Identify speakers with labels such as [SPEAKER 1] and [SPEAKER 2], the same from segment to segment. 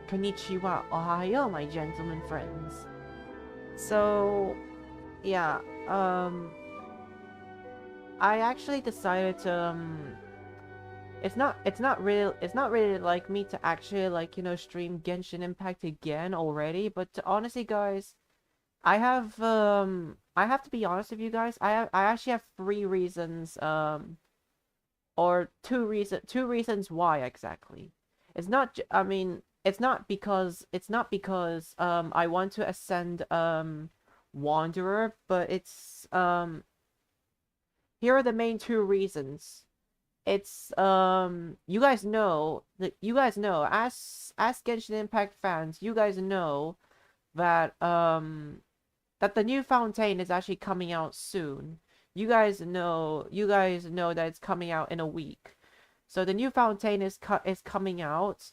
[SPEAKER 1] Konnichiwa, ohayo, my gentlemen friends. So, yeah, I actually decided to, it's not really like me to actually, like, you know, stream Genshin Impact again already, but honestly, guys, I have to be honest with you guys, I actually have three reasons, or two reasons why exactly. It's not I mean, it's not because I want to ascend Wanderer, but it's here are the main two reasons. It's you guys know, as Genshin Impact fans, you guys know that that the new Fountain is actually coming out soon. You guys know that it's coming out in a week. So the new Fountain is coming out.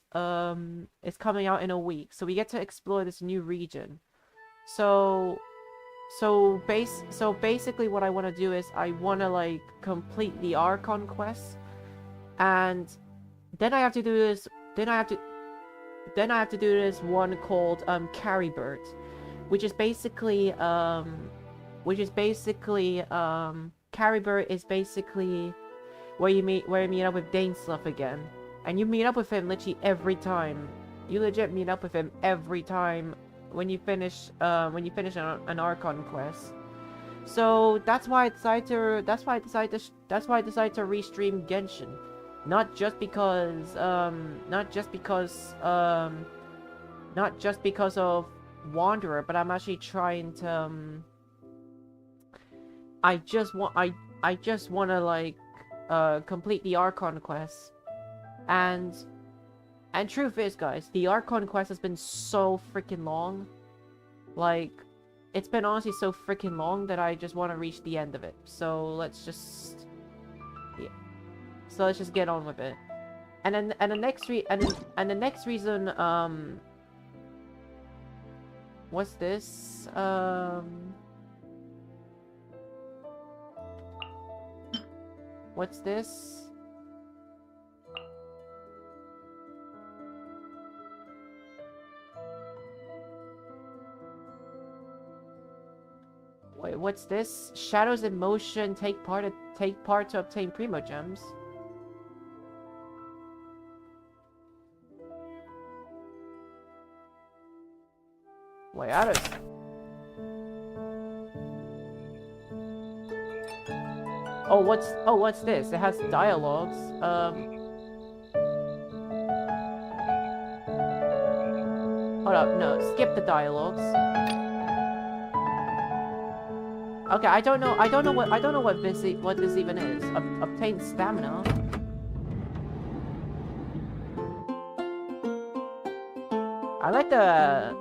[SPEAKER 1] It's coming out in a week. So we get to explore this new region. So so basically what I want to do is I want to like complete the Archon quest, and then I have to do this then I have to do this one called Carrybird, which is basically Carrybird is basically where you meet up with Dainsluff again. And you meet up with him literally every time. You legit meet up with him every time when you finish an Archon quest. So that's why I decided to restream Genshin. Not just because of Wanderer, but I'm actually trying to I just want to like complete the Archon quest. And truth is, guys, the Archon quest has been so freaking long. Like, it's been honestly so freaking long that I just want to reach the end of it. So let's just get on with it. And the next reason, what's this? What's this? Wait, what's this? Shadows in motion, take part to obtain Primo Gems. Wait, I don't... Oh, what's this? It has dialogues. Hold up, no, skip the dialogues. Okay, I don't know what this even is. Obtain stamina. I like the...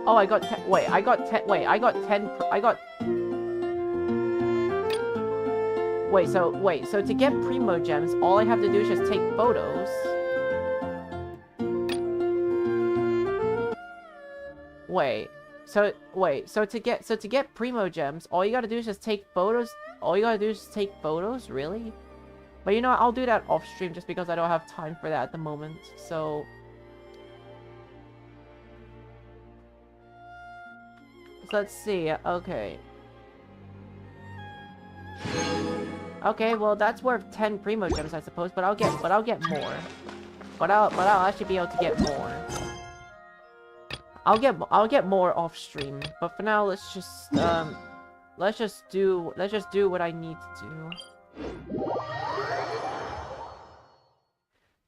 [SPEAKER 1] Oh, I got 10. Wait, I got 10. Wait, I got 10. I got. Wait, so to get Primo Gems, all I have to do is just take photos. So to get Primo Gems, all you gotta do is just take photos. All you gotta do is just take photos, really? But you know what, I'll do that off stream just because I don't have time for that at the moment. So let's see. Okay. Okay, well that's worth 10 Primo Gems, I suppose, but I'll get more. But I'll actually be able to get more. I'll get more off stream. But for now, let's just do what I need to do.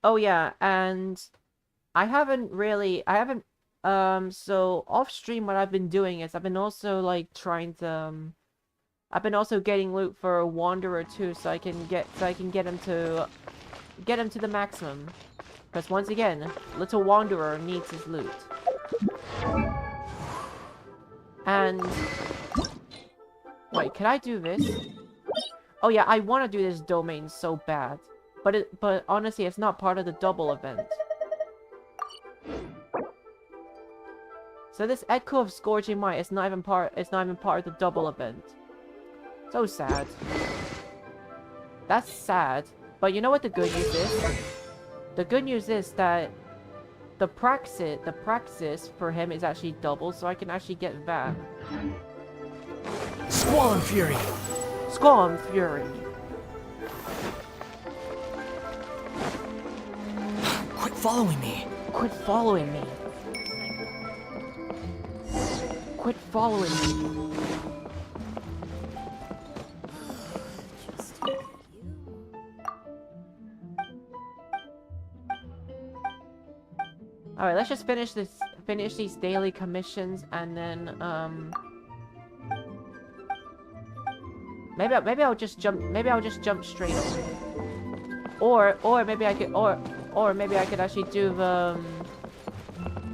[SPEAKER 1] Oh yeah, and so off stream what I've been doing is I've been also like trying to I've been also getting loot for a Wanderer too, so I can get him to the maximum. Because once again, little Wanderer needs his loot. And... Wait, can I do this? Oh yeah, I want to do this domain so bad. But honestly, it's not part of the double event. So this Echo of Scourging Might is not even part of the double event. So sad. That's sad. But you know what the good news is? The good news is that the praxis for him is actually double, so I can actually get that.
[SPEAKER 2] Squall and Fury!
[SPEAKER 1] Squall and Fury!
[SPEAKER 2] Quit following me!
[SPEAKER 1] Quit following me! Quit following me! Alright, let's just finish these daily commissions, and then, maybe I'll just jump straight over. Or maybe I could actually do the,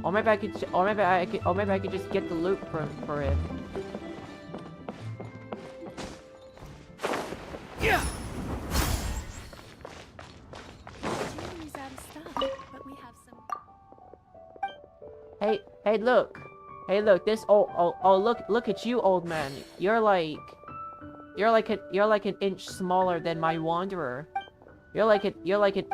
[SPEAKER 1] or maybe I could just get the loot for it.
[SPEAKER 2] Yeah!
[SPEAKER 1] Hey, look, this look at you, old man. You're like an inch smaller than my wanderer. You're like an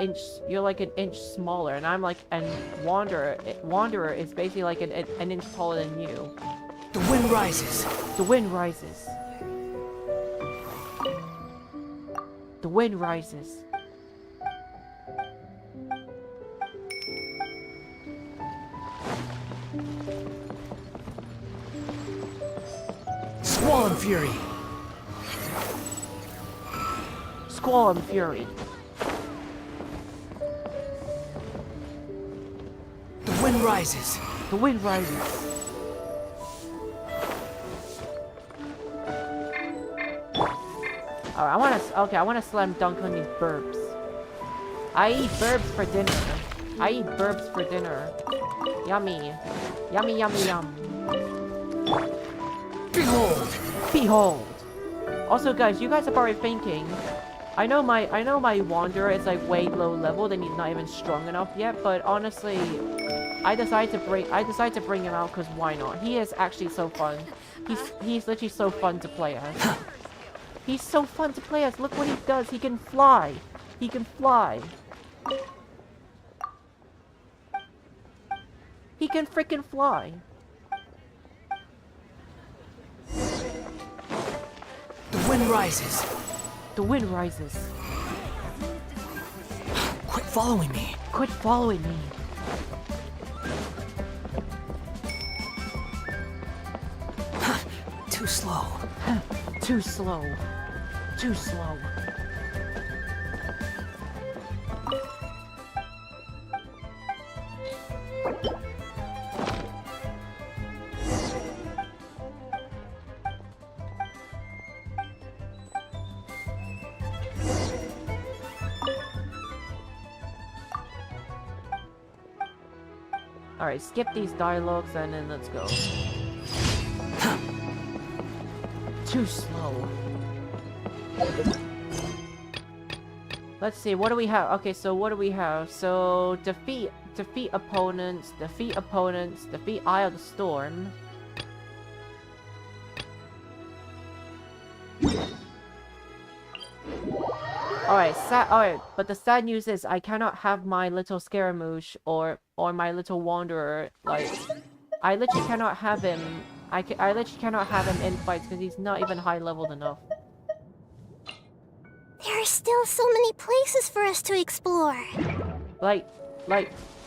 [SPEAKER 1] inch smaller, and wanderer is basically like an inch taller than you.
[SPEAKER 2] The wind rises.
[SPEAKER 1] The wind rises. The wind rises.
[SPEAKER 2] Squall and Fury!
[SPEAKER 1] Squall and Fury.
[SPEAKER 2] The wind rises.
[SPEAKER 1] The wind rises. Alright, I wanna slam dunk on these burbs. I eat burbs for dinner. Yummy. Yummy, yummy, yum.
[SPEAKER 2] Behold!
[SPEAKER 1] Behold! Also, guys, you guys are probably thinking, I know my Wanderer is like way low level, and he's not even strong enough yet, but honestly, I decided to bring him out because why not? He is actually so fun. He's literally so fun to play as. He's so fun to play as. Look what he does. He can fly. He can fly. He can freaking fly.
[SPEAKER 2] The wind rises.
[SPEAKER 1] The wind rises.
[SPEAKER 2] Quit following me.
[SPEAKER 1] Quit following me.
[SPEAKER 2] Too slow.
[SPEAKER 1] Too slow. Too slow. Alright, skip these dialogues and then let's go. Too slow. Let's see, what do we have? Okay, so what do we have? So, defeat opponents, defeat Eye of the Storm. Alright, but the sad news is I cannot have my little Scaramouche or my little Wanderer, like, I literally cannot have him, I literally cannot have him in fights because he's not even high leveled enough.
[SPEAKER 3] There are still so many places for us to explore.
[SPEAKER 1] Like,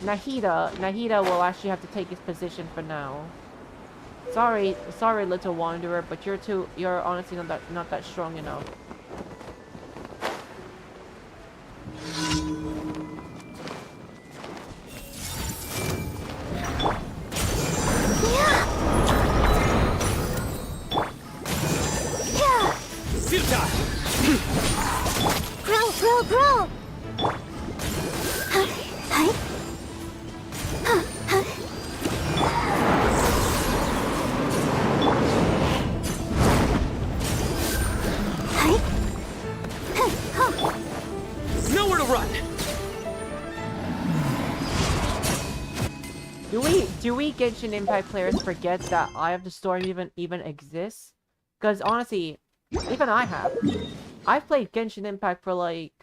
[SPEAKER 1] Nahida will actually have to take his position for now. Sorry, little Wanderer, but you're honestly not that strong enough.
[SPEAKER 3] Grow!
[SPEAKER 2] Nowhere to run!
[SPEAKER 1] Do we Genshin Impact players forget that Eye of the Storm even exists? Because honestly, even I have. I've played Genshin Impact for like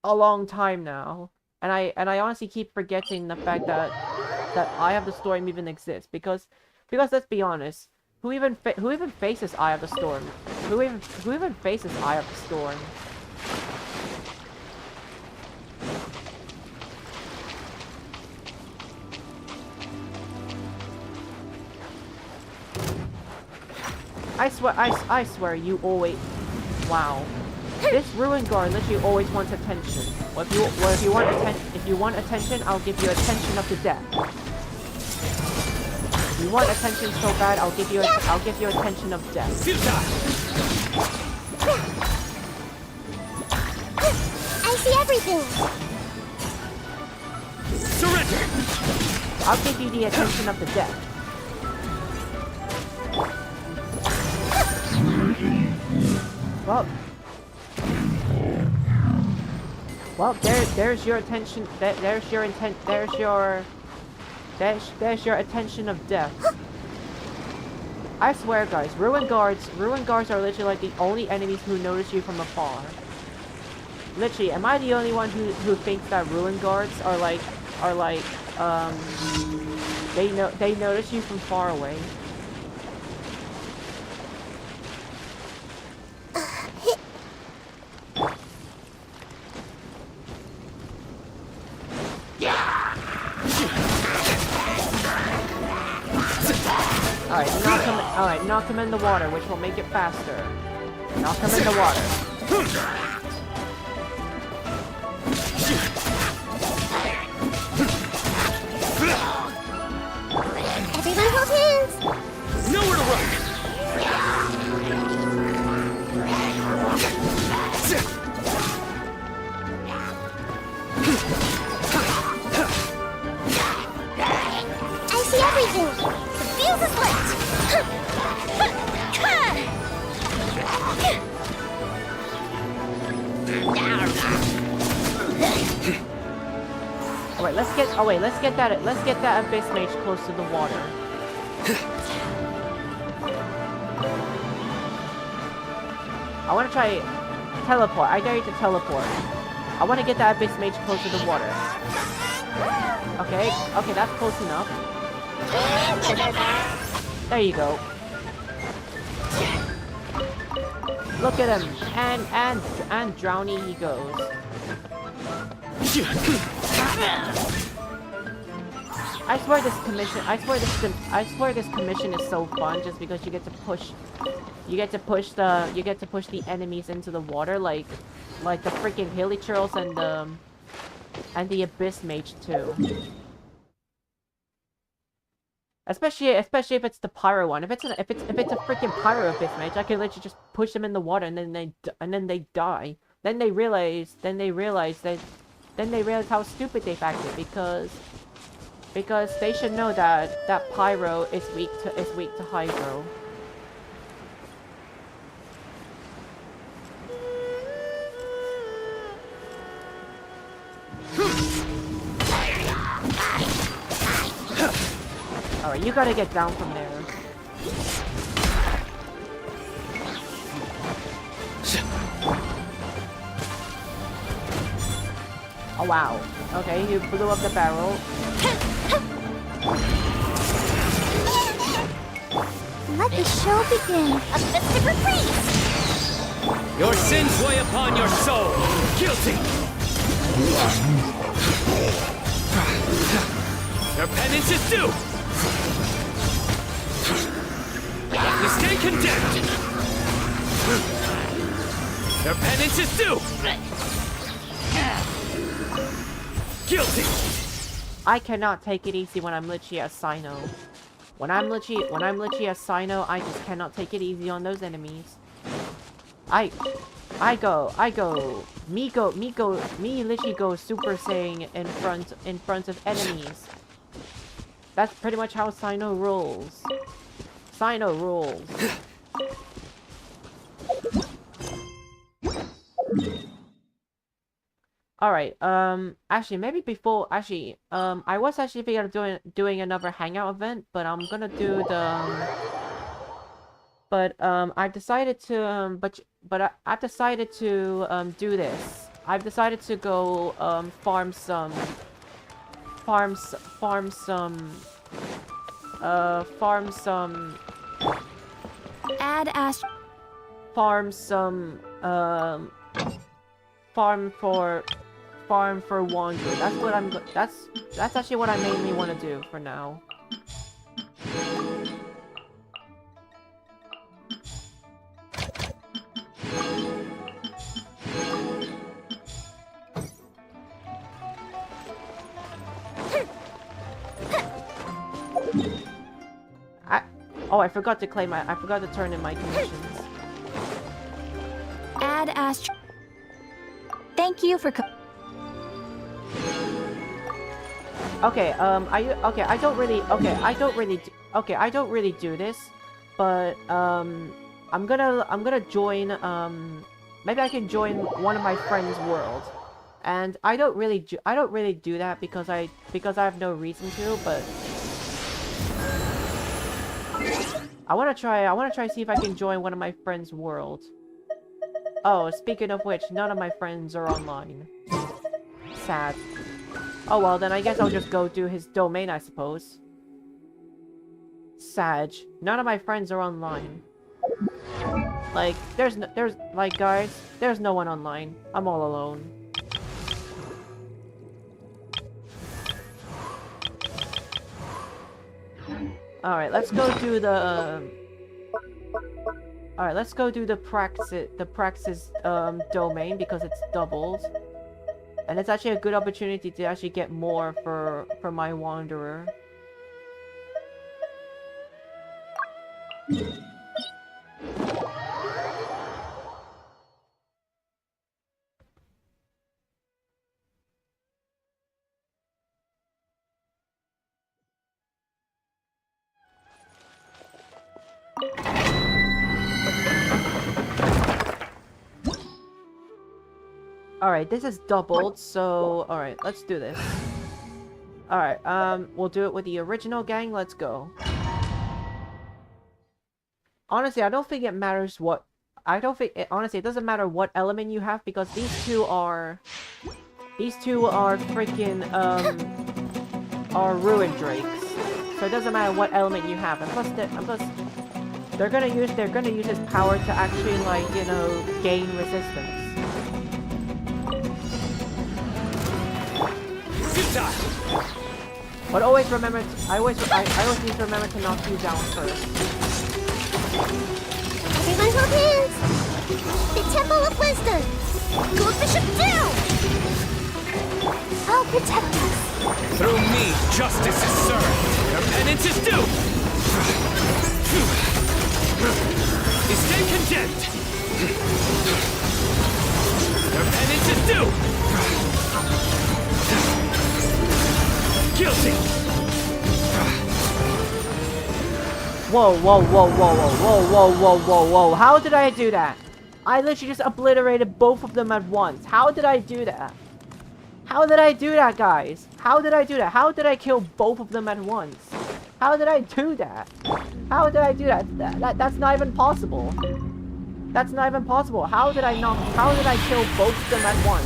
[SPEAKER 1] a long time now, and I honestly keep forgetting the fact that Eye of the Storm even exists. Because let's be honest, who even faces Eye of the Storm? Who even faces Eye of the Storm? I swear, you always... Wow. This Ruin Guard literally always wants attention. Well, if you want attention, I'll give you attention of the death. If you want attention so bad, I'll give you attention of death.
[SPEAKER 3] I see everything.
[SPEAKER 2] Surrender!
[SPEAKER 1] I'll give you the attention of the death. Well, there's your attention. There's your intent. There's your attention of death. I swear, guys, Ruin Guards are literally like the only enemies who notice you from afar. Literally, am I the only one who thinks that Ruin Guards are like they notice you from far away? Alright, knock him in the water, which will make it faster. Knock him in the water.
[SPEAKER 3] Everyone hold hands!
[SPEAKER 2] Nowhere to run!
[SPEAKER 3] I see everything! The fuse is lit!
[SPEAKER 1] Let's get that Abyss Mage close to the water. I want to try teleport. I dare you to teleport. I want to get that Abyss Mage close to the water. Okay, that's close enough. There you go. Look at him, and drowny he goes. I swear this commission is so fun just because you get to push the enemies into the water like the freaking Hilichurls and the Abyss Mage too. Especially if it's the Pyro one. If it's a freaking Pyro Abyss Mage, I can literally just push them in the water and then they die. Then they realize how stupid they've acted because they should know that Pyro is weak to Hydro. Alright, you gotta get down from there. Oh wow. Okay, you blew up the barrel.
[SPEAKER 3] Let the show begin. A festive reprise!
[SPEAKER 2] Your sins weigh upon your soul! Guilty! Your penance is due! You stand condemned! Your penance is due! Guilty!
[SPEAKER 1] I cannot take it easy when I'm literally a Sino. When I'm literally a Sino, I just cannot take it easy on those enemies. Me literally go Super Saiyan in front of enemies. That's pretty much how Sino rolls. Sino rules. Alright, actually, maybe before, actually, I was actually thinking of doing another hangout event, but I'm gonna do the, I decided to, I've decided to, do this. I've decided to go, farm some, farm some,
[SPEAKER 3] Add Ash.
[SPEAKER 1] farm some, farm for Wander. That's what that's actually what I mainly want to do for now. I forgot to claim I forgot to turn in my commissions.
[SPEAKER 3] Add Ash. Thank you for.
[SPEAKER 1] Okay, I don't really do this, but I'm gonna join maybe I can join one of my friends' world. And I don't really do that because I have no reason to, but I wanna try see if I can join one of my friends' world. Oh, speaking of which, none of my friends are online. Sad. Oh well, then I guess I'll just go do his domain, I suppose. Sag. None of my friends are online. Like, guys, there's no one online. I'm all alone. Alright, let's go do the, Alright, let's go do the Praxis, domain, because it's doubled. And it's actually a good opportunity to actually get more for my Wanderer. Alright, this is doubled, so... Alright, let's do this. Alright, we'll do it with the original gang, let's go. Honestly, I don't think it matters what... honestly, it doesn't matter what element you have, because these two are freaking, are Ruin Drakes. So it doesn't matter what element you have, and plus, they're gonna use his power to actually, like, you know, gain resistance. But always remember, I always need to remember to knock you down first.
[SPEAKER 3] Everyone hold hands! The Temple of Wisdom! Go Bishop down! I'll protect us!
[SPEAKER 2] Through me, justice is served. Your penance is due! You stay condemned! Your penance is due! Guilty!
[SPEAKER 1] Whoa, whoa, whoa, whoa, whoa, whoa, whoa, whoa, whoa, whoa. How did I do that? I literally just obliterated both of them at once. How did I do that? How did I do that, guys? How did I do that? How did I kill both of them at once? How did I do that? How did I do that? That's not even possible. That's not even possible. How did I kill both of them at once?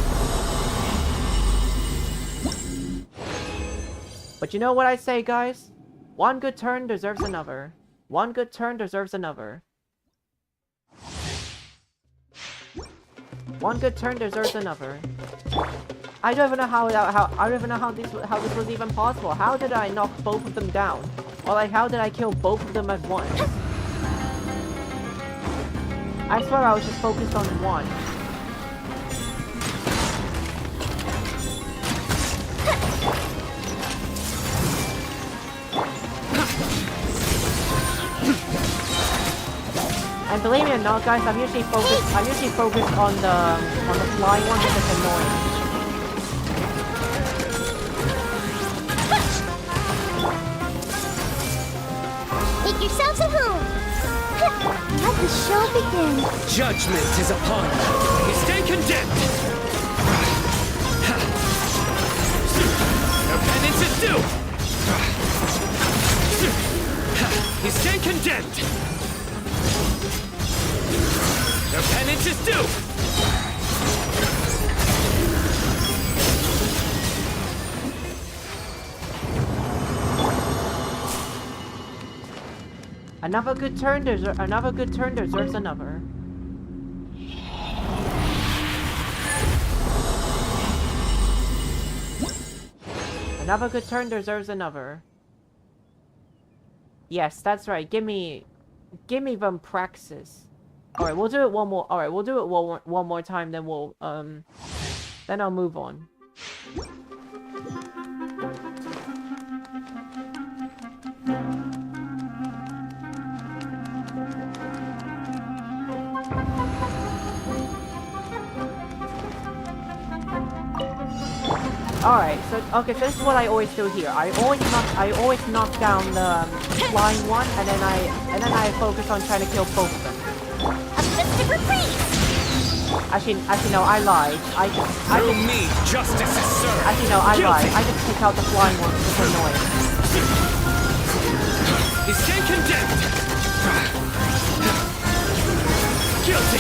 [SPEAKER 1] But you know what I say, guys? One good turn deserves another. One good turn deserves another. One good turn deserves another. I don't even know how this was even possible. How did I knock both of them down? Or like, how did I kill both of them at once? I swear I was just focused on one. And believe me or not, guys, I'm usually focused on the flying one because it's annoying.
[SPEAKER 3] Make yourselves at home! Let the show begin.
[SPEAKER 2] Judgment is upon you. You stand condemned. Your penance is due. You stand condemned. Your penance is due.
[SPEAKER 1] Another good turn deserves another. Another good turn deserves another. Yes, that's right. Give me them praxis. All right, we'll do it one more. All right, we'll do it one more time. Then then I'll move on. Alright, so this is what I always do here. I always knock down the flying one, and then I focus on trying to kill both of them.
[SPEAKER 3] A festive reprise!
[SPEAKER 1] Actually, no, I lied.
[SPEAKER 2] Through me, justice is served.
[SPEAKER 1] Actually, no, I lied. I just pick out the flying one because it's annoying.
[SPEAKER 2] You stand condemned. Guilty.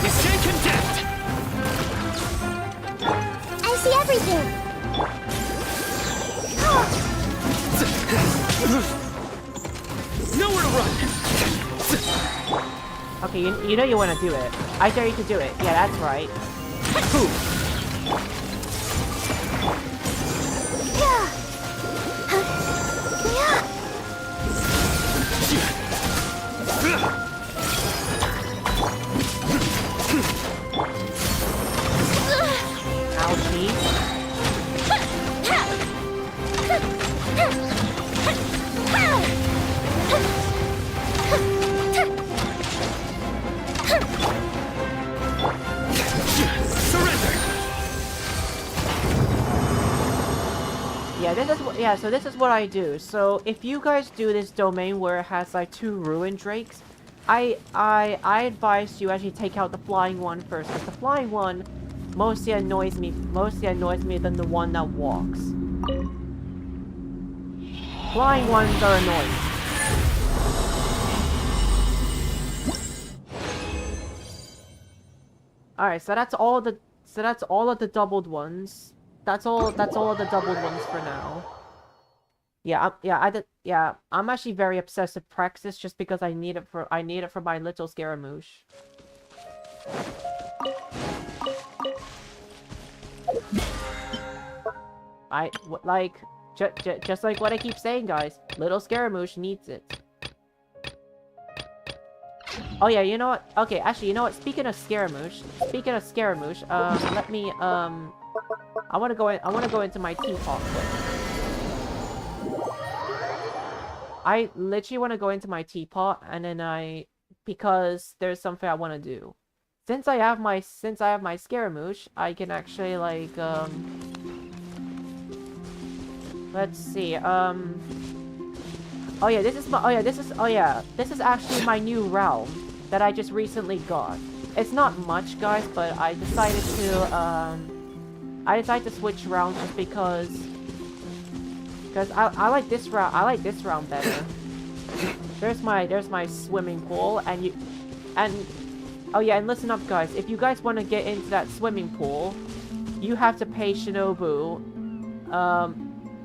[SPEAKER 2] You stand condemned.
[SPEAKER 3] I see everything.
[SPEAKER 2] Nowhere to run.
[SPEAKER 1] Okay, you know you want to do it. I dare you to do it. Yeah, that's right. Ouchie. So this is what I do. So if you guys do this domain where it has like 2 ruin drakes, I advise you actually take out the flying one first, because the flying one mostly annoys me than the one that walks. Flying ones are annoying. Alright, so that's all of the doubled ones. That's all of the doubled ones for now. I'm actually very obsessed with praxis just because I need it for my little Scaramouche. Just like what I keep saying, guys. Little Scaramouche needs it. Oh yeah, you know what? Okay, actually, you know what? Speaking of Scaramouche, let me I want to go into my teapot quick. I literally want to go into my teapot, and then because there's something I want to do. Since I have my Scaramouche, I can actually like let's see. This is actually my new realm that I just recently got. It's not much, guys, but I decided to switch realms just because I like this round. I like this round better. There's my swimming pool, and oh yeah, and listen up, guys. If you guys want to get into that swimming pool, you have to pay Shinobu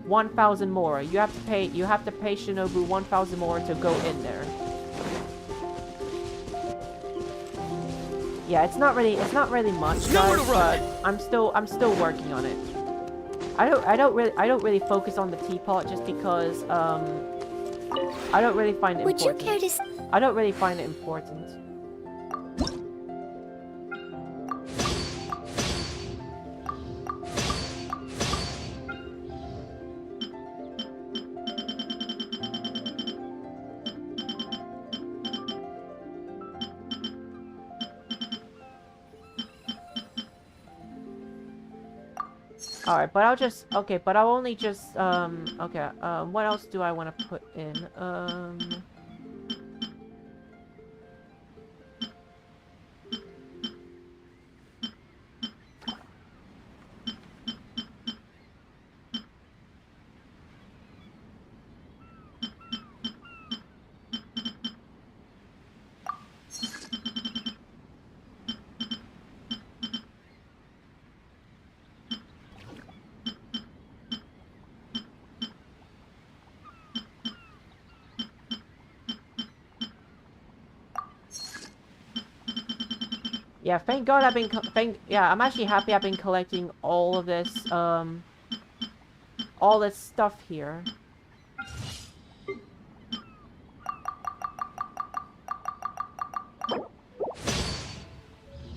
[SPEAKER 1] 1,000 more. You have to pay Shinobu 1,000 more to go in there. Yeah, it's not really much, guys, but I'm still working on it. I don't really focus on the teapot just because I don't really find it important.
[SPEAKER 3] Would you care to...
[SPEAKER 1] I don't really find it important. Alright, but I'll just... Okay, but I'll only just... Okay, what else do I want to put in? Yeah, thank God I've been... Yeah, I'm actually happy I've been collecting all of this, all this stuff here.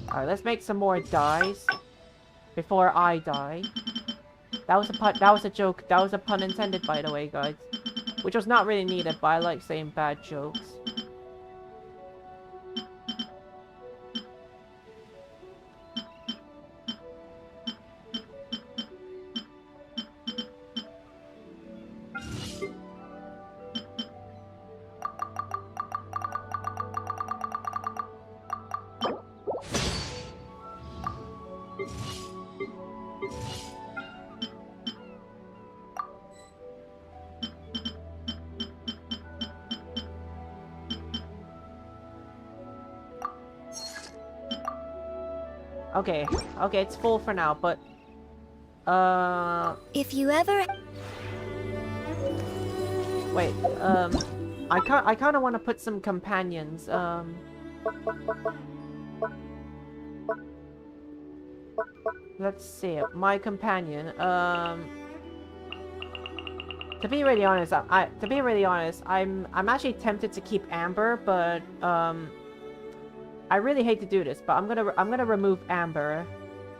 [SPEAKER 1] Alright, let's make some more dyes before I die. That was a pun, that was a joke. That was a pun intended, by the way, guys. Which was not really needed, but I like saying bad jokes. Okay, okay, it's full for now, but...
[SPEAKER 3] If you ever...
[SPEAKER 1] Wait, I kind of want to put some companions, Let's see, my companion, To be really honest, I'm actually tempted to keep Amber, but, I really hate to do this, but I'm gonna remove Amber.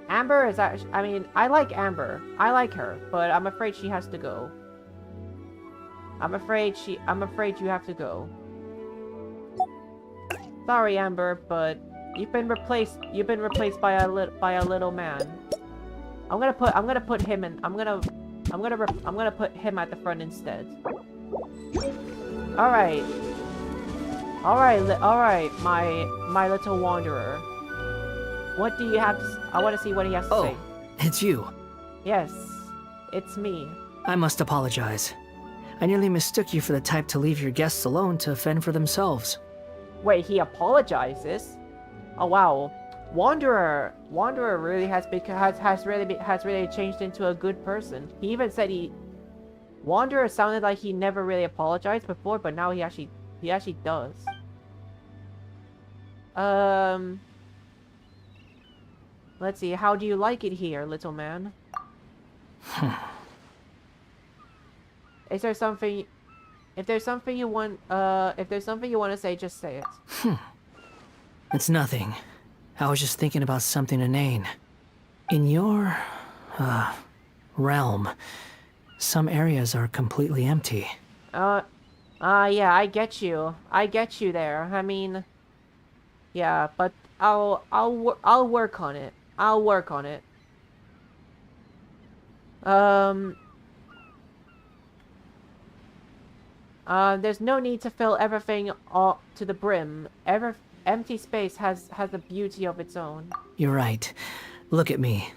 [SPEAKER 1] Amber is actually, I mean, I like Amber. I like her, but I'm afraid she has to go. I'm afraid you have to go. Sorry, Amber, but you've been replaced by a little man. I'm gonna put him in, I'm gonna put him at the front instead. Alright. Alright, my little wanderer. What do you have to I want to see what he has to say.
[SPEAKER 4] Oh, it's you.
[SPEAKER 1] Yes, it's me.
[SPEAKER 4] I must apologize. I nearly mistook you for the type to leave your guests alone to fend for themselves.
[SPEAKER 1] Wait, he apologizes? Oh wow. Wanderer really has really changed into a good person. He even said Wanderer sounded like he never really apologized before, but now he actually does. Let's see. How do you like it here, little man? Is there something? If there's something you want, to say, just say it.
[SPEAKER 4] It's nothing. I was just thinking about something inane. In your, realm, some areas are completely empty.
[SPEAKER 1] Yeah, I get you. I get you there. I mean, yeah, but I'll work on it. I'll work on it. There's no need to fill everything up to the brim. Empty space has a beauty of its own.
[SPEAKER 4] You're right. Look at me.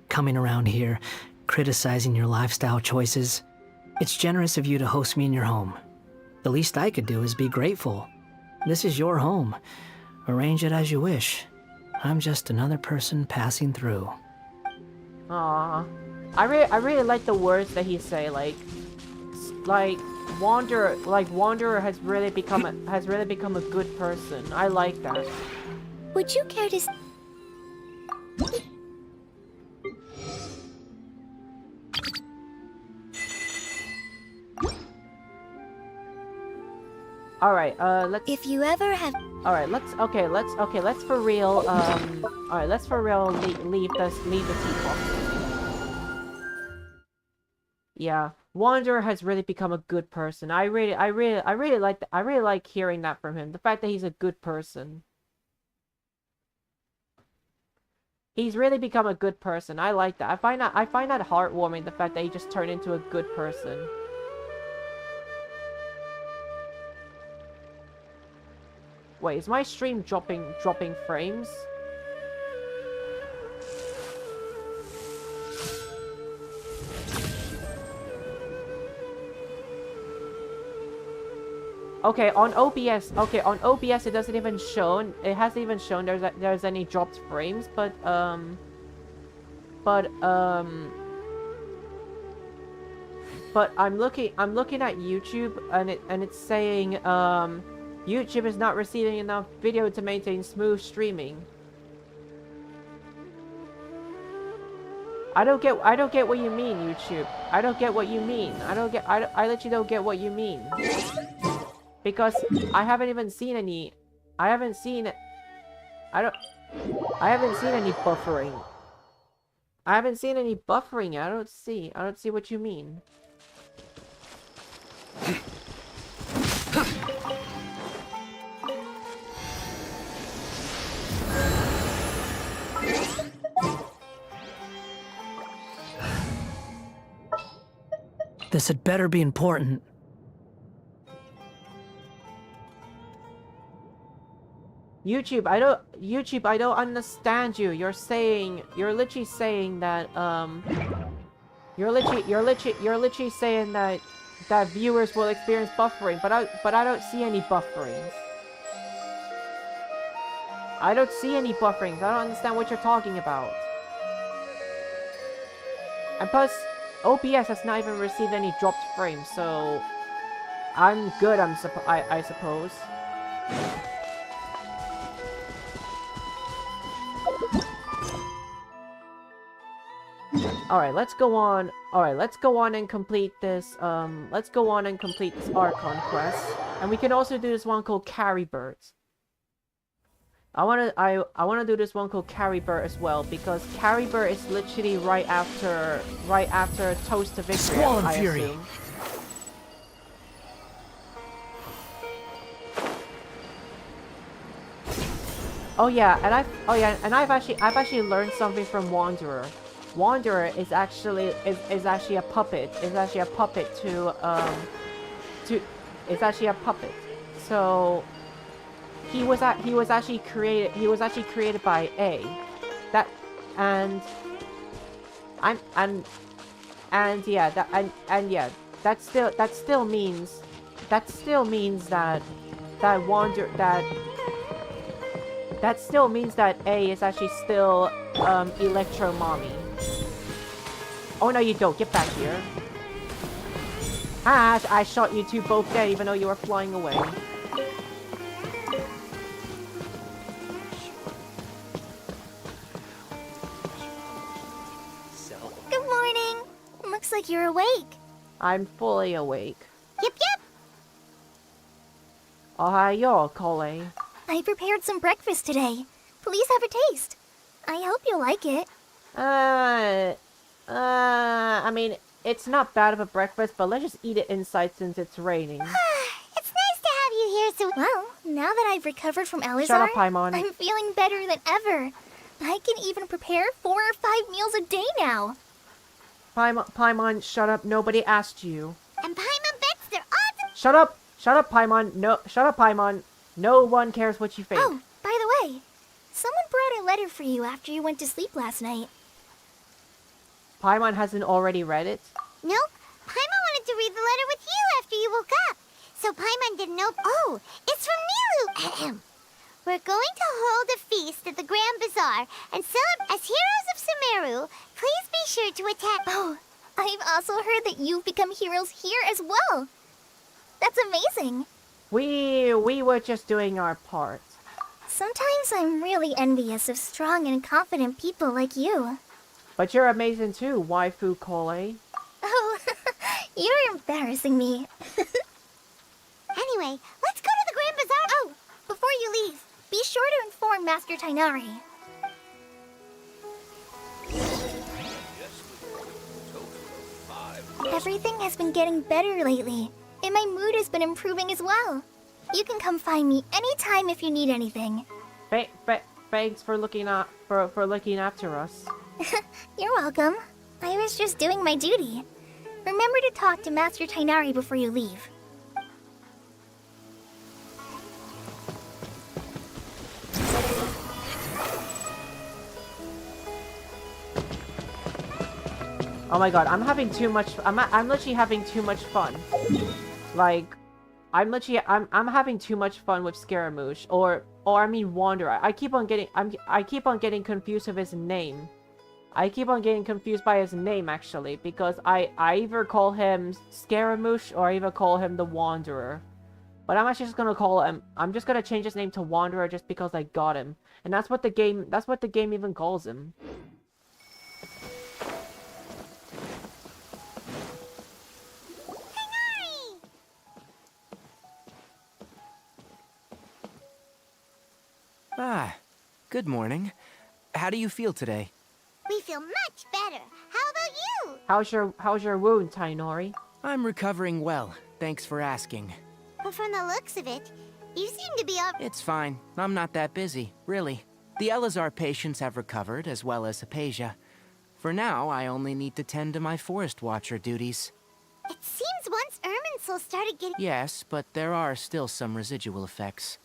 [SPEAKER 4] Coming around here, criticizing your lifestyle choices. It's generous of you to host me in your home. The least I could do is be grateful. This is your home. Arrange it as you wish. I'm just another person passing through.
[SPEAKER 1] Aww. I really like the words that he say, like Wanderer has really become a good person. I like that.
[SPEAKER 3] Would you care to...
[SPEAKER 1] Alright, let's...
[SPEAKER 3] If you ever have...
[SPEAKER 1] Alright, let's for real, alright, let's for real leave the teapot. Yeah, Wanderer has really become a good person. I really like hearing that from him. The fact that he's a good person. He's really become a good person. I like that. I find that heartwarming, the fact that he just turned into a good person. Wait, is my stream dropping frames? Okay, on OBS, it doesn't even show. It hasn't even shown there's any dropped frames, but I'm looking at YouTube, and it's saying YouTube is not receiving enough video to maintain smooth streaming. I don't get what you mean, YouTube. I don't get what you mean. I literally don't get what you mean. Because I haven't even seen any. I haven't seen any buffering. I haven't seen any buffering. I don't see what you mean.
[SPEAKER 4] This had better be important.
[SPEAKER 1] YouTube, I don't understand you. You're literally saying that you're literally saying that viewers will experience buffering, but I don't see any bufferings. I don't see any bufferings. I don't understand what you're talking about. And plus, OBS has not even received any dropped frames, so I'm good. I suppose. Alright, let's go on. Alright, let's go on and complete this, Archon quest. And we can also do this one called Carry Birds. I wanna do this one called Carry Bird as well, because Carry Bird is literally right after Toast to Victory,
[SPEAKER 4] Smol and
[SPEAKER 1] I
[SPEAKER 4] Fury.
[SPEAKER 1] assume. Oh yeah, and I've actually learned something from Wanderer. Wanderer is actually a puppet. Is actually a puppet So he was actually created by A. That and still means that A is actually still Electro Mommy. Oh no, you don't. Get back here. Ah, I shot you two both dead even though you were flying away.
[SPEAKER 3] Good morning. Looks like you're awake.
[SPEAKER 1] I'm fully awake.
[SPEAKER 3] Yep, yep.
[SPEAKER 1] Ohayo, Kole.
[SPEAKER 3] I prepared some breakfast today. Please have a taste. I hope you'll like it.
[SPEAKER 1] I mean, it's not bad of a breakfast, but let's just eat it inside since it's raining.
[SPEAKER 3] It's nice to have you here, so... Well, now that I've recovered from Elizar,
[SPEAKER 1] Shut up, Paimon.
[SPEAKER 3] I'm feeling better than ever. I can even prepare 4 or 5 meals a day now.
[SPEAKER 1] Paimon, shut up. Nobody asked you.
[SPEAKER 3] And Paimon bets they're awesome.
[SPEAKER 1] Shut up! Shut up, Paimon. No, shut up, Paimon. No one cares what you think.
[SPEAKER 3] Oh, by the way, someone brought a letter for you after you went to sleep last night.
[SPEAKER 1] Paimon hasn't already read it?
[SPEAKER 3] Nope. Paimon wanted to read the letter with you after you woke up. So Paimon didn't know. Oh, it's from Nilu. We're going to hold a feast at the Grand Bazaar and celebrate as heroes of Sumeru. Please be sure to attack. Oh, I've also heard that you've become heroes here as well. That's amazing.
[SPEAKER 1] We were just doing our part.
[SPEAKER 3] Sometimes I'm really envious of strong and confident people like you.
[SPEAKER 1] But you're amazing too, waifu Kole.
[SPEAKER 3] Oh, you're embarrassing me. Anyway, let's go to the Grand Bazaar. Oh, before you leave, be sure to inform Master Tainari. Everything has been getting better lately, and my mood has been improving as well. You can come find me anytime if you need anything.
[SPEAKER 1] thanks for looking looking after us.
[SPEAKER 3] You're welcome. I was just doing my duty. Remember to talk to Master Tainari before you leave.
[SPEAKER 1] Oh my god, I'm having too much. I'm literally having too much fun. Like, I'm having too much fun with Scaramouche or I mean Wanderer. I keep on getting confused with his name. I keep on getting confused by his name actually because I either call him Scaramouche or I either call him the Wanderer. But I'm actually just gonna call him. I'm just gonna change his name to Wanderer just because I got him, and that's what the game. That's what the game even calls him.
[SPEAKER 5] Ah, good morning. How do you feel today?
[SPEAKER 3] We feel much better. How about you?
[SPEAKER 1] How's your wound, Tainori?
[SPEAKER 5] I'm recovering well, thanks for asking.
[SPEAKER 3] But from the looks of it, you seem to be up.
[SPEAKER 5] It's fine, I'm not that busy, really. The Elazar patients have recovered, as well as Hypatia. For now, I only need to tend to my Forest Watcher duties.
[SPEAKER 3] It seems once Irminsul started getting.
[SPEAKER 5] Yes, but there are still some residual effects.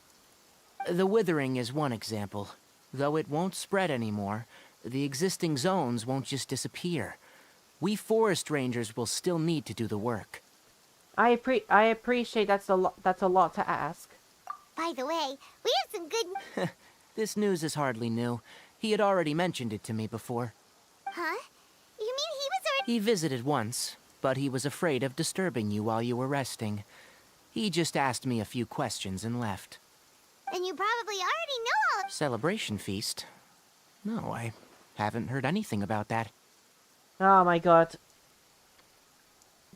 [SPEAKER 5] The withering is one example. Though it won't spread anymore, the existing zones won't just disappear. We forest rangers will still need to do the work.
[SPEAKER 1] I appreciate that's a lot to ask.
[SPEAKER 3] By the way, we have some good.
[SPEAKER 5] This news is hardly new. He had already mentioned it to me before.
[SPEAKER 3] Huh? You mean he was already.
[SPEAKER 5] He visited once, but he was afraid of disturbing you while you were resting. He just asked me a few questions and left.
[SPEAKER 3] Then you probably already know all.
[SPEAKER 5] Celebration feast? No, I haven't heard anything about that.
[SPEAKER 1] Oh my god.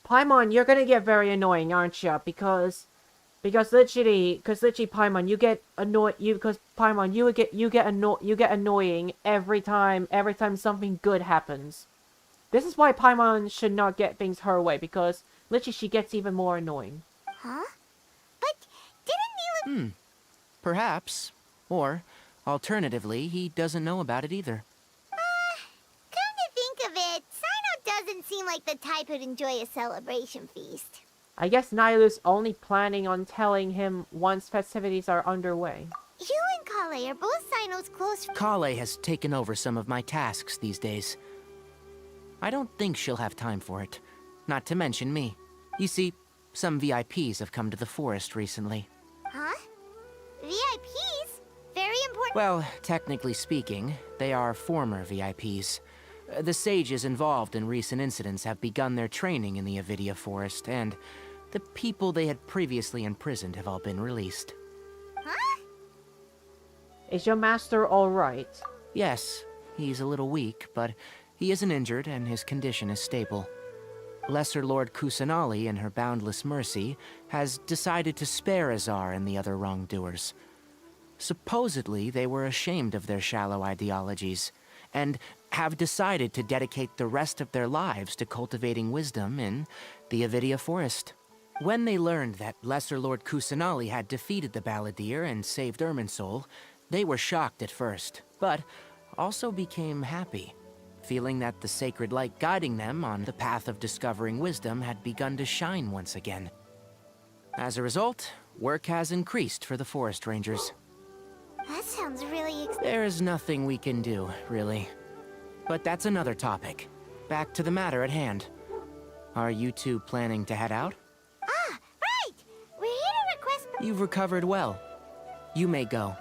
[SPEAKER 1] Paimon, you're gonna get very annoying, aren't you? Because literally, Paimon, you get annoyed. Paimon, you get annoying every time something good happens. This is why Paimon should not get things her way, because literally she gets even more annoying.
[SPEAKER 3] Huh? But didn't Nilu.
[SPEAKER 5] Perhaps. Or, alternatively, he doesn't know about it either.
[SPEAKER 3] Come to think of it, Sino doesn't seem like the type who'd enjoy a celebration feast.
[SPEAKER 1] I guess Nilu's only planning on telling him once festivities are underway.
[SPEAKER 3] You and Kale are both Sino's close friends.
[SPEAKER 5] Kale has taken over some of my tasks these days. I don't think she'll have time for it. Not to mention me. You see, some VIPs have come to the forest recently.
[SPEAKER 3] Huh? VIPs? Very important.
[SPEAKER 5] Well, technically speaking, they are former VIPs. The sages involved in recent incidents have begun their training in the Avidia Forest, and the people they had previously imprisoned have all been released.
[SPEAKER 3] Huh?
[SPEAKER 1] Is your master alright?
[SPEAKER 5] Yes, he's a little weak, but he isn't injured and his condition is stable. Lesser Lord Kusanali, in her boundless mercy, has decided to spare Azar and the other wrongdoers. Supposedly, they were ashamed of their shallow ideologies, and have decided to dedicate the rest of their lives to cultivating wisdom in the Avidia Forest. When they learned that Lesser Lord Kusanali had defeated the Balladeer and saved Irminsul, they were shocked at first, but also became happy, feeling that the sacred light guiding them on the path of discovering wisdom had begun to shine once again. As a result, work has increased for the Forest Rangers.
[SPEAKER 3] That sounds really
[SPEAKER 5] There's nothing we can do, really. But that's another topic. Back to the matter at hand. Are you two planning to head out?
[SPEAKER 3] Ah, right! We're here to request.
[SPEAKER 5] You've recovered well. You may go.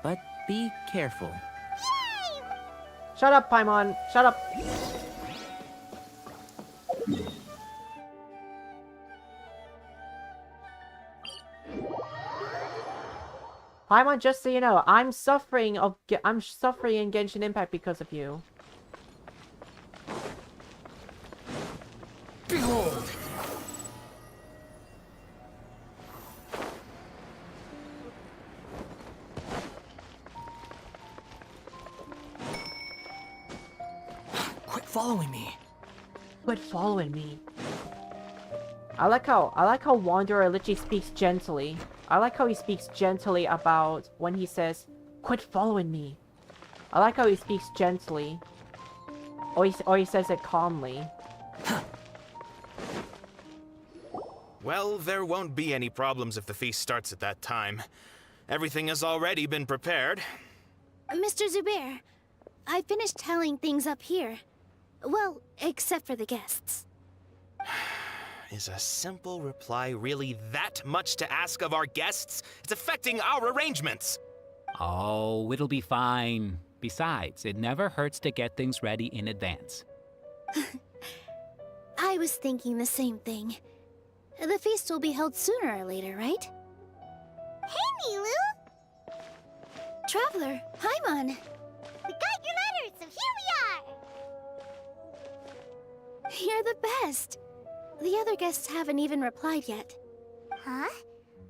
[SPEAKER 5] But be careful.
[SPEAKER 3] Yay!
[SPEAKER 1] Shut up, Paimon! Shut up! Paimon, just so you know, I'm suffering in Genshin Impact because of you.
[SPEAKER 2] Behold!
[SPEAKER 4] Quit following me.
[SPEAKER 1] Quit following me. I like how Wanderer literally speaks gently. I like how he speaks gently about when he says, Quit following me. I like how he speaks gently. Or he says it calmly.
[SPEAKER 2] Well, there won't be any problems if the feast starts at that time. Everything has already been prepared.
[SPEAKER 3] Mr. Zubair, I finished tallying things up here. Well, except for the guests.
[SPEAKER 2] Is a simple reply really that much to ask of our guests? It's affecting our arrangements.
[SPEAKER 6] Oh, it'll be fine. Besides, it never hurts to get things ready in advance.
[SPEAKER 3] I was thinking the same thing. The feast will be held sooner or later, right? Hey, Nilu! Traveler, Paimon! We got your letter, so here we are! You're the best! The other guests haven't even replied yet. Huh?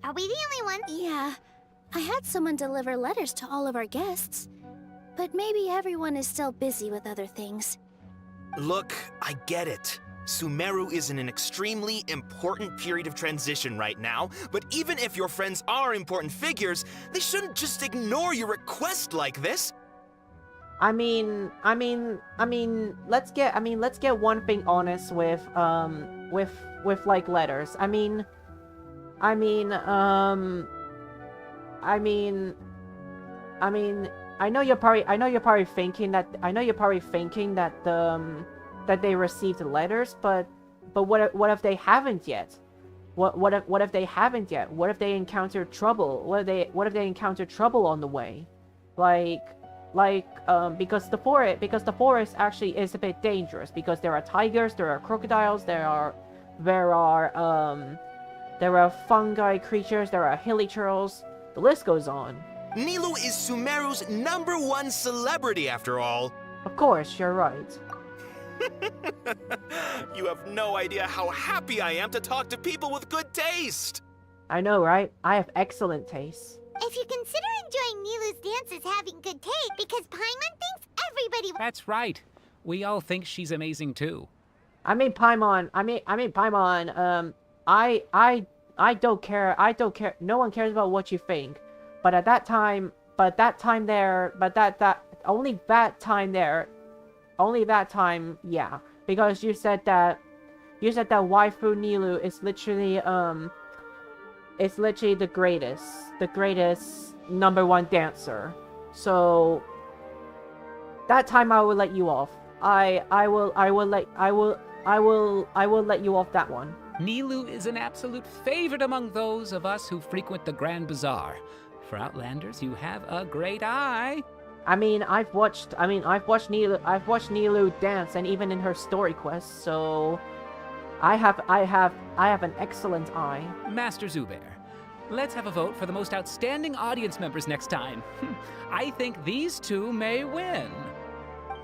[SPEAKER 3] Are we the only ones? Yeah. I had someone deliver letters to all of our guests. But maybe everyone is still busy with other things.
[SPEAKER 2] Look, I get it. Sumeru is in an extremely important period of transition right now, but even if your friends are important figures, they shouldn't just ignore your request like this.
[SPEAKER 1] Let's get one thing honest with like letters. I know you're probably thinking that they received the letters, but what if they haven't yet? What if they haven't yet? What if they encountered trouble? What if they encountered trouble on the way? Because the forest actually is a bit dangerous, because there are tigers, there are crocodiles, there are fungi creatures, there are hilly turtles. The list goes on.
[SPEAKER 2] Nilu is Sumeru's #1 celebrity, after all.
[SPEAKER 1] Of course, you're right.
[SPEAKER 2] You have no idea how happy I am to talk to people with good taste.
[SPEAKER 1] I know, right? I have excellent taste.
[SPEAKER 3] If you consider enjoying Nilu's dance as having good taste, because Paimon thinks everybody...
[SPEAKER 6] That's right. We all think she's amazing too.
[SPEAKER 1] Paimon, I don't care. No one cares about what you think. But at that time, only that time, yeah. Because you said that waifu Nilu is literally the greatest #1 dancer. So that time I will let you off. I will let you off that one.
[SPEAKER 6] Nilu is an absolute favorite among those of us who frequent the Grand Bazaar. For Outlanders, you have a great eye.
[SPEAKER 1] I've watched Nilu dance, and even in her story quests, so I have an excellent eye.
[SPEAKER 6] Master Zubair, let's have a vote for the most outstanding audience members next time. I think these two may win.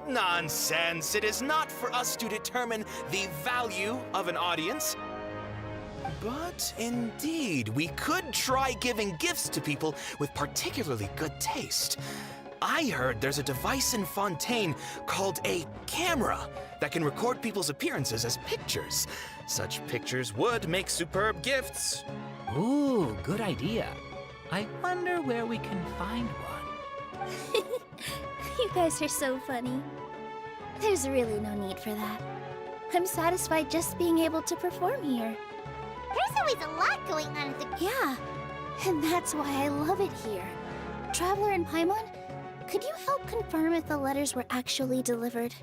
[SPEAKER 2] Nonsense! It is not for us to determine the value of an audience. But indeed, we could try giving gifts to people with particularly good taste. I heard there's a device in Fontaine called a camera that can record people's appearances as pictures. Such pictures would make superb gifts.
[SPEAKER 6] Ooh, good idea. I wonder where we can find one.
[SPEAKER 3] You guys are so funny. There's really no need for that. I'm satisfied just being able to perform here. There's always a lot going on at the... Yeah, and that's why I love it here. Traveler and Paimon, could you help confirm if the letters were actually delivered?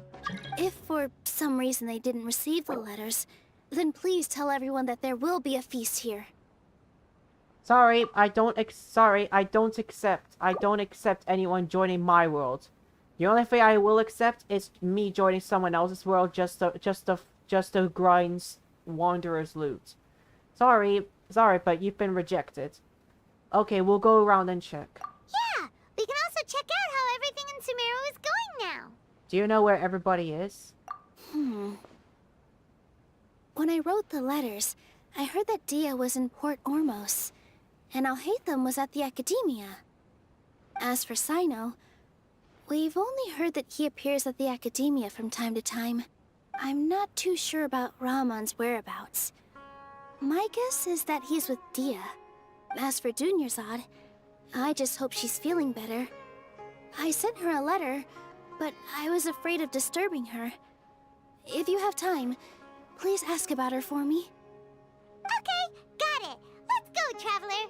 [SPEAKER 3] If for some reason they didn't receive the letters, then please tell everyone that there will be a feast here.
[SPEAKER 1] Sorry, I don't accept anyone joining my world. The only thing I will accept is me joining someone else's world just to grind wanderer's loot. Sorry, but you've been rejected. Okay, we'll go around and check.
[SPEAKER 3] Yeah, we can also check out how everything in Sumeru is going now.
[SPEAKER 1] Do you know where everybody is?
[SPEAKER 3] When I wrote the letters, I heard that Dia was in Port Ormos, and Alhaitham was at the Academia. As for Sino, we've only heard that he appears at the Academia from time to time. I'm not too sure about Rahman's whereabouts. My guess is that he's with Dia. As for Dunyarzad, I just hope she's feeling better,
[SPEAKER 7] I sent her a letter, but I was afraid of disturbing her. If you have time, please ask about her for me.
[SPEAKER 3] Okay, got it. Let's go, Traveler.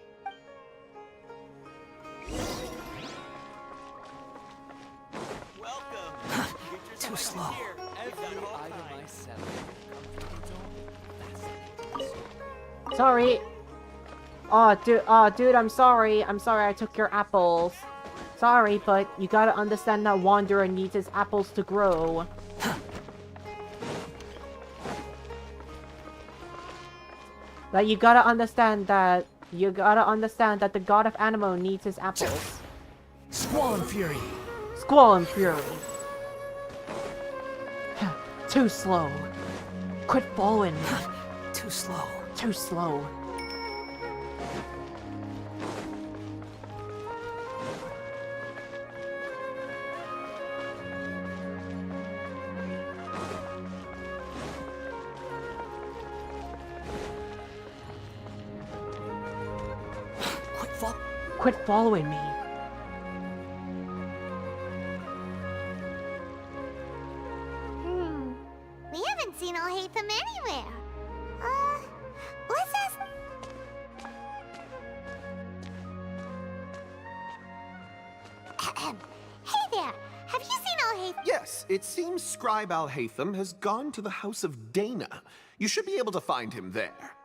[SPEAKER 2] Welcome.
[SPEAKER 4] Too slow.
[SPEAKER 1] Sorry. Dude, I'm sorry. I'm sorry I took your apples. Sorry, but you gotta understand that Wanderer needs his apples to grow. Like, you gotta understand that the god of Animo needs his apples.
[SPEAKER 4] Squall and Fury.
[SPEAKER 1] Squall and Fury. Too slow. Quit following me.
[SPEAKER 4] Too slow.
[SPEAKER 1] Too slow. Quit following me.
[SPEAKER 3] We haven't seen Alhaitham anywhere. Let's ask... Hey there! Have you seen Alhaitham?
[SPEAKER 8] Yes, it seems Scribe Alhaitham has gone to the House of Dana. You should be able to find him there.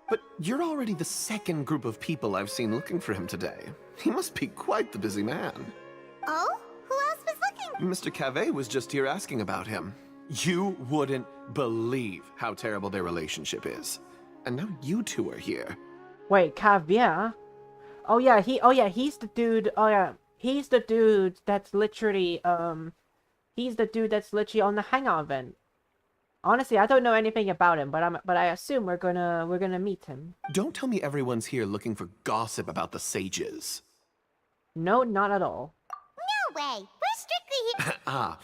[SPEAKER 8] But you're already the second group of people I've seen looking for him today. He must be quite the busy man.
[SPEAKER 3] Oh? Who else was looking?
[SPEAKER 8] Mr. Cave was just here asking about him. You wouldn't believe how terrible their relationship is. And now you two are here.
[SPEAKER 1] Wait, Caviar? Oh yeah, he's the dude. Oh yeah, he's the dude that's literally he's the dude that's literally on the Hangout event. Honestly, I don't know anything about him, but I assume we're gonna meet him.
[SPEAKER 8] Don't tell me everyone's here looking for gossip about the sages.
[SPEAKER 1] No, not at all.
[SPEAKER 3] No way! We're strictly here...
[SPEAKER 8] Ah,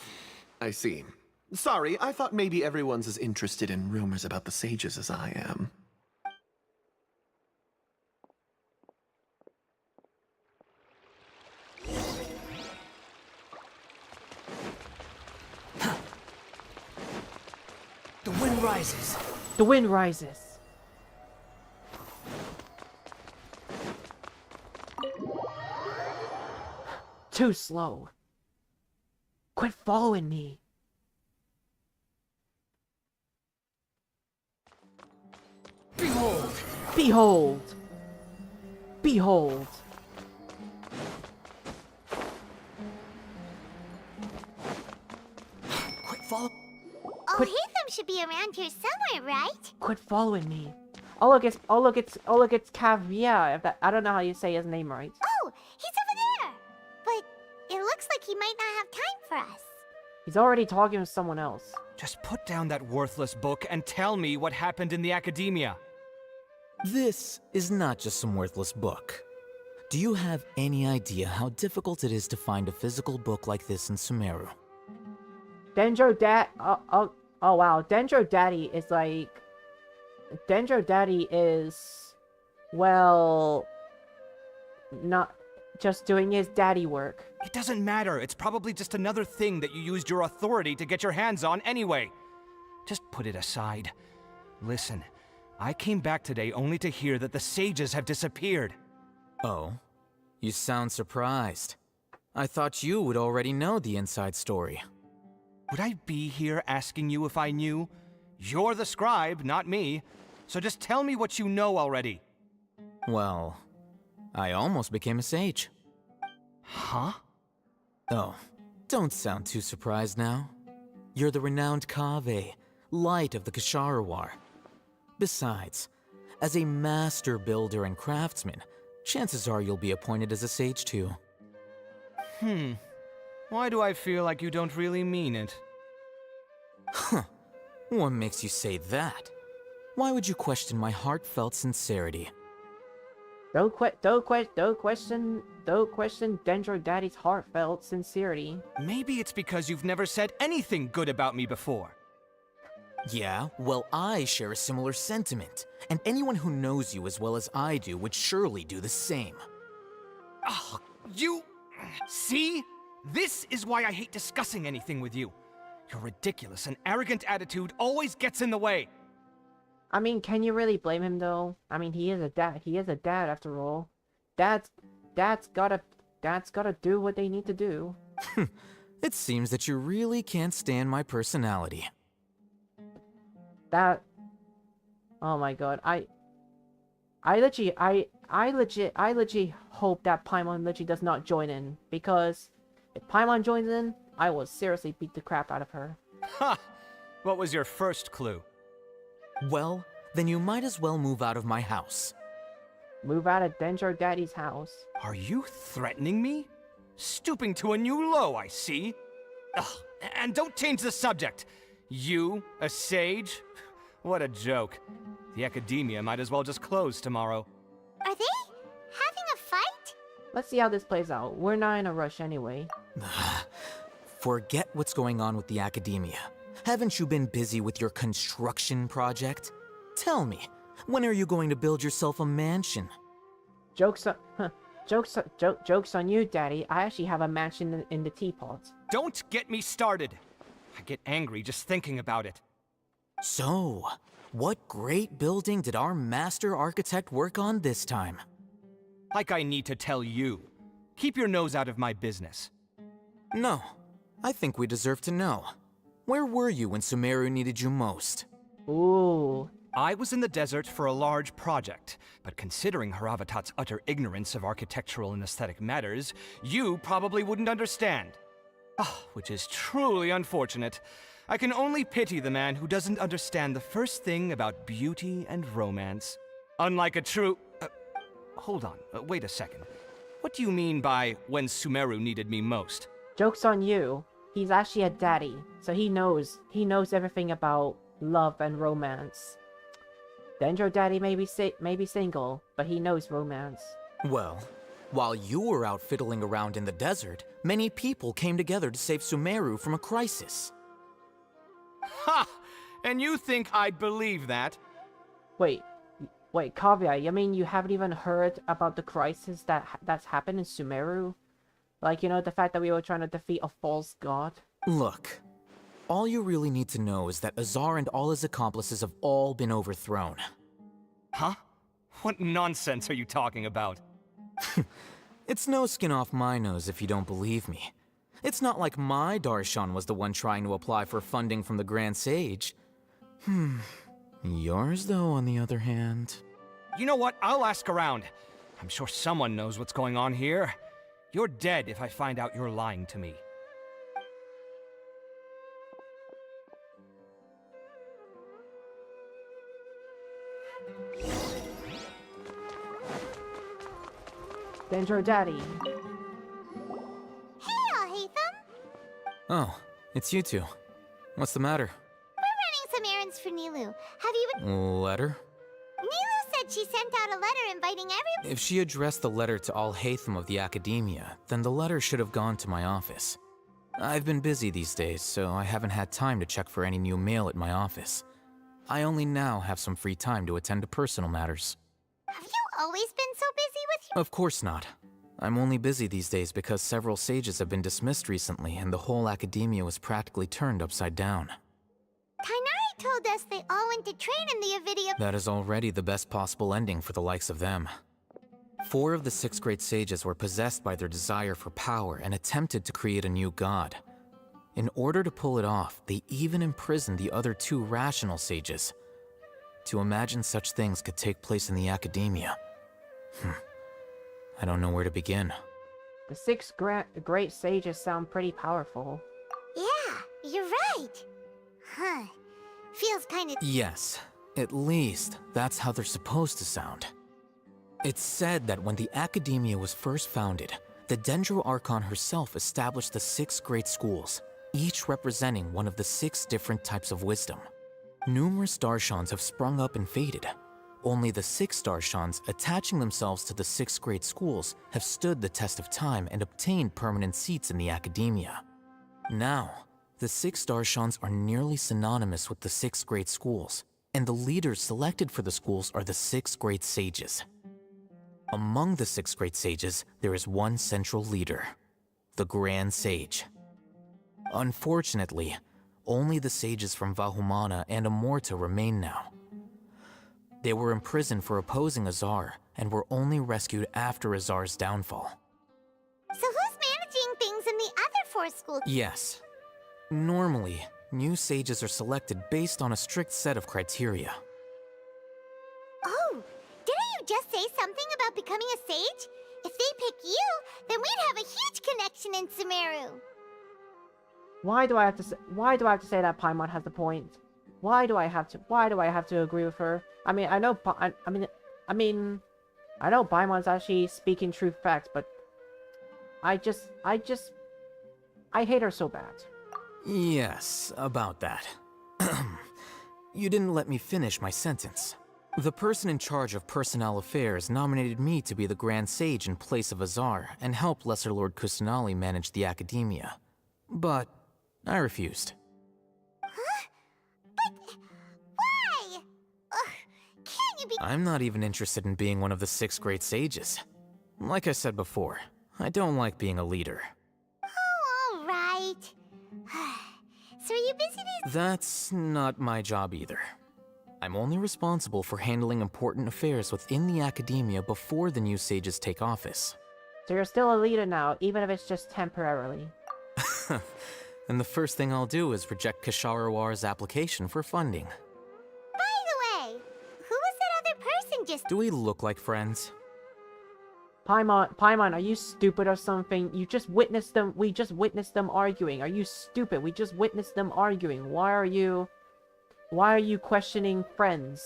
[SPEAKER 8] I see. Sorry, I thought maybe everyone's as interested in rumors about the sages as I am.
[SPEAKER 4] The wind rises.
[SPEAKER 1] The wind rises. Too slow. Quit following me.
[SPEAKER 4] Behold!
[SPEAKER 1] Behold! Behold!
[SPEAKER 4] Quit follow.
[SPEAKER 3] Alhaitham should be around here somewhere, right?
[SPEAKER 1] Quit following me. Oh look, it's Caviar. If that, I don't know how you say his name right.
[SPEAKER 3] Oh, he's over there! But it looks like he might not have time for us.
[SPEAKER 1] He's already talking with someone else.
[SPEAKER 9] Just put down that worthless book and tell me what happened in the academia.
[SPEAKER 10] This is not just some worthless book. Do you have any idea how difficult it is to find a physical book like this in Sumeru?
[SPEAKER 1] Oh wow, Dendro Daddy is like... Dendro Daddy is... well... not just doing his daddy work.
[SPEAKER 9] It doesn't matter. It's probably just another thing that you used your authority to get your hands on anyway. Just put it aside. Listen, I came back today only to hear that the sages have disappeared.
[SPEAKER 10] Oh, you sound surprised. I thought you would already know the inside story.
[SPEAKER 9] Would I be here asking you if I knew? You're the scribe, not me. So just tell me what you know already.
[SPEAKER 10] Well, I almost became a sage.
[SPEAKER 9] Huh?
[SPEAKER 10] Oh, don't sound too surprised now. You're the renowned Kaveh, light of the Ksharawar. Besides, as a master builder and craftsman, chances are you'll be appointed as a sage too.
[SPEAKER 9] Why do I feel like you don't really mean it?
[SPEAKER 10] Huh. What makes you say that? Why would you question my heartfelt sincerity?
[SPEAKER 1] Don't question Dendro Daddy's heartfelt sincerity.
[SPEAKER 9] Maybe it's because you've never said anything good about me before.
[SPEAKER 10] Yeah, well, I share a similar sentiment, and anyone who knows you as well as I do would surely do the same.
[SPEAKER 9] Oh, you... See? This is why I hate discussing anything with you. Your ridiculous and arrogant attitude always gets in the way.
[SPEAKER 1] I mean, can you really blame him though? I mean, he is a dad. He is a dad after all. Dads gotta do what they need to do.
[SPEAKER 10] It seems that you really can't stand my personality.
[SPEAKER 1] That. Oh my god, I legit hope that Paimon legit does not join in, because if Paimon joins in, I will seriously beat the crap out of her.
[SPEAKER 9] Ha! What was your first clue?
[SPEAKER 10] Well, then you might as well move out of my house.
[SPEAKER 1] Move out of Dendro Daddy's house.
[SPEAKER 9] Are you threatening me? Stooping to a new low, I see. Ugh, and don't change the subject. You, a sage? What a joke. The academia might as well just close tomorrow.
[SPEAKER 3] Are they having a fight?
[SPEAKER 1] Let's see how this plays out. We're not in a rush anyway.
[SPEAKER 10] Forget what's going on with the academia. Haven't you been busy with your construction project? Tell me, when are you going to build yourself a mansion?
[SPEAKER 1] Jokes on you, Daddy. I actually have a mansion in the teapot.
[SPEAKER 9] Don't get me started. I get angry just thinking about it.
[SPEAKER 10] So, what great building did our master architect work on this time?
[SPEAKER 9] Like I need to tell you. Keep your nose out of my business.
[SPEAKER 10] No, I think we deserve to know. Where were you when Sumeru needed you most?
[SPEAKER 1] Ooh.
[SPEAKER 9] I was in the desert for a large project, but considering Haravatat's utter ignorance of architectural and aesthetic matters, you probably wouldn't understand. Ah, which is truly unfortunate. I can only pity the man who doesn't understand the first thing about beauty and romance. Unlike a true... hold on, wait a second. What do you mean by when Sumeru needed me most?
[SPEAKER 1] Joke's on you. He's actually a daddy, so he knows everything about love and romance. Dendro Daddy may be single, but he knows romance.
[SPEAKER 10] Well, while you were out fiddling around in the desert, many people came together to save Sumeru from a crisis.
[SPEAKER 9] Ha! And you think I'd believe that?
[SPEAKER 1] Wait, Kavya, you mean you haven't even heard about the crisis that's happened in Sumeru? Like, you know, the fact that we were trying to defeat a false god?
[SPEAKER 10] Look, all you really need to know is that Azar and all his accomplices have all been overthrown.
[SPEAKER 9] Huh? What nonsense are you talking about?
[SPEAKER 10] It's no skin off my nose if you don't believe me. It's not like my Darshan was the one trying to apply for funding from the Grand Sage. Yours, though, on the other hand...
[SPEAKER 9] You know what? I'll ask around. I'm sure someone knows what's going on here. You're dead if I find out you're lying to me.
[SPEAKER 1] Dendro Daddy.
[SPEAKER 3] Hey, Alhaitham!
[SPEAKER 10] Oh, it's you two. What's the matter?
[SPEAKER 3] We're running some errands for Nilu. Have you been...
[SPEAKER 10] Letter?
[SPEAKER 3] Nilu said she sent out a letter inviting everyone...
[SPEAKER 10] If she addressed the letter to Alhaitham of the Academia, then the letter should have gone to my office. I've been busy these days, so I haven't had time to check for any new mail at my office. I only now have some free time to attend to personal matters.
[SPEAKER 3] Have you always been so busy with your...
[SPEAKER 10] Of course not. I'm only busy these days because several sages have been dismissed recently and the whole academia was practically turned upside down.
[SPEAKER 3] Kainari told us they all went to train in the Avidia...
[SPEAKER 10] That is already the best possible ending for the likes of them. 4 of the 6 great sages were possessed by their desire for power and attempted to create a new god. In order to pull it off, they even imprisoned the other 2 rational sages. To imagine such things could take place in the academia. I don't know where to begin.
[SPEAKER 1] The 6 great sages sound pretty powerful.
[SPEAKER 3] Yeah, you're right. Huh. Feels kinda...
[SPEAKER 10] Yes, at least that's how they're supposed to sound. It's said that when the academia was first founded, the Dendro Archon herself established the 6 great schools, each representing one of the 6 different types of wisdom. Numerous Darshans have sprung up and faded. Only the 6 Darshans attaching themselves to the 6 great schools have stood the test of time and obtained permanent seats in the academia. Now, the 6 Darshans are nearly synonymous with the 6 great schools, and the leaders selected for the schools are the 6 great sages. Among the 6 great sages, there is one central leader, the Grand Sage. Unfortunately, only the sages from Vahumana and Amorta remain now. They were imprisoned for opposing Azar and were only rescued after Azar's downfall.
[SPEAKER 3] So who's managing things in the other 4 schools?
[SPEAKER 10] Yes. Normally, new sages are selected based on a strict set of criteria.
[SPEAKER 3] Oh, didn't you just say something about becoming a sage? If they pick you, then we'd have a huge connection in Sumeru.
[SPEAKER 1] Why do I have to say that Paimon has the point? Why do I have to agree with her? I mean, I know I know Paimon's actually speaking true facts, but I hate her so bad.
[SPEAKER 10] Yes, about that. You didn't let me finish my sentence. The person in charge of personnel affairs nominated me to be the Grand Sage in place of Azar and help Lesser Lord Kusanali manage the academia. But I refused.
[SPEAKER 3] Huh? But why? Can't you be—
[SPEAKER 10] I'm not even interested in being one of the 6 great sages. Like I said before, I don't like being a leader.
[SPEAKER 3] Oh, all right. So are you busy these—
[SPEAKER 10] That's not my job either. I'm only responsible for handling important affairs within the academia before the new sages take office.
[SPEAKER 1] So you're still a leader now, even if it's just temporarily.
[SPEAKER 10] And the first thing I'll do is reject Kasharawar's application for funding.
[SPEAKER 3] By the way, who was that other person just—
[SPEAKER 10] Do we look like friends?
[SPEAKER 1] Paimon, are you stupid or something? You just witnessed them. We just witnessed them arguing. Are you stupid? We just witnessed them arguing. Why are you questioning friends?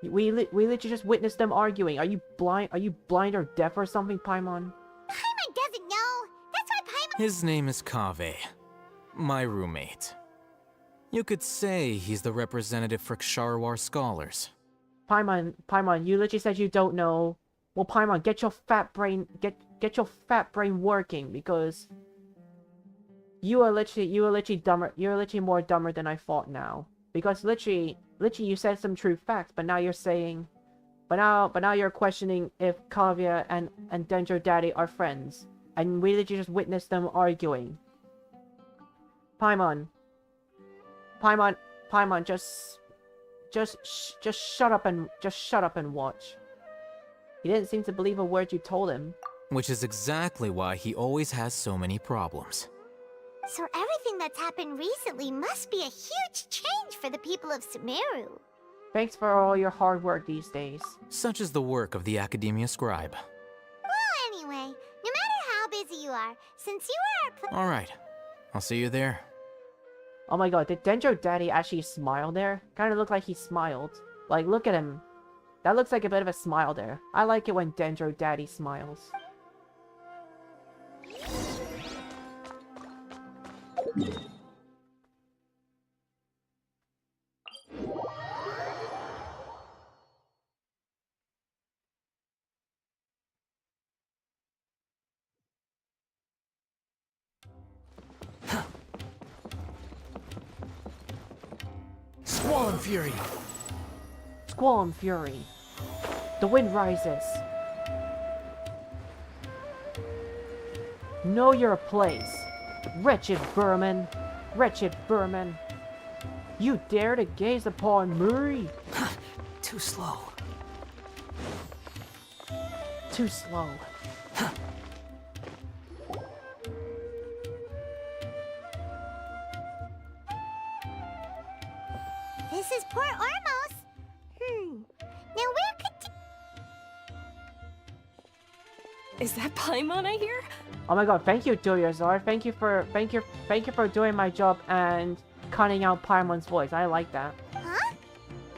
[SPEAKER 1] We literally just witnessed them arguing. Are you blind? Are you blind or deaf or something, Paimon?
[SPEAKER 3] Paimon doesn't know. That's why Paimon—
[SPEAKER 10] His name is Kaveh, my roommate. You could say he's the representative for Ksharawar scholars.
[SPEAKER 1] Paimon, you literally said you don't know. Well, Paimon, get your fat brain working, because you are literally dumber. You're literally more dumber than I thought now. Because literally you said some true facts, but now you're saying, but now you're questioning if Kavya and Dendro Daddy are friends, and we literally just witnessed them arguing. Paimon, just shut up and watch. He didn't seem to believe a word you told him.
[SPEAKER 10] Which is exactly why he always has so many problems.
[SPEAKER 3] So everything that's happened recently must be a huge change for the people of Sumeru.
[SPEAKER 1] Thanks for all your hard work these days.
[SPEAKER 10] Such is the work of the Academia Scribe.
[SPEAKER 3] Well, anyway, no matter how busy you are, since you are our
[SPEAKER 10] Alright, I'll see you there.
[SPEAKER 1] Oh my god, did Dendro Daddy actually smile there? Kinda looked like he smiled. Like, look at him. That looks like a bit of a smile there. I like it when Dendro Daddy smiles.
[SPEAKER 4] Squall and Fury!
[SPEAKER 1] Squall and Fury. The wind rises. Know your place. Wretched vermin. Wretched vermin. You dare to gaze upon Muri?
[SPEAKER 4] Too slow.
[SPEAKER 1] Too slow.
[SPEAKER 3] This is Port Ormos. Now where could...
[SPEAKER 11] Is that Paimon I hear?
[SPEAKER 1] Oh my god, thank you, Duryazar. Thank you for doing my job and cutting out Paimon's voice. I like that.
[SPEAKER 3] Huh?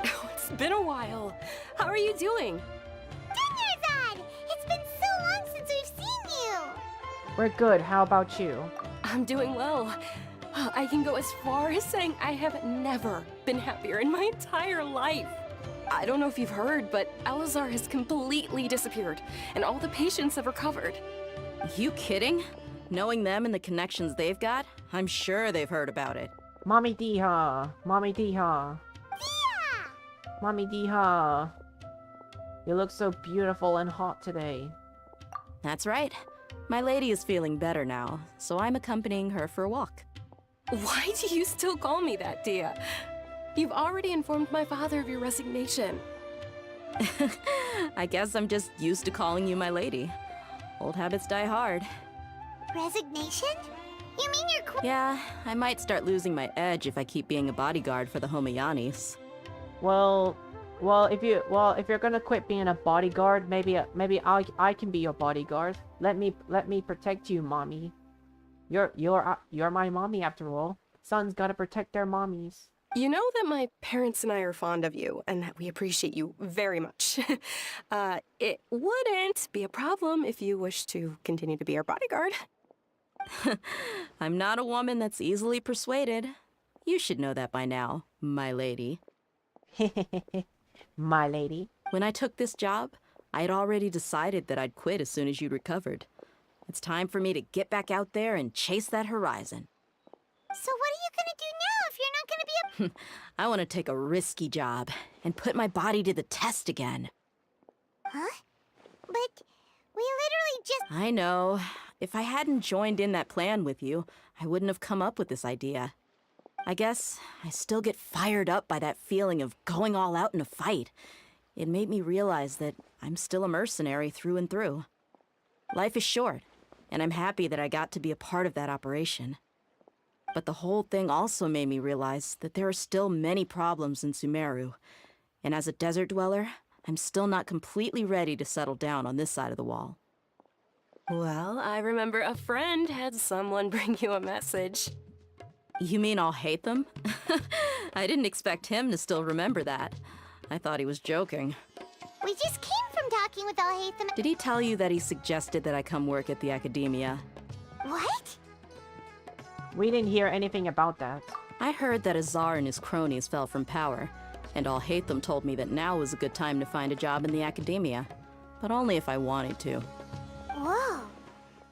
[SPEAKER 11] Oh, it's been a while. How are you doing?
[SPEAKER 3] Duryazad! It's been so long since we've seen you!
[SPEAKER 1] We're good. How about you?
[SPEAKER 11] I'm doing well. I can go as far as saying I have never been happier in my entire life. I don't know if you've heard, but Alazar has completely disappeared, and all the patients have recovered.
[SPEAKER 12] You kidding? Knowing them and the connections they've got, I'm sure they've heard about it.
[SPEAKER 1] Mommy Deha. Mommy Deha. Mommy Deha. You look so beautiful and hot today.
[SPEAKER 12] That's right. My lady is feeling better now, so I'm accompanying her for a walk.
[SPEAKER 11] Why do you still call me that, Dia? You've already informed my father of your resignation.
[SPEAKER 12] I guess I'm just used to calling you my lady. Old habits die hard.
[SPEAKER 3] Resignation? You mean you're
[SPEAKER 12] Yeah, I might start losing my edge if I keep being a bodyguard for the Homayanis.
[SPEAKER 1] Well, if you're gonna quit being a bodyguard, maybe I can be your bodyguard. Let me protect you, mommy. You're my mommy after all. Sons gotta protect their mommies.
[SPEAKER 11] You know that my parents and I are fond of you, and that we appreciate you very much. It wouldn't be a problem if you wish to continue to be our bodyguard.
[SPEAKER 12] I'm not a woman that's easily persuaded. You should know that by now, my lady.
[SPEAKER 1] My lady.
[SPEAKER 12] When I took this job, I had already decided that I'd quit as soon as you'd recovered. It's time for me to get back out there and chase that horizon.
[SPEAKER 3] So what are you gonna do now if you're not gonna be a...
[SPEAKER 12] I want to take a risky job and put my body to the test again.
[SPEAKER 3] Huh? But we literally just...
[SPEAKER 12] I know. If I hadn't joined in that plan with you, I wouldn't have come up with this idea. I guess I still get fired up by that feeling of going all out in a fight. It made me realize that I'm still a mercenary through and through. Life is short, and I'm happy that I got to be a part of that operation. But the whole thing also made me realize that there are still many problems in Sumeru, and as a desert dweller, I'm still not completely ready to settle down on this side of the wall.
[SPEAKER 11] Well, I remember a friend had someone bring you a message.
[SPEAKER 12] You mean I'll hate them? I didn't expect him to still remember that. I thought he was joking.
[SPEAKER 3] We just came from talking with Alhaitham.
[SPEAKER 12] Did he tell you that he suggested that I come work at the academia?
[SPEAKER 3] What?
[SPEAKER 1] We didn't hear anything about that.
[SPEAKER 12] I heard that Azar and his cronies fell from power, and Alhaitham told me that now was a good time to find a job in the academia. But only if I wanted to.
[SPEAKER 3] Whoa.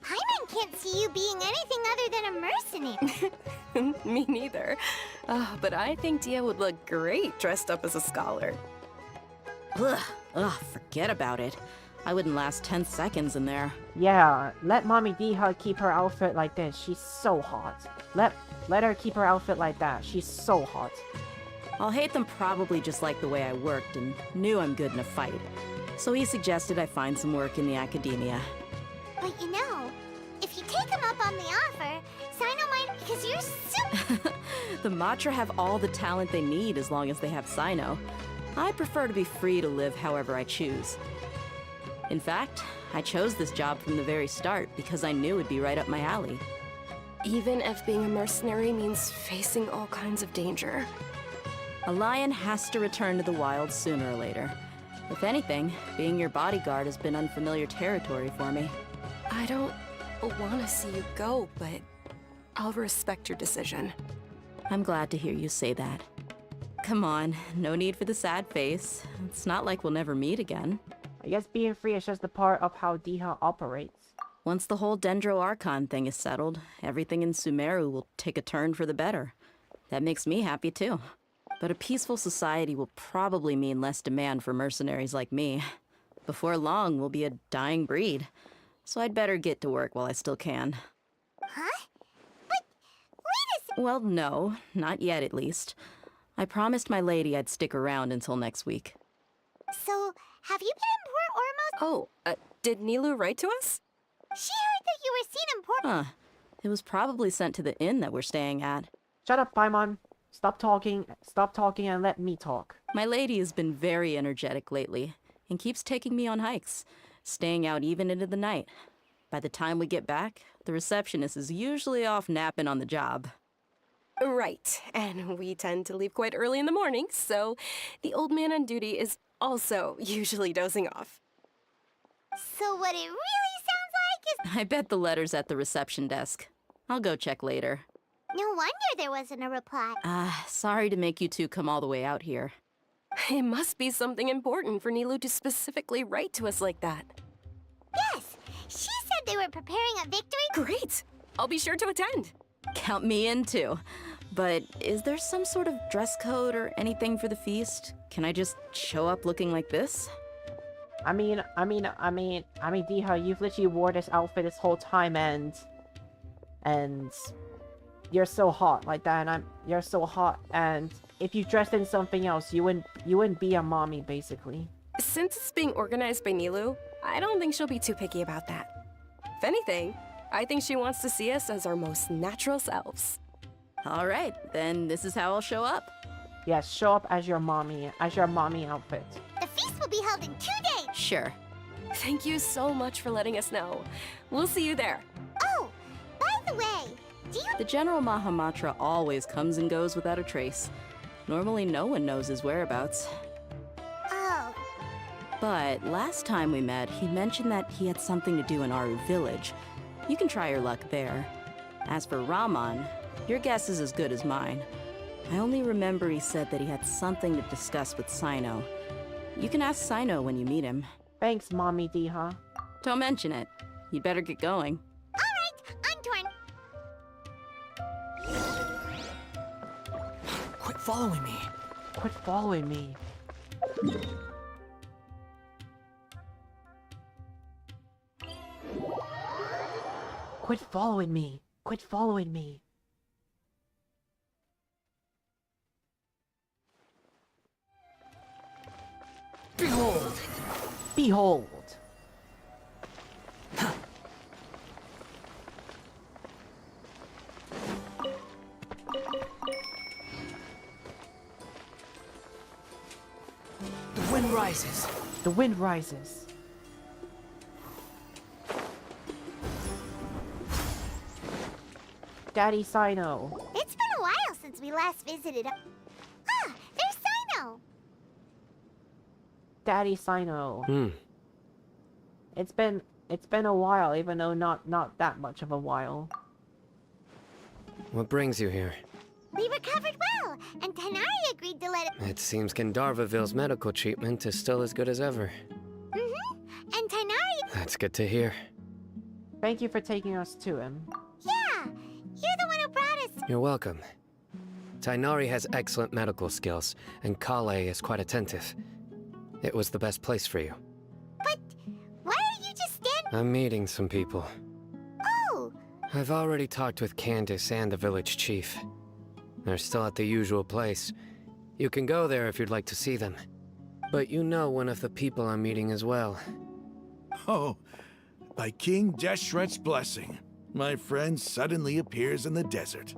[SPEAKER 3] Paimon can't see you being anything other than a mercenary.
[SPEAKER 11] Me neither. But I think Dia would look great dressed up as a scholar.
[SPEAKER 12] Ugh, forget about it. I wouldn't last 10 seconds in there.
[SPEAKER 1] Yeah, let Mommy Diha keep her outfit like this. She's so hot. Let her keep her outfit like that. She's so hot.
[SPEAKER 12] Alhaitham probably just liked the way I worked and knew I'm good in a fight. So he suggested I find some work in the academia.
[SPEAKER 3] But you know, if you take him up on the offer, Sino might, because you're super...
[SPEAKER 12] The Matra have all the talent they need as long as they have Sino. I prefer to be free to live however I choose. In fact, I chose this job from the very start because I knew it'd be right up my alley.
[SPEAKER 11] Even if being a mercenary means facing all kinds of danger.
[SPEAKER 12] A lion has to return to the wild sooner or later. If anything, being your bodyguard has been unfamiliar territory for me.
[SPEAKER 11] I don't want to see you go, but I'll respect your decision.
[SPEAKER 12] I'm glad to hear you say that. Come on, no need for the sad face. It's not like we'll never meet again.
[SPEAKER 1] I guess being free is just a part of how Diha operates.
[SPEAKER 12] Once the whole Dendro Archon thing is settled, everything in Sumeru will take a turn for the better. That makes me happy too. But a peaceful society will probably mean less demand for mercenaries like me. Before long, we'll be a dying breed. So I'd better get to work while I still can.
[SPEAKER 3] Huh? But wait a
[SPEAKER 12] Well, no, not yet at least. I promised my lady I'd stick around until next week.
[SPEAKER 3] So, have you been in Port Ormos?
[SPEAKER 11] Oh, did Nilu write to us?
[SPEAKER 3] She heard that you were seen in Port...
[SPEAKER 12] Huh. It was probably sent to the inn that we're staying at.
[SPEAKER 1] Shut up, Paimon. Stop talking and let me talk.
[SPEAKER 12] My lady has been very energetic lately, and keeps taking me on hikes, staying out even into the night. By the time we get back, the receptionist is usually off napping on the job.
[SPEAKER 11] Right, and we tend to leave quite early in the morning, so the old man on duty is also usually dozing off.
[SPEAKER 3] So what it really sounds like is...
[SPEAKER 12] I bet the letter's at the reception desk. I'll go check later.
[SPEAKER 3] No wonder there wasn't a reply.
[SPEAKER 12] Sorry to make you two come all the way out here.
[SPEAKER 11] It must be something important for Nilu to specifically write to us like that.
[SPEAKER 3] Yes, she said they were preparing a victory.
[SPEAKER 11] Great! I'll be sure to attend.
[SPEAKER 12] Count me in too. But is there some sort of dress code or anything for the feast? Can I just show up looking like this?
[SPEAKER 1] Deha, you've literally wore this outfit this whole time, and you're so hot like that, and you're so hot, and if you dressed in something else, you wouldn't be a mommy, basically.
[SPEAKER 11] Since it's being organized by Nilu, I don't think she'll be too picky about that. If anything, I think she wants to see us as our most natural selves.
[SPEAKER 12] All right, then this is how I'll show up.
[SPEAKER 1] Yes, show up as your mommy outfit.
[SPEAKER 3] The feast will be held in 2 days.
[SPEAKER 12] Sure.
[SPEAKER 11] Thank you so much for letting us know. We'll see you there.
[SPEAKER 3] Oh, by the way, do you...
[SPEAKER 12] The General Mahamatra always comes and goes without a trace. Normally no one knows his whereabouts.
[SPEAKER 3] Oh.
[SPEAKER 12] But last time we met, he mentioned that he had something to do in Aru village. You can try your luck there. As for Raman, your guess is as good as mine. I only remember he said that he had something to discuss with Sino. You can ask Sino when you meet him.
[SPEAKER 1] Thanks, Mommy Deha.
[SPEAKER 12] Don't mention it. You'd better get going.
[SPEAKER 3] Alright, I'm torn.
[SPEAKER 4] Quit following me.
[SPEAKER 1] Quit following me. Quit following me. Quit following me.
[SPEAKER 4] Behold!
[SPEAKER 1] Behold!
[SPEAKER 4] The wind rises.
[SPEAKER 1] The wind rises. Daddy Sino.
[SPEAKER 3] It's been a while since we last visited. Ah, there's Sino.
[SPEAKER 1] Daddy Sino. It's been a while, even though not that much of a while.
[SPEAKER 13] What brings you here?
[SPEAKER 3] We recovered well, and Tanari agreed to let it...
[SPEAKER 13] It seems Gandharvaville's medical treatment is still as good as ever.
[SPEAKER 3] And Tanari...
[SPEAKER 13] That's good to hear.
[SPEAKER 1] Thank you for taking us to him.
[SPEAKER 3] Yeah, you're the one who brought us...
[SPEAKER 13] You're welcome. Tainari has excellent medical skills, and Kale is quite attentive. It was the best place for you.
[SPEAKER 3] But why are you just standing...
[SPEAKER 13] I'm meeting some people.
[SPEAKER 3] Oh!
[SPEAKER 13] I've already talked with Candace and the village chief. They're still at the usual place. You can go there if you'd like to see them. But you know one of the people I'm meeting as well.
[SPEAKER 14] Oh, by King Deshret's blessing, my friend suddenly appears in the desert.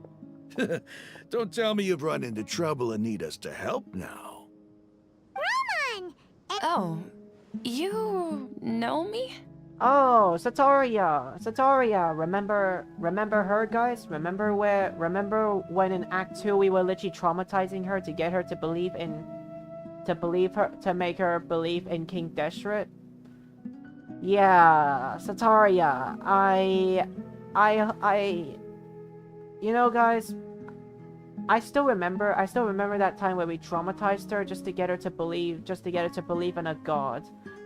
[SPEAKER 14] Don't tell me you've run into trouble and need us to help now.
[SPEAKER 3] Raman!
[SPEAKER 11] Oh, you know me?
[SPEAKER 1] Oh, Satoria. Remember her, guys? Remember when in Act 2 we were literally traumatizing her to get her to make her believe in King Deshret? Yeah, Sataria. You know, guys, I still remember that time where we traumatized her just to get her to believe in a god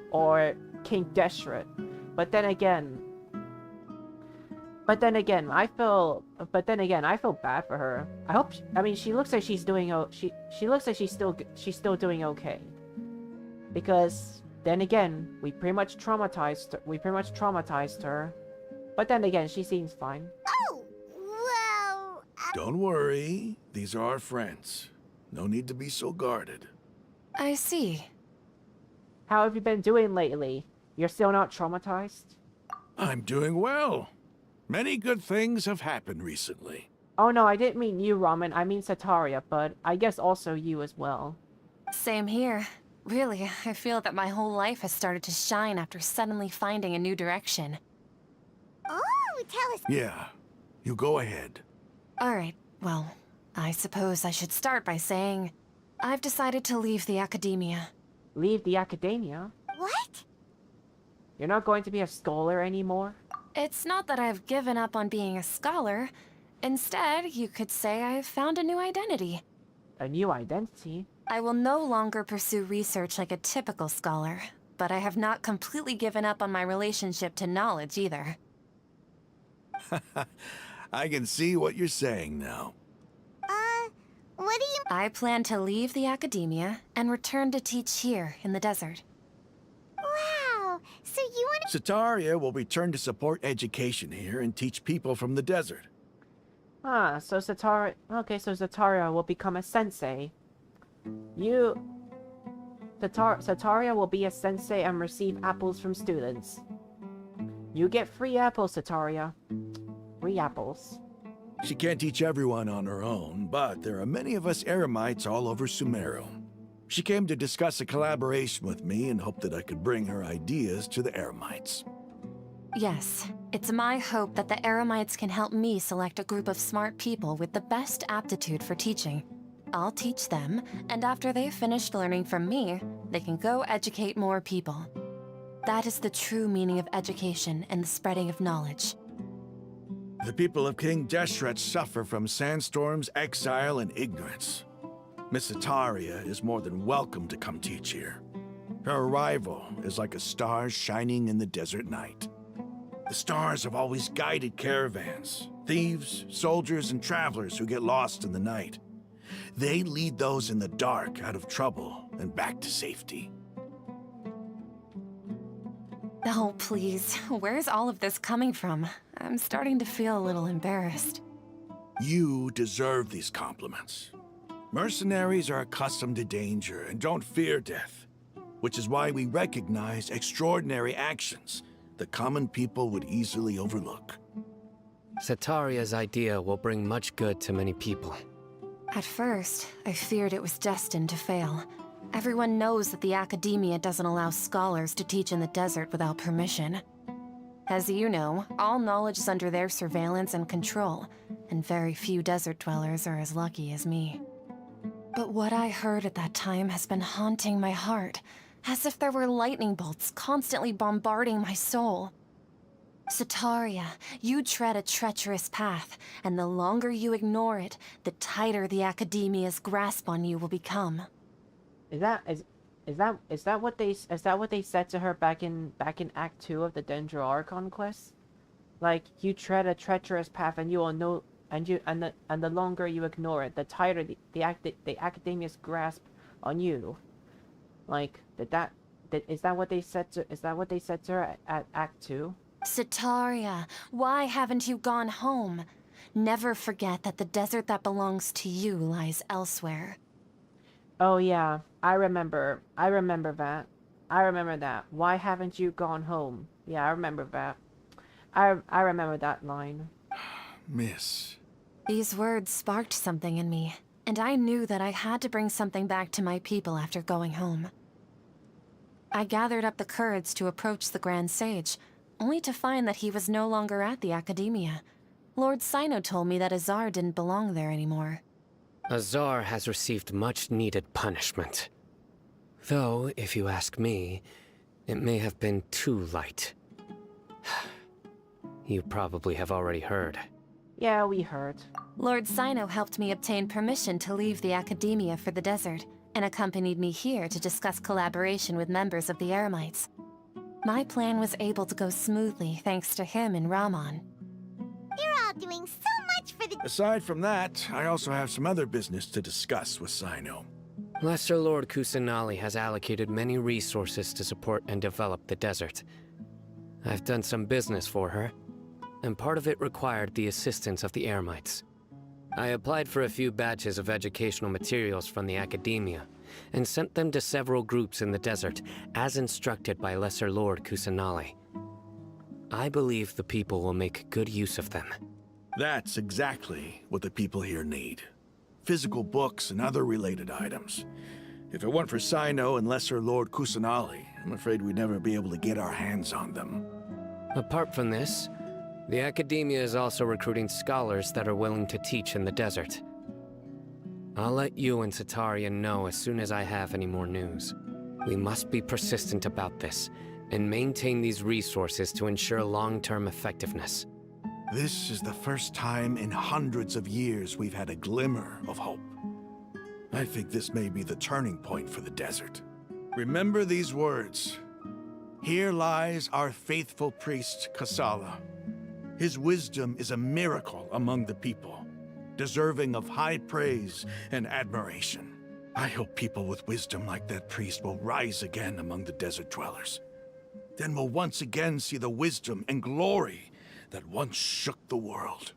[SPEAKER 1] or King Deshret. But then again, I feel bad for her. She looks like she's doing she looks like she's still doing okay. Because then again, we pretty much traumatized her. But then again, she seems fine.
[SPEAKER 3] Oh, well...
[SPEAKER 14] Don't worry, these are our friends. No need to be so guarded.
[SPEAKER 11] I see.
[SPEAKER 1] How have you been doing lately? You're still not traumatized?
[SPEAKER 14] I'm doing well. Many good things have happened recently.
[SPEAKER 1] Oh no, I didn't mean you, Ramen. I mean Sataria, but I guess also you as well.
[SPEAKER 15] Same here. Really, I feel that my whole life has started to shine after suddenly finding a new direction.
[SPEAKER 3] Oh, tell us...
[SPEAKER 14] Yeah, you go ahead.
[SPEAKER 15] Alright, well, I suppose I should start by saying I've decided to leave the academia.
[SPEAKER 1] Leave the academia?
[SPEAKER 3] What?
[SPEAKER 1] You're not going to be a scholar anymore?
[SPEAKER 15] It's not that I've given up on being a scholar. Instead, you could say I've found a new identity.
[SPEAKER 1] A new identity?
[SPEAKER 15] I will no longer pursue research like a typical scholar, but I have not completely given up on my relationship to knowledge either.
[SPEAKER 14] I can see what you're saying now.
[SPEAKER 3] What do you...
[SPEAKER 15] I plan to leave the academia and return to teach here in the desert.
[SPEAKER 3] Wow.
[SPEAKER 14] Sataria will return to support education here and teach people from the desert.
[SPEAKER 1] Ah, so Sataria... Okay, so Sataria will become a sensei. Sataria will be a sensei and receive apples from students. You get free apples, Sataria. Free apples.
[SPEAKER 14] She can't teach everyone on her own, but there are many of us Eremites all over Sumeru. She came to discuss a collaboration with me and hoped that I could bring her ideas to the Eremites.
[SPEAKER 15] Yes, it's my hope that the Eremites can help me select a group of smart people with the best aptitude for teaching. I'll teach them, and after they've finished learning from me, they can go educate more people. That is the true meaning of education and the spreading of knowledge.
[SPEAKER 14] The people of King Deshret suffer from sandstorms, exile, and ignorance. Miss Ataria is more than welcome to come teach here. Her arrival is like a star shining in the desert night. The stars have always guided caravans, thieves, soldiers, and travelers who get lost in the night. They lead those in the dark out of trouble and back to safety.
[SPEAKER 15] Oh, please. Where's all of this coming from? I'm starting to feel a little embarrassed.
[SPEAKER 14] You deserve these compliments. Mercenaries are accustomed to danger and don't fear death, which is why we recognize extraordinary actions that common people would easily overlook.
[SPEAKER 13] Sataria's idea will bring much good to many people.
[SPEAKER 15] At first, I feared it was destined to fail. Everyone knows that the Academia doesn't allow scholars to teach in the desert without permission. As you know, all knowledge is under their surveillance and control, and very few desert dwellers are as lucky as me. But what I heard at that time has been haunting my heart, as if there were lightning bolts constantly bombarding my soul. Sataria, you tread a treacherous path, and the longer you ignore it, the tighter the Academia's grasp on you will become.
[SPEAKER 1] Is that what they said to her back in Act 2 of the Dendro Conquest? Like, you tread a treacherous path and you will know, and the longer you ignore it, the tighter the Academia's grasp on you. Like, is that what they said to her at Act 2?
[SPEAKER 15] Sataria, why haven't you gone home? Never forget that the desert that belongs to you lies elsewhere.
[SPEAKER 1] Oh yeah, I remember that. I remember that. Why haven't you gone home? Yeah, I remember that. I remember that line.
[SPEAKER 14] Miss.
[SPEAKER 15] These words sparked something in me, and I knew that I had to bring something back to my people after going home. I gathered up the courage to approach the Grand Sage, only to find that he was no longer at the Academia. Lord Sino told me that Azar didn't belong there anymore.
[SPEAKER 13] Azar has received much-needed punishment. Though, if you ask me, it may have been too light. You probably have already heard.
[SPEAKER 1] Yeah, we heard.
[SPEAKER 15] Lord Sino helped me obtain permission to leave the Academia for the desert, and accompanied me here to discuss collaboration with members of the Eremites. My plan was able to go smoothly thanks to him and Rahman.
[SPEAKER 3] You're all doing so much for the...
[SPEAKER 14] Aside from that, I also have some other business to discuss with Sino.
[SPEAKER 13] Lesser Lord Kusanali has allocated many resources to support and develop the desert. I've done some business for her, and part of it required the assistance of the Eremites. I applied for a few batches of educational materials from the Academia, and sent them to several groups in the desert, as instructed by Lesser Lord Kusanali. I believe the people will make good use of them.
[SPEAKER 14] That's exactly what the people here need. Physical books and other related items. If it weren't for Sino and Lesser Lord Kusanali, I'm afraid we'd never be able to get our hands on them.
[SPEAKER 13] Apart from this, the Academia is also recruiting scholars that are willing to teach in the desert. I'll let you and Sataria know as soon as I have any more news. We must be persistent about this, and maintain these resources to ensure long-term effectiveness.
[SPEAKER 14] This is the first time in hundreds of years we've had a glimmer of hope. I think this may be the turning point for the desert. Remember these words. Here lies our faithful priest, Kasala. His wisdom is a miracle among the people, deserving of high praise and admiration. I hope people with wisdom like that priest will rise again among the desert dwellers. then we'll once again see the wisdom and glory that once shook the world.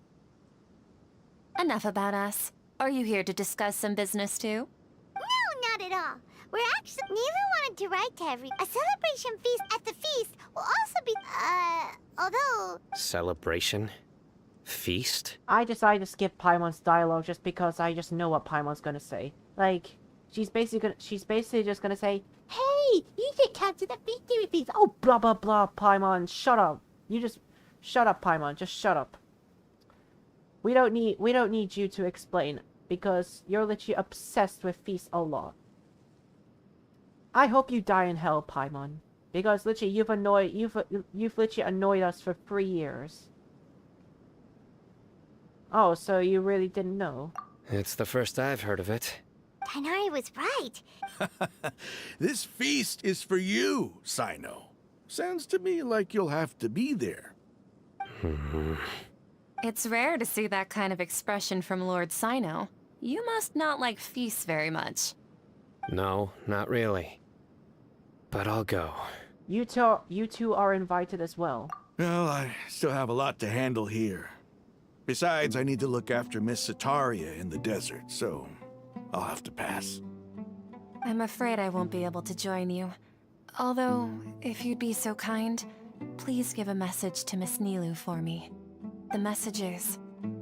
[SPEAKER 15] Enough about us. Are you here to discuss some business too?
[SPEAKER 3] No, not at all. We're actually... Nilu wanted to write to every... A celebration feast at the feast will also be... although...
[SPEAKER 13] Celebration? Feast?
[SPEAKER 1] I decided to skip Paimon's dialogue just because I just know what Paimon's gonna say. Like, she's basically just gonna say, "Hey, you get captured at victory feast." Oh, blah blah blah. Paimon, shut up. You just shut up, Paimon. Just shut up. We don't need you to explain because you're literally obsessed with feast a lot. I hope you die in hell, Paimon, because literally you've literally annoyed us for 3 years. Oh, so you really didn't know?
[SPEAKER 13] It's the first I've heard of it.
[SPEAKER 3] Tighnari was right.
[SPEAKER 14] This feast is for you, Sino. Sounds to me like you'll have to be there.
[SPEAKER 15] It's rare to see that kind of expression from Lord Sino. You must not like feasts very much.
[SPEAKER 13] No, not really. But I'll go.
[SPEAKER 1] You two are invited as well.
[SPEAKER 14] Well, I still have a lot to handle here. Besides, I need to look after Miss Sataria in the desert, so I'll have to pass.
[SPEAKER 15] I'm afraid I won't be able to join you. Although, if you'd be so kind, please give a message to Miss Nilu for me. The message is,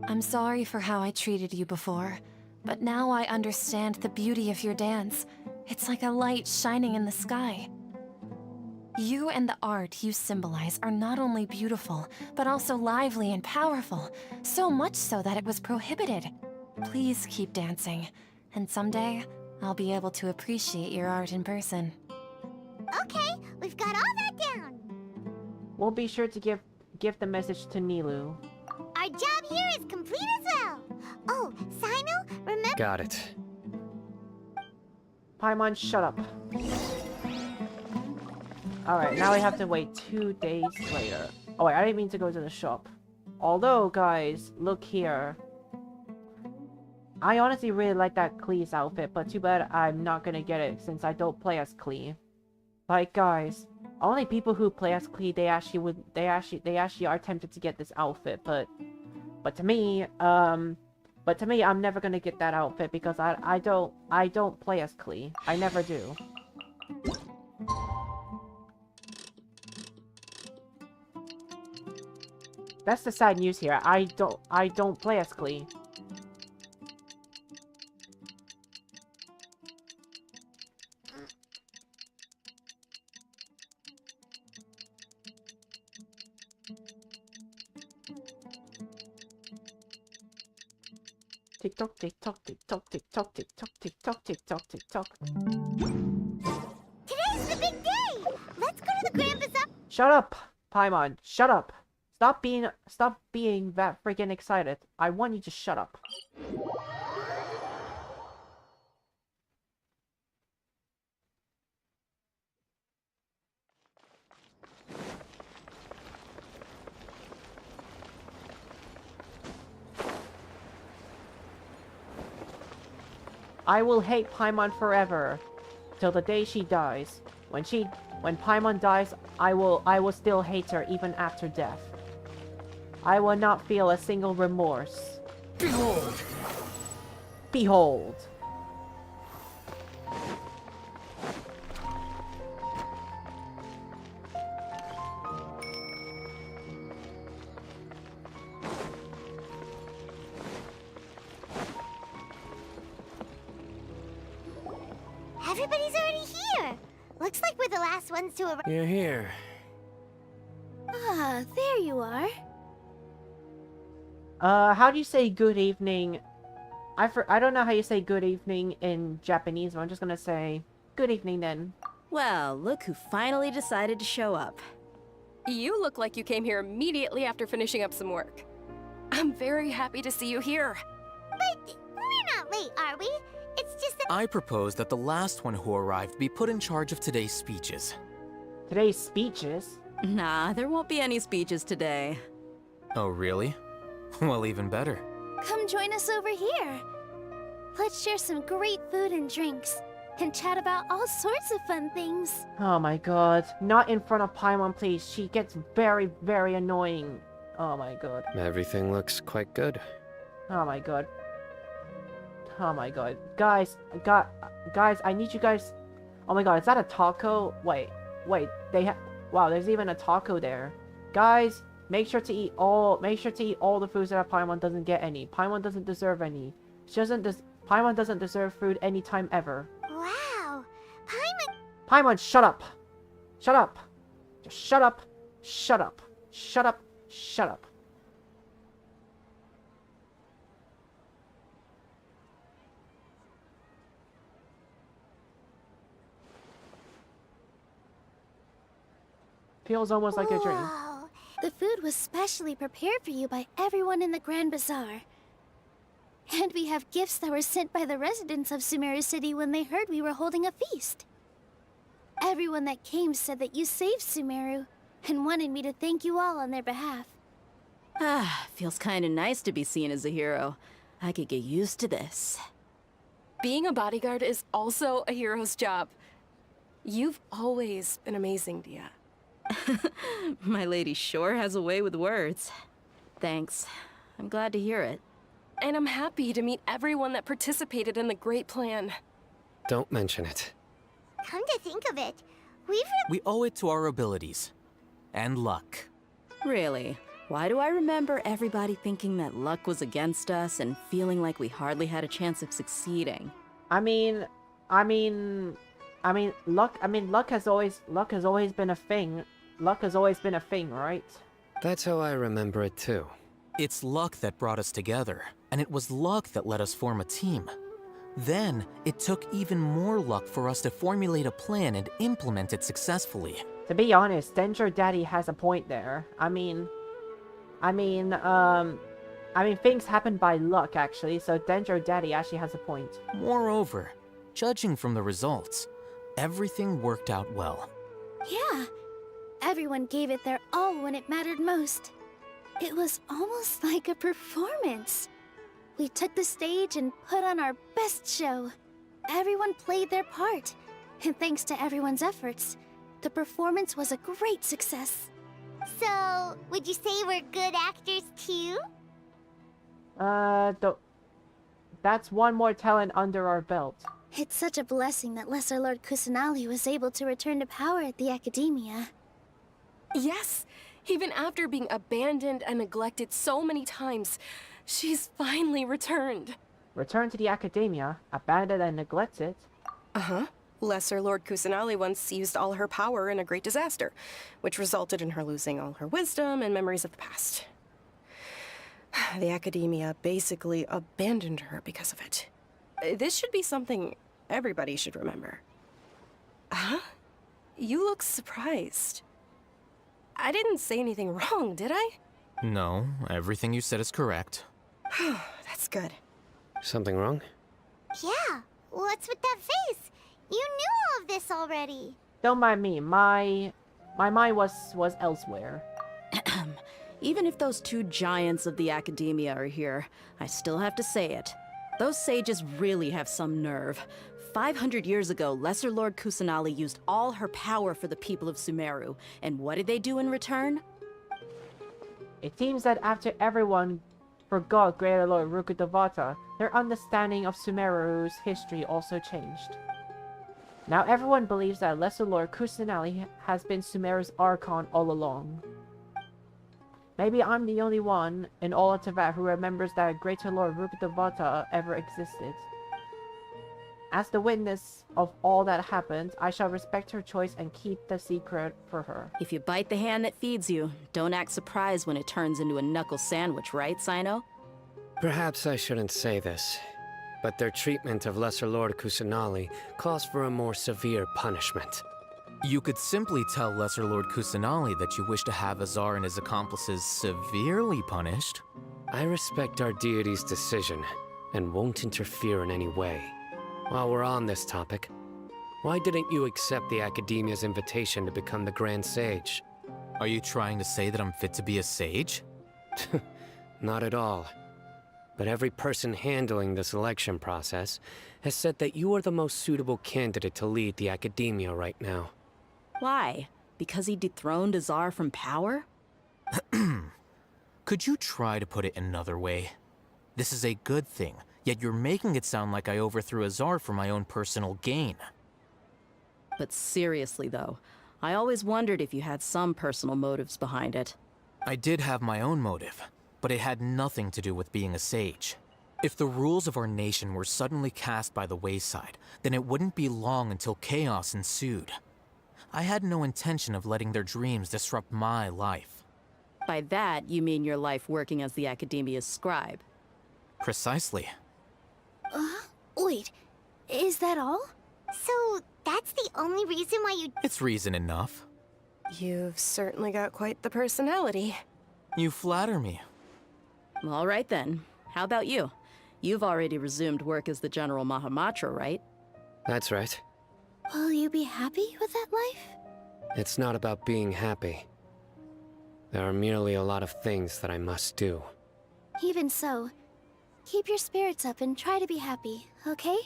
[SPEAKER 15] I'm sorry for how I treated you before, but now I understand the beauty of your dance. It's like a light shining in the sky. You and the art you symbolize are not only beautiful, but also lively and powerful, so much so that it was prohibited. Please keep dancing, and someday I'll be able to appreciate your art in person.
[SPEAKER 3] Okay, we've got all that down.
[SPEAKER 1] We'll be sure to give the message to Nilu.
[SPEAKER 3] Our job here is complete as well. Oh, Sino, remember...
[SPEAKER 13] Got it.
[SPEAKER 1] Paimon, shut up. Alright, now we have to wait 2 days later. Oh wait, I didn't mean to go to the shop. Although, guys, look here. I honestly really like that Klee's outfit, but too bad I'm not gonna get it since I don't play as Klee. Like, guys, only people who play as Klee, they actually are tempted to get this outfit, but to me, I'm never gonna get that outfit because I don't play as Klee. I never do. That's the sad news here. I don't play as Klee. Tick tock, tick tock, tick tock, tick tock, tick tock, tick tock, tick tock, tick tock.
[SPEAKER 3] Today's the big day! Let's go to the Grand Bazaar.
[SPEAKER 1] Shut up, Paimon. Shut up. Stop being that freaking excited. I want you to shut up. I will hate Paimon forever, till the day she dies. When Paimon dies, I will still hate her even after death. I will not feel a single remorse.
[SPEAKER 14] Behold!
[SPEAKER 1] Behold!
[SPEAKER 3] Everybody's already here. Looks like we're the last ones to arrive.
[SPEAKER 13] You're here.
[SPEAKER 7] Ah, there you are.
[SPEAKER 1] How do you say good evening? I don't know how you say good evening in Japanese, but I'm just gonna say good evening then.
[SPEAKER 12] Well, look who finally decided to show up.
[SPEAKER 11] You look like you came here immediately after finishing up some work. I'm very happy to see you here.
[SPEAKER 3] But we're not late, are we? It's just that...
[SPEAKER 10] I propose that the last one who arrived be put in charge of today's speeches.
[SPEAKER 1] Today's speeches?
[SPEAKER 12] Nah, there won't be any speeches today.
[SPEAKER 10] Oh, really? Well, even better.
[SPEAKER 7] Come join us over here. Let's share some great food and drinks. and chat about all sorts of fun things.
[SPEAKER 1] Oh my god. Not in front of Paimon, please. She gets very, very annoying. Oh my god.
[SPEAKER 13] Everything looks quite good.
[SPEAKER 1] Oh my god. Oh my god. Guys, guys, I need you guys... Oh my god, is that a taco? Wait, they have... Wow, there's even a taco there. Guys, make sure to eat all the foods that Paimon doesn't get any. Paimon doesn't deserve any. Paimon doesn't deserve food anytime ever.
[SPEAKER 3] Wow. Paimon...
[SPEAKER 1] Paimon, shut up! Shut up! Just shut up! Shut up! Shut up! Shut up! Feels almost like a dream.
[SPEAKER 3] Whoa.
[SPEAKER 7] The food was specially prepared for you by everyone in the Grand Bazaar. And we have gifts that were sent by the residents of Sumeru City when they heard we were holding a feast. Everyone that came said that you saved Sumeru, and wanted me to thank you all on their behalf.
[SPEAKER 12] Ah, feels kinda nice to be seen as a hero. I could get used to this.
[SPEAKER 11] Being a bodyguard is also a hero's job. You've always been amazing, Dia.
[SPEAKER 12] My lady sure has a way with words. Thanks. I'm glad to hear it.
[SPEAKER 11] And I'm happy to meet everyone that participated in the great plan.
[SPEAKER 13] Don't mention it.
[SPEAKER 3] Come to think of it,
[SPEAKER 10] We owe it to our abilities. And luck.
[SPEAKER 12] Really? Why do I remember everybody thinking that luck was against us and feeling like we hardly had a chance of succeeding?
[SPEAKER 1] I mean, luck has always been a thing. Luck has always been a thing, right?
[SPEAKER 13] That's how I remember it too.
[SPEAKER 10] It's luck that brought us together, and it was luck that let us form a team. Then, it took even more luck for us to formulate a plan and implement it successfully.
[SPEAKER 1] To be honest, Dendro Daddy has a point there. I mean, things happen by luck, actually, so Dendro Daddy actually has a point.
[SPEAKER 10] Moreover, judging from the results, everything worked out well.
[SPEAKER 7] Yeah, everyone gave it their all when it mattered most. It was almost like a performance. We took the stage and put on our best show. Everyone played their part, and thanks to everyone's efforts, the performance was a great success.
[SPEAKER 3] So, would you say we're good actors too?
[SPEAKER 1] That's one more talent under our belt.
[SPEAKER 7] It's such a blessing that Lesser Lord Kusanali was able to return to power at the Academia.
[SPEAKER 11] Yes, even after being abandoned and neglected so many times, she's finally returned.
[SPEAKER 1] Returned to the Academia, abandoned and neglected?
[SPEAKER 11] Uh-huh. Lesser Lord Kusanali once used all her power in a great disaster, which resulted in her losing all her wisdom and memories of the past. The Academia basically abandoned her because of it. This should be something everybody should remember. Huh? You look surprised. I didn't say anything wrong, did I?
[SPEAKER 10] No, everything you said is correct.
[SPEAKER 11] That's good.
[SPEAKER 13] Something wrong?
[SPEAKER 3] Yeah, what's with that face? You knew all of this already.
[SPEAKER 1] Don't mind me, my mind was elsewhere.
[SPEAKER 12] Even if those two giants of the Academia are here, I still have to say it. Those sages really have some nerve. 500 years ago, Lesser Lord Kusanali used all her power for the people of Sumeru, and what did they do in return?
[SPEAKER 1] It seems that after everyone forgot Greater Lord Rukkhadevata, their understanding of Sumeru's history also changed. Now everyone believes that Lesser Lord Kusanali has been Sumeru's Archon all along. Maybe I'm the only one in all of Teyvat who remembers that Greater Lord Rukkhadevata ever existed. As the witness of all that happened, I shall respect her choice and keep the secret for her.
[SPEAKER 12] If you bite the hand that feeds you, don't act surprised when it turns into a knuckle sandwich, right, Sino?
[SPEAKER 13] Perhaps I shouldn't say this, but their treatment of Lesser Lord Kusanali calls for a more severe punishment.
[SPEAKER 10] You could simply tell Lesser Lord Kusanali that you wish to have Azar and his accomplices severely punished.
[SPEAKER 13] I respect our deity's decision, and won't interfere in any way. While we're on this topic, why didn't you accept the Academia's invitation to become the Grand Sage?
[SPEAKER 10] Are you trying to say that I'm fit to be a sage?
[SPEAKER 13] Not at all. but every person handling the selection process has said that you are the most suitable candidate to lead the academia right now.
[SPEAKER 12] Why? Because he dethroned Azar from power?
[SPEAKER 10] Could you try to put it another way? This is a good thing, yet you're making it sound like I overthrew Azar for my own personal gain.
[SPEAKER 12] But seriously, though, I always wondered if you had some personal motives behind it.
[SPEAKER 10] I did have my own motive, but it had nothing to do with being a sage. If the rules of our nation were suddenly cast by the wayside, then it wouldn't be long until chaos ensued. I had no intention of letting their dreams disrupt my life.
[SPEAKER 12] By that, you mean your life working as the Academia's scribe?
[SPEAKER 10] Precisely.
[SPEAKER 7] Wait, is that all?
[SPEAKER 3] So, that's the only reason why you...
[SPEAKER 10] It's reason enough.
[SPEAKER 11] You've certainly got quite the personality.
[SPEAKER 10] You flatter me.
[SPEAKER 12] All right then. How about you? You've already resumed work as the General Mahamatra, right?
[SPEAKER 13] That's right.
[SPEAKER 7] Will you be happy with that life?
[SPEAKER 13] It's not about being happy. There are merely a lot of things that I must do.
[SPEAKER 7] Even so, keep your spirits up and try to be happy, okay?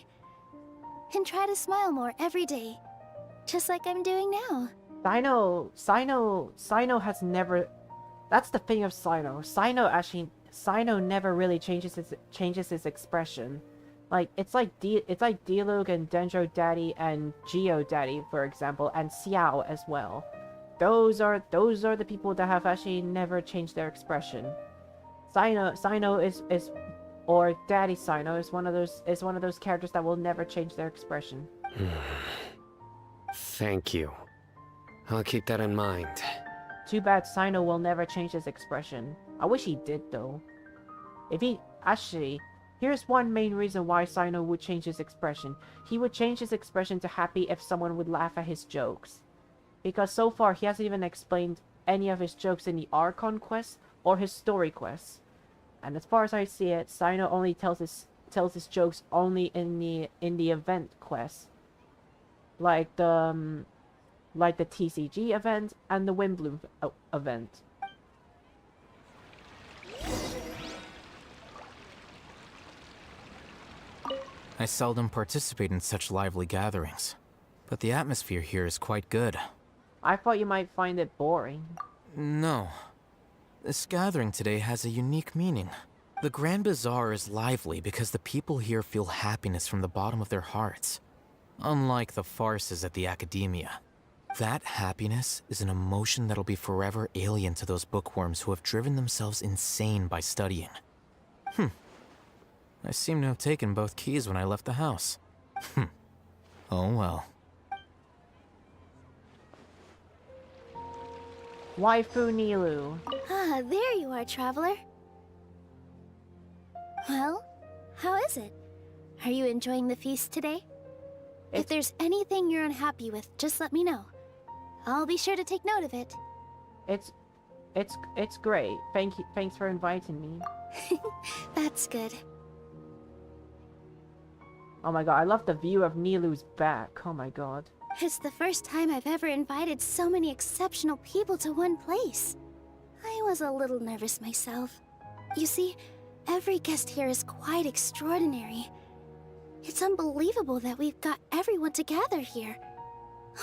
[SPEAKER 7] And try to smile more every day. Just like I'm doing now.
[SPEAKER 1] Sino has never... That's the thing of Sino. Sino never really changes his expression. Like, it's like Diluc and Dendro Daddy and Geo Daddy, for example, and Xiao as well. Those are the people that have actually never changed their expression. Sino is or Daddy Sino is one of those characters that will never change their expression.
[SPEAKER 13] Thank you. I'll keep that in mind.
[SPEAKER 1] Too bad Sino will never change his expression. I wish he did though. If he actually, here's one main reason why Sino would change his expression. He would change his expression to happy if someone would laugh at his jokes. Because so far he hasn't even explained any of his jokes in the Archon quest or his story quests. And as far as I see it, Sino only tells his jokes only in the event quest. Like the TCG event and the Windbloom event.
[SPEAKER 10] I seldom participate in such lively gatherings, but the atmosphere here is quite good.
[SPEAKER 1] I thought you might find it boring.
[SPEAKER 10] No. This gathering today has a unique meaning. The Grand Bazaar is lively because the people here feel happiness from the bottom of their hearts. Unlike the farces at the Academia. That happiness is an emotion that'll be forever alien to those bookworms who have driven themselves insane by studying. I seem to have taken both keys when I left the house. Oh well.
[SPEAKER 1] Waifu Nilu.
[SPEAKER 7] Ah, there you are, traveler. Well, how is it? Are you enjoying the feast today? If there's anything you're unhappy with, just let me know. I'll be sure to take note of it.
[SPEAKER 1] It's great. Thanks for inviting me.
[SPEAKER 7] That's good.
[SPEAKER 1] Oh my god, I love the view of Nilu's back. Oh my god.
[SPEAKER 7] It's the first time I've ever invited so many exceptional people to one place. I was a little nervous myself. You see, every guest here is quite extraordinary. It's unbelievable that we've got everyone together here.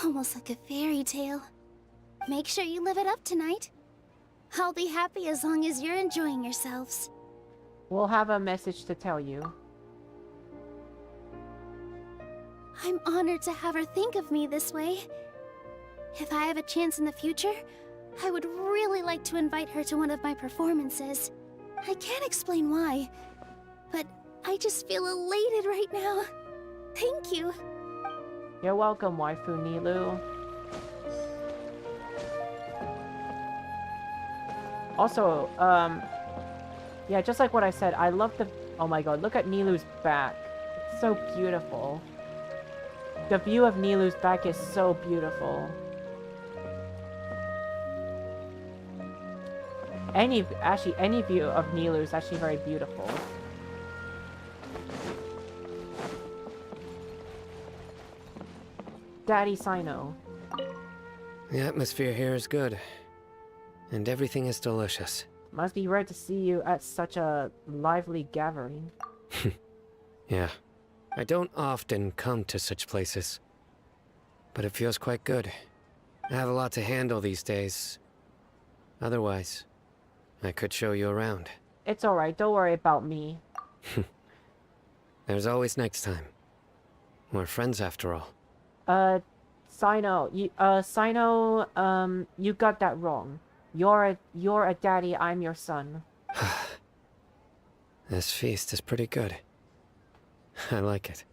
[SPEAKER 7] Almost like a fairy tale. Make sure you live it up tonight. I'll be happy as long as you're enjoying yourselves.
[SPEAKER 1] We'll have a message to tell you.
[SPEAKER 7] I'm honored to have her think of me this way. If I have a chance in the future, I would really like to invite her to one of my performances. I can't explain why, but I just feel elated right now. Thank you.
[SPEAKER 1] You're welcome, Waifu Nilu. Also, yeah, just like what I said, I love the... Oh my god, look at Nilu's back. It's so beautiful. The view of Nilu's back is so beautiful. Any view of Nilu is actually very beautiful. Daddy Sino.
[SPEAKER 13] The atmosphere here is good. And everything is delicious.
[SPEAKER 1] Must be rare to see you at such a lively gathering.
[SPEAKER 13] Yeah. I don't often come to such places. But it feels quite good. I have a lot to handle these days. Otherwise, I could show you around.
[SPEAKER 1] It's alright, don't worry about me.
[SPEAKER 13] There's always next time. We're friends after all.
[SPEAKER 1] Sino, you got that wrong. You're a daddy, I'm your son.
[SPEAKER 13] This feast is pretty good. I like it.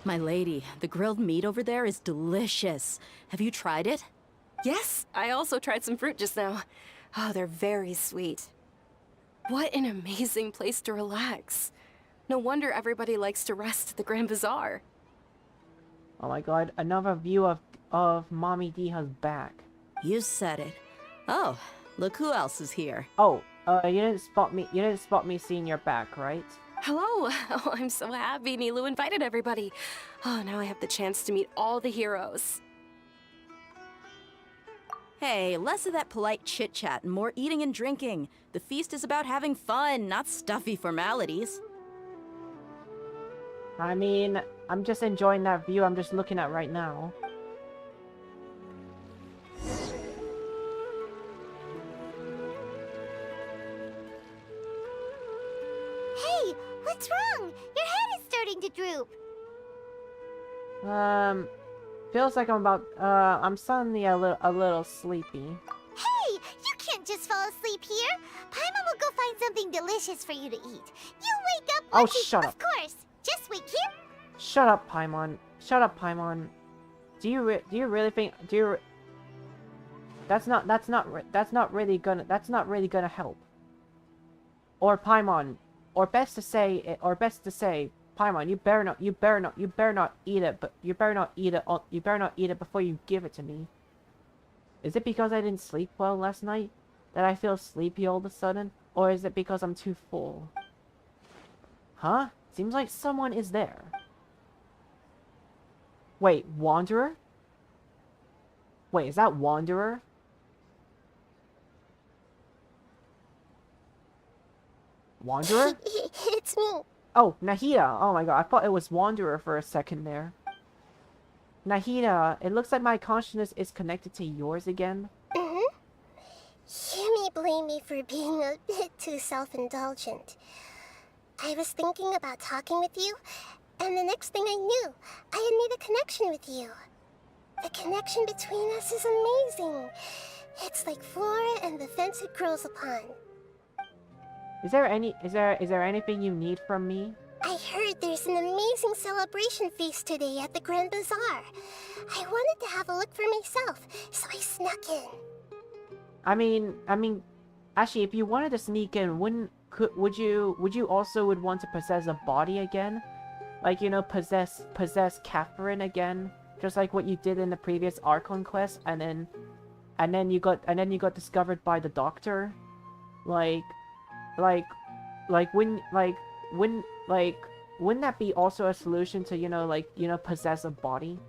[SPEAKER 12] My lady, the grilled meat over there is delicious. Have you tried it?
[SPEAKER 11] Yes, I also tried some fruit just now. Oh, they're very sweet. What an amazing place to relax. No wonder everybody likes to rest at the Grand Bazaar.
[SPEAKER 1] Oh my god, another view of Mommy Diha's back.
[SPEAKER 12] You said it. Oh, look who else is here.
[SPEAKER 1] Oh, you didn't spot me seeing your back, right?
[SPEAKER 11] Hello! Oh, I'm so happy Nilu invited everybody. Oh, now I have the chance to meet all the heroes.
[SPEAKER 12] Hey, less of that polite chit-chat and more eating and drinking. The feast is about having fun, not stuffy formalities.
[SPEAKER 1] I mean, I'm just enjoying that view I'm just looking at right now.
[SPEAKER 3] Hey, what's wrong? Your head is starting to droop.
[SPEAKER 1] Feels like I'm suddenly a little sleepy.
[SPEAKER 3] Hey, you can't just fall asleep here. Paimon will go find something delicious for you to eat. You'll wake up
[SPEAKER 1] Oh,
[SPEAKER 3] once you...
[SPEAKER 1] shut up.
[SPEAKER 3] Of course. Just wait here.
[SPEAKER 1] Shut up, Paimon. Shut up, Paimon. Do you really think that's not really gonna help? Or Paimon, or best to say, Paimon, you better not eat it, but you better not eat it before you give it to me. Is it because I didn't sleep well last night that I feel sleepy all of a sudden, or is it because I'm too full? Huh? Seems like someone is there. Wait, Wanderer? Wait, is that Wanderer? Wanderer?
[SPEAKER 3] It's me.
[SPEAKER 1] Oh, Nahida. Oh my god, I thought it was Wanderer for a second there. Nahida, it looks like my consciousness is connected to yours again.
[SPEAKER 3] Mm-hmm. You may blame me for being a bit too self-indulgent. I was thinking about talking with you, and the next thing I knew, I had made a connection with you. The connection between us is amazing. It's like flora and the fence it grows upon.
[SPEAKER 1] Is there anything you need from me?
[SPEAKER 3] I heard there's an amazing celebration feast today at the Grand Bazaar. I wanted to have a look for myself, so I snuck in.
[SPEAKER 1] I mean, actually, if you wanted to sneak in, would you also want to possess a body again? Like, you know, possess Catherine again, just like what you did in the previous Archon quest, and then you got discovered by the doctor, wouldn't that be also a solution to, possess a body?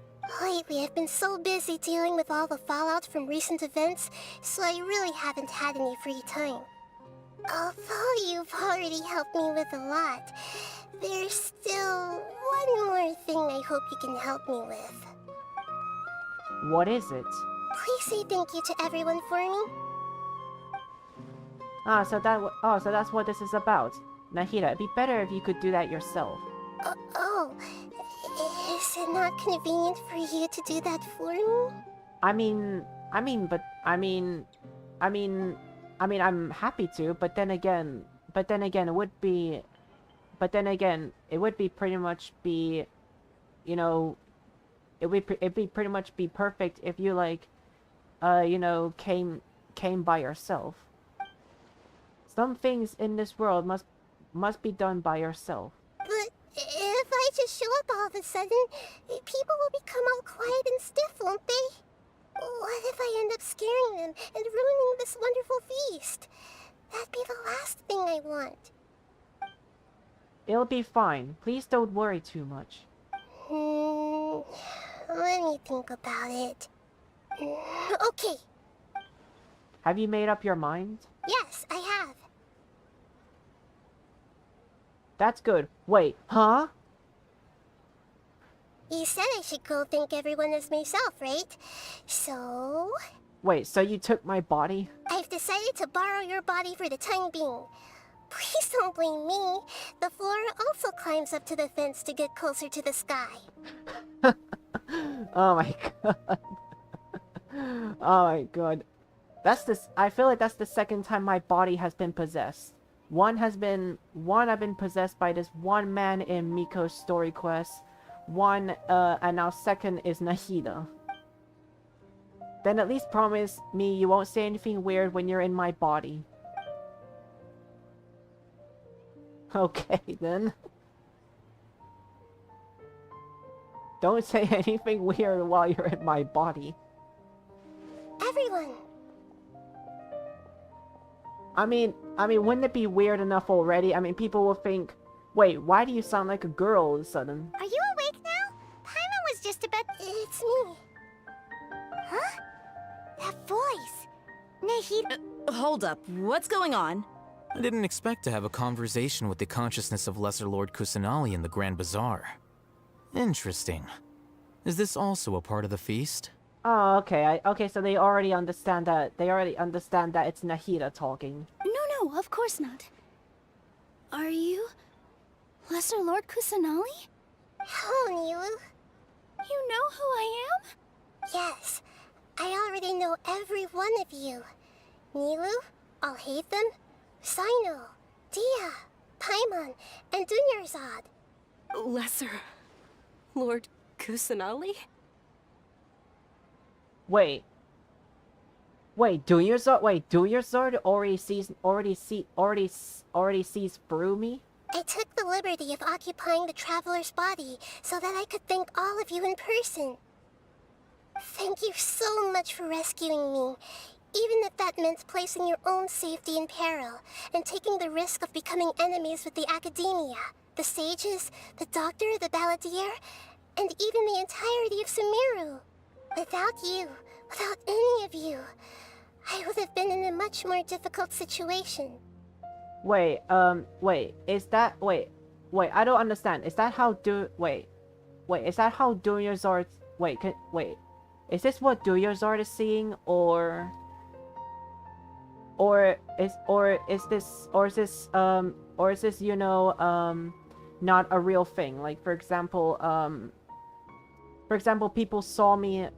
[SPEAKER 3] Lately, I've been so busy dealing with all the fallout from recent events, so I really haven't had any free time. Although you've already helped me with a lot, there's still one more thing I hope you can help me with.
[SPEAKER 1] What is it?
[SPEAKER 3] Please say thank you to everyone for me.
[SPEAKER 1] So that's what this is about. Nahida, it'd be better if you could do that yourself.
[SPEAKER 3] Is it not convenient for you to do that for me?
[SPEAKER 1] I'm happy to, but then again, it would be pretty much be, it'd be pretty much be perfect if you came by yourself. Some things in this world must be done by yourself.
[SPEAKER 3] But if I just show up all of a sudden, people will become all quiet and stiff, won't they? What if I end up scaring them and ruining this wonderful feast? That'd be the last thing I want.
[SPEAKER 1] It'll be fine. Please don't worry too much.
[SPEAKER 3] All Let me think about it. Okay.
[SPEAKER 1] Have you made up your mind?
[SPEAKER 3] Yes, I have.
[SPEAKER 1] That's good. Wait, huh?
[SPEAKER 3] You said I should go thank everyone as myself, right? So...
[SPEAKER 1] Wait, so you took my body?
[SPEAKER 3] I've decided to borrow your body for the time being. Please don't blame me. The flora also climbs up to the fence to get closer to the sky.
[SPEAKER 1] Oh my god. Oh my god. That's this. I feel like that's the second time my body has been possessed. One I've been possessed by this one man in Miko's story quest. And now second is Nahida. Then at least promise me you won't say anything weird when you're in my body. Okay, then. Don't say anything weird while you're in my body.
[SPEAKER 3] Everyone!
[SPEAKER 1] I mean, wouldn't it be weird enough already? I mean, people will think, wait, why do you sound like a girl all of a sudden?
[SPEAKER 3] Are you awake now? Paimon was just about... It's me. Huh? That voice. Nahida...
[SPEAKER 12] Hold up. What's going on?
[SPEAKER 10] I didn't expect to have a conversation with the consciousness of Lesser Lord Kusanali in the Grand Bazaar. Interesting. Is this also a part of the feast?
[SPEAKER 1] Oh, okay. Okay, so they already understand that. They already understand that it's Nahida talking.
[SPEAKER 7] No, of course not. Are you... Lesser Lord Kusanali?
[SPEAKER 3] Hello, Nilu.
[SPEAKER 7] You know who I am?
[SPEAKER 3] Yes. I already know every one of you. Nilu, Alhaitham, Sino, Dia, Paimon, and Dunyarzad.
[SPEAKER 11] Lesser Lord Kusanali?
[SPEAKER 1] Wait, Dunyarzad already sees through me?
[SPEAKER 3] I took the liberty of occupying the traveler's body so that I could thank all of you in person. Thank you so much for rescuing me, even if that meant placing your own safety in peril and taking the risk of becoming enemies with the Academia, the sages, the doctor, the balladeer, and even the entirety of Sumeru. Without you, without any of you, I would have been in a much more difficult situation.
[SPEAKER 1] Wait, is that, wait, I don't understand. Is that how is that how Dunyarzad, is this what Dunyarzad is seeing, or is this, you know, not a real thing? Like, for example, people saw me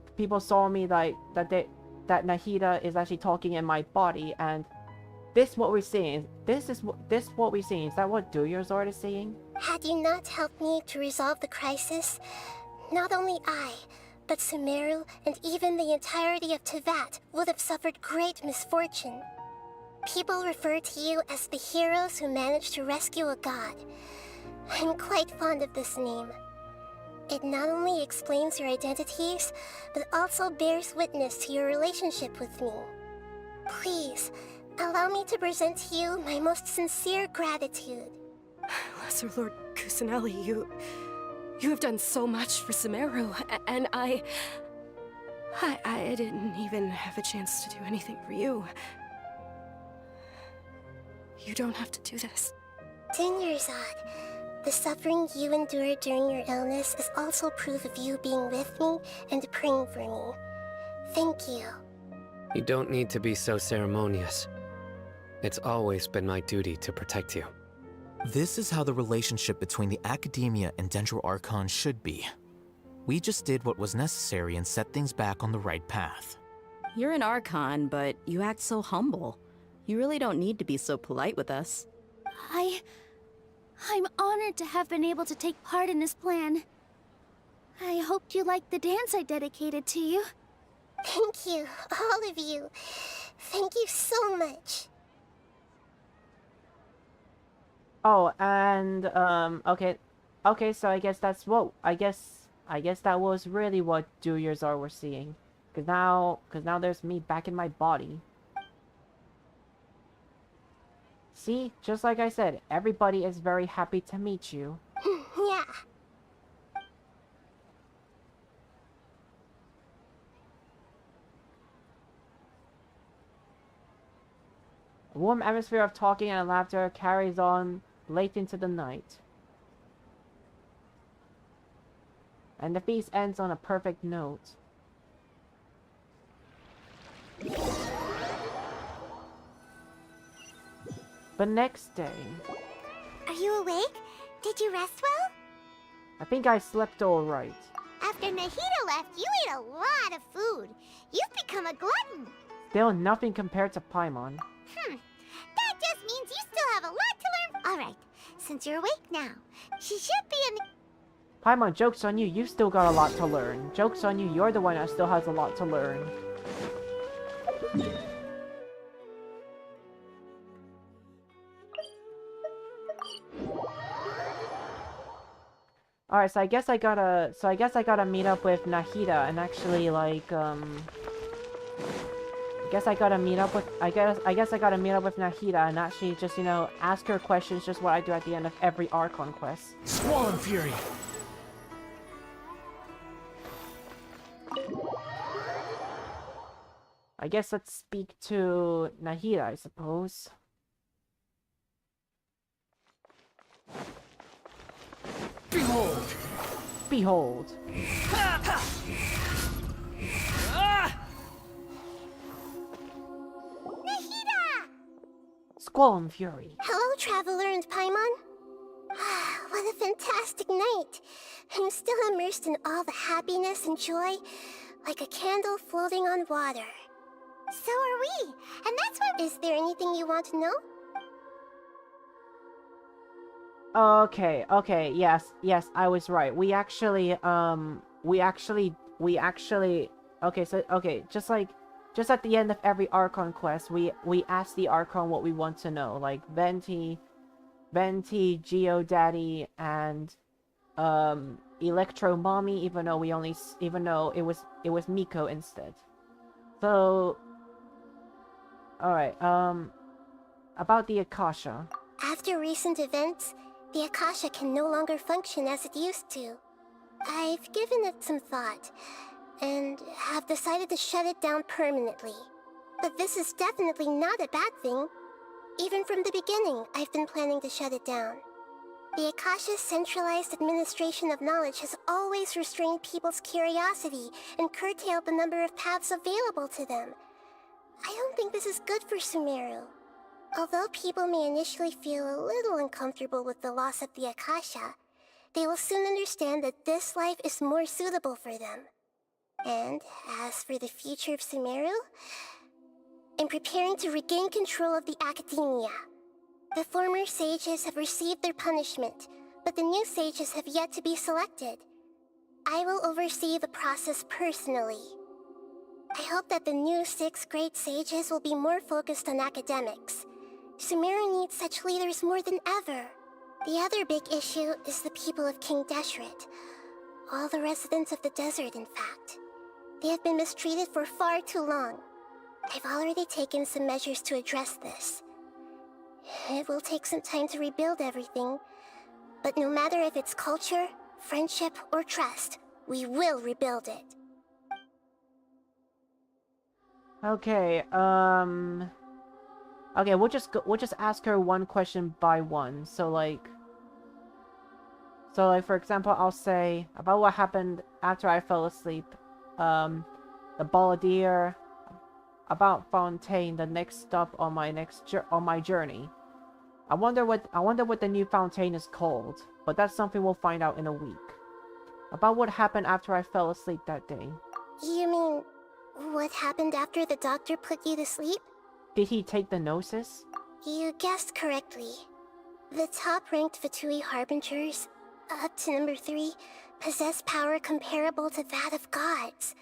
[SPEAKER 1] like that Nahida is actually talking in my body, and this what we're seeing. This what we're seeing. Is that what Dunyarzad is seeing?
[SPEAKER 3] Had you not helped me to resolve the crisis, not only I, but Sumeru and even the entirety of Tevat would have suffered great misfortune. People refer to you as the heroes who managed to rescue a god. I'm quite fond of this name. It not only explains your identities, but also bears witness to your relationship with me. Please, allow me to present to you my most sincere gratitude.
[SPEAKER 11] Lesser Lord Kusanali, you have done so much for Sumeru, and I didn't even have a chance to do anything for you. You don't have to do this.
[SPEAKER 3] Dunyarzad, the suffering you endured during your illness is also proof of you being with me and praying for me. Thank you.
[SPEAKER 13] You don't need to be so ceremonious. It's always been my duty to protect you.
[SPEAKER 10] This is how the relationship between the Academia and Dendro Archon should be. We just did what was necessary and set things back on the right path.
[SPEAKER 12] You're an Archon, but you act so humble. You really don't need to be so polite with us.
[SPEAKER 7] I'm honored to have been able to take part in this plan. I hoped you liked the dance I dedicated to you.
[SPEAKER 3] Thank you, all of you. Thank you so much.
[SPEAKER 1] Oh, and okay, so I guess that's what I guess that was really what Dunyarzad were seeing, cause now there's me back in my body. See, just like I said, everybody is very happy to meet you.
[SPEAKER 3] Yeah.
[SPEAKER 1] A warm atmosphere of talking and laughter carries on late into the night. And the feast ends on a perfect note. The next day...
[SPEAKER 3] Are you awake? Did you rest well?
[SPEAKER 1] I think I slept alright.
[SPEAKER 3] After Nahida left, you ate a lot of food. You've become a glutton.
[SPEAKER 1] Still nothing compared to Paimon.
[SPEAKER 3] That just means you still have a lot to learn. Alright, since you're awake now, she should be in...
[SPEAKER 1] Paimon, joke's on you, you've still got a lot to learn. Joke's on you, you're the one that still has a lot to learn. Alright, so I guess I gotta meet up with Nahida and actually like I guess I gotta meet up with Nahida and actually just, you know, ask her questions, just what I do at the end of every Archon quest.
[SPEAKER 2] Smol and Fury.
[SPEAKER 1] I guess let's speak to Nahida, I suppose.
[SPEAKER 2] Behold!
[SPEAKER 1] Behold.
[SPEAKER 3] Nahida!
[SPEAKER 1] Squall and Fury.
[SPEAKER 3] Hello, Traveler and Paimon. What a fantastic night. I'm still immersed in all the happiness and joy, like a candle floating on water. So are we. And that's what... Is there anything you want to know?
[SPEAKER 1] Okay, yes, I was right. We actually, just at the end of every Archon quest, we ask the Archon what we want to know, like Venti, Geodaddy, and, Electro Mommy, even though it was Miko instead. So, alright, about the Akasha.
[SPEAKER 3] After recent events, the Akasha can no longer function as it used to. I've given it some thought, and have decided to shut it down permanently. But this is definitely not a bad thing. Even from the beginning, I've been planning to shut it down. The Akasha's centralized administration of knowledge has always restrained people's curiosity and curtailed the number of paths available to them. I don't think this is good for Sumeru. Although people may initially feel a little uncomfortable with the loss of the Akasha, they will soon understand that this life is more suitable for them. And as for the future of Sumeru, I'm preparing to regain control of the Academia. The former sages have received their punishment, but the new sages have yet to be selected. I will oversee the process personally. I hope that the new 6 great sages will be more focused on academics. Sumeru needs such leaders more than ever. The other big issue is the people of King Deshret. All the residents of the desert, in fact. They have been mistreated for far too long. I've already taken some measures to address this. It will take some time to rebuild everything, but no matter if it's culture, friendship, or trust, we will rebuild it.
[SPEAKER 1] Okay, okay, we'll just ask her one question by one. So like, for example, I'll say about what happened after I fell asleep, the Balladeer, about Fontaine, the next stop on my journey. I wonder what the new Fontaine is called, but that's something we'll find out in a week. About what happened after I fell asleep that day.
[SPEAKER 3] You mean, what happened after the doctor put you to sleep?
[SPEAKER 1] Did he take the Gnosis?
[SPEAKER 3] You guessed correctly. The top-ranked Vitui Harbingers, up to number 3, possess power comparable to that of gods.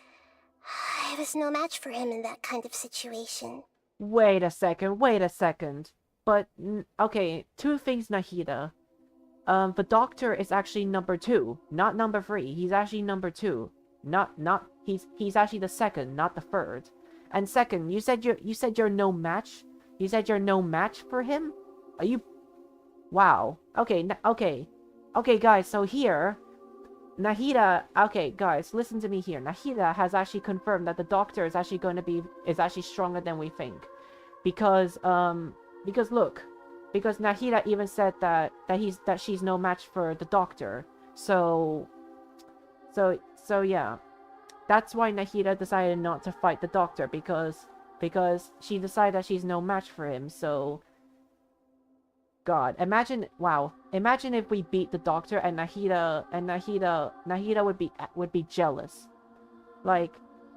[SPEAKER 3] I was no match for him in that kind of situation.
[SPEAKER 1] Wait a second. But, okay, 2 things, Nahida. The doctor is actually number 2, not number 3. He's actually number 2. He's actually the second, not the third. And second, you said you're no match? You said you're no match for him? Are you... Wow. Okay, okay, guys, so here... Nahida... Okay, guys, listen to me here. Nahida has actually confirmed that the doctor is actually stronger than we think. Because, look, because Nahida even said that she's no match for the doctor. So yeah. That's why Nahida decided not to fight the doctor, because she decided that she's no match for him. So God, imagine if we beat the doctor and Nahida would be jealous. Like,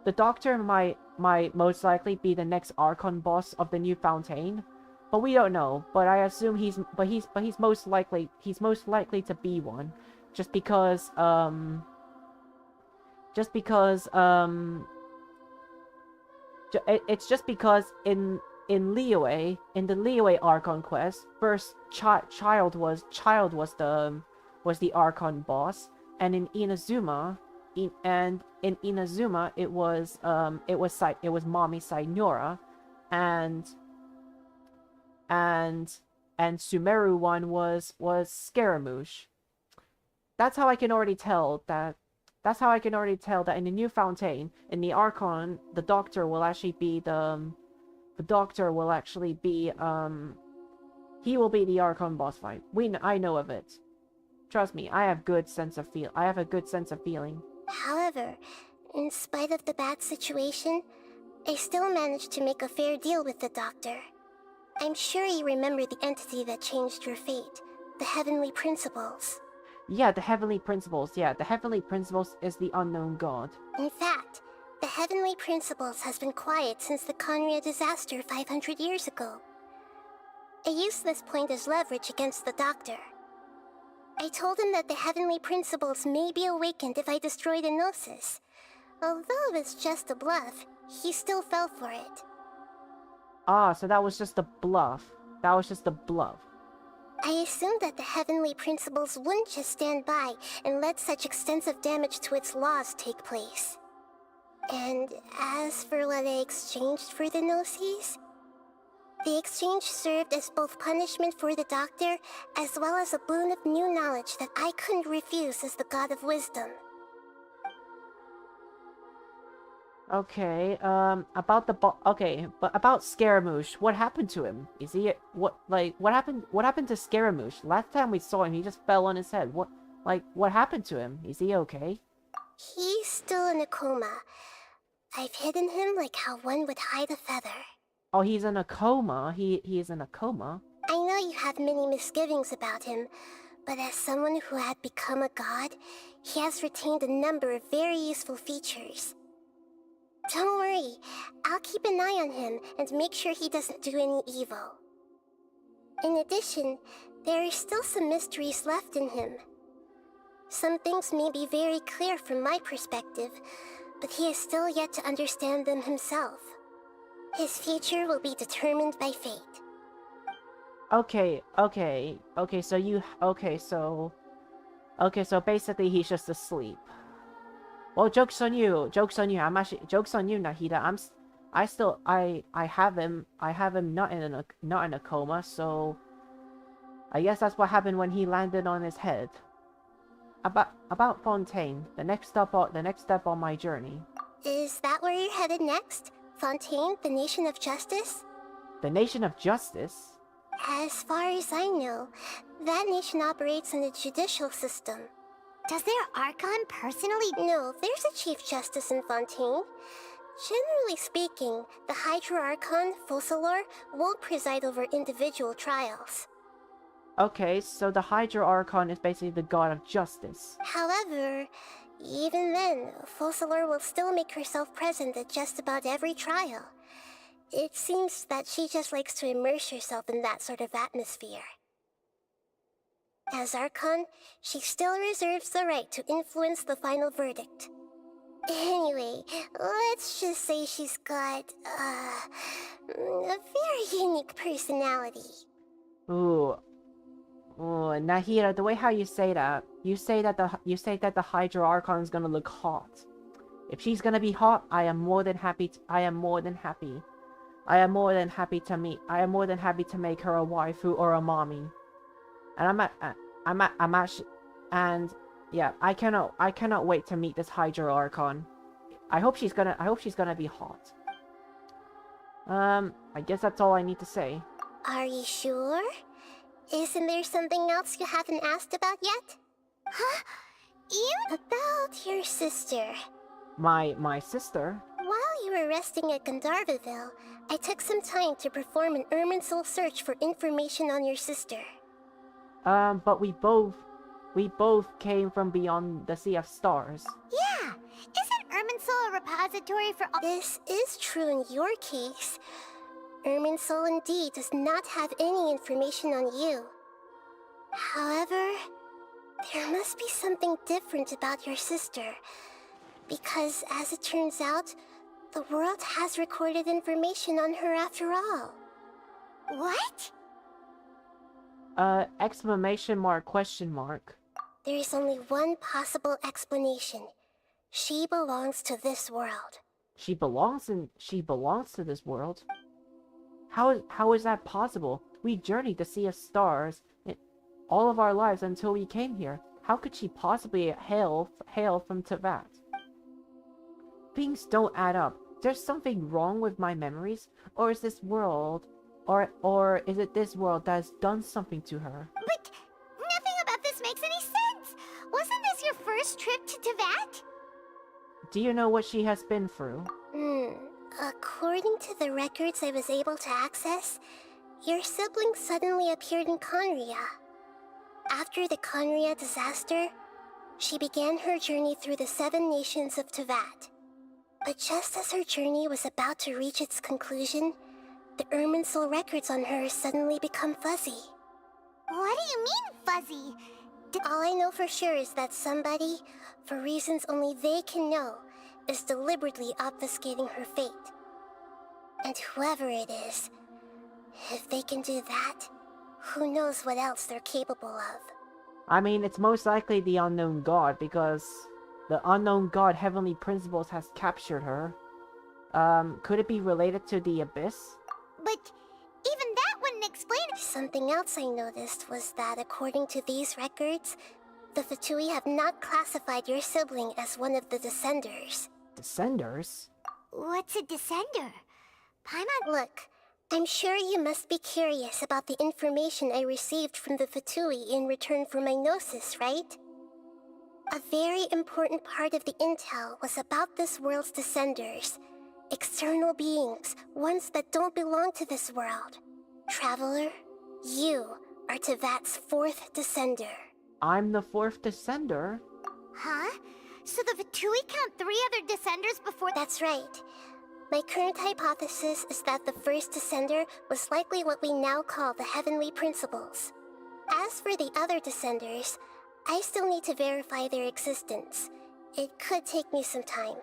[SPEAKER 1] the doctor might most likely be the next Archon boss of the new Fontaine, but we don't know. But I assume he's most likely to be one, just because it's just because in Liyue, in the Liyue Archon quest, first Child was the Archon boss, and in Inazuma, it was Mommy Sainora, and Sumeru one was Scaramouche. That's how I can already tell that in the new Fontaine, in the Archon, the doctor will actually be he will be the Archon boss fight. I know of it. Trust me, I have a good sense of feeling.
[SPEAKER 3] However, in spite of the bad situation, I still managed to make a fair deal with the doctor. I'm sure you remember the entity that changed your fate, the Heavenly Principles.
[SPEAKER 1] Yeah, the Heavenly Principles. Yeah, the Heavenly Principles is the unknown god.
[SPEAKER 3] In fact, the Heavenly Principles has been quiet since the Conria disaster 500 years ago. I used this point as leverage against the doctor. I told him that the Heavenly Principles may be awakened if I destroy the Gnosis. Although it was just a bluff, he still fell for it.
[SPEAKER 1] Ah, so that was just a bluff. I
[SPEAKER 3] assumed that the Heavenly Principles wouldn't just stand by and let such extensive damage to its laws take place. And as for what I exchanged for the Gnosis, the exchange served as both punishment for the doctor, as well as a boon of new knowledge that I couldn't refuse as the God of Wisdom.
[SPEAKER 1] Okay, about Scaramouche, what happened to him? What happened to Scaramouche? Last time we saw him, he just fell on his head. What happened to him? Is he okay?
[SPEAKER 3] He's still in a coma. I've hidden him like how one would hide a feather.
[SPEAKER 1] Oh, he's in a coma. He is in a coma.
[SPEAKER 3] I know you have many misgivings about him, but as someone who had become a god, he has retained a number of very useful features. Don't worry, I'll keep an eye on him and make sure he doesn't do any evil. In addition, there are still some mysteries left in him. Some things may be very clear from my perspective, but he is still yet to understand them himself. His future will be determined by fate.
[SPEAKER 1] So basically he's just asleep. Well, joke's on you, joke's on you, Nahida. I have him not in a coma, so I guess that's what happened when he landed on his head. About Fontaine, the next step on my journey.
[SPEAKER 3] Is that where you're headed next? Fontaine, the Nation of Justice?
[SPEAKER 1] The Nation of Justice?
[SPEAKER 3] As far as I know, that nation operates in a judicial system. Does their Archon personally? No, there's a Chief Justice in Fontaine. Generally speaking, the Hydra Archon, Focalor, won't preside over individual trials.
[SPEAKER 1] Okay, so the Hydra Archon is basically the god of justice.
[SPEAKER 3] However, even then, Focalor will still make herself present at just about every trial. It seems that she just likes to immerse herself in that sort of atmosphere. As Archon, she still reserves the right to influence the final verdict. Anyway, let's just say she's got, a very unique personality.
[SPEAKER 1] Ooh, Nahida, the way how you say that the Hydra Archon is gonna look hot. If she's gonna be hot, I am more than happy to make her a waifu or a mommy. And I cannot wait to meet this Hydra Archon. I hope she's gonna be hot. I guess that's all I need to say.
[SPEAKER 3] Are you sure? Isn't there something else you haven't asked about yet? Huh? About your sister.
[SPEAKER 1] My sister?
[SPEAKER 3] While you were resting at Gandharvaville, I took some time to perform an Irminsul search for information on your sister.
[SPEAKER 1] But we both came from beyond the Sea of Stars.
[SPEAKER 3] Yeah! Isn't Irminsul a repository for all— This is true in your case. Irminsul indeed does not have any information on you. However, there must be something different about your sister. Because, as it turns out, the world has recorded information on her after all. What?
[SPEAKER 1] Exclamation mark, question mark.
[SPEAKER 3] There is only one possible explanation. She belongs to this world.
[SPEAKER 1] She belongs to this world? How is that possible? We journeyed the Sea of Stars in all of our lives until we came here. How could she possibly hail from Teyvat? Things don't add up. There's something wrong with my memories, or is this world, or is it this world that has done something to her?
[SPEAKER 3] But nothing about this makes any sense. Wasn't this your first trip to Teyvat?
[SPEAKER 1] Do you know what she has been through?
[SPEAKER 3] According to the records I was able to access, your sibling suddenly appeared in Conria. After the Conria disaster, she began her journey through the 7 nations of Teyvat. But just as her journey was about to reach its conclusion, the Irminsul records on her suddenly become fuzzy. What do you mean, fuzzy? All I know for sure is that somebody, for reasons only they can know, is deliberately obfuscating her fate. And whoever it is, if they can do that, who knows what else they're capable of.
[SPEAKER 1] I mean, it's most likely the unknown god, because the unknown god Heavenly Principles has captured her. Could it be related to the Abyss?
[SPEAKER 3] But even that wouldn't explain it. Something else I noticed was that according to these records, the Fatui have not classified your sibling as one of the Descenders.
[SPEAKER 1] Descenders?
[SPEAKER 3] What's a Descender? Paimon, look, I'm sure you must be curious about the information I received from the Fatui in return for my gnosis, right? A very important part of the intel was about this world's Descenders. External beings, ones that don't belong to this world. Traveler, you are Teyvat's 4th Descender.
[SPEAKER 1] I'm the 4th Descender?
[SPEAKER 3] Huh? So the Fatui count 3 other Descenders before— That's right. My current hypothesis is that the first Descender was likely what we now call the Heavenly Principles. As for the other Descenders, I still need to verify their existence. It could take me some time.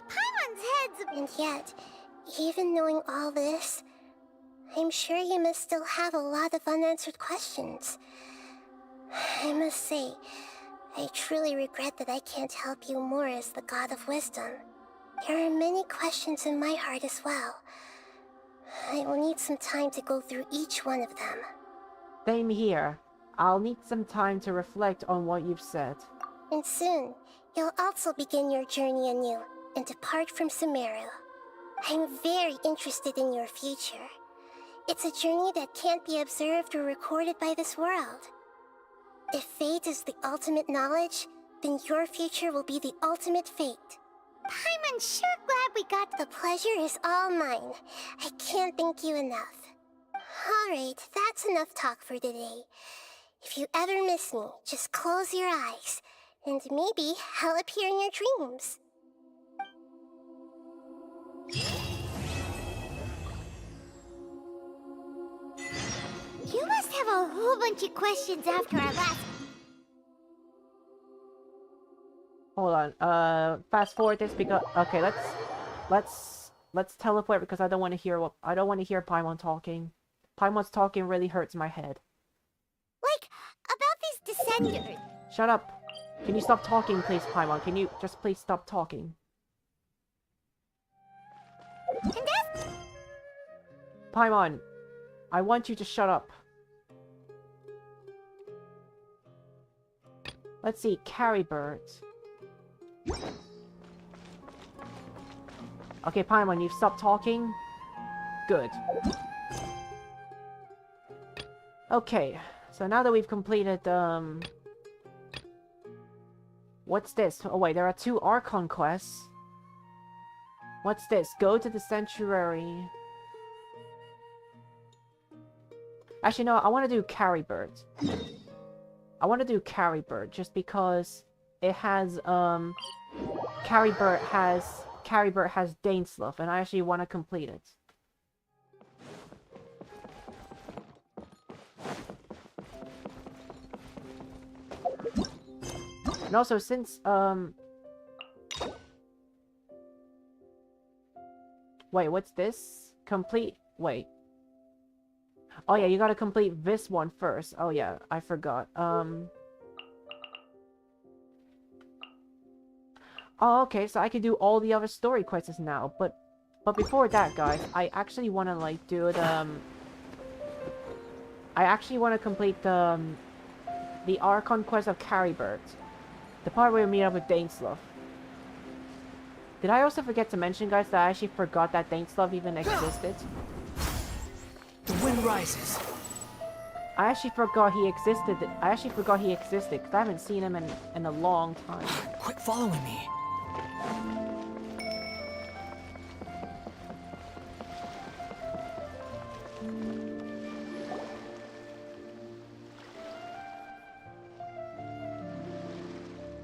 [SPEAKER 3] Paimon's head's— And yet, even knowing all this, I'm sure you must still have a lot of unanswered questions. I must say, I truly regret that I can't help you more as the God of Wisdom. There are many questions in my heart as well. I will need some time to go through each one of them.
[SPEAKER 1] Same here. I'll need some time to reflect on what you've said.
[SPEAKER 3] And soon, you'll also begin your journey anew and depart from Sumeru. I'm very interested in your future. It's a journey that can't be observed or recorded by this world. If fate is the ultimate knowledge, then your future will be the ultimate fate. Paimon's sure glad we got— The pleasure is all mine. I can't thank you enough. Alright, that's enough talk for today. If you ever miss me, just close your eyes, and maybe I'll appear in your dreams. You must have a whole bunch of questions after our last—
[SPEAKER 1] Hold on. Fast forward this because okay, let's teleport because I don't want to hear Paimon talking. Paimon's talking really hurts my head.
[SPEAKER 3] Like, about these Descenders.
[SPEAKER 1] Shut up. Can you stop talking, please, Paimon? Can you just please stop talking? Paimon, I want you to shut up. Let's see, carry birds. Okay, Paimon, you've stopped talking? Good. Okay, so now that we've completed, what's this? Oh wait, there are 2 Archon quests. What's this? Go to the Sanctuary. Actually, no, I want to do Carrybird. I want to do Carrybird just because it has, Carrybird has Dainsluff, and I actually want to complete it. And also, since, wait, what's this? Complete... Wait. Oh yeah, you gotta complete this one first. Oh yeah, I forgot. Oh, okay, so I can do all the other story quests now, but before that, guys, I actually want to, like, do the, I actually want to complete the Archon quest of Carrybird. The part where we meet up with Dainsluff. Did I also forget to mention, guys, that I actually forgot that Dainsluff even existed?
[SPEAKER 4] The wind rises.
[SPEAKER 1] I actually forgot he existed. I actually forgot he existed, because I haven't seen him in a long time.
[SPEAKER 4] Quick, following me.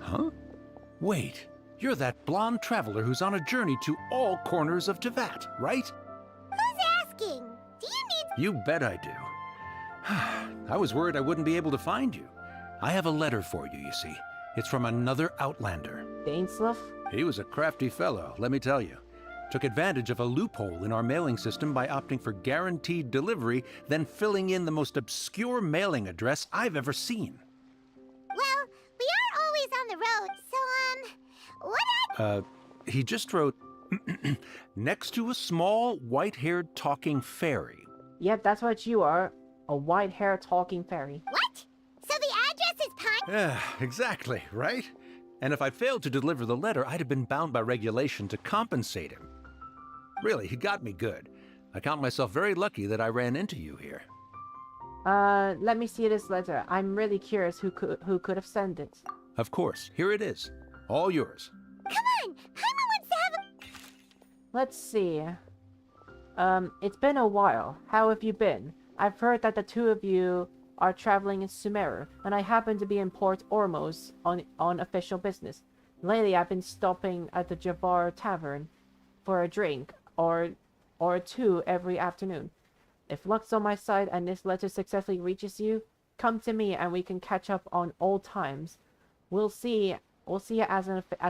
[SPEAKER 16] Huh? Wait, you're that blonde traveler who's on a journey to all corners of Tevat, right?
[SPEAKER 3] Who's asking? Do you need...
[SPEAKER 16] You bet I do. I was worried I wouldn't be able to find you. I have a letter for you, you see. It's from another Outlander.
[SPEAKER 1] Dainsluff?
[SPEAKER 16] He was a crafty fellow, let me tell you. Took advantage of a loophole in our mailing system by opting for guaranteed delivery, then filling in the most obscure mailing address I've ever seen.
[SPEAKER 3] Well, we are always on the road, so,
[SPEAKER 16] He just wrote, next to a small, white-haired talking fairy.
[SPEAKER 1] Yep, that's what you are. A white-haired talking fairy.
[SPEAKER 3] What? So the address is Pine...
[SPEAKER 16] Yeah, exactly, right? And if I failed to deliver the letter, I'd have been bound by regulation to compensate him. Really, he got me good. I count myself very lucky that I ran into you here.
[SPEAKER 1] Let me see this letter. I'm really curious who could have sent it.
[SPEAKER 16] Of course, here it is. All yours.
[SPEAKER 3] Come on! Paimon wants to have a...
[SPEAKER 1] Let's see. It's been a while. How have you been? I've heard that the 2 of you are traveling in Sumeru, and I happen to be in Port Ormuz on official business. Lately, I've been stopping at the Javar Tavern for a drink or 2 every afternoon. If luck's on my side and this letter successfully reaches you, come to me and we can catch up on old times. We'll see it as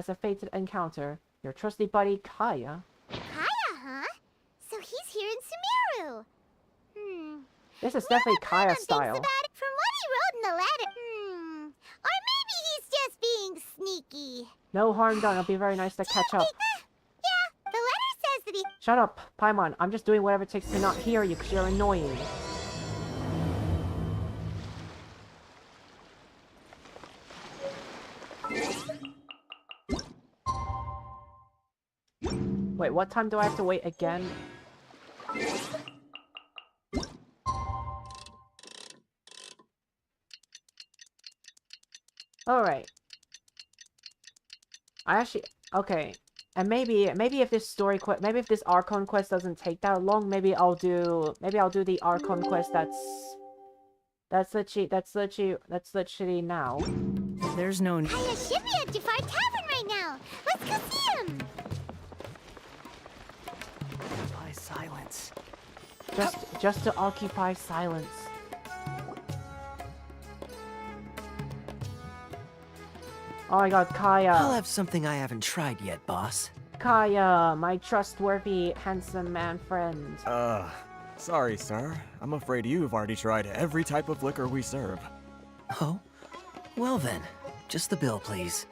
[SPEAKER 1] a fated encounter. Your trusty buddy, Kaya.
[SPEAKER 3] Kaya, huh? So he's here in Sumeru.
[SPEAKER 1] This is definitely Kaya style.
[SPEAKER 3] About it from what he wrote in the letter. Or maybe he's just being sneaky.
[SPEAKER 1] No harm done. It'll be very nice to catch up.
[SPEAKER 3] Yeah, the letter says that he...
[SPEAKER 1] Shut up, Paimon. I'm just doing whatever it takes to not hear you because you're annoying. Wait, what time do I have to wait again? Alright. Okay. And maybe if this maybe if this Archon quest doesn't take that long, maybe I'll do the Archon quest that's literally now.
[SPEAKER 4] There's no...
[SPEAKER 3] Kaya should be at Jafar Tavern right now. Let's go see him.
[SPEAKER 4] By silence.
[SPEAKER 1] Just to occupy silence. Oh my god, Kaya.
[SPEAKER 17] I'll have something I haven't tried yet, boss.
[SPEAKER 1] Kaya, my trustworthy, handsome man friend.
[SPEAKER 18] Sorry, sir. I'm afraid you've already tried every type of liquor we serve.
[SPEAKER 17] Oh? Well then, just the bill, please.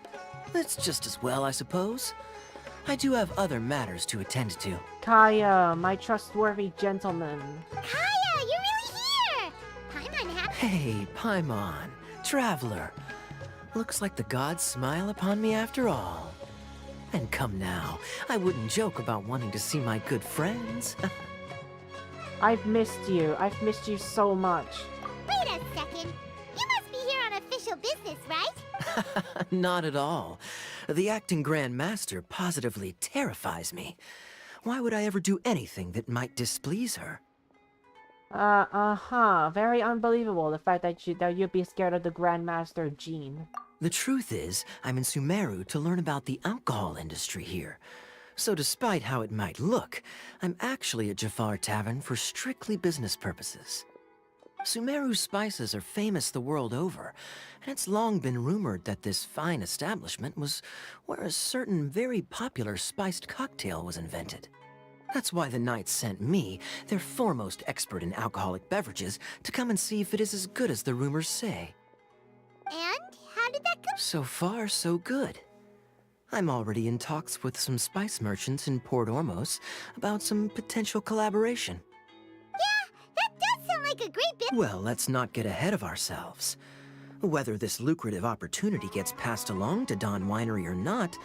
[SPEAKER 17] That's just as well, I suppose. I do have other matters to attend to.
[SPEAKER 1] Kaya, my trustworthy gentleman.
[SPEAKER 3] Kaya, you're really here! Paimon
[SPEAKER 17] Hey, Paimon, traveler. Looks like the gods smile upon me after all. And come now, I wouldn't joke about wanting to see my good friends.
[SPEAKER 1] I've missed you. I've missed you so much.
[SPEAKER 3] Wait a second. You must be here on official business, right?
[SPEAKER 17] Not at all. The acting Grand Master positively terrifies me. Why would I ever do anything that might displease her?
[SPEAKER 1] Very unbelievable, the fact that you'd be scared of the Grandmaster Jean.
[SPEAKER 17] The truth is, I'm in Sumeru to learn about the alcohol industry here. So despite how it might look, I'm actually at Jafar Tavern for strictly business purposes. Sumeru's spices are famous the world over, and it's long been rumored that this fine establishment was where a certain very popular spiced cocktail was invented. That's why the Knights sent me, their foremost expert in alcoholic beverages, to come and see if it is as good as the rumors say.
[SPEAKER 3] And how did that go?
[SPEAKER 17] So far, so good. I'm already in talks with some spice merchants in Port Ormos about some potential collaboration.
[SPEAKER 3] Yeah, that does sound like a great business.
[SPEAKER 17] Well, let's not get ahead of ourselves. Whether this lucrative opportunity gets passed along to Dawn Winery or not,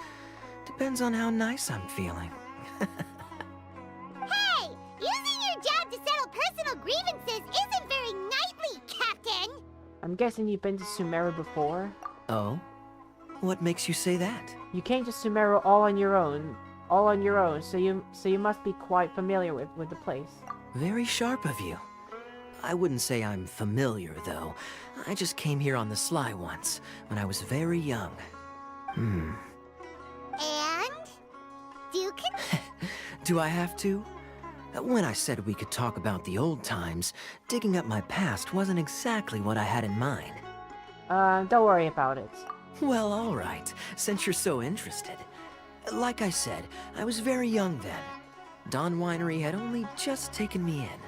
[SPEAKER 17] depends on how nice I'm feeling.
[SPEAKER 3] Hey! Using your job to settle personal grievances isn't very knightly, Captain!
[SPEAKER 1] I'm guessing you've been to Sumeru before?
[SPEAKER 17] Oh? What makes you say that?
[SPEAKER 1] You came to Sumeru all on your own. So you must be quite familiar with the place.
[SPEAKER 17] Very sharp of you. I wouldn't say I'm familiar, though. I just came here on the sly once, when I was very young.
[SPEAKER 3] And?
[SPEAKER 17] Do I have to? When I said we could talk about the old times, digging up my past wasn't exactly what I had in mind.
[SPEAKER 1] Don't worry about it.
[SPEAKER 17] Well, all right, since you're so interested. Like I said, I was very young then. Dawn Winery had only just taken me in.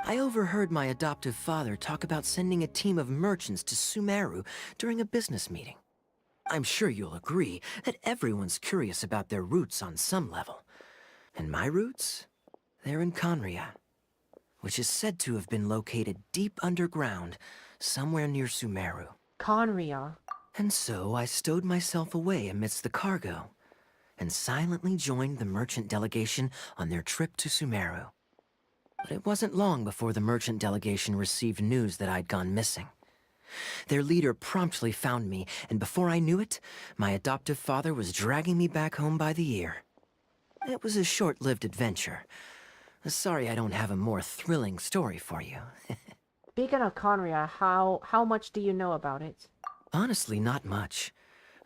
[SPEAKER 17] I overheard my adoptive father talk about sending a team of merchants to Sumeru during a business meeting. I'm sure you'll agree that everyone's curious about their roots on some level. And my roots? They're in Conria, which is said to have been located deep underground, somewhere near Sumeru.
[SPEAKER 1] Conria?
[SPEAKER 17] And so I stowed myself away amidst the cargo, and silently joined the merchant delegation on their trip to Sumeru. But it wasn't long before the merchant delegation received news that I'd gone missing. Their leader promptly found me, and before I knew it, my adoptive father was dragging me back home by the ear. It was a short-lived adventure. Sorry I don't have a more thrilling story for you.
[SPEAKER 1] Speaking of Conria, how much do you know about it?
[SPEAKER 17] Honestly, not much.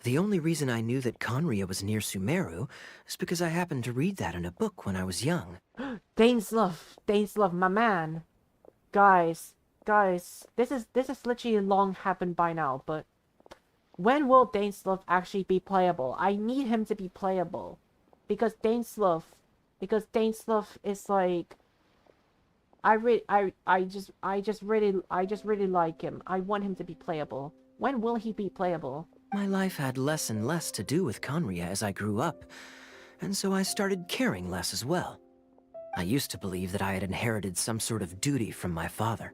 [SPEAKER 17] The only reason I knew that Conria was near Sumeru is because I happened to read that in a book when I was young.
[SPEAKER 1] Dainsleif, my man. Guys, this is literally long happened by now, but when will Dainsleif actually be playable? I need him to be playable. Because Dainsleif is like, I just really like him. I want him to be playable. When will he be playable?
[SPEAKER 17] My life had less and less to do with Conria as I grew up, and so I started caring less as well. I used to believe that I had inherited some sort of duty from my father.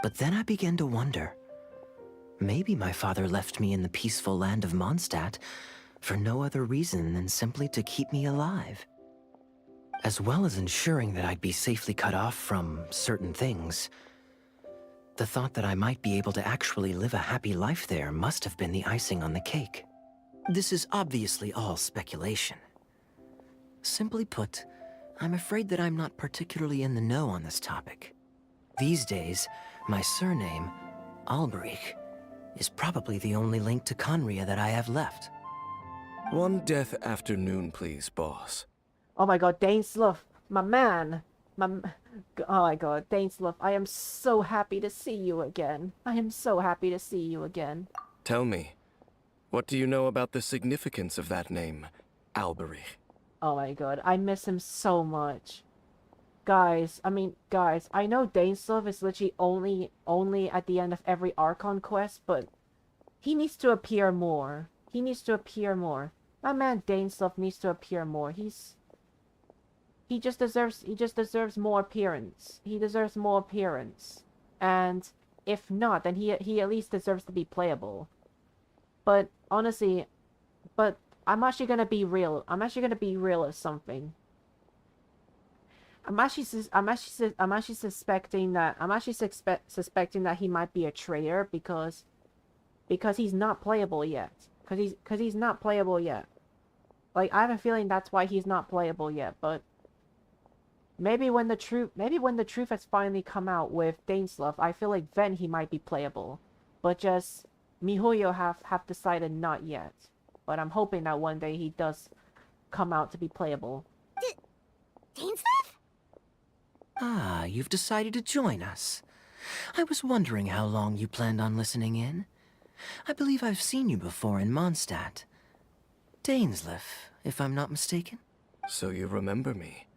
[SPEAKER 17] But then I began to wonder. Maybe my father left me in the peaceful land of Mondstadt for no other reason than simply to keep me alive. As well as ensuring that I'd be safely cut off from certain things. The thought that I might be able to actually live a happy life there must have been the icing on the cake. This is obviously all speculation. Simply put, I'm afraid that I'm not particularly in the know on this topic. These days, my surname, Alberich, is probably the only link to Conria that I have left.
[SPEAKER 19] One death afternoon, please, boss.
[SPEAKER 1] Oh my god, Dainsleif, my man. Oh my god, Dainsleif, I am so happy to see you again. I am so happy to see you again.
[SPEAKER 19] Tell me, what do you know about the significance of that name, Alberich?
[SPEAKER 1] Oh my god, I miss him so much. Guys, I know Dainsleif is literally only at the end of every Archon quest, but he needs to appear more. He needs to appear more. My man Dainsleif needs to appear more. He just deserves more appearance. He deserves more appearance. And if not, then he at least deserves to be playable. But honestly, I'm actually gonna be real. I'm actually gonna be real as something. I'm actually suspecting that he might be a traitor because he's not playable yet. Because he's not playable yet. Like, I have a feeling that's why he's not playable yet, but maybe when the truth has finally come out with Dainsleif, I feel like then he might be playable. But just MiHoYo have decided not yet. But I'm hoping that one day he does come out to be playable.
[SPEAKER 3] Dainsleif?
[SPEAKER 17] Ah, you've decided to join us. I was wondering how long you planned on listening in. I believe I've seen you before in Mondstadt. Dainsleif, if I'm not mistaken.
[SPEAKER 19] So you remember me.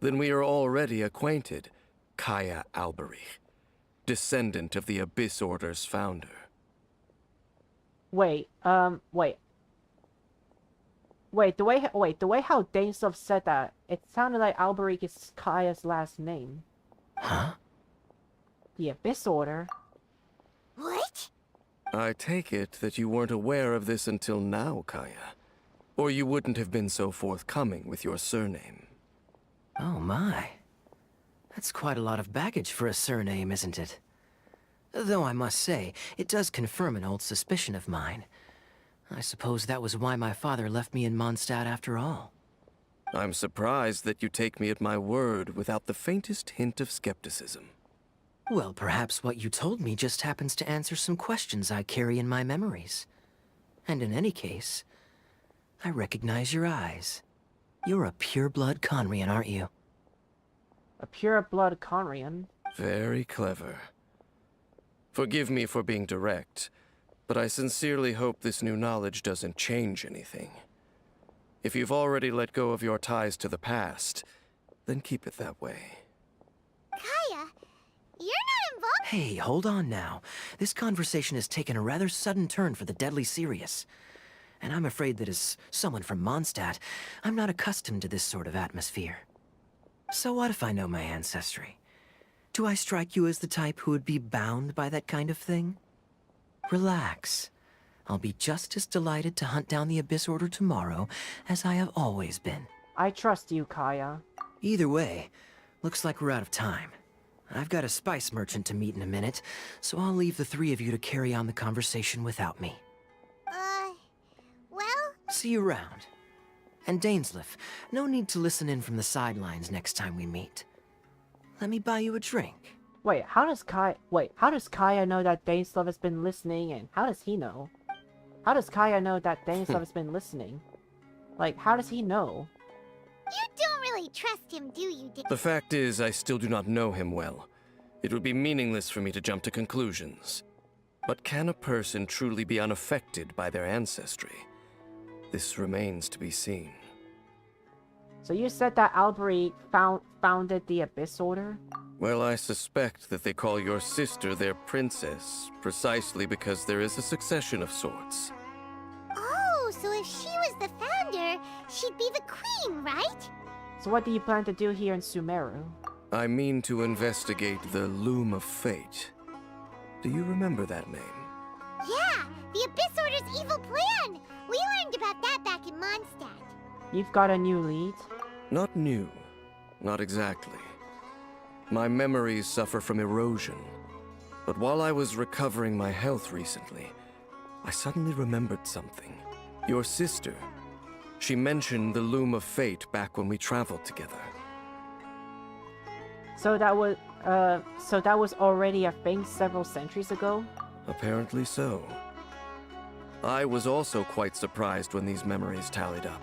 [SPEAKER 19] Then we are already acquainted, Kaya Alberich, descendant of the Abyss Order's founder.
[SPEAKER 1] Wait, the way how Dainsleif said that, it sounded like Alberich is Kaya's last name.
[SPEAKER 17] Huh?
[SPEAKER 1] The Abyss Order?
[SPEAKER 3] What?
[SPEAKER 19] I take it that you weren't aware of this until now, Kaya. Or you wouldn't have been so forthcoming with your surname.
[SPEAKER 17] Oh my. That's quite a lot of baggage for a surname, isn't it? Though I must say, it does confirm an old suspicion of mine. I suppose that was why my father left me in Mondstadt after all.
[SPEAKER 19] I'm surprised that you take me at my word without the faintest hint of skepticism.
[SPEAKER 17] Well, perhaps what you told me just happens to answer some questions I carry in my memories. And in any case, I recognize your eyes. You're a pure-blood Conrian, aren't you?
[SPEAKER 1] A pure-blood Conrian?
[SPEAKER 19] Very clever. Forgive me for being direct, but I sincerely hope this new knowledge doesn't change anything. If you've already let go of your ties to the past, then keep it that way.
[SPEAKER 3] Kaya, you're not involved.
[SPEAKER 17] Hey, hold on now. This conversation has taken a rather sudden turn for the deadly serious. And I'm afraid that as someone from Mondstadt, I'm not accustomed to this sort of atmosphere. So what if I know my ancestry? Do I strike you as the type who would be bound by that kind of thing? Relax. I'll be just as delighted to hunt down the Abyss Order tomorrow as I have always been.
[SPEAKER 1] I trust you, Kaya.
[SPEAKER 17] Either way, looks like we're out of time. I've got a spice merchant to meet in a minute, so I'll leave the three of you to carry on the conversation without me.
[SPEAKER 3] Well?
[SPEAKER 17] See you around. And Dainsleif, no need to listen in from the sidelines next time we meet. Let me buy you a drink.
[SPEAKER 1] Wait, how does Kaya know that Dainsleif has been listening, and how does he know? How does Kaya know that Dainsleif has been listening? Like, how does he know?
[SPEAKER 3] You don't really trust him, do you,
[SPEAKER 19] The fact is, I still do not know him well. It would be meaningless for me to jump to conclusions. But can a person truly be unaffected by their ancestry? This remains to be seen.
[SPEAKER 1] So you said that Alberich founded the Abyss Order?
[SPEAKER 19] Well, I suspect that they call your sister their princess, precisely because there is a succession of sorts.
[SPEAKER 3] Oh, so if she was the founder, she'd be the queen, right?
[SPEAKER 1] So what do you plan to do here in Sumeru?
[SPEAKER 19] I mean to investigate the Loom of Fate. Do you remember that name?
[SPEAKER 3] Yeah, the Abyss Order's evil plan! We learned about that back in Mondstadt.
[SPEAKER 1] You've got a new lead?
[SPEAKER 19] Not new. Not exactly. My memories suffer from erosion. But while I was recovering my health recently, I suddenly remembered something. Your sister. She mentioned the Loom of Fate back when we traveled together.
[SPEAKER 1] So that was already a thing several centuries ago?
[SPEAKER 19] Apparently so. I was also quite surprised when these memories tallied up.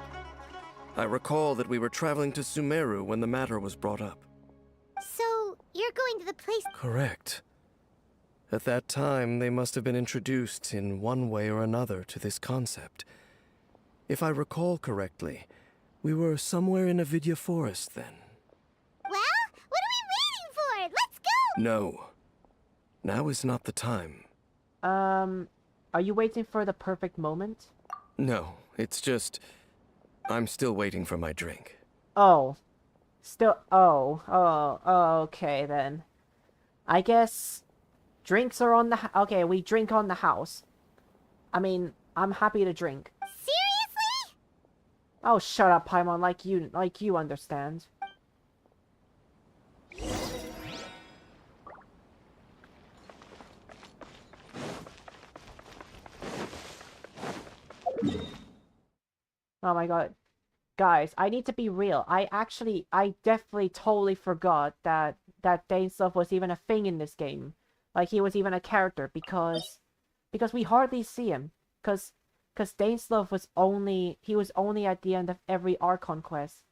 [SPEAKER 19] I recall that we were traveling to Sumeru when the matter was brought up.
[SPEAKER 3] So, you're going to the place...
[SPEAKER 19] Correct. At that time, they must have been introduced in one way or another to this concept. If I recall correctly, we were somewhere in Avidya Forest then.
[SPEAKER 3] Well, what are we waiting for? Let's go!
[SPEAKER 19] No. Now is not the time.
[SPEAKER 1] Are you waiting for the perfect moment?
[SPEAKER 19] No, it's just... I'm still waiting for my drink.
[SPEAKER 1] Oh. Okay then. I guess drinks are on the okay, we drink on the house. I mean, I'm happy to drink.
[SPEAKER 3] Seriously?
[SPEAKER 1] Oh, shut up, Paimon, like you understand. Oh my god. Guys, I need to be real. I definitely totally forgot that Dainslev was even a thing in this game. Like, he was even a character, because we hardly see him. Because Dainslev was only at the end of every Archon quest.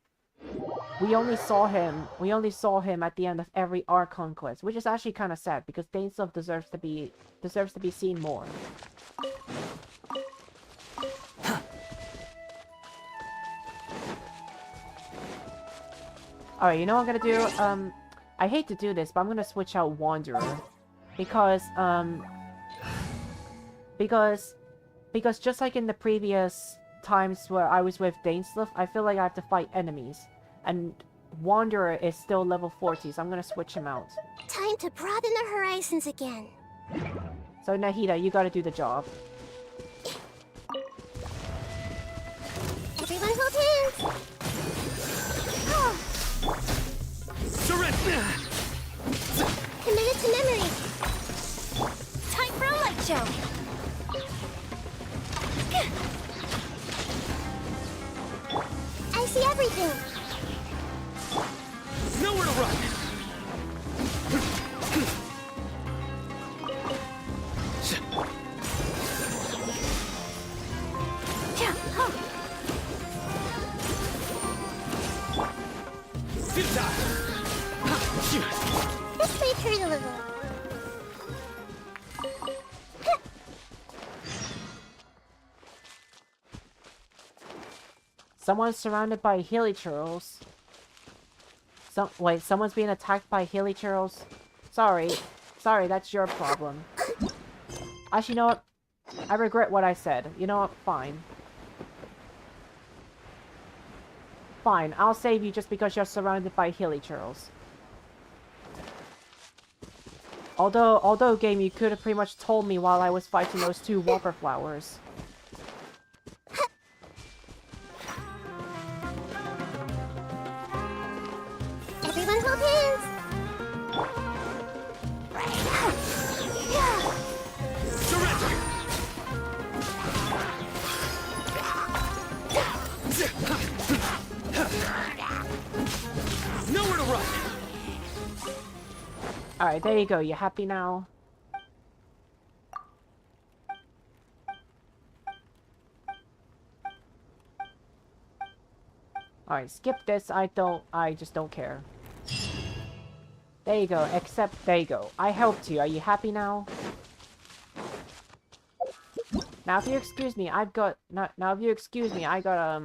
[SPEAKER 1] We only saw him at the end of every Archon quest, which is actually kind of sad, because Dainslev deserves to be seen more. Alright, you know what I'm gonna do? I hate to do this, but I'm gonna switch out Wanderer. Because just like in the previous times where I was with Dainslev, I feel like I have to fight enemies. And Wanderer is still level 40, so I'm gonna switch him out.
[SPEAKER 3] Time to broaden the horizons again.
[SPEAKER 1] So Nahida, you gotta do the job.
[SPEAKER 3] Everyone hold hands! Oh.
[SPEAKER 2] Surrender!
[SPEAKER 3] Committed to memory. Time for a light show. I see everything.
[SPEAKER 2] Nowhere to run!
[SPEAKER 3] This may hurt a little.
[SPEAKER 1] Someone's surrounded by hilichurls. Wait, someone's being attacked by hilichurls? Sorry, that's your problem. Actually, you know what? I regret what I said. You know what? Fine. Fine, I'll save you just because you're surrounded by hilichurls. Although, game, you could have pretty much told me while I was fighting those two Whopper flowers.
[SPEAKER 3] Everyone hold hands.
[SPEAKER 2] Surrender! Nowhere to run!
[SPEAKER 1] Alright, there you go. You happy now? Alright, skip this. I just don't care. There you go. Except, there you go. I helped you. Are you happy now? Now, if you excuse me, I've got... Now, if you excuse me, I've got a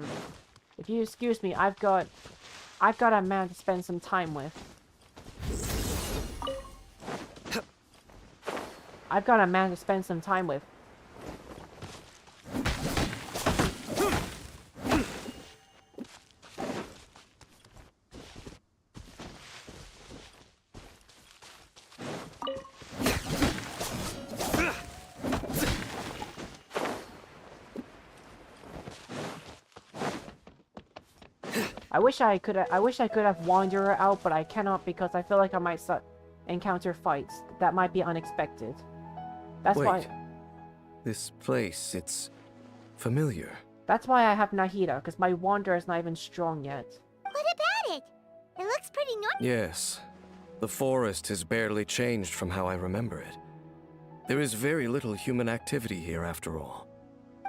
[SPEAKER 1] man to spend some time with. I've got a man to spend some time with. I wish I could have Wanderer out, but I cannot because I feel like I might encounter fights that might be unexpected. That's why.
[SPEAKER 19] This place, it's familiar.
[SPEAKER 1] That's why I have Nahida, because my Wanderer is not even strong yet.
[SPEAKER 3] What about it? It looks pretty normal.
[SPEAKER 19] Yes. The forest has barely changed from how I remember it. There is very little human activity here after all.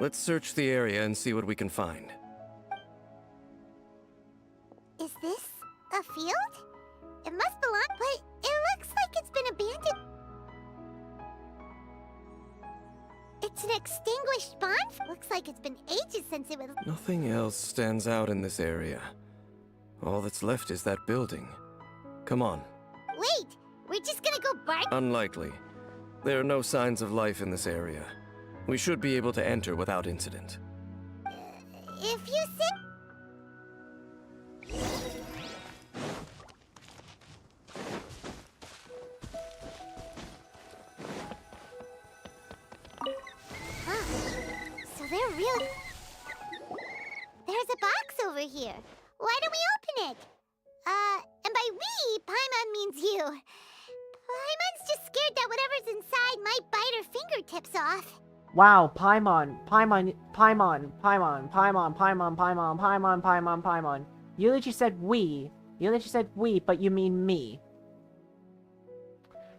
[SPEAKER 19] Let's search the area and see what we can find.
[SPEAKER 3] Is this a field? It must belong, but it looks like it's been abandoned. It's an extinguished bonfire. Looks like it's been ages since it was...
[SPEAKER 19] Nothing else stands out in this area. All that's left is that building. Come on.
[SPEAKER 3] Wait! We're just gonna go bark?
[SPEAKER 19] Unlikely. There are no signs of life in this area. We should be able to enter without incident.
[SPEAKER 3] If you say... So they're really... There's a box over here. Why don't we open it? And by we, Paimon means you. Paimon's just scared that whatever's inside might bite her fingertips off.
[SPEAKER 1] Wow, Paimon. You literally said we. You literally said we, but you mean me.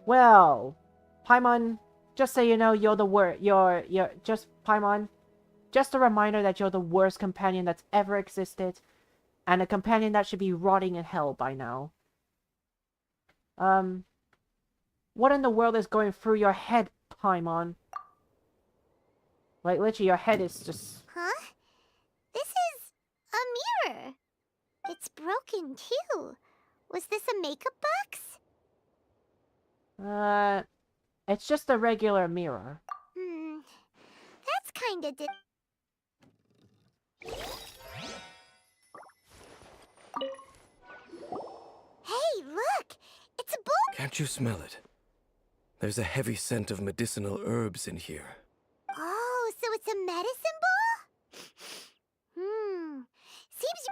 [SPEAKER 1] Well, Paimon, just so you know, you're the worst. Paimon, just a reminder that you're the worst companion that's ever existed, and a companion that should be rotting in hell by now. What in the world is going through your head, Paimon? Like, literally, your head is just...
[SPEAKER 3] Huh? This is a mirror. It's broken, too. Was this a makeup box?
[SPEAKER 1] It's just a regular mirror.
[SPEAKER 3] That's kinda Hey, look! It's a bowl!
[SPEAKER 19] Can't you smell it? There's a heavy scent of medicinal herbs in here.
[SPEAKER 3] Oh, so it's a medicine bowl? Seems...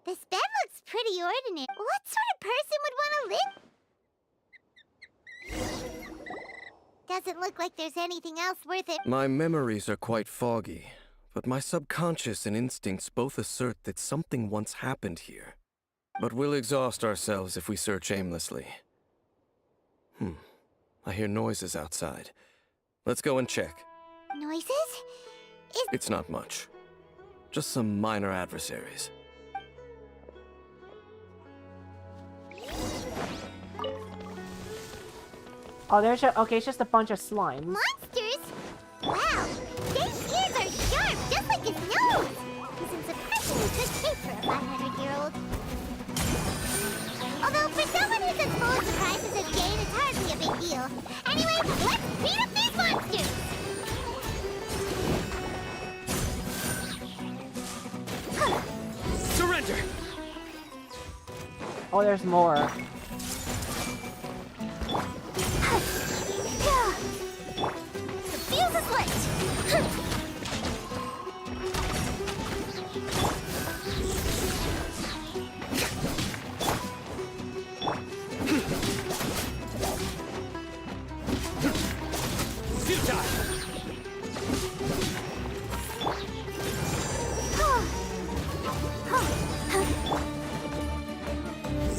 [SPEAKER 3] This bed looks pretty ordinary. What sort of person would want to live? Doesn't look like there's anything else worth it.
[SPEAKER 19] My memories are quite foggy, but my subconscious and instincts both assert that something once happened here. But we'll exhaust ourselves if we search aimlessly. I hear noises outside. Let's go and check.
[SPEAKER 3] Noises?
[SPEAKER 19] It's not much. Just some minor adversaries.
[SPEAKER 1] Oh, okay, it's just a bunch of slimes.
[SPEAKER 3] Monsters? Wow, Dave's ears are sharp, just like his nose. He's in surprisingly good shape for a 500-year-old. Although, for someone who's as full of surprises as Jane, it's hardly a big deal. Anyway, let's beat up these monsters!
[SPEAKER 2] Surrender!
[SPEAKER 1] Oh, there's more.
[SPEAKER 3] The fuse is lit!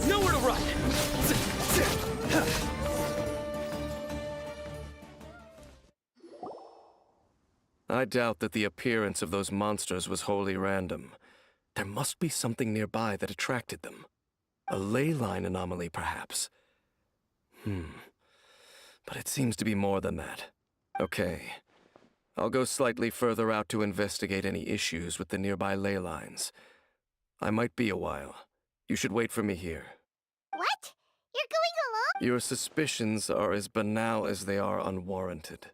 [SPEAKER 2] Nowhere to run!
[SPEAKER 19] I doubt that the appearance of those monsters was wholly random. There must be something nearby that attracted them. A ley line anomaly, perhaps. But it seems to be more than that. Okay. I'll go slightly further out to investigate any issues with the nearby ley lines. I might be a while. You should wait for me here.
[SPEAKER 3] What? You're going along?
[SPEAKER 19] Your suspicions are as banal as they are unwarranted.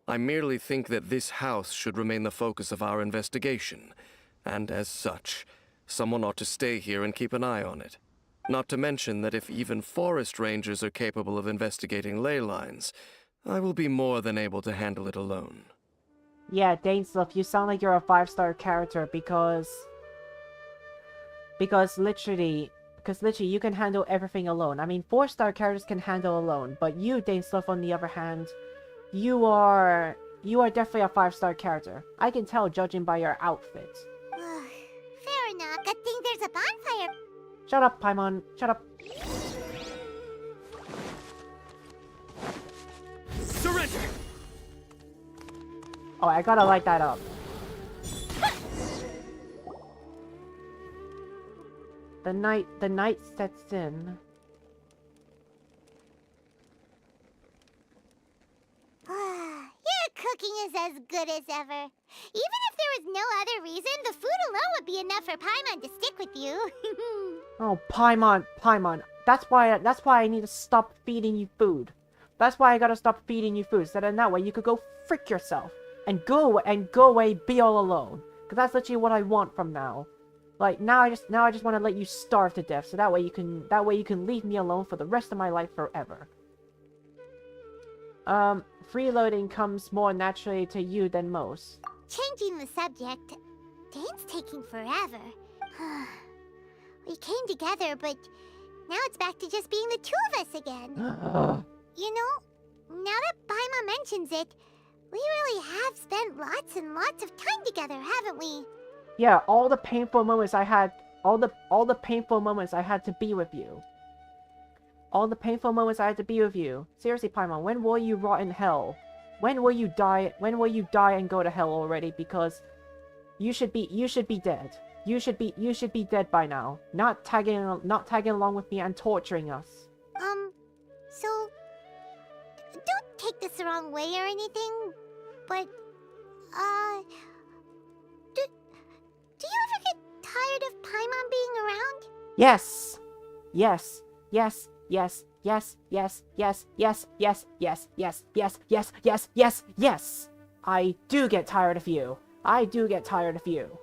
[SPEAKER 19] I merely think that this house should remain the focus of our investigation, and as such, someone ought to stay here and keep an eye on it. Not to mention that if even forest rangers are capable of investigating ley lines, I will be more than able to handle it alone.
[SPEAKER 1] Yeah, Dainsluff, you sound like you're a 5-star character because literally you can handle everything alone. I mean, 4-star characters can handle alone, but you, Dainsluff, on the other hand, you are definitely a 5-star character. I can tell judging by your outfit.
[SPEAKER 3] Fair enough. Good thing there's a bonfire.
[SPEAKER 1] Shut up, Paimon. Shut up.
[SPEAKER 2] Surrender!
[SPEAKER 1] Oh, I gotta light that up. The night sets in.
[SPEAKER 3] Your cooking is as good as ever. Even if there was no other reason, the food alone would be enough for Paimon to stick with you.
[SPEAKER 1] Oh, Paimon. That's why I need to stop feeding you food. That's why I gotta stop feeding you food, so that in that way you could go frick yourself and go away, be all alone. Cause that's literally what I want from now. Like now I just want to let you starve to death, so that way you can leave me alone for the rest of my life forever. Freeloading comes more naturally to you than most.
[SPEAKER 3] Changing the subject, Dane's taking forever. We came together, but Now it's back to just being the two of us again. You know, now that Paimon mentions it, we really have spent lots and lots of time together, haven't we?
[SPEAKER 1] Yeah, all the painful moments I had, all the painful moments I had to be with you. All the painful moments I had to be with you. Seriously, Paimon, when will you rot in hell? When will you die? When will you die and go to hell already? Because you should be dead. You should be dead by now. Not tagging along with me and torturing us.
[SPEAKER 3] So don't take this the wrong way or anything, but do you ever get tired of Paimon being around?
[SPEAKER 1] Yes. Yes. Yes. Yes. Yes. Yes. Yes. Yes. Yes. Yes. Yes. Yes. Yes. Yes. Yes. Yes. I do get tired of you. I do get tired of you.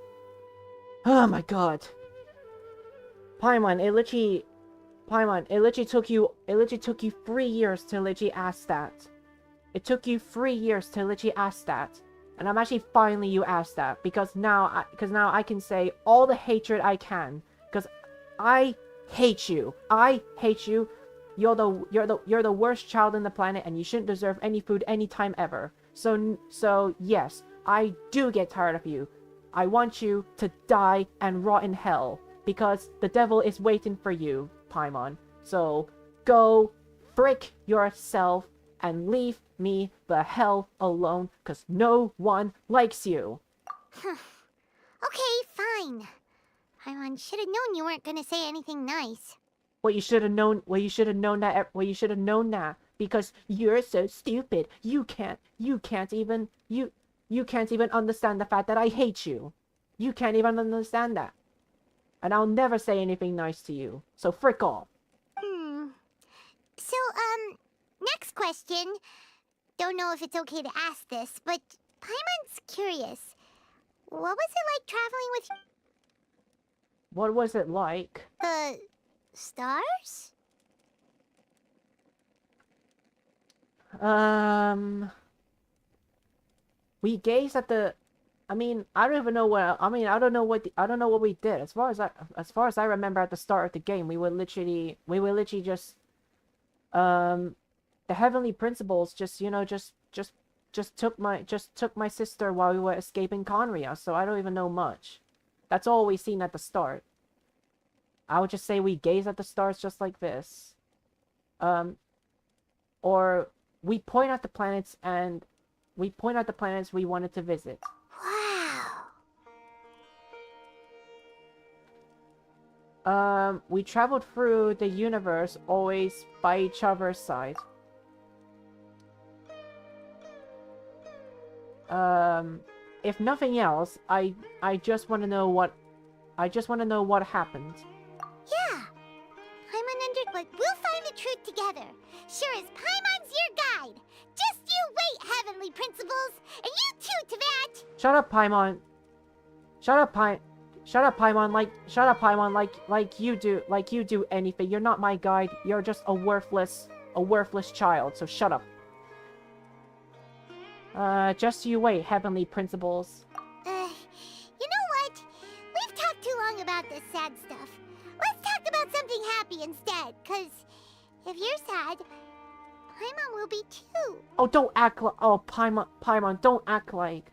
[SPEAKER 1] Oh my god. Paimon, it literally took you 3 years to literally ask that. It took you 3 years to literally ask that. And I'm actually finally you asked that because now I can say all the hatred I can because I hate you. I hate you. You're the worst child on the planet and you shouldn't deserve any food anytime ever. So yes, I do get tired of you. I want you to die and rot in hell because the devil is waiting for you, Paimon. So go frick yourself and leave me the hell alone because no one likes you.
[SPEAKER 3] Okay, fine. Paimon should have known you weren't gonna say anything nice.
[SPEAKER 1] Well, you should have known. Well, you should have known that. Well, you should have known that because you're so stupid. You can't even understand the fact that I hate you. You can't even understand that. And I'll never say anything nice to you. So frick off.
[SPEAKER 3] So, next question. Don't know if it's okay to ask this, but Paimon's curious. What was it like traveling with
[SPEAKER 1] What was it like?
[SPEAKER 3] the stars?
[SPEAKER 1] We gazed at the. I mean, I don't even know what. I mean, I don't know what we did. As far as I remember, at the start of the game, we were literally just, the heavenly principles just took my sister while we were escaping Conria. So I don't even know much. That's all we seen at the start. I would just say we gaze at the stars just like this. Or we point at the planets and we wanted to visit. We traveled through the universe always by each other's side. If nothing else, I just want to know what happened.
[SPEAKER 3] Yeah. Paimon but we'll find the truth together. Sure as Paimon's your guide. Just you wait, Heavenly Principles. And you too, Teyvat.
[SPEAKER 1] Shut up, Paimon. Shut up, Paimon, like you do anything. You're not my guide. You're just a worthless child, so shut up. Just you wait, Heavenly Principles.
[SPEAKER 3] You know what? We've talked too long about this sad stuff. Let's talk about something happy instead, 'cause if you're sad, Paimon will be too.
[SPEAKER 1] Oh, don't act like... Oh, Paimon, don't act like...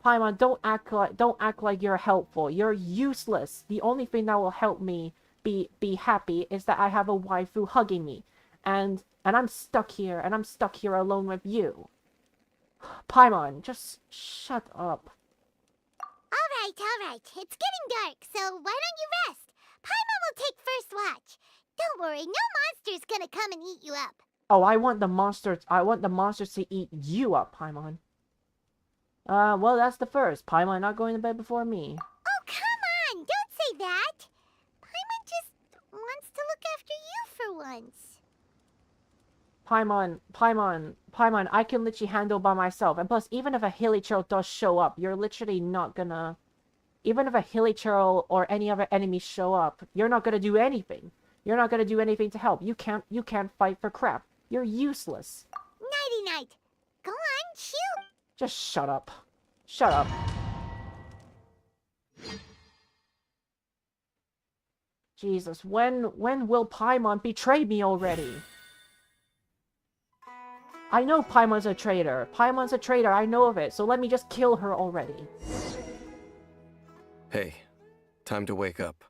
[SPEAKER 1] Paimon, don't act like you're helpful. You're useless. The only thing that will help me be happy is that I have a waifu hugging me. And I'm stuck here, alone with you. Paimon, just shut up.
[SPEAKER 3] Alright. It's getting dark, so why don't you rest? Paimon will take first watch. Don't worry, no monster's gonna come and eat you up.
[SPEAKER 1] Oh, I want the monsters to eat you up, Paimon. Well, that's the first. Paimon not going to bed before me.
[SPEAKER 3] Oh, come on! Don't say that! Paimon just wants to look after you for once.
[SPEAKER 1] Paimon, I can literally handle by myself. And plus, even if a hilichurl does show up, you're literally not gonna... Even if a hilichurl or any other enemy show up, you're not gonna do anything. You're not gonna do anything to help. You can't fight for crap. You're useless.
[SPEAKER 3] Nighty-night. Go on, shoot.
[SPEAKER 1] Just shut up. Shut up. Jesus, when will Paimon betray me already? I know Paimon's a traitor. Paimon's a traitor, I know of it, so let me just kill her already.
[SPEAKER 19] Hey, time to wake up.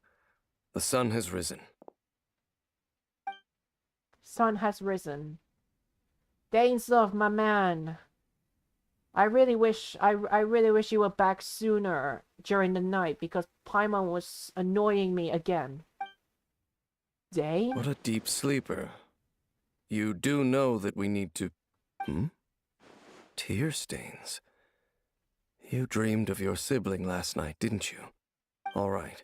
[SPEAKER 19] The sun has risen.
[SPEAKER 1] Sun has risen. Dainslov, my man. I really wish you were back sooner during the night because Paimon was annoying me again. Dane?
[SPEAKER 19] What a deep sleeper. You do know that we need to... Tear stains. You dreamed of your sibling last night, didn't you? All right.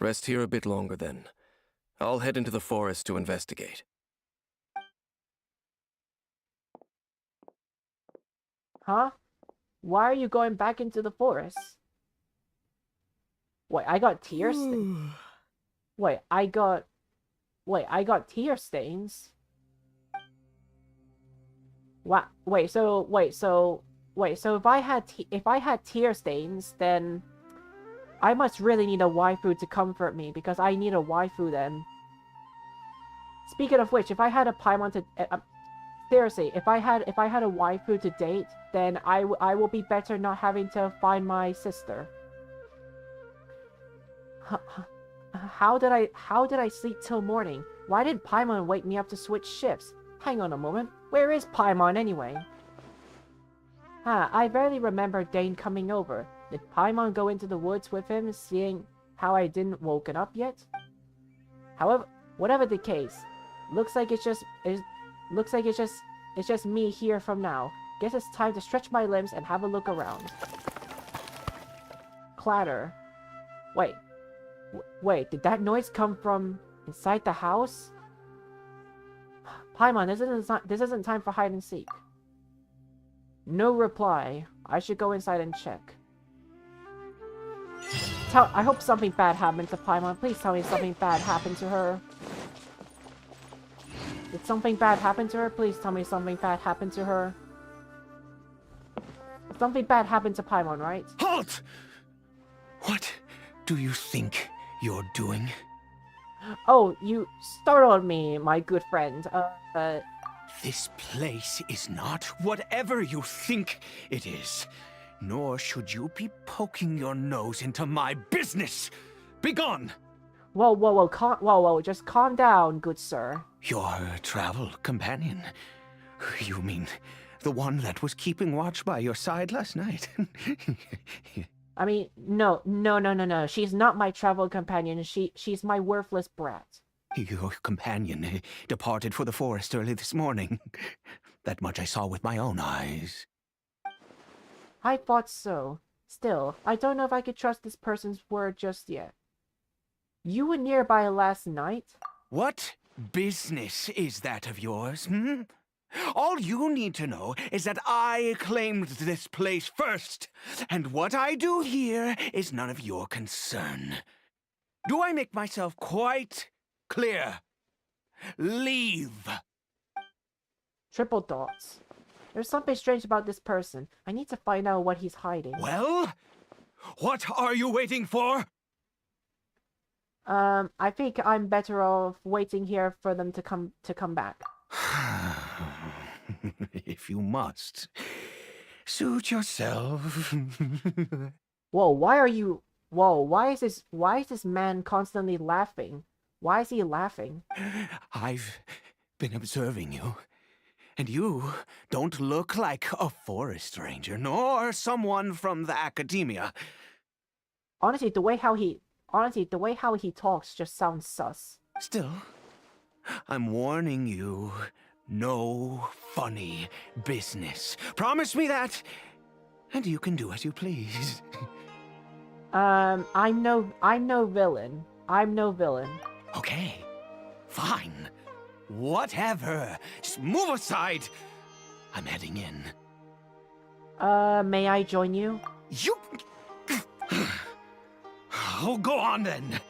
[SPEAKER 19] Rest here a bit longer then. I'll head into the forest to investigate.
[SPEAKER 1] Huh? Why are you going back into the forest? Wait, I got tear stains? Wait, I got tear stains? What? So if I had tear stains, then I must really need a waifu to comfort me, because I need a waifu then. Speaking of which, if I had a Paimon to... seriously, if I had a waifu to date, then I will be better not having to find my sister. How did I sleep till morning? Why did Paimon wake me up to switch shifts? Hang on a moment. Where is Paimon anyway? I barely remember Dane coming over. Did Paimon go into the woods with him, seeing how I didn't woken up yet? However, whatever the case, looks like it's just me here from now. Guess it's time to stretch my limbs and have a look around. Clatter. Wait, did that noise come from inside the house? Paimon, this isn't time for hide and seek. No reply. I should go inside and check. I hope something bad happened to Paimon. Please tell me something bad happened to her. Did something bad happen to her? Please tell me something bad happened to her. Something bad happened to Paimon, right?
[SPEAKER 9] Halt! What do you think you're doing?
[SPEAKER 1] Oh, you startled me, my good friend.
[SPEAKER 9] This place is not whatever you think it is. Nor should you be poking your nose into my business. Begone!
[SPEAKER 1] Whoa, just calm down, good sir.
[SPEAKER 9] Your travel companion? You mean the one that was keeping watch by your side last night?
[SPEAKER 1] I mean, no. She's not my travel companion. She's my worthless brat.
[SPEAKER 9] Your companion departed for the forest early this morning. That much I saw with my own eyes.
[SPEAKER 1] I thought so. Still, I don't know if I could trust this person's word just yet. You were nearby last night?
[SPEAKER 9] What business is that of yours, All you need to know is that I claimed this place first, and what I do here is none of your concern. Do I make myself quite clear? Leave.
[SPEAKER 1] Triple dots. There's something strange about this person. I need to find out what he's hiding.
[SPEAKER 9] Well, what are you waiting for?
[SPEAKER 1] I think I'm better off waiting here for them to come back.
[SPEAKER 9] If you must, suit yourself.
[SPEAKER 1] Whoa, why is this man constantly laughing? Why is he laughing?
[SPEAKER 9] I've been observing you, and you don't look like a forest ranger, nor someone from the academia.
[SPEAKER 1] Honestly, the way how he talks just sounds sus.
[SPEAKER 9] Still, I'm warning you, no funny business. Promise me that, and you can do as you please.
[SPEAKER 1] I'm no villain. I'm no villain.
[SPEAKER 9] Okay, fine. Whatever. Just move aside. I'm heading in.
[SPEAKER 1] May I join you?
[SPEAKER 9] You... Oh, go on then.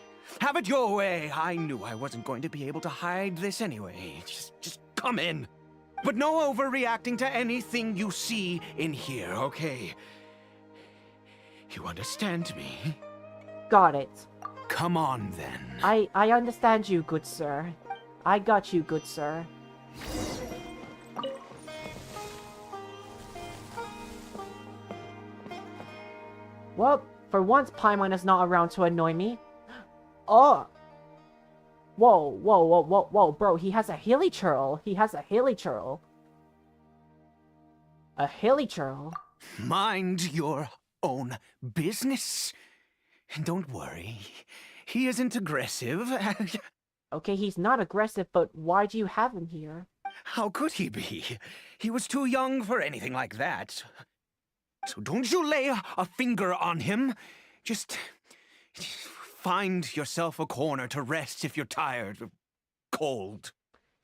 [SPEAKER 9] Have it your way. I knew I wasn't going to be able to hide this anyway. Just come in. But no overreacting to anything you see in here, okay? You understand me?
[SPEAKER 1] Got it.
[SPEAKER 9] Come on, then.
[SPEAKER 1] I understand you, good sir. I got you, good sir. Well, for once, Paimon is not around to annoy me. Oh! Whoa, whoa, whoa, whoa, whoa, bro, he has a hilly churl. He has a hilly churl. A hilly churl?
[SPEAKER 9] Mind your own business. Don't worry. He isn't aggressive.
[SPEAKER 1] Okay, he's not aggressive, but why do you have him here?
[SPEAKER 9] How could he be? He was too young for anything like that. So don't you lay a finger on him. Just find yourself a corner to rest if you're tired or cold.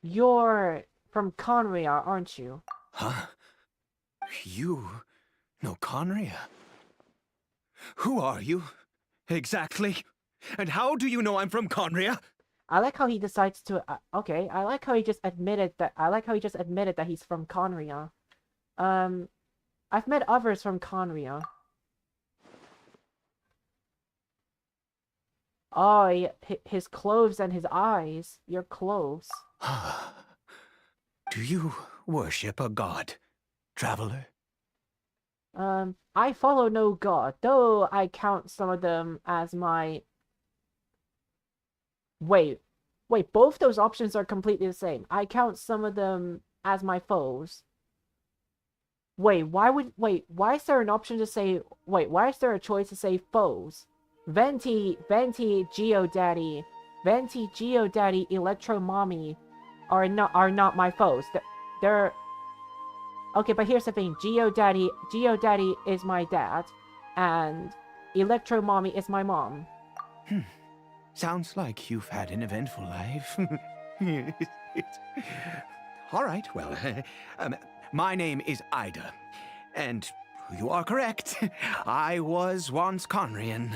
[SPEAKER 1] You're from Conria, aren't you?
[SPEAKER 9] Huh? You know Conria? Who are you, exactly? And how do you know I'm from Conria?
[SPEAKER 1] I like how he decides to. Okay, I like how he just admitted that. I like how he just admitted that he's from Conria. I've met others from Conria. Oh, his clothes and his eyes. Your clothes.
[SPEAKER 9] Do you worship a god, traveler?
[SPEAKER 1] I follow no god, though I count some of them as my... Wait, both those options are completely the same. I count some of them as my foes. Wait, why is there an option to say... Wait, why is there a choice to say foes? Venti, Geodaddy, Electro Mommy are not my foes. They're... Okay, but here's the thing. Geodaddy is my dad, and Electro Mommy is my mom.
[SPEAKER 9] Sounds like you've had an eventful life. All right, well, my name is Ida, and you are correct. I was once Conrian.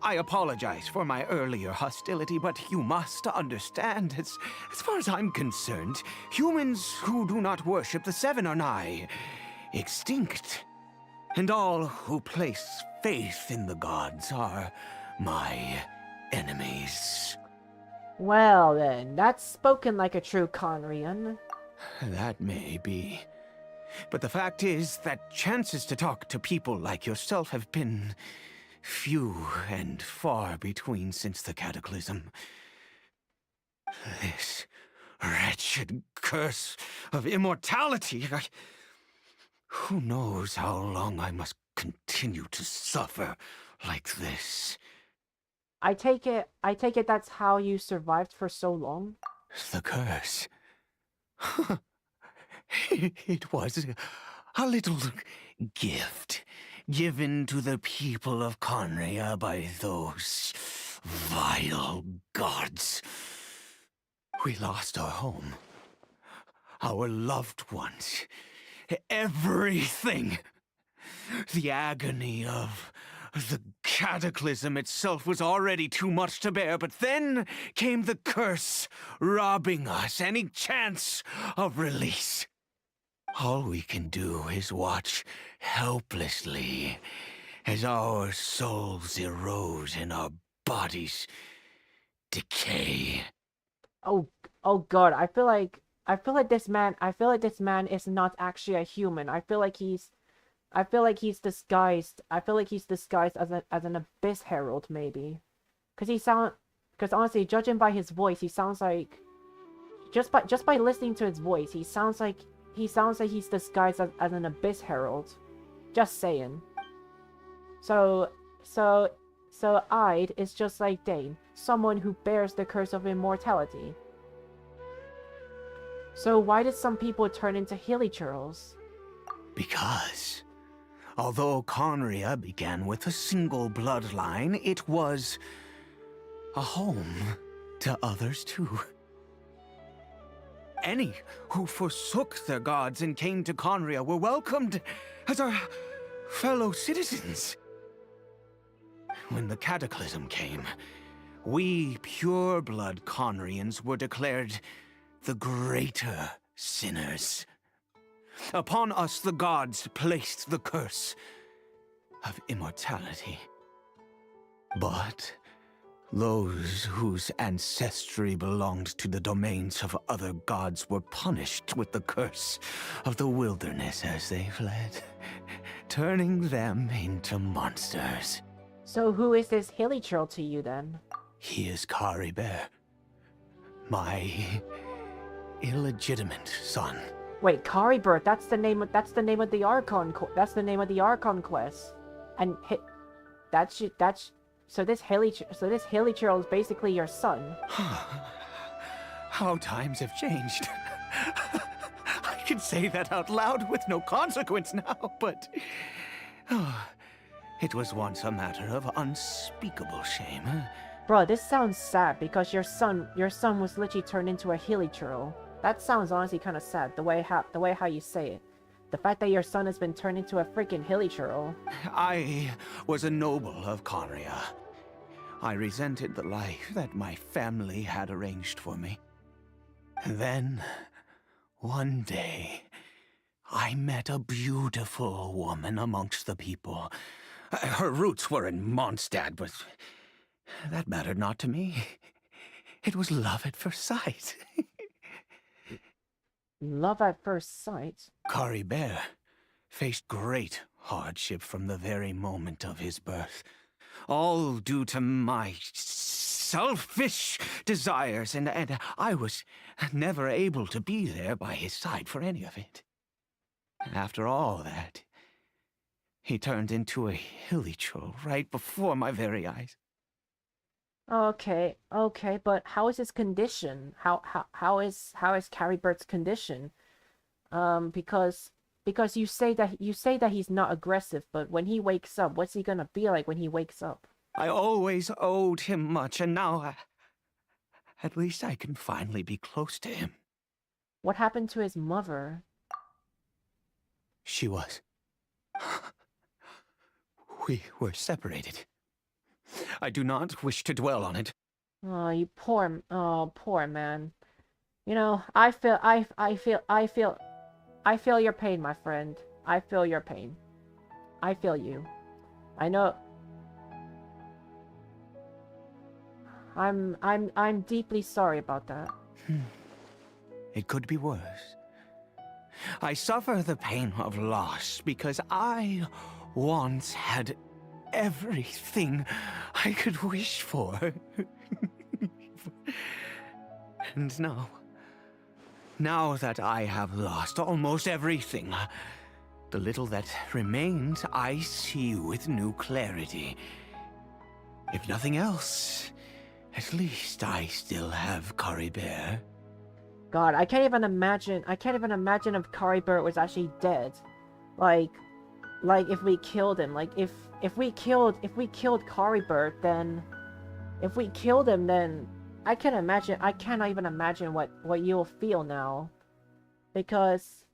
[SPEAKER 9] I apologize for my earlier hostility, but you must understand, as far as I'm concerned, humans who do not worship the Seven are nigh extinct. And all who place faith in the gods are my enemies.
[SPEAKER 1] Well then, that's spoken like a true Conrian.
[SPEAKER 9] That may be. But the fact is that chances to talk to people like yourself have been few and far between since the cataclysm. This wretched curse of immortality. Who knows how long I must continue to suffer like this?
[SPEAKER 1] I take it that's how you survived for so long?
[SPEAKER 9] The curse. It was a little gift given to the people of Conria by those vile gods. We lost our home, our loved ones, everything. The agony of the cataclysm itself was already too much to bear, but then came the curse, robbing us any chance of release. All we can do is watch helplessly as our souls erode and our bodies decay.
[SPEAKER 1] Oh god, I feel like this man is not actually a human. I feel like he's disguised as an abyss herald, maybe. Because honestly, judging by his voice, he sounds like, just by listening to his voice, he sounds like he's disguised as an abyss herald. Just saying. So Ide is just like Dane, someone who bears the curse of immortality. So why did some people turn into hilly churls?
[SPEAKER 9] Because although Conria began with a single bloodline, it was a home to others too. Any who forsook their gods and came to Conria were welcomed as our fellow citizens. When the cataclysm came, we pure-blood Conrians were declared the greater sinners. Upon us the gods placed the curse of immortality.
[SPEAKER 20] But those whose ancestry belonged to the domains of other gods were punished with the curse of the wilderness as they fled, turning them into monsters.
[SPEAKER 1] So who is this hilichurl to you then?
[SPEAKER 20] He is Kari Bear, my illegitimate son.
[SPEAKER 1] Wait, Caribert, that's the name of the Archon quest. And so this hilichurl is basically your son.
[SPEAKER 20] How times have changed. I can say that out loud with no consequence now, but it was once a matter of unspeakable shame.
[SPEAKER 1] Bro, this sounds sad because your son was literally turned into a hilichurl. That sounds honestly kind of sad, the way how you say it. The fact that your son has been turned into a freaking hilichurl.
[SPEAKER 20] I was a noble of Conria. I resented the life that my family had arranged for me. Then, one day, I met a beautiful woman amongst the people. Her roots were in Mondstadt, but that mattered not to me. It was love at first sight.
[SPEAKER 1] Love at first sight?
[SPEAKER 20] Kari Bear faced great hardship from the very moment of his birth. All due to my selfish desires, and I was never able to be there by his side for any of it. After all that, he turned into a hilichurl right before my very eyes.
[SPEAKER 1] Okay, but how is his condition? How is Caribert's condition? Because you say that he's not aggressive, but when he wakes up, what's he gonna be like when he wakes up?
[SPEAKER 20] I always owed him much, and now at least I can finally be close to him.
[SPEAKER 1] What happened to his mother?
[SPEAKER 20] She was. We were separated. I do not wish to dwell on it.
[SPEAKER 1] Oh, poor man. You know, I feel your pain, my friend. I feel your pain. I feel you. I know. I'm deeply sorry about that.
[SPEAKER 20] It could be worse. I suffer the pain of loss because I once had everything I could wish for. And now that I have lost almost everything, the little that remains I see with new clarity. If nothing else, at least I still have Kari Bear.
[SPEAKER 1] God, I can't even imagine if Caribert was actually dead. Like if we killed him, like if we killed Caribert, then if we killed him, then I cannot even imagine what you'll feel now. Because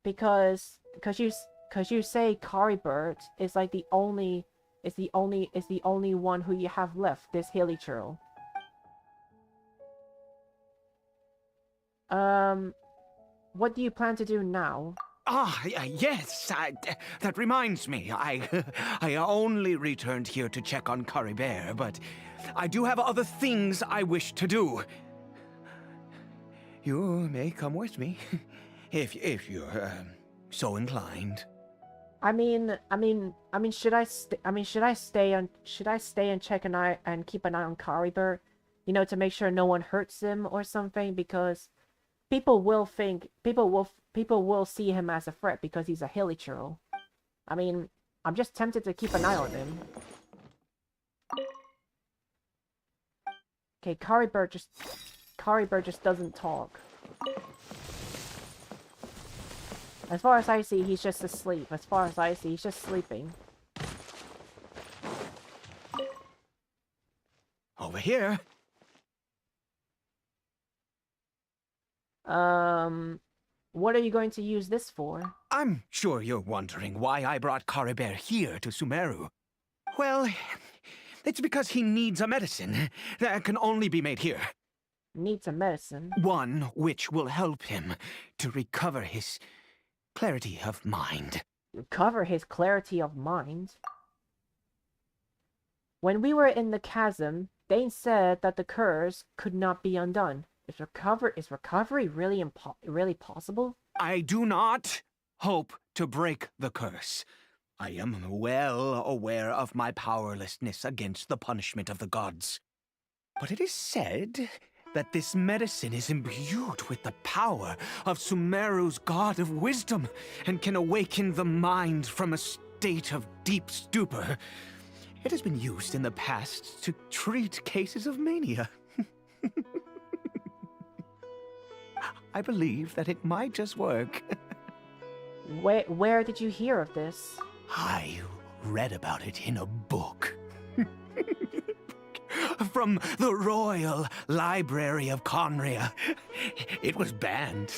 [SPEAKER 1] you say Caribert is like the only one who you have left, this hilichurl. What do you plan to do now?
[SPEAKER 20] Yes, that reminds me. I only returned here to check on Kari Bear, but I do have other things I wish to do. You may come with me, if you're so inclined.
[SPEAKER 1] I mean, should I stay and check an eye and keep an eye on Caribert, you know, to make sure no one hurts him or something, because people will see him as a threat because he's a hilichurl. I mean, I'm just tempted to keep an eye on him. Okay, Caribert just doesn't talk. As far as I see, he's just asleep. As far as I see, he's just sleeping.
[SPEAKER 20] Over here.
[SPEAKER 1] What are you going to use this for?
[SPEAKER 20] I'm sure you're wondering why I brought Kari Bear here to Sumeru. Well, it's because he needs a medicine that can only be made here.
[SPEAKER 1] Needs a medicine?
[SPEAKER 20] One which will help him to recover his clarity of mind.
[SPEAKER 1] Recover his clarity of mind? When we were in the chasm, Dane said that the curse could not be undone. Is recovery really possible?
[SPEAKER 20] I do not hope to break the curse. I am well aware of my powerlessness against the punishment of the gods. But it is said that this medicine is imbued with the power of Sumeru's god of wisdom and can awaken the mind from a state of deep stupor. It has been used in the past to treat cases of mania. I believe that it might just work.
[SPEAKER 1] Where did you hear of this?
[SPEAKER 20] I read about it in a book. From the Royal Library of Conria. It was banned.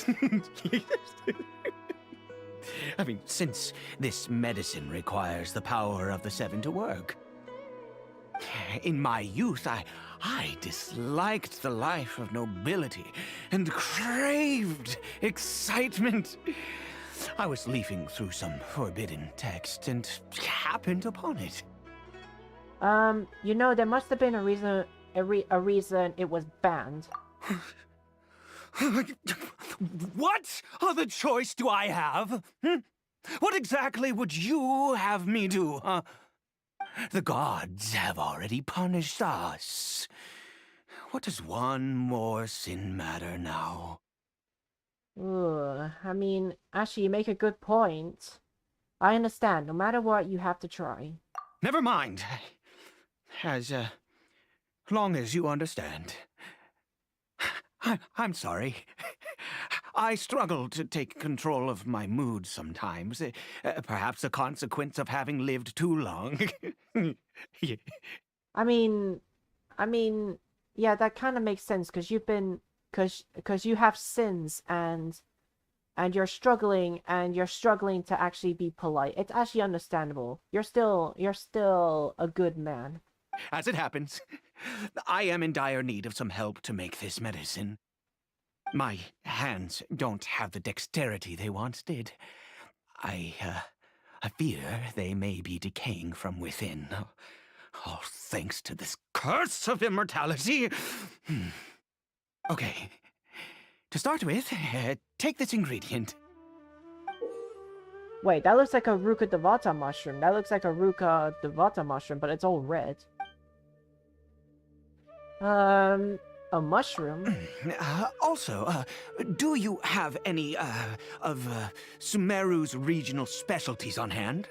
[SPEAKER 20] I mean, since this medicine requires the power of the Seven to work. In my youth, I disliked the life of nobility and craved excitement. I was leafing through some forbidden text and happened upon it.
[SPEAKER 1] You know, there must have been a reason it was banned.
[SPEAKER 20] What other choice do I have? What exactly would you have me do? The gods have already punished us. What does one more sin matter now?
[SPEAKER 1] Ugh, I mean, actually, you make a good point. I understand. No matter what, you have to try.
[SPEAKER 20] Never mind. As long as you understand. I'm sorry. I struggle to take control of my mood sometimes. Perhaps a consequence of having lived too long.
[SPEAKER 1] I mean, yeah, that kind of makes sense because because you have sins and you're struggling to actually be polite. It's actually understandable. You're still a good man.
[SPEAKER 20] As it happens, I am in dire need of some help to make this medicine. My hands don't have the dexterity they once did. I fear they may be decaying from within. All thanks to this curse of immortality. Okay. To start with, take this ingredient.
[SPEAKER 1] Wait, that looks like a Ruka Devata mushroom. That looks like a Ruka Devata mushroom, but it's all red. A mushroom?
[SPEAKER 20] Also, do you have any, of Sumeru's regional specialties on hand?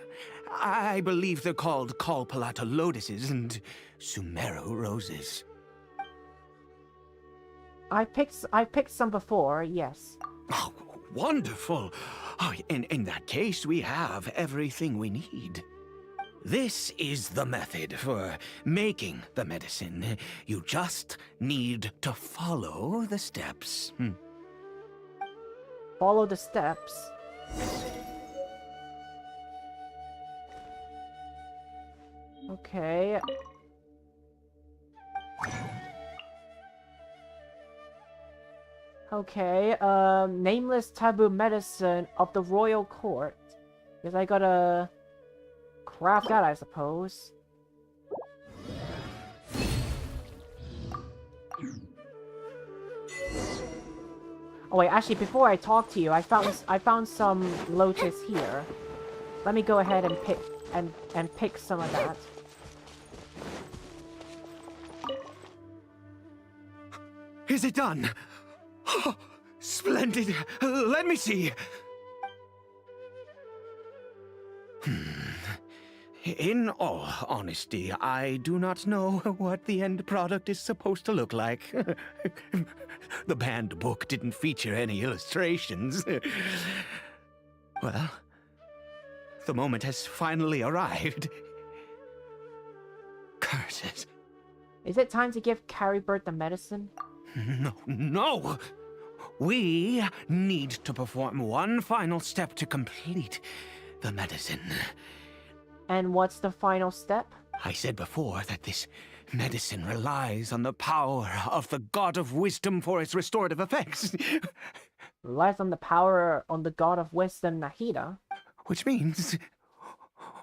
[SPEAKER 20] I believe they're called Kalpalata lotuses and Sumeru roses.
[SPEAKER 1] I picked some before, yes.
[SPEAKER 20] Oh, wonderful! Oh, in that case, we have everything we need. This is the method for making the medicine. You just need to follow the steps.
[SPEAKER 1] Follow the steps? Okay. Okay, nameless taboo medicine of the royal court. Because I gotta craft that, I suppose. Oh wait, actually, before I talk to you, I found some lotus here. Let me go ahead and pick some of that.
[SPEAKER 20] Is it done? Oh, splendid! Let me see! In all honesty, I do not know what the end product is supposed to look like. The banned book didn't feature any illustrations. Well, the moment has finally arrived. Curses.
[SPEAKER 1] Is it time to give Carrybird the medicine?
[SPEAKER 20] No! We need to perform one final step to complete the medicine.
[SPEAKER 1] And what's the final step?
[SPEAKER 20] I said before that this medicine relies on the power of the God of Wisdom for its restorative effects.
[SPEAKER 1] Relies on the power on the God of Wisdom, Nahida.
[SPEAKER 20] Which means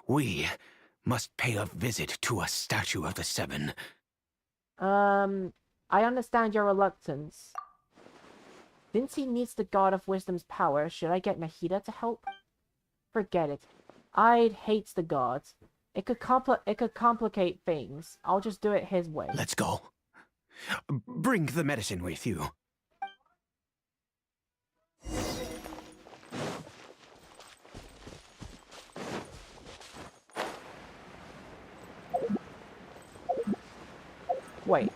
[SPEAKER 20] we must pay a visit to a statue of the Seven.
[SPEAKER 1] I understand your reluctance. Since he needs the God of Wisdom's power, should I get Nahida to help? Forget it. I hate the gods. It could complicate things. I'll just do it his way.
[SPEAKER 20] Let's go. Bring the medicine with you.
[SPEAKER 1] Wait.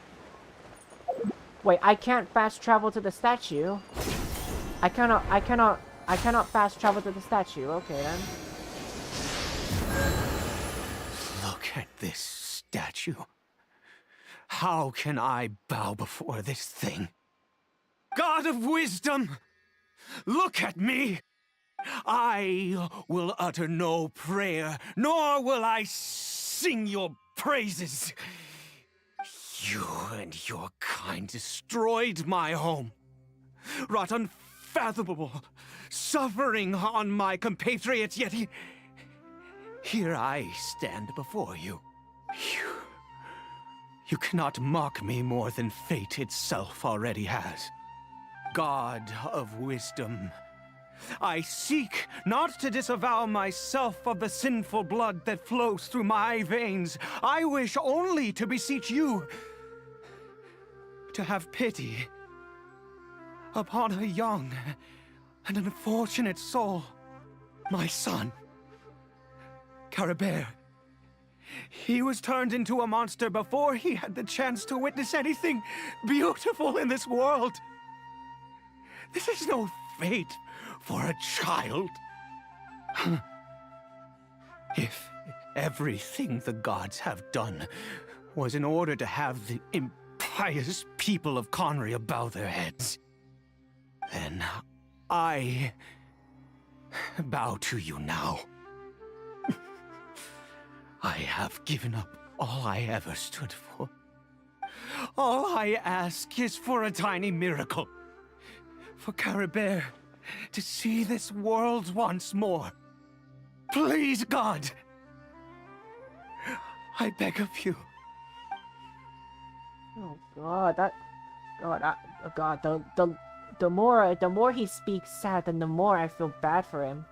[SPEAKER 1] Wait, I can't fast travel to the statue. I cannot fast travel to the statue. Okay then.
[SPEAKER 20] Look at this statue. How can I bow before this thing? God of wisdom, look at me. I will utter no prayer, nor will I sing your praises. You and your kind destroyed my home, wrought unfathomable suffering on my compatriots, yet here I stand before you. You cannot mock me more than fate itself already has. God of wisdom, I seek not to disavow myself of the sinful blood that flows through my veins. I wish only to beseech you to have pity upon a young and unfortunate soul, my son, Caribert. He was turned into a monster before he had the chance to witness anything beautiful in this world. This is no fate for a child. If everything the gods have done was in order to have the impious people of Conria bow their heads, then I bow to you now. I have given up all I ever stood for. All I ask is for a tiny miracle. For Caribert to see this world once more. Please, God. I beg of you.
[SPEAKER 1] Oh God, the more he speaks sad, then the more I feel bad for him.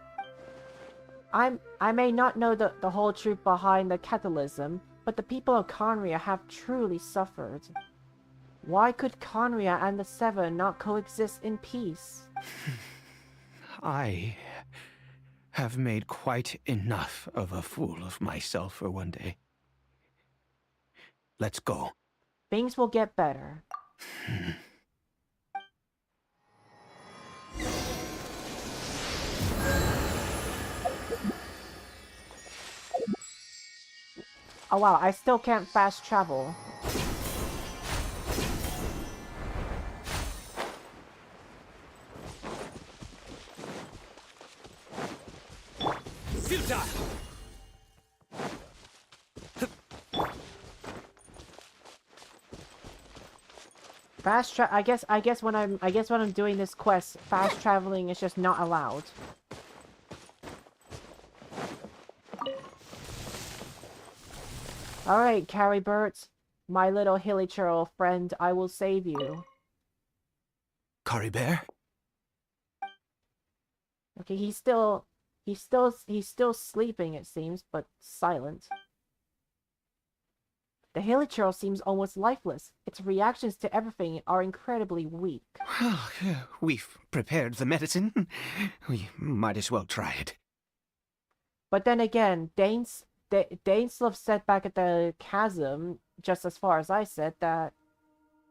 [SPEAKER 1] I may not know the whole truth behind the catalysm, but the people of Conria have truly suffered. Why could Conria and the Seven not coexist in peace?
[SPEAKER 20] I have made quite enough of a fool of myself for one day. Let's go.
[SPEAKER 1] Things will get better. Oh wow, I still can't fast travel.
[SPEAKER 20] Futile!
[SPEAKER 1] I guess when I'm doing this quest, fast traveling is just not allowed. Alright, Caribert, my little hilichurl friend, I will save you.
[SPEAKER 20] Caribert?
[SPEAKER 1] Okay, he's still sleeping, it seems, but silent. The hilichurl seems almost lifeless. Its reactions to everything are incredibly weak.
[SPEAKER 20] We've prepared the medicine. We might as well try it.
[SPEAKER 1] But then again, Daneslav said back at the chasm, just as far as I said, that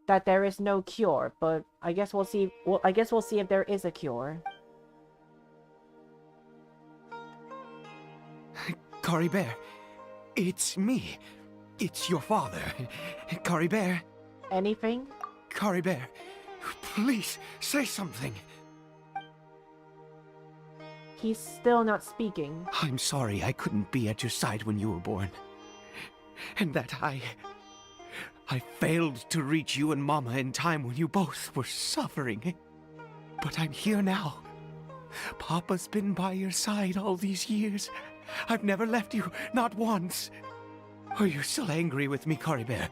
[SPEAKER 1] there is no cure. But I guess we'll see. Well, I guess we'll see if there is a cure.
[SPEAKER 20] Caribert, it's me. It's your father. Caribert.
[SPEAKER 1] Anything?
[SPEAKER 20] Caribert, please say something.
[SPEAKER 1] He's still not speaking.
[SPEAKER 20] I'm sorry I couldn't be at your side when you were born. And that I failed to reach you and Mama in time when you both were suffering. But I'm here now. Papa's been by your side all these years. I've never left you, not once. Are you still angry with me, Caribert?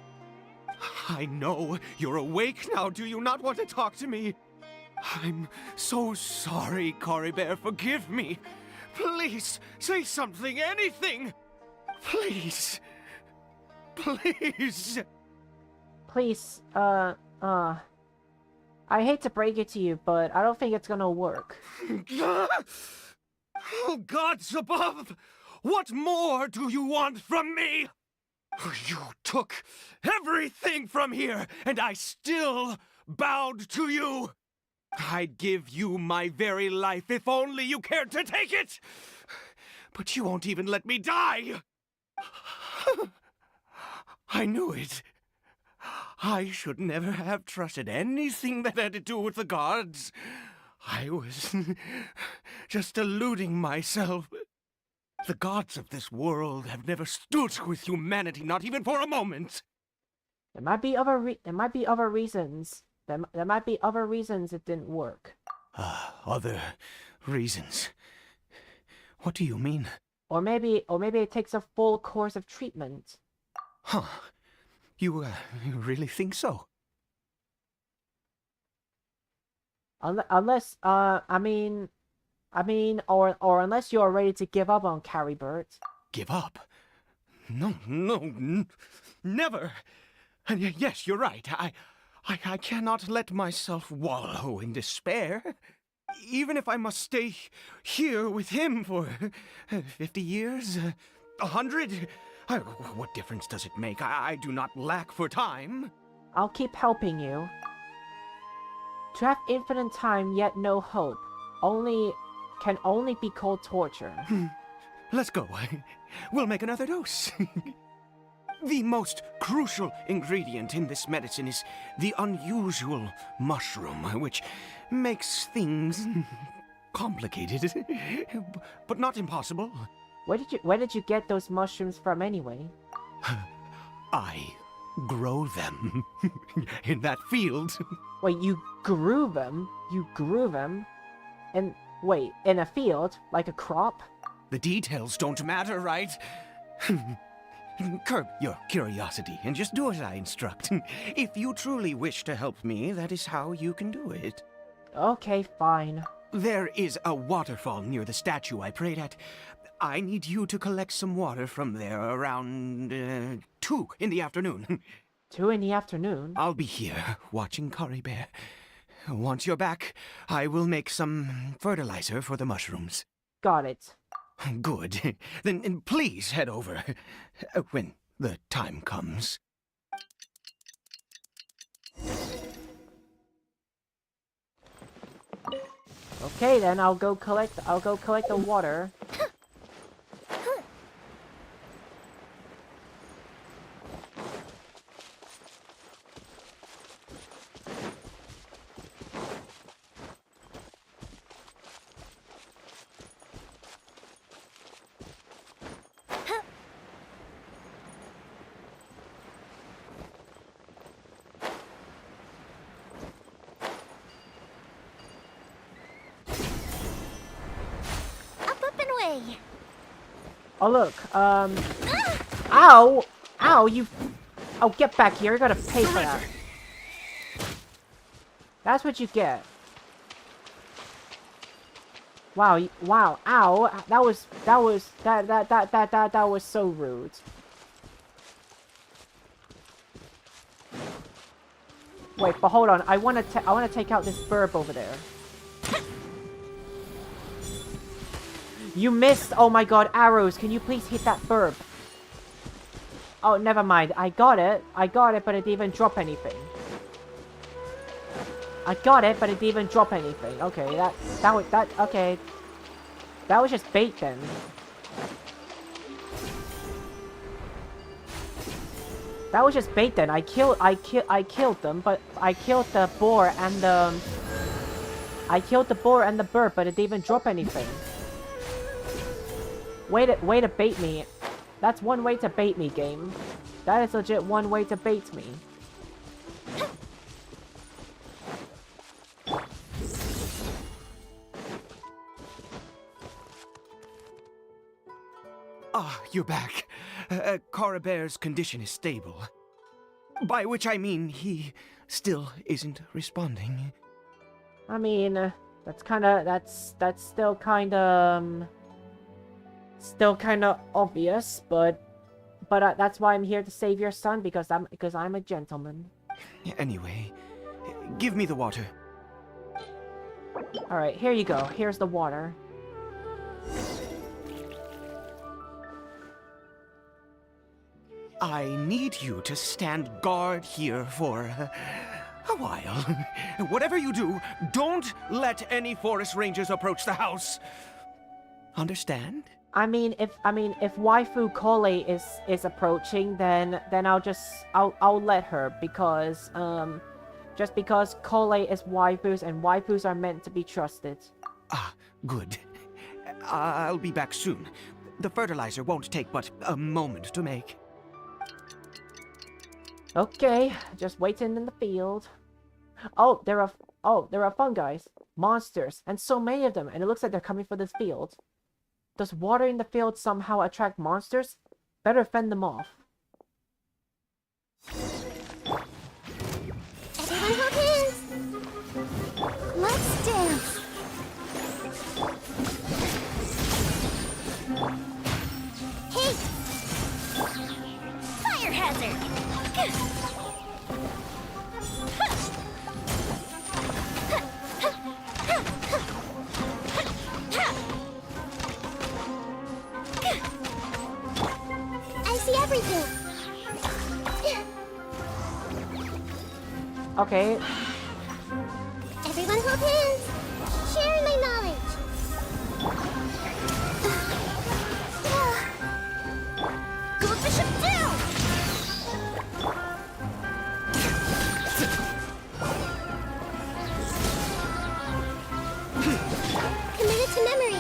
[SPEAKER 20] I know you're awake now. Do you not want to talk to me? I'm so sorry, Caribert. Forgive me. Please, say something, anything. Please. Please.
[SPEAKER 1] Please, I hate to break it to you, but I don't think it's gonna work.
[SPEAKER 20] Oh, gods above! What more do you want from me? You took everything from here, and I still bowed to you. I'd give you my very life if only you cared to take it. But you won't even let me die. I knew it. I should never have trusted anything that had to do with the gods. I was just deluding myself. The gods of this world have never stood with humanity, not even for a moment.
[SPEAKER 1] There might be other reasons. There might be other reasons it didn't work.
[SPEAKER 20] Other reasons? What do you mean?
[SPEAKER 1] Or maybe it takes a full course of treatment.
[SPEAKER 20] Huh. You really think so?
[SPEAKER 1] Unless, or unless you're ready to give up on Caribert.
[SPEAKER 20] Give up? No, never. And yes, you're right. I cannot let myself wallow in despair. Even if I must stay here with him for 50 years, 100, what difference does it make? I do not lack for time.
[SPEAKER 1] I'll keep helping you. To have infinite time yet no hope can only be called torture.
[SPEAKER 20] Let's go. We'll make another dose. The most crucial ingredient in this medicine is the unusual mushroom, which makes things complicated, but not impossible.
[SPEAKER 1] Where did you get those mushrooms from anyway?
[SPEAKER 20] I grow them in that field.
[SPEAKER 1] Wait, you grew them? You grew them? Wait, in a field? Like a crop?
[SPEAKER 20] The details don't matter, right? Curb your curiosity and just do as I instruct. If you truly wish to help me, that is how you can do it.
[SPEAKER 1] Okay, fine.
[SPEAKER 20] There is a waterfall near the statue I prayed at. I need you to collect some water from there around 2 in the afternoon.
[SPEAKER 1] 2 in the afternoon?
[SPEAKER 20] I'll be here, watching Caribert. Once you're back, I will make some fertilizer for the mushrooms.
[SPEAKER 1] Got it.
[SPEAKER 20] Good. Then please head over when the time comes.
[SPEAKER 1] Okay, then I'll go collect the water. Oh look, ow! Ow, you... Oh, get back here, you gotta pay for that. That's what you get. Wow, wow, ow, that was so rude. Wait, but hold on, I wanna take out this burb over there. You missed! Oh my god, arrows! Can you please hit that burb? Oh, never mind. I got it, but it didn't even drop anything. I got it, but it didn't even drop anything. Okay, okay. That was just bait then. That was just bait then. I killed them, but I killed the boar and the... I killed the boar and the burb, but it didn't even drop anything. Way to bait me. That's one way to bait me, game. That is legit one way to bait me.
[SPEAKER 20] Ah, you're back. Coribear's condition is stable. By which I mean he still isn't responding.
[SPEAKER 1] I mean, that's still kind of obvious, but that's why I'm here to save your son, because I'm a gentleman.
[SPEAKER 20] Anyway, give me the water.
[SPEAKER 1] All right, here you go. Here's the water.
[SPEAKER 20] I need you to stand guard here for a while. Whatever you do, don't let any forest rangers approach the house. Understand?
[SPEAKER 1] I mean, if waifu Kole is approaching, then I'll let her, because just because Kole is waifus and waifus are meant to be trusted.
[SPEAKER 20] Ah, good. I'll be back soon. The fertilizer won't take but a moment to make.
[SPEAKER 1] Okay, just waiting in the field. Oh, there are fungi, monsters, and so many of them, and it looks like they're coming for this field. Does water in the field somehow attract monsters? Better fend them off.
[SPEAKER 3] Everyone hold hands! Let's dance! Hey! Fire hazard! I see everything!
[SPEAKER 1] Okay.
[SPEAKER 3] Everyone hold hands! Sharing my knowledge! Go Bishop down! Committed to memory!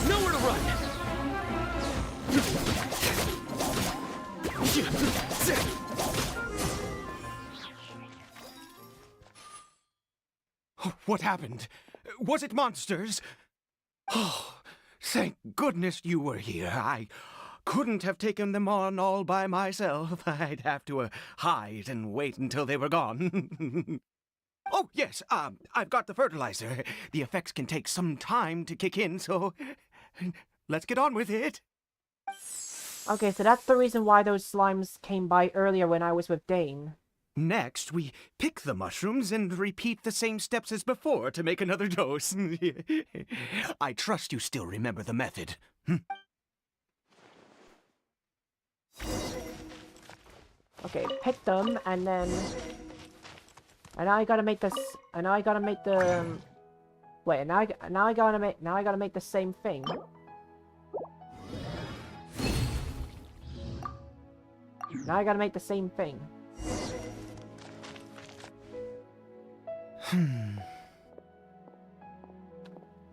[SPEAKER 2] Nowhere to run!
[SPEAKER 20] What happened? Was it monsters? Oh, thank goodness you were here. I couldn't have taken them on all by myself. I'd have to hide and wait until they were gone. Oh, yes, I've got the fertilizer. The effects can take some time to kick in, so let's get on with it.
[SPEAKER 1] Okay, so that's the reason why those slimes came by earlier when I was with Dane.
[SPEAKER 20] Next, we pick the mushrooms and repeat the same steps as before to make another dose. I trust you still remember the method.
[SPEAKER 1] Okay, pick them, and then... And now I gotta make this... And now I gotta make the... Wait, now I gotta make the same thing. Now I gotta make the same thing.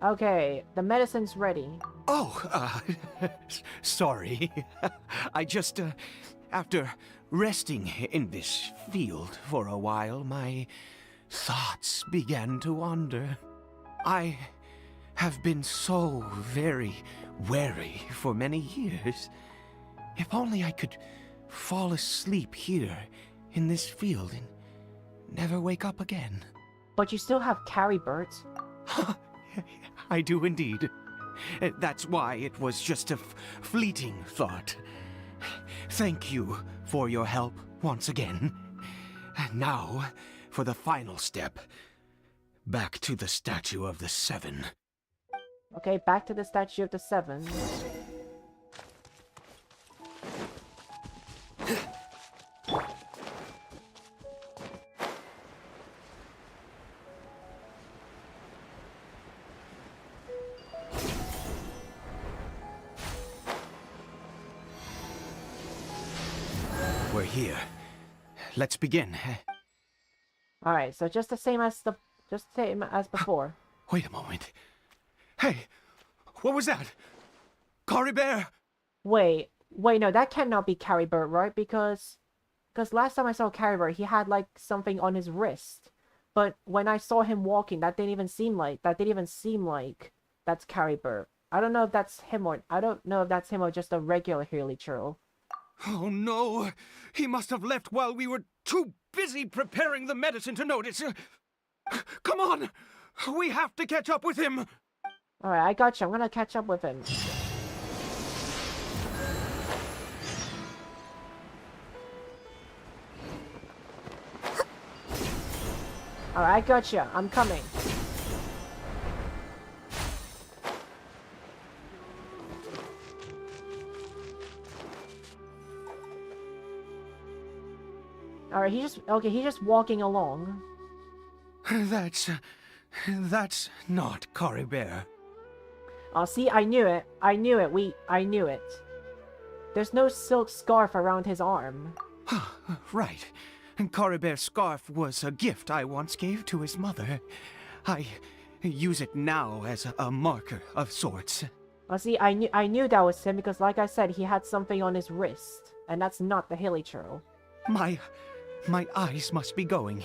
[SPEAKER 1] Okay, the medicine's ready.
[SPEAKER 20] Oh, sorry. I just, after resting in this field for a while, my thoughts began to wander. I have been so very wary for many years. If only I could fall asleep here in this field and never wake up again.
[SPEAKER 1] But you still have Carrybert.
[SPEAKER 20] I do indeed. That's why it was just a fleeting thought. Thank you for your help once again. And now, for the final step. Back to the Statue of the Seven.
[SPEAKER 1] Okay, back to the Statue of the Seven.
[SPEAKER 20] We're here. Let's begin.
[SPEAKER 1] Alright, so just the same as before.
[SPEAKER 20] Wait a moment. Hey, what was that? Coribear?
[SPEAKER 1] Wait, no, that cannot be Carrybert, right? Because last time I saw Carrybert, he had like something on his wrist. but when I saw him walking, that didn't even seem like that's Caribert. I don't know if that's him or just a regular Hilly Churl.
[SPEAKER 9] Oh no! He must have left while we were too busy preparing the medicine to notice. Come on! We have to catch up with him!
[SPEAKER 1] Alright, I got you. I'm gonna catch up with him. Alright, I got you. I'm coming. Alright, he's just walking along.
[SPEAKER 9] That's not Caribert.
[SPEAKER 1] Oh, see, I knew it. I knew it. There's no silk scarf around his arm.
[SPEAKER 20] Right. Coribert's scarf was a gift I once gave to his mother. I use it now as a marker of sorts.
[SPEAKER 1] Oh, see, I knew that was him because, like I said, he had something on his wrist, and that's not the Hilly Churl.
[SPEAKER 20] My eyes must be going.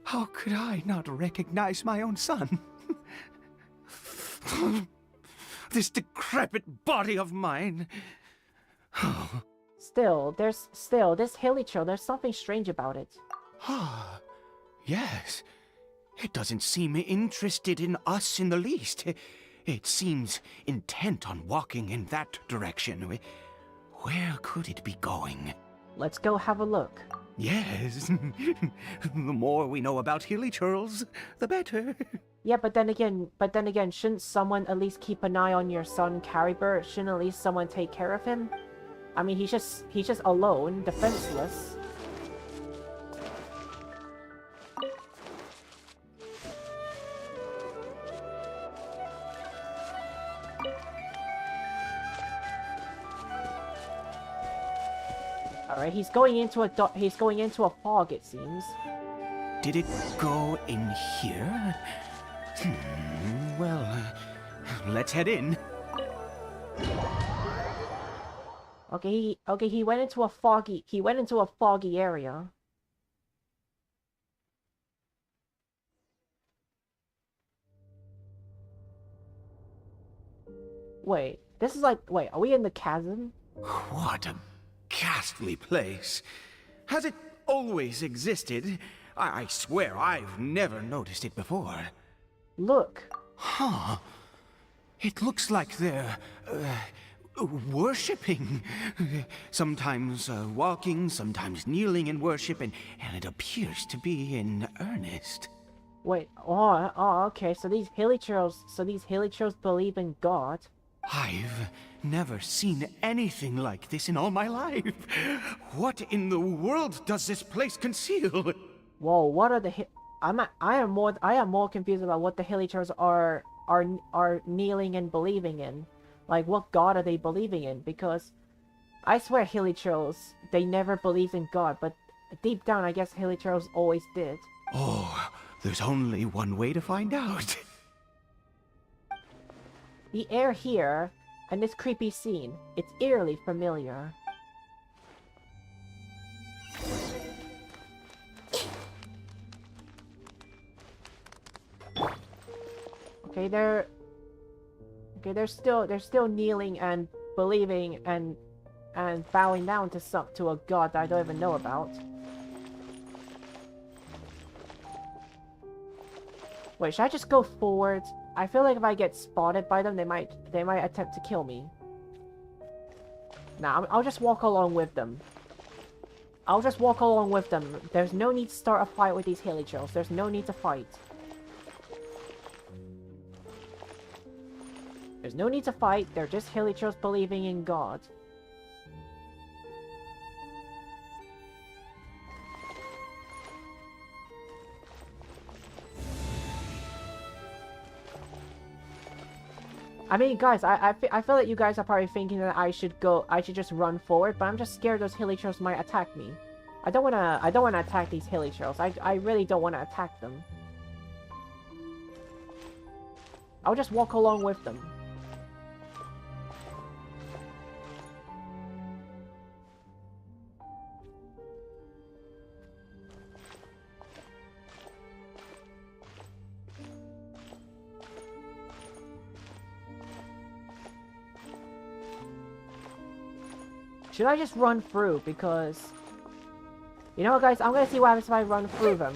[SPEAKER 20] How could I not recognize my own son? This decrepit body of mine.
[SPEAKER 1] Still, this Hilly Churl, there's something strange about it.
[SPEAKER 20] Yes. It doesn't seem interested in us in the least. It seems intent on walking in that direction. Where could it be going?
[SPEAKER 1] Let's go have a look.
[SPEAKER 20] Yes. The more we know about Hilly Churls, the better.
[SPEAKER 1] Yeah, but then again, shouldn't someone at least keep an eye on your son, Caribert? Shouldn't at least someone take care of him? I mean, he's just alone, defenseless. Alright, he's going into a fog, it seems.
[SPEAKER 20] Did it go in here? Well, let's head in.
[SPEAKER 1] Okay, he went into a foggy area. Wait, are we in the chasm?
[SPEAKER 20] What a ghastly place. Has it always existed? I swear I've never noticed it before.
[SPEAKER 1] Look.
[SPEAKER 20] Huh. It looks like they're, worshipping. Sometimes walking, sometimes kneeling in worship, and it appears to be in earnest.
[SPEAKER 1] Wait, okay, so these Hilly Churls believe in God.
[SPEAKER 20] I've never seen anything like this in all my life. What in the world does this place conceal?
[SPEAKER 1] Whoa, what are the I am more confused about what the Hilly Churls are kneeling and believing in. Like, what god are they believing in? Because I swear Hilly Churls, they never believed in God, but deep down I guess Hilly Churls always did.
[SPEAKER 20] Oh, there's only one way to find out.
[SPEAKER 1] The air here, and this creepy scene, it's eerily familiar. Okay, they're still kneeling and believing and bowing down to a god that I don't even know about. Wait, should I just go forward? I feel like if I get spotted by them, they might attempt to kill me. Nah, I'll just walk along with them. There's no need to start a fight with these Hilly Churls. There's no need to fight. There's no need to fight. They're just Hilly Churls believing in God. I mean, guys, I feel that you guys are probably thinking that I should just run forward, but I'm just scared those Hilly Churls might attack me. I don't wanna attack these Hilly Churls. I really don't wanna attack them. I'll just walk along with them. Should I just run through? Because... You know what, guys? I'm gonna see what happens if I run through them.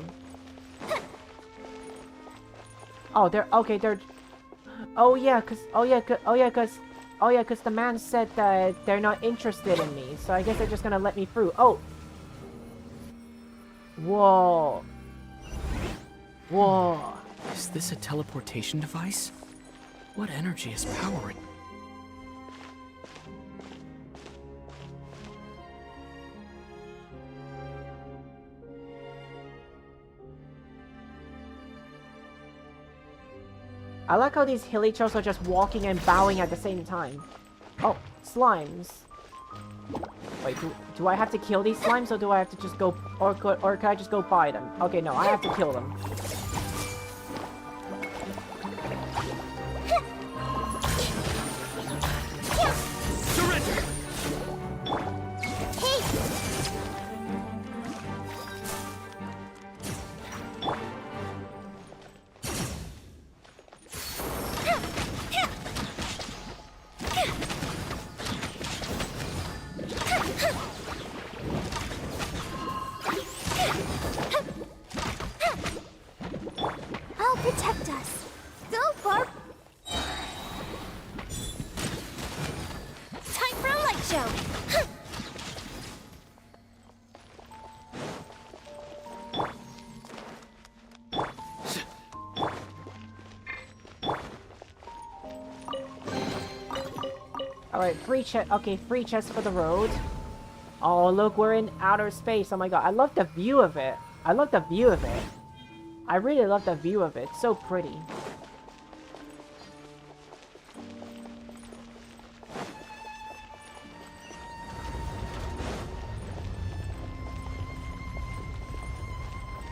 [SPEAKER 1] Oh, they're... Okay, they're... Oh, yeah, because... Oh, yeah, because the man said that they're not interested in me. So I guess they're just gonna let me through. Oh! Whoa. Whoa.
[SPEAKER 5] Is this a teleportation device? What energy is powering?
[SPEAKER 1] I like how these hilichurls are just walking and bowing at the same time. Oh, slimes. Wait, do I have to kill these slimes or do I have to just go... Or can I just go buy them? Okay, no, I have to kill them.
[SPEAKER 2] Surrender!
[SPEAKER 3] I'll protect us. Go, Barb. Time for a light show.
[SPEAKER 1] Alright, free chest. Okay, free chest for the road. Oh, look, we're in outer space. Oh my god, I love the view of it. I love the view of it. I really love the view of it. It's so pretty.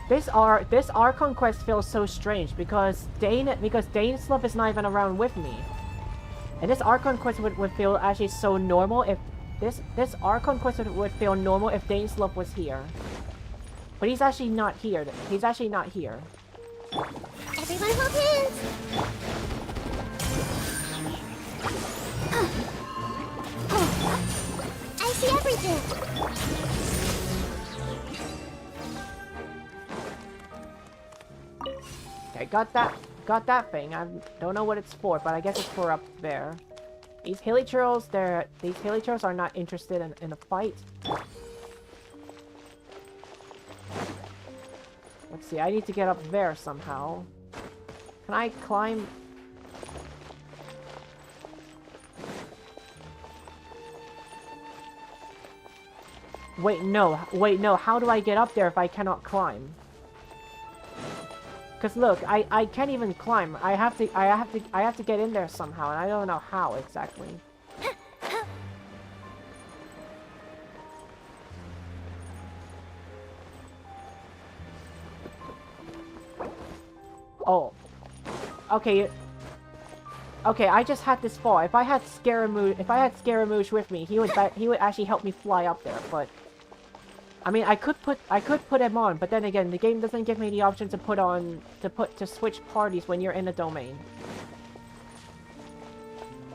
[SPEAKER 1] This Archon quest feels so strange because Dane's love is not even around with me. And this Archon quest would feel actually so normal if this Archon quest would feel normal if Dane's love was here. But he's actually not here. He's actually not here.
[SPEAKER 3] Everyone hold hands. I see everything.
[SPEAKER 1] Okay, got that thing. I don't know what it's for, but I guess it's for up there. These hilichurls, these hilichurls are not interested in a fight. Let's see, I need to get up there somehow. Can I climb? Wait, no, how do I get up there if I cannot climb? Because look, I can't even climb. I have to get in there somehow, and I don't know how exactly. Oh. Okay. Okay, I just had this fall. If I had Scaramouche with me, he would actually help me fly up there, but I mean, I could put him on, but then again, the game doesn't give me the option to switch parties when you're in a domain.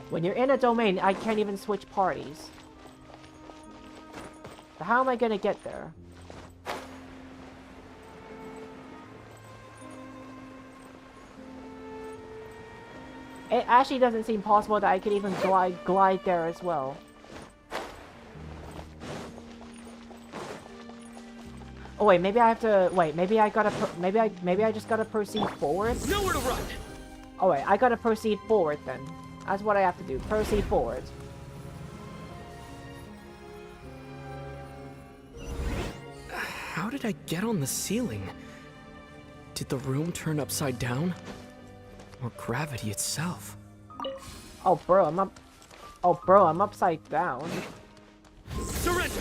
[SPEAKER 1] When you're in a domain, I can't even switch parties. So how am I gonna get there? It actually doesn't seem possible that I could even glide there as well. Oh wait, maybe I have to wait. Maybe I just gotta proceed forward.
[SPEAKER 2] Nowhere to run.
[SPEAKER 1] Oh wait, I gotta proceed forward then. That's what I have to do. Proceed forward.
[SPEAKER 5] How did I get on the ceiling? Did the room turn upside down? Or gravity itself?
[SPEAKER 1] Oh bro, I'm up. Oh bro, I'm upside down.
[SPEAKER 2] Surrender.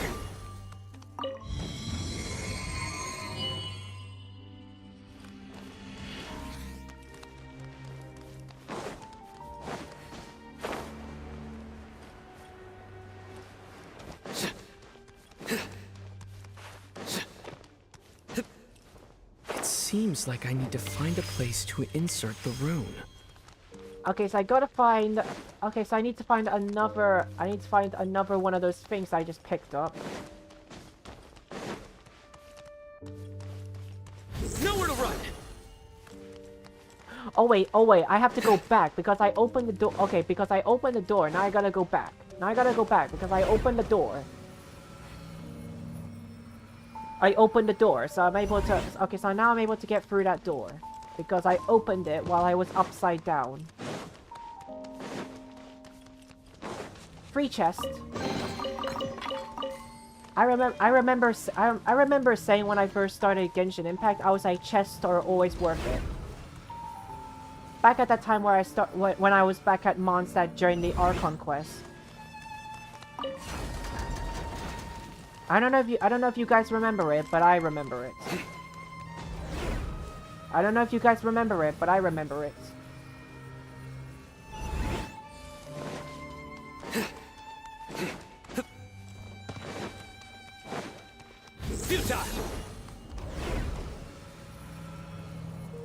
[SPEAKER 5] It seems like I need to find a place to insert the rune.
[SPEAKER 1] Okay, so I gotta find... Okay, so I need to find another... I need to find another one of those things I just picked up.
[SPEAKER 13] Nowhere to run!
[SPEAKER 1] Oh wait, I have to go back because I opened the door. Okay, because I opened the door, now I gotta go back. Now I gotta go back because I opened the door. I opened the door, so I'm able to... Okay, so now I'm able to get through that door. Because I opened it while I was upside down. Free chest. I remember saying when I first started Genshin Impact, I was like, chests are always worth it. Back at that time where when I was back at Mondstadt during the Archon quest. I don't know if you guys remember it, but I remember it. I don't know if you guys remember it, but I remember it.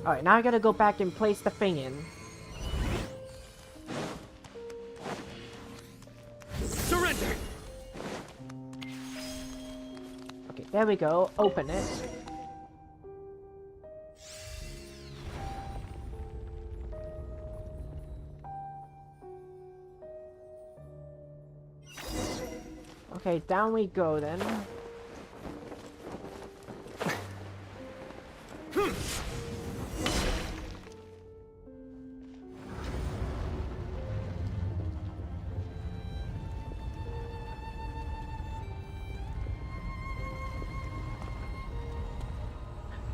[SPEAKER 1] Alright, now I gotta go back and place the thing in.
[SPEAKER 13] Surrender!
[SPEAKER 1] Okay, there we go. Open it. Okay, down we go then.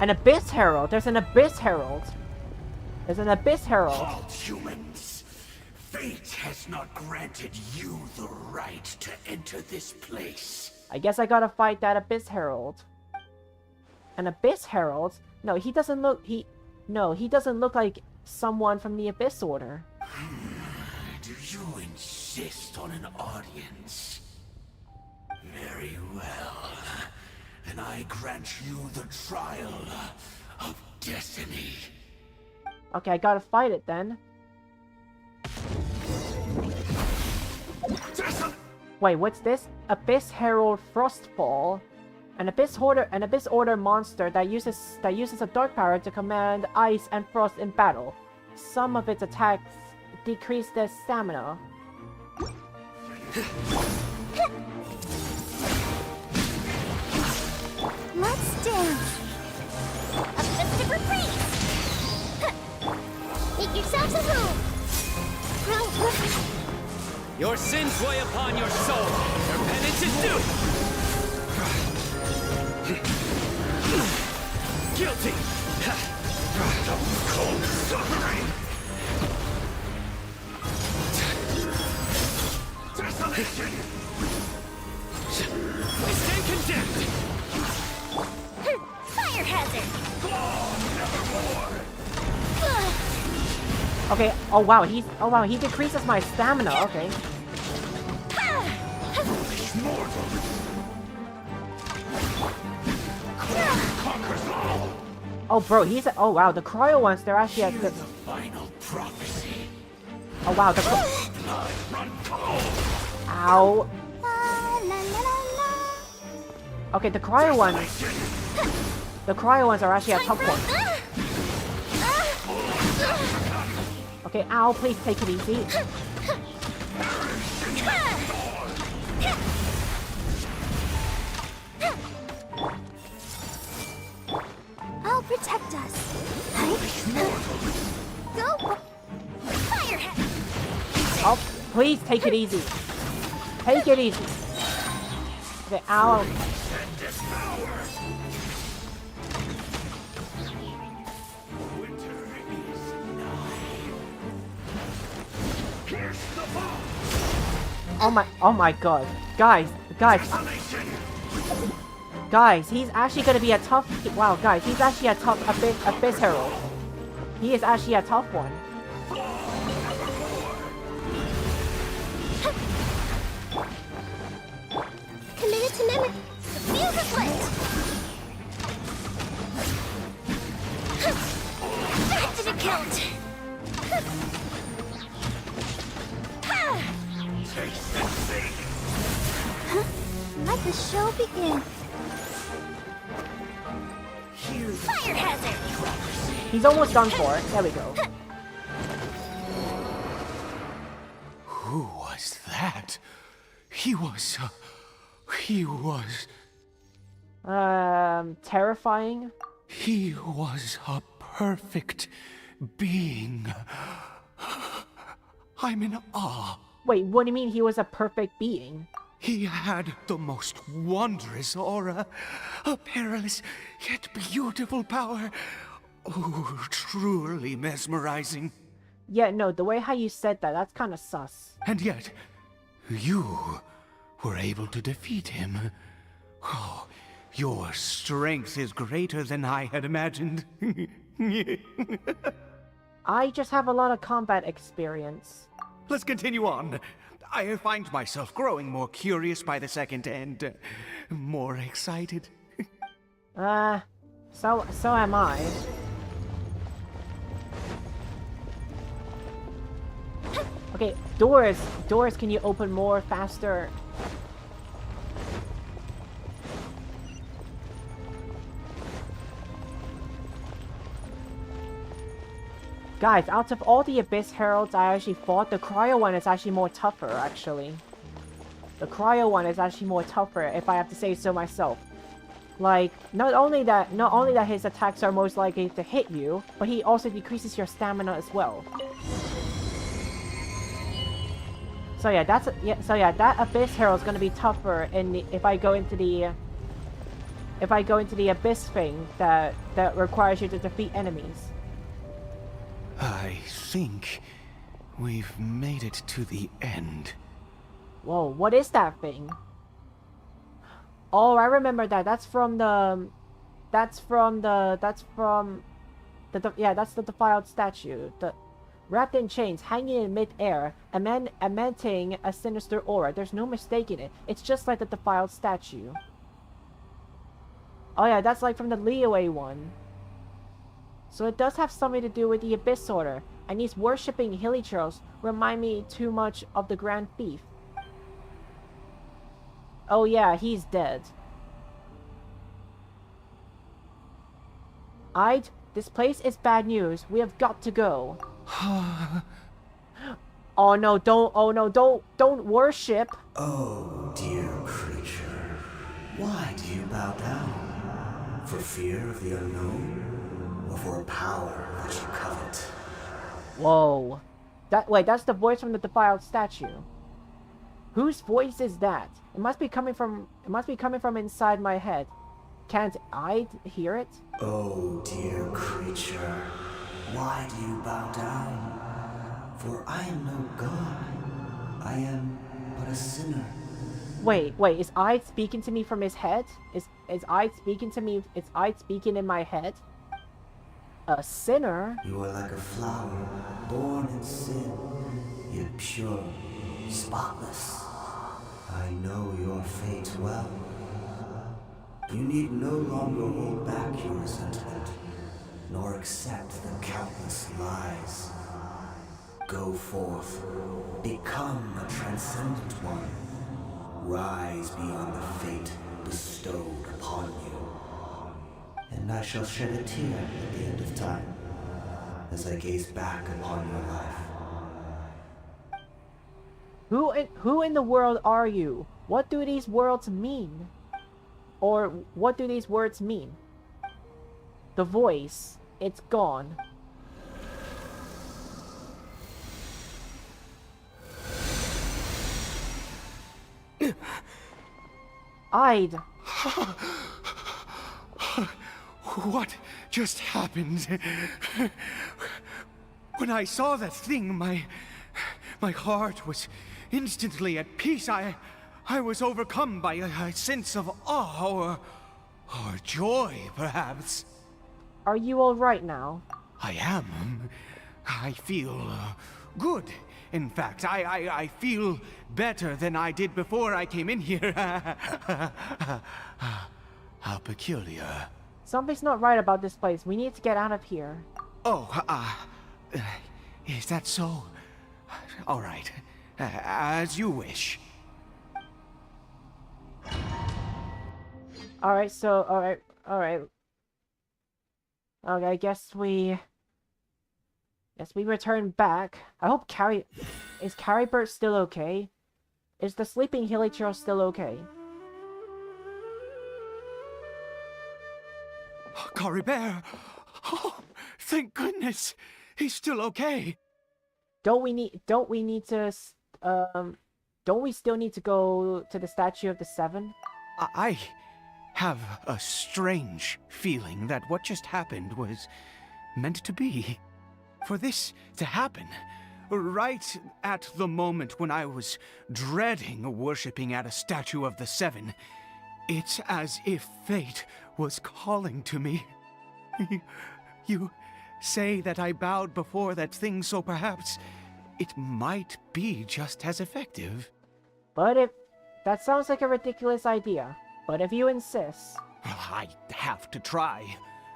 [SPEAKER 1] An Abyss Herald! There's an Abyss Herald! There's an Abyss Herald!
[SPEAKER 21] All humans, fate has not granted you the right to enter this place.
[SPEAKER 1] I guess I gotta fight that Abyss Herald. An Abyss Herald? No, he doesn't look... No, he doesn't look like someone from the Abyss Order.
[SPEAKER 21] Do you insist on an audience? Very well. Then I grant you the trial of destiny.
[SPEAKER 1] Okay, I gotta fight it then. Wait, what's this? Abyss Herald Frostfall. An Abyss Order monster that uses a dark power to command ice and frost in battle. Some of its attacks decrease their stamina.
[SPEAKER 3] Let's dance. A festive reprise. Make yourselves at home.
[SPEAKER 13] Your sins weigh upon your soul. Your penance is due. Guilty.
[SPEAKER 21] Cold suffering. Desolation.
[SPEAKER 13] I stand condemned.
[SPEAKER 3] Fire hazard.
[SPEAKER 1] Okay, oh wow, he decreases my stamina, okay. Oh bro, oh wow, the cryo ones, they're actually at the
[SPEAKER 21] final prophecy.
[SPEAKER 1] Oh wow, the Ow. Okay, the cryo ones are actually at top one. Okay, ow, please take it easy.
[SPEAKER 3] I'll protect us. Go. Firehead.
[SPEAKER 1] Oh, please take it easy. Take it easy. Okay, ow. Oh my god. Guys, he's actually gonna be a tough... Wow, guys, he's actually a tough Abyss Herald. He is actually a tough one.
[SPEAKER 3] Committed to memory. The fuse is lit. Back to the count. the show begin? Fire hazard!
[SPEAKER 1] He's almost done for it. There we go.
[SPEAKER 20] Who was that? He was...
[SPEAKER 1] Terrifying?
[SPEAKER 20] He was a perfect being. I'm in awe.
[SPEAKER 1] Wait, what do you mean he was a perfect being?
[SPEAKER 20] He had the most wondrous aura, a perilous yet beautiful power. Oh, truly mesmerizing.
[SPEAKER 1] Yeah, no, the way how you said that, that's kind of sus.
[SPEAKER 20] And yet, you were able to defeat him. Oh, your strength is greater than I had imagined.
[SPEAKER 1] I just have a lot of combat experience.
[SPEAKER 20] Let's continue on. I find myself growing more curious by the second and more excited.
[SPEAKER 1] So am I. Okay, doors, can you open more faster? Guys, out of all the Abyss Heralds I actually fought, the Cryo one is actually more tougher, actually. The Cryo one is actually more tougher, if I have to say so myself. Like, not only that his attacks are most likely to hit you, but he also decreases your stamina as well. So yeah, that Abyss Herald is gonna be tougher if I go into the Abyss thing that requires you to defeat enemies.
[SPEAKER 20] I think we've made it to the end.
[SPEAKER 1] Whoa, what is that thing? Oh, I remember that. That's the defiled statue. Wrapped in chains, hanging in mid-air, emitting a sinister aura. There's no mistaking it. It's just like the defiled statue. Oh yeah, that's like from the Liyue one. So it does have something to do with the Abyss Order, and these worshipping hilichurls remind me too much of the Grand Thief. Oh yeah, he's dead. This place is bad news. We have got to go. Oh no, don't worship.
[SPEAKER 6] Oh, dear creature. Why do you bow down? For fear of the unknown? Or for a power that you covet?
[SPEAKER 1] Whoa. Wait, that's the voice from the defiled statue. Whose voice is that? It must be coming from inside my head. Can't I hear it?
[SPEAKER 6] Oh, dear creature. Why do you bow down? For I am no god. I am but a sinner.
[SPEAKER 1] Wait, is I speaking to me from his head? Is I speaking to me? Is I speaking in my head? A sinner?
[SPEAKER 6] You are like a flower, born in sin, yet pure, spotless. I know your fate well. You need no longer hold back your resentment, nor accept the countless lies. Go forth, become a transcendent one. Rise beyond the fate bestowed upon you. And I shall shed a tear at the end of time, as I gaze back upon your life.
[SPEAKER 1] Who in the world are you? What do these words mean? Or what do these words mean? The voice, it's gone. I'd.
[SPEAKER 20] What just happened? When I saw that thing, my heart was instantly at peace. I was overcome by a sense of awe or joy, perhaps.
[SPEAKER 1] Are you all right now?
[SPEAKER 20] I am. I feel good. In fact, I feel better than I did before I came in here. How peculiar.
[SPEAKER 1] Something's not right about this place. We need to get out of here.
[SPEAKER 20] Oh, is that so? All right. As you wish.
[SPEAKER 1] Alright, so, alright. Okay, I guess we return back. I hope Carrie... Is Carrie Bird still okay? Is the sleeping hilichurl still okay?
[SPEAKER 20] Cory Bear! Oh, thank goodness! He's still okay!
[SPEAKER 1] Don't we still need to go to the Statue of the Seven?
[SPEAKER 20] I have a strange feeling that what just happened was meant to be. For this to happen, right at the moment when I was dreading worshipping at a statue of the Seven, it's as if fate was calling to me. You say that I bowed before that thing, so perhaps it might be just as effective.
[SPEAKER 1] But if... That sounds like a ridiculous idea. But if you insist...
[SPEAKER 20] I have to try.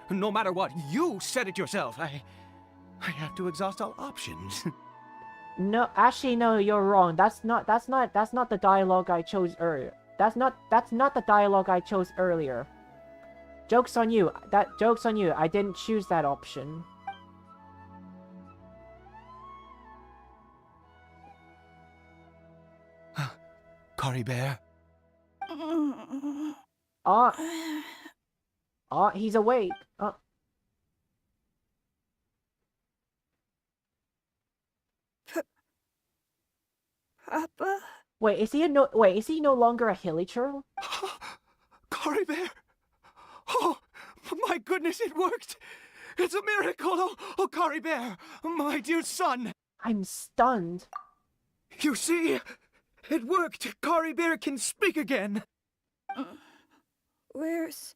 [SPEAKER 20] No matter what, you said it yourself. I have to exhaust all options.
[SPEAKER 1] No, actually, no, you're wrong. That's not the dialogue I chose earlier. That's not the dialogue I chose earlier. Joke's on you. Joke's on you. I didn't choose that option.
[SPEAKER 20] Cory Bear?
[SPEAKER 1] He's awake.
[SPEAKER 8] Papa?
[SPEAKER 1] Wait, is he no longer a hilichurl?
[SPEAKER 20] Cory Bear! Oh, my goodness, it worked! It's a miracle! Oh, Cory Bear, my dear son!
[SPEAKER 1] I'm stunned.
[SPEAKER 20] You see? It worked! Cory Bear can speak again!
[SPEAKER 8] Where's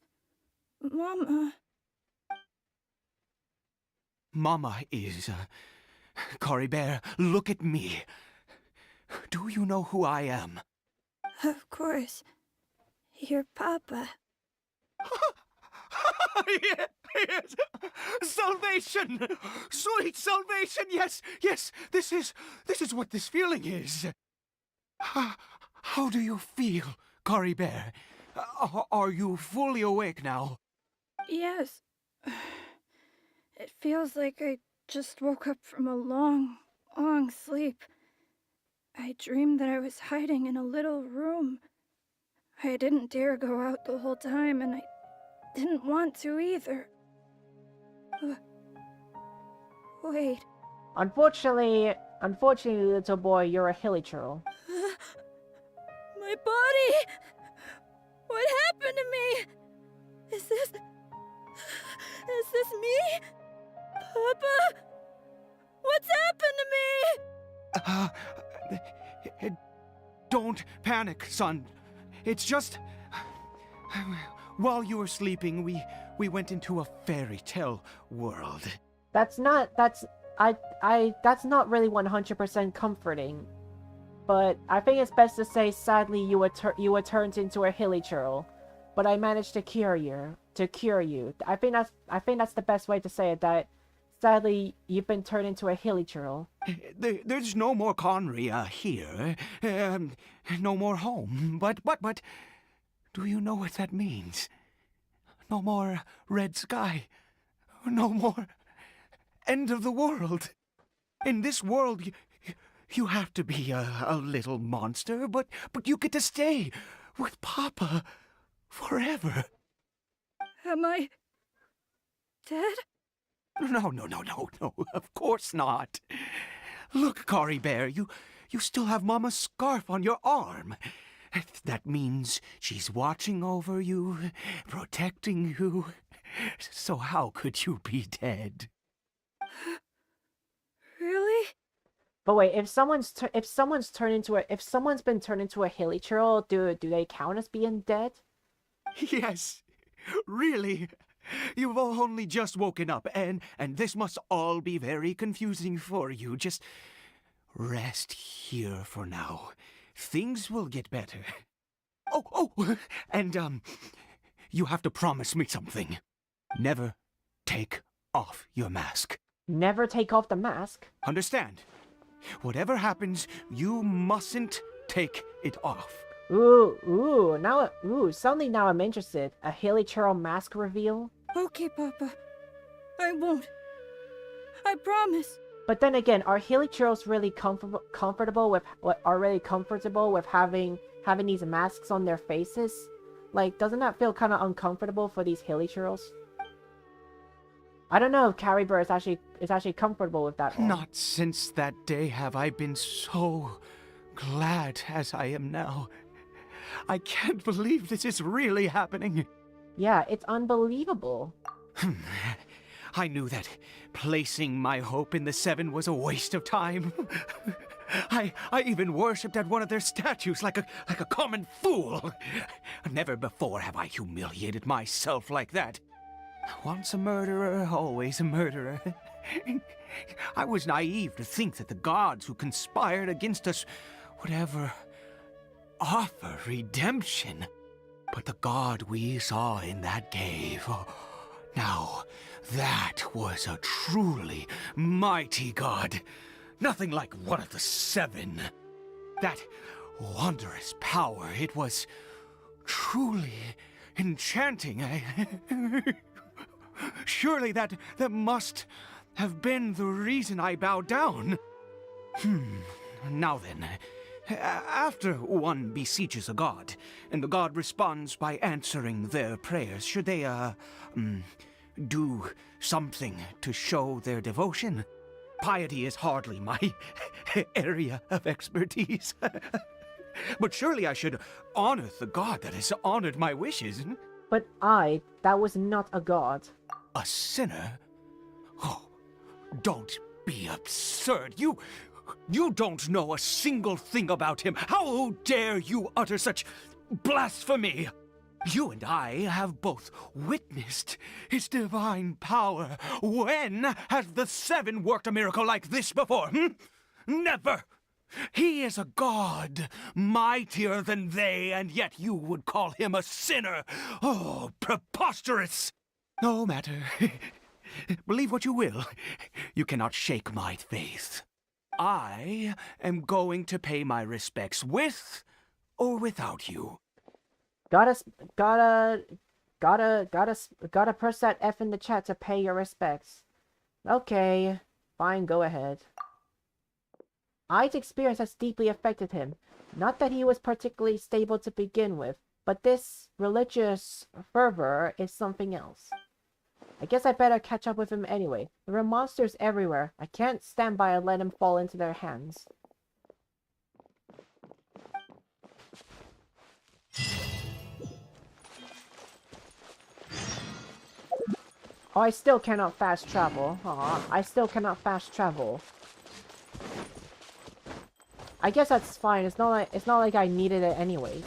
[SPEAKER 8] Mama?
[SPEAKER 20] Mama is... Cory Bear, look at me. Do you know who I am?
[SPEAKER 8] Of course. Your Papa.
[SPEAKER 20] Yes! Salvation! Sweet salvation! Yes! Yes! This is what this feeling is. How do you feel, Cory Bear? Are you fully awake now?
[SPEAKER 8] Yes. It feels like I just woke up from a long, long sleep. I dreamed that I was hiding in a little room. I didn't dare go out the whole time, and I didn't want to either. Wait.
[SPEAKER 1] Unfortunately, little boy, you're a hilichurl.
[SPEAKER 8] My body! What happened to me? Is this me? Papa? What's happened to me?
[SPEAKER 20] Don't panic, son. It's just... While you were sleeping, we went into a fairy tale world.
[SPEAKER 1] That's not really 100% comforting. But I think it's best to say, sadly, you were turned into a hilichurl, but I managed to cure you. I think that's the best way to say it. That sadly, you've been turned into a hilichurl.
[SPEAKER 20] There's no more Conria here, no more home. But, do you know what that means? No more red sky, no more end of the world. In this world, you have to be a little monster, but you get to stay with Papa forever.
[SPEAKER 8] Am I dead?
[SPEAKER 20] No, of course not. Look, Cory Bear, you still have Mama's scarf on your arm. That means she's watching over you, protecting you. So how could you be dead?
[SPEAKER 8] Really?
[SPEAKER 1] But wait, if someone's been turned into a hilichurl, do they count as being dead?
[SPEAKER 20] Yes, really. You've only just woken up, and this must all be very confusing for you. Just rest here for now. Things will get better. Oh, and you have to promise me something. Never take off your mask.
[SPEAKER 1] Never take off the mask?
[SPEAKER 20] Understand? Whatever happens, you mustn't take it off.
[SPEAKER 1] Suddenly now I'm interested. A hilichurl mask reveal?
[SPEAKER 8] Okay, Papa. I won't. I promise.
[SPEAKER 1] But then again, are hilichurls really comfortable with having these masks on their faces? Like, doesn't that feel kind of uncomfortable for these hilichurls? I don't know if Caribur is actually comfortable with that.
[SPEAKER 20] Not since that day have I been so glad as I am now. I can't believe this is really happening.
[SPEAKER 1] Yeah, it's unbelievable.
[SPEAKER 20] I knew that placing my hope in the Seven was a waste of time. I even worshipped at one of their statues like a common fool. Never before have I humiliated myself like that. Once a murderer, always a murderer. I was naive to think that the gods who conspired against us would ever offer redemption. But the god we saw in that cave, now that was a truly mighty god. Nothing like one of the Seven. That wondrous power, it was truly enchanting. Surely that must have been the reason I bowed down. Now then, after one beseeches a god, and the god responds by answering their prayers, should they, do something to show their devotion? Piety is hardly my area of expertise. But surely I should honor the god that has honored my wishes.
[SPEAKER 1] But that was not a god.
[SPEAKER 20] A sinner? Oh, don't be absurd. You don't know a single thing about him. How dare you utter such blasphemy? You and I have both witnessed his divine power. When has the Seven worked a miracle like this before? Never! He is a god, mightier than they, and yet you would call him a sinner. Oh, preposterous! No matter. Believe what you will. You cannot shake my faith. I am going to pay my respects with or without you.
[SPEAKER 1] Gotta press that F in the chat to pay your respects. Okay, fine, go ahead. Ai's experience has deeply affected him. Not that he was particularly stable to begin with, but this religious fervor is something else. I guess I better catch up with him anyway. There are monsters everywhere. I can't stand by and let him fall into their hands. Oh, I still cannot fast travel. Aw, I still cannot fast travel. I guess that's fine. It's not like I needed it anyways.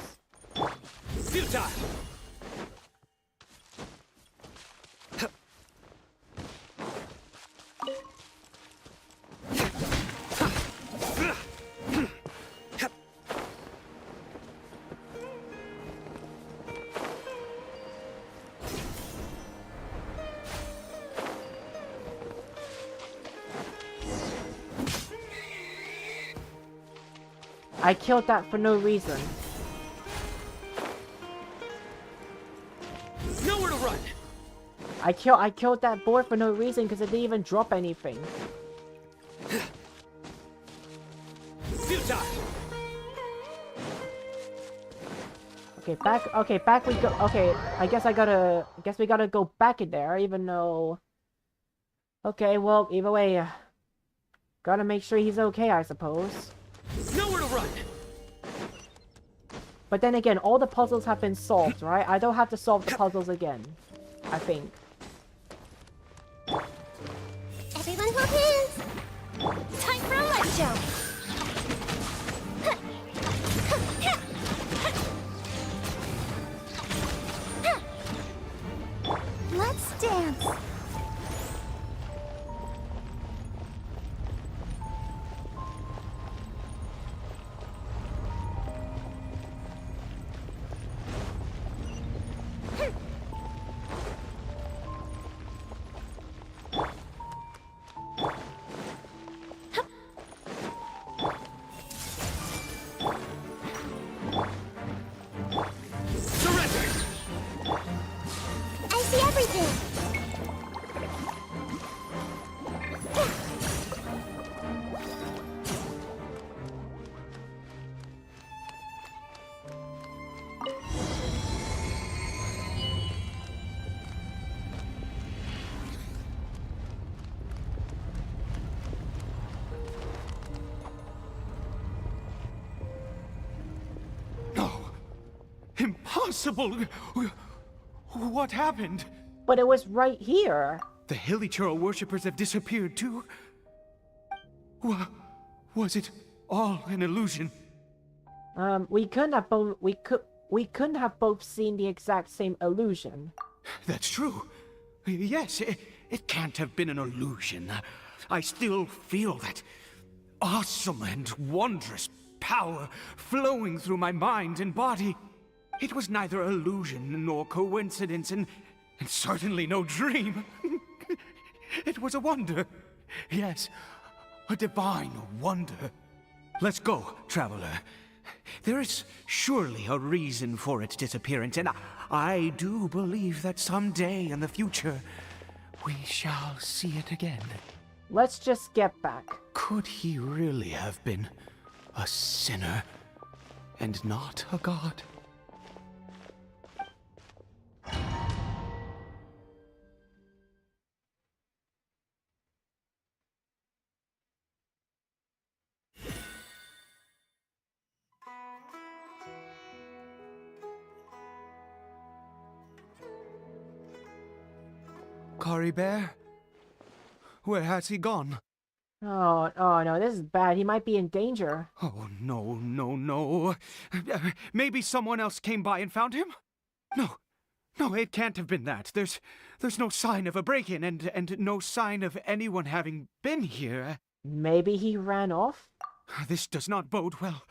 [SPEAKER 20] Futile!
[SPEAKER 1] I killed that for no reason.
[SPEAKER 20] Nowhere to run.
[SPEAKER 1] I killed that board for no reason because it didn't even drop anything.
[SPEAKER 20] Futile.
[SPEAKER 1] Okay, back we go. Okay, I guess we gotta go back in there, even though. Okay, well, either way, gotta make sure he's okay, I suppose.
[SPEAKER 20] Nowhere to run.
[SPEAKER 1] But then again, all the puzzles have been solved, right? I don't have to solve the puzzles again, I think.
[SPEAKER 3] Everyone hold hands! Time for a light show! Let's dance!
[SPEAKER 20] impossible! What happened?
[SPEAKER 1] But it was right here.
[SPEAKER 20] The Hilichurl worshippers have disappeared too? Was it all an illusion?
[SPEAKER 1] We couldn't have both seen the exact same illusion.
[SPEAKER 20] That's true. Yes, it can't have been an illusion. I still feel that awesome and wondrous power flowing through my mind and body. It was neither illusion nor coincidence, and certainly no dream. It was a wonder. Yes, a divine wonder. Let's go, traveler. There is surely a reason for its disappearance, and I do believe that someday in the future, we shall see it again.
[SPEAKER 1] Let's just get back.
[SPEAKER 20] Could he really have been a sinner and not a god? Kari Bear? Where has he gone?
[SPEAKER 1] Oh no, this is bad. He might be in danger.
[SPEAKER 20] Oh, no. Maybe someone else came by and found him? No, it can't have been that. There's no sign of a break-in and no sign of anyone having been here.
[SPEAKER 1] Maybe he ran off?
[SPEAKER 20] This does not bode well.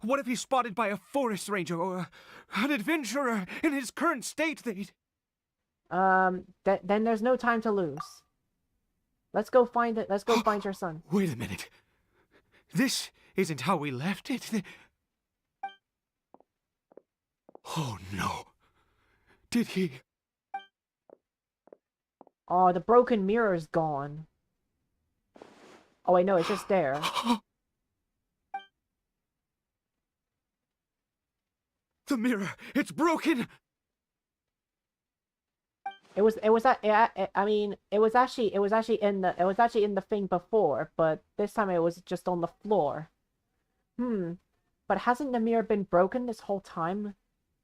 [SPEAKER 20] What if he's spotted by a forest ranger or an adventurer in his current state?
[SPEAKER 1] Then there's no time to lose. Let's go find it. Let's go find your son.
[SPEAKER 20] Wait a minute. This isn't how we left it. Oh no. Did he?
[SPEAKER 1] Oh, the broken mirror is gone. Oh wait, no, it's just there.
[SPEAKER 20] The mirror, it's broken.
[SPEAKER 1] It was actually in the thing before, but this time it was just on the floor. But hasn't the mirror been broken this whole time?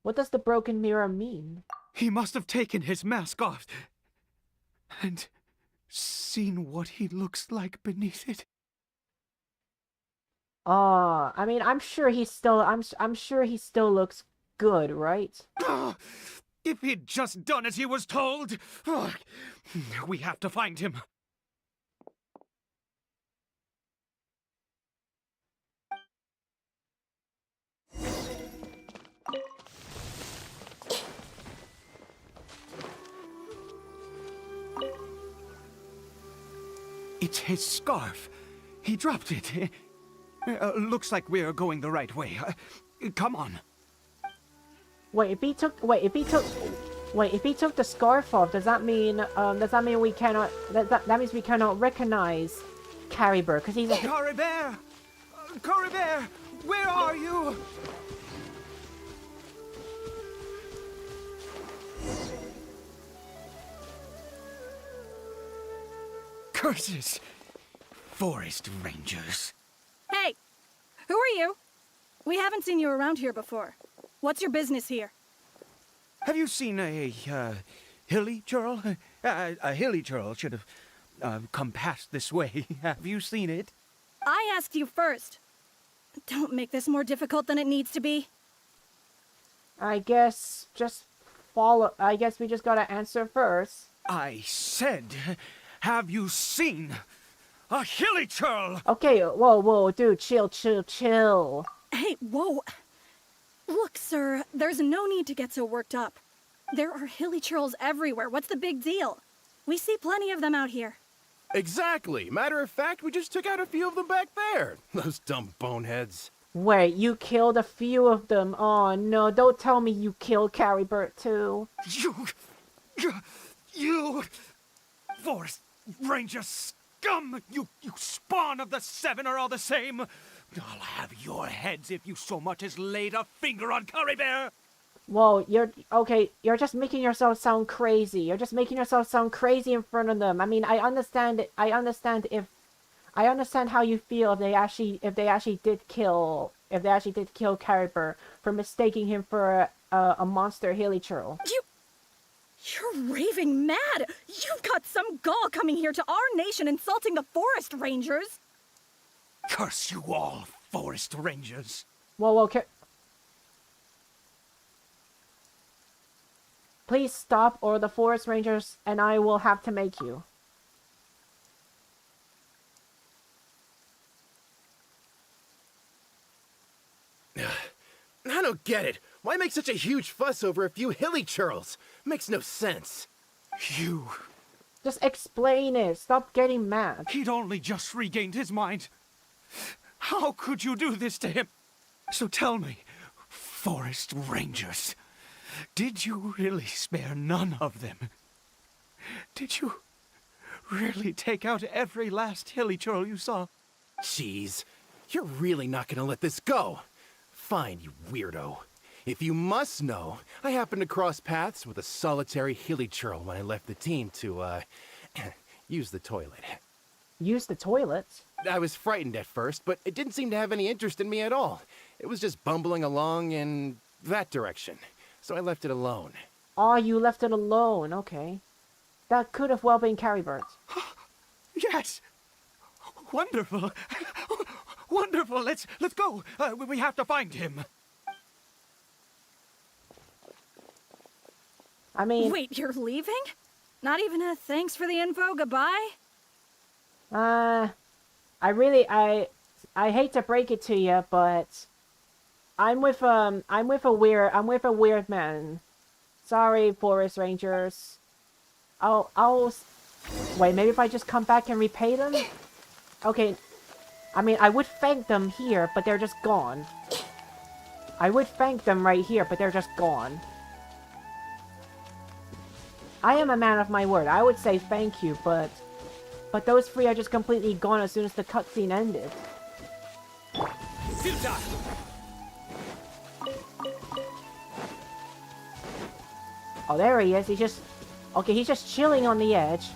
[SPEAKER 1] What does the broken mirror mean?
[SPEAKER 20] He must have taken his mask off and seen what he looks like beneath it.
[SPEAKER 1] I mean, I'm sure he still looks good, right?
[SPEAKER 20] If he'd just done as he was told! We have to find him. It's his scarf. He dropped it. Looks like we're going the right way. Come on.
[SPEAKER 1] Wait, if he took the scarf off, does that mean we cannot that means we cannot recognize Carrie Bear because he's a
[SPEAKER 20] Kari Bear! Kari Bear! Where are you? Curses! Forest rangers.
[SPEAKER 8] Hey! Who are you? We haven't seen you around here before. What's your business here?
[SPEAKER 20] Have you seen a Hilichurl? A Hilichurl should have come past this way. Have you seen it?
[SPEAKER 8] I asked you first. Don't make this more difficult than it needs to be.
[SPEAKER 1] I guess we just gotta answer first.
[SPEAKER 20] I said, have you seen a Hilichurl?
[SPEAKER 1] Okay, whoa, dude, chill.
[SPEAKER 8] Hey, whoa. Look, sir, there's no need to get so worked up. There are Hilichurls everywhere. What's the big deal? We see plenty of them out here.
[SPEAKER 15] Exactly. Matter of fact, we just took out a few of them back there. Those dumb boneheads.
[SPEAKER 1] Wait, you killed a few of them? Oh no, don't tell me you killed Carrie Bear too.
[SPEAKER 20] You Forest Ranger scum! You spawn of the Seven are all the same! I'll have your heads if you so much as laid a finger on Kari Bear!
[SPEAKER 1] Whoa, you're just making yourself sound crazy. You're just making yourself sound crazy in front of them. I mean, I understand how you feel if they actually did kill Carrie Bear for mistaking him for a monster hilly churl.
[SPEAKER 8] You're raving mad! You've got some gall coming here to our nation insulting the forest rangers!
[SPEAKER 9] Curse you all, forest rangers.
[SPEAKER 1] Whoa, okay. Please stop, or the forest rangers and I will have to make you.
[SPEAKER 15] I don't get it. Why make such a huge fuss over a few hilly churls? Makes no sense.
[SPEAKER 9] You...
[SPEAKER 1] Just explain it. Stop getting mad.
[SPEAKER 9] He'd only just regained his mind. How could you do this to him? So tell me, forest rangers, did you really spare none of them? Did you really take out every last hilly churl you saw?
[SPEAKER 15] Jeez, you're really not gonna let this go. Fine, you weirdo. If you must know, I happened to cross paths with a solitary hilly churl when I left the team to, use the toilet.
[SPEAKER 1] Use the toilet?
[SPEAKER 15] I was frightened at first, but it didn't seem to have any interest in me at all. It was just bumbling along in that direction, so I left it alone.
[SPEAKER 1] Oh, you left it alone, okay. That could have well been Carrybird.
[SPEAKER 9] Yes! Wonderful! Wonderful! Let's go! We have to find him!
[SPEAKER 1] I mean...
[SPEAKER 8] Wait, you're leaving? Not even a thanks for the info, goodbye?
[SPEAKER 1] I hate to break it to you, but I'm with a weird man. Sorry, forest rangers. I'll wait, maybe if I just come back and repay them? Okay. I mean, I would thank them here, but they're just gone. I would thank them right here, but they're just gone. I am a man of my word. I would say thank you, but those three are just completely gone as soon as the cutscene ended. Oh, there he is. He's just... Okay, he's just chilling on the edge.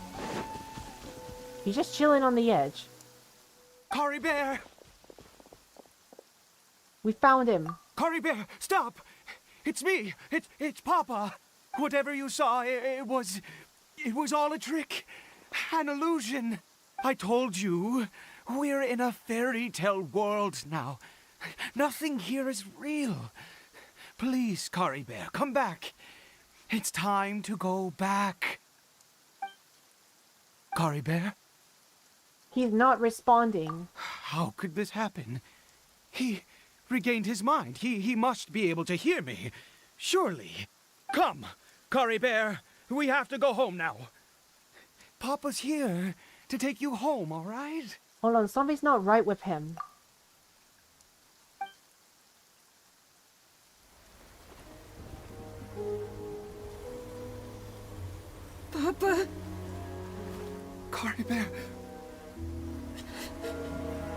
[SPEAKER 1] He's just chilling on the edge.
[SPEAKER 9] Cory Bear!
[SPEAKER 1] We found him.
[SPEAKER 9] Cory Bear, stop! It's me! It's Papa! Whatever you saw, it was all a trick. An illusion. I told you, we're in a fairy tale world now. Nothing here is real. Please, Cory Bear, come back. It's time to go back. Cory Bear?
[SPEAKER 1] He's not responding.
[SPEAKER 9] How could this happen? He regained his mind. He must be able to hear me. Surely. Come, Cory Bear. We have to go home now. Papa's here to take you home, all right?
[SPEAKER 1] Hold on, something's not right with him.
[SPEAKER 8] Papa?
[SPEAKER 9] Cory Bear.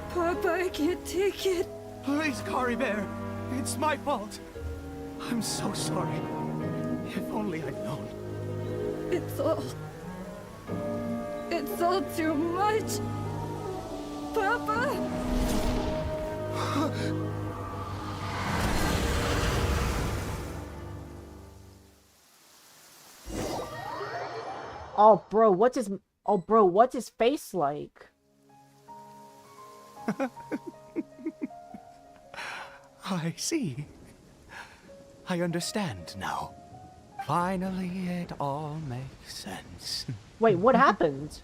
[SPEAKER 8] Papa, I can't take it.
[SPEAKER 9] Please, Cory Bear. It's my fault. I'm so sorry. If only I'd known.
[SPEAKER 8] It's all too much. Papa!
[SPEAKER 1] Oh, bro, what's his face like?
[SPEAKER 9] I see. I understand now. Finally, it all makes sense.
[SPEAKER 1] Wait, what happened?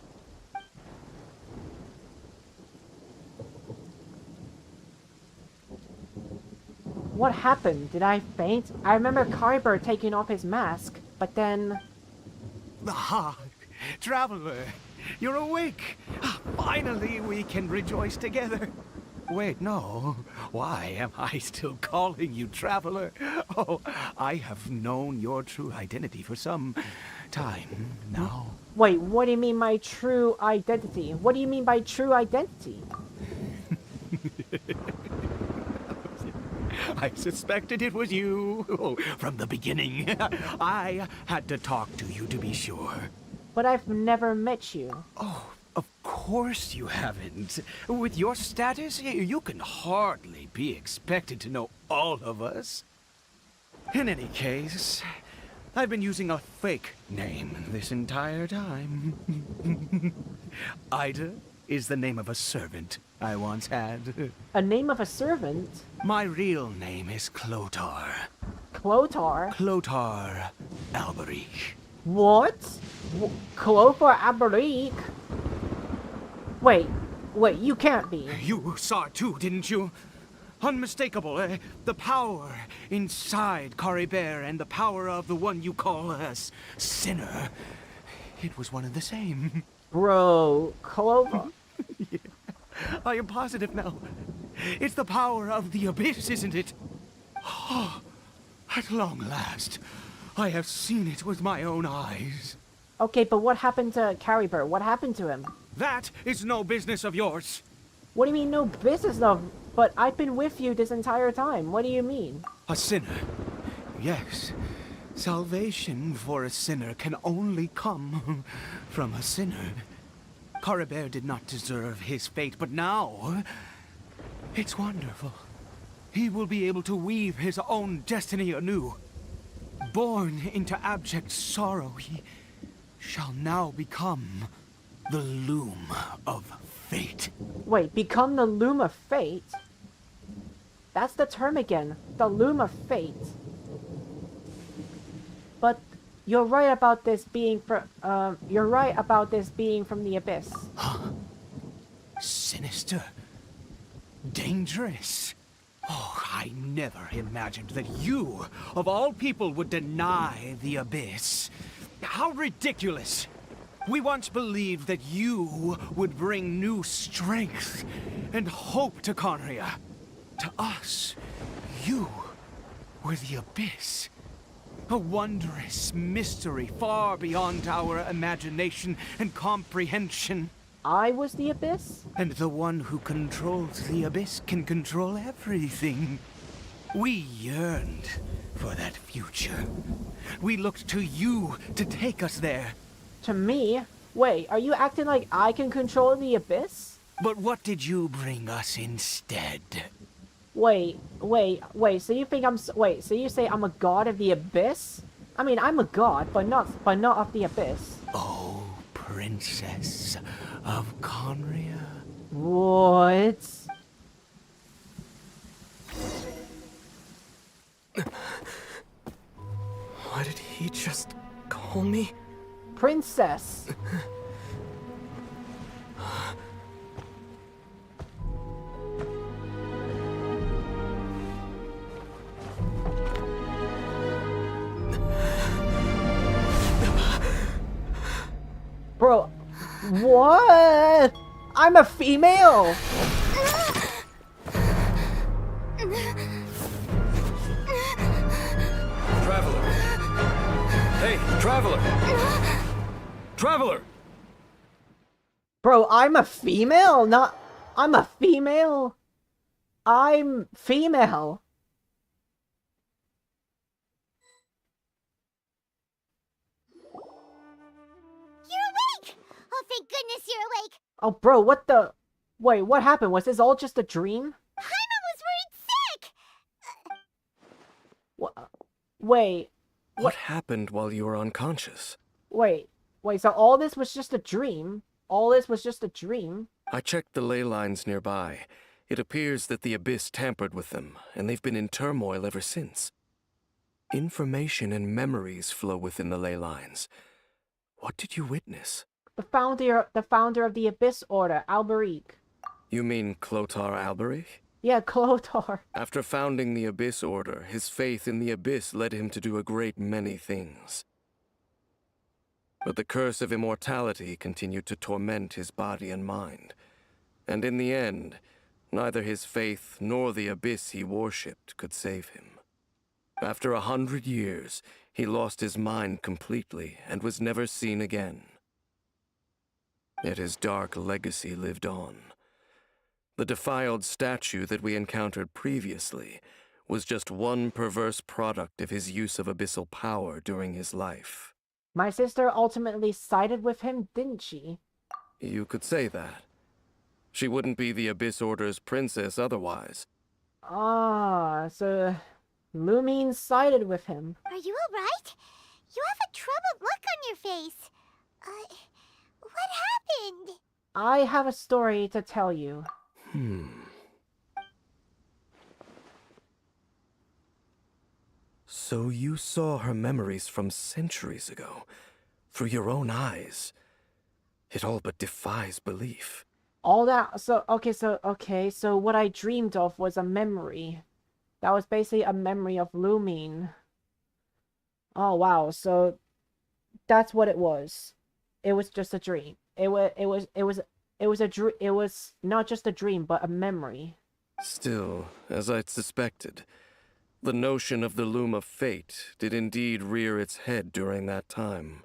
[SPEAKER 1] What happened? Did I faint? I remember Carrybird taking off his mask, but then...
[SPEAKER 9] Ah, Traveler, you're awake. Finally, we can rejoice together. Wait, no. Why am I still calling you Traveler? Oh, I have known your true identity for some time now.
[SPEAKER 1] Wait, what do you mean by true identity? What do you mean by true identity?
[SPEAKER 9] I suspected it was you from the beginning. I had to talk to you to be sure.
[SPEAKER 1] But I've never met you.
[SPEAKER 9] Oh, of course you haven't. With your status, you can hardly be expected to know all of us.
[SPEAKER 20] In any case, I've been using a fake name this entire time. Ida is the name of a servant I once had.
[SPEAKER 1] A name of a servant?
[SPEAKER 20] My real name is Clotar.
[SPEAKER 1] Clotar?
[SPEAKER 20] Clotar Alberic.
[SPEAKER 1] What? Clotar Alberic? Wait, you can't be.
[SPEAKER 20] You saw it too, didn't you? Unmistakable, the power inside Caribert and the power of the one you call a sinner. It was one and the same.
[SPEAKER 1] Bro, Clover.
[SPEAKER 20] Yeah, I am positive now. It's the power of the abyss, isn't it? Oh, at long last, I have seen it with my own eyes.
[SPEAKER 1] Okay, but what happened to Caribert? What happened to him?
[SPEAKER 20] That is no business of yours.
[SPEAKER 1] What do you mean, no business of? But I've been with you this entire time. What do you mean?
[SPEAKER 20] A sinner. Yes. Salvation for a sinner can only come from a sinner. Caribert did not deserve his fate, but now it's wonderful. He will be able to weave his own destiny anew. Born into abject sorrow, he shall now become the loom of fate.
[SPEAKER 1] Wait, become the loom of fate? That's the term again. The loom of fate. But you're right about this being from the abyss.
[SPEAKER 20] Sinister. Dangerous. Oh, I never imagined that you, of all people, would deny the abyss. How ridiculous. We once believed that you would bring new strength and hope to Conria. To us, you were the abyss. A wondrous mystery far beyond our imagination and comprehension.
[SPEAKER 1] I was the abyss?
[SPEAKER 20] And the one who controls the abyss can control everything. We yearned for that future. We looked to you to take us there.
[SPEAKER 1] To me? Wait, are you acting like I can control the abyss?
[SPEAKER 20] But what did you bring us instead?
[SPEAKER 1] Wait, so you think so you say I'm a god of the abyss? I mean, I'm a god, but not of the abyss.
[SPEAKER 20] Oh, princess of Conria.
[SPEAKER 1] What?
[SPEAKER 19] What did he just call me?
[SPEAKER 1] Princess. Bro, what? I'm a female.
[SPEAKER 19] Traveler. Hey, Traveler. Traveler.
[SPEAKER 1] Bro, I'm a female? I'm a female? I'm female.
[SPEAKER 3] Oh, thank goodness you're awake!
[SPEAKER 1] Oh, bro, what the... Wait, what happened? Was this all just a dream?
[SPEAKER 3] Paimon was worried sick!
[SPEAKER 1] What? Wait.
[SPEAKER 19] What happened while you were unconscious?
[SPEAKER 1] Wait, so all this was just a dream? All this was just a dream?
[SPEAKER 19] I checked the ley lines nearby. It appears that the Abyss tampered with them, and they've been in turmoil ever since. Information and memories flow within the ley lines. What did you witness?
[SPEAKER 1] The founder of the Abyss Order, Alberic.
[SPEAKER 19] You mean Clotar Alberic?
[SPEAKER 1] Yeah, Clotar.
[SPEAKER 19] After founding the Abyss Order, his faith in the Abyss led him to do a great many things. But the curse of immortality continued to torment his body and mind. And in the end, neither his faith nor the Abyss he worshipped could save him. After 100 years, he lost his mind completely and was never seen again. Yet his dark legacy lived on. The defiled statue that we encountered previously was just one perverse product of his use of abyssal power during his life.
[SPEAKER 1] My sister ultimately sided with him, didn't she?
[SPEAKER 19] You could say that. She wouldn't be the Abyss Order's princess otherwise.
[SPEAKER 1] Ah, so Lumine sided with him.
[SPEAKER 3] Are you alright? You have a troubled look on your face. What happened?
[SPEAKER 1] I have a story to tell you.
[SPEAKER 19] So you saw her memories from centuries ago, through your own eyes. It all but defies belief.
[SPEAKER 1] All that, so what I dreamed of was a memory. That was basically a memory of Lumine. Oh wow, so that's what it was. It was just a dream. It was not just a dream, but a memory.
[SPEAKER 19] Still, as I'd suspected, the notion of the Loom of Fate did indeed rear its head during that time.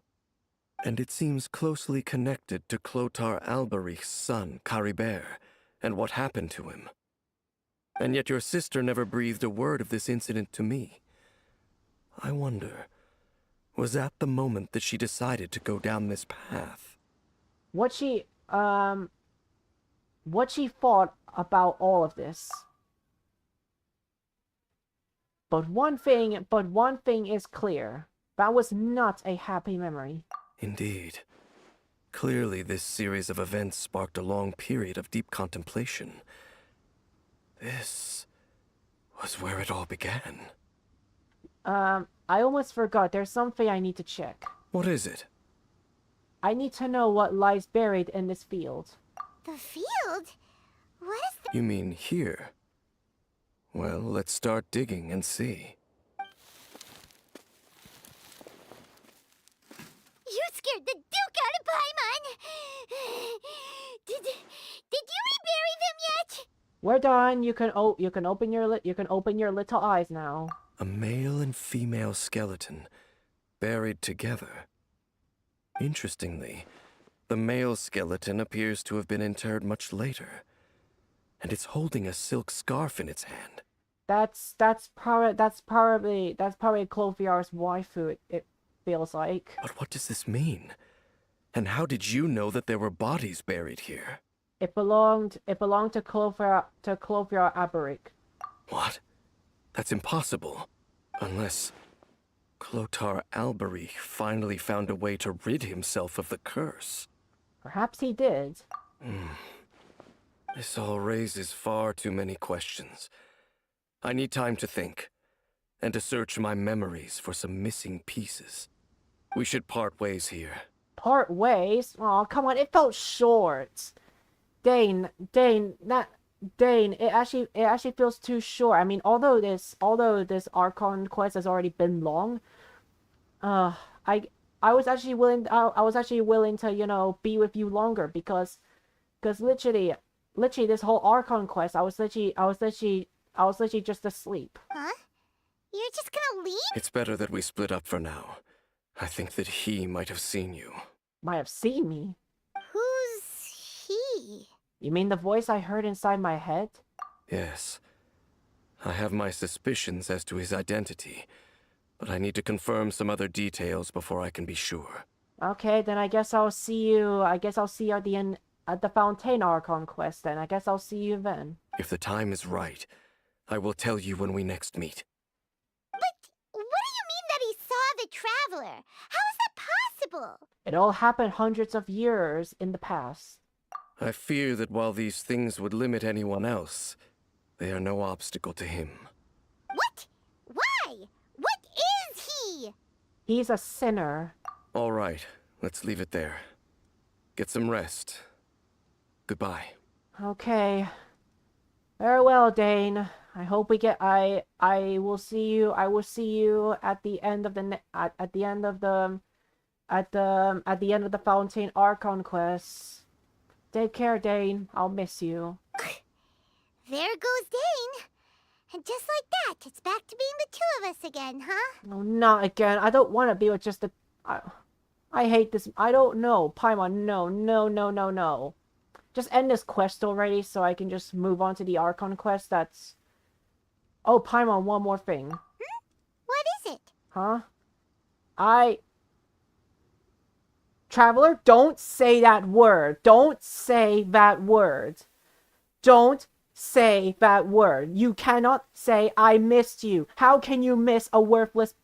[SPEAKER 19] And it seems closely connected to Clotar Alberich's son, Caribert, and what happened to him. And yet your sister never breathed a word of this incident to me. I wonder, was that the moment that she decided to go down this path?
[SPEAKER 1] What she thought about all of this. But one thing is clear. That was not a happy memory.
[SPEAKER 19] Indeed. Clearly, this series of events sparked a long period of deep contemplation. This was where it all began.
[SPEAKER 1] I almost forgot. There's something I need to check.
[SPEAKER 19] What is it?
[SPEAKER 1] I need to know what lies buried in this field.
[SPEAKER 3] The field? What is that?
[SPEAKER 19] You mean here? Well, let's start digging and see.
[SPEAKER 3] You scared the Duke out of Paimon! Did you rebury them yet?
[SPEAKER 1] We're done. You can open your little eyes now.
[SPEAKER 19] A male and female skeleton, buried together. Interestingly, the male skeleton appears to have been interred much later, and it's holding a silk scarf in its hand.
[SPEAKER 1] That's probably Clothiar's waifu. It feels like.
[SPEAKER 19] But what does this mean? And how did you know that there were bodies buried here?
[SPEAKER 1] It belonged to Clothiar Alberic.
[SPEAKER 19] What? That's impossible. Unless Clotar Alberic finally found a way to rid himself of the curse.
[SPEAKER 1] Perhaps he did.
[SPEAKER 19] This all raises far too many questions. I need time to think, and to search my memories for some missing pieces. We should part ways here.
[SPEAKER 1] Part ways? Oh, come on, it felt short. Dane, it actually feels too short. I mean, although this Archon quest has already been long, I was actually willing to, you know, be with you longer because literally this whole Archon quest, I was literally just asleep.
[SPEAKER 3] Huh? You're just gonna leave?
[SPEAKER 19] It's better that we split up for now. I think that he might have seen you.
[SPEAKER 1] Might have seen me?
[SPEAKER 3] Who's he?
[SPEAKER 1] You mean the voice I heard inside my head?
[SPEAKER 19] Yes. I have my suspicions as to his identity, but I need to confirm some other details before I can be sure.
[SPEAKER 1] Okay, then I guess I'll see you at the end at the Fontaine Archon quest then. I guess I'll see you then.
[SPEAKER 19] If the time is right, I will tell you when we next meet.
[SPEAKER 3] But what do you mean that he saw the Traveler? How is that possible?
[SPEAKER 1] It all happened hundreds of years in the past.
[SPEAKER 19] I fear that while these things would limit anyone else, they are no obstacle to him.
[SPEAKER 3] What? Why? What is he?
[SPEAKER 1] He's a sinner.
[SPEAKER 19] All right, let's leave it there. Get some rest. Goodbye.
[SPEAKER 1] Okay. Farewell, Dane. I hope we get. I will see you. I will see you at the end of the at the end of the Fontaine Archon quest. Take care, Dane. I'll miss you.
[SPEAKER 3] There goes Dane. And just like that, it's back to being the two of us again, huh?
[SPEAKER 1] No, not again. I don't want to be with just the. I hate this. I don't know. Paimon, no. Just end this quest already so I can just move on to the Archon quest. That's... Oh, Paimon, one more thing.
[SPEAKER 3] What is it?
[SPEAKER 1] Huh? Traveler, don't say that word. Don't say that word. Don't say that word. You cannot say, I missed you. How can you miss a worthless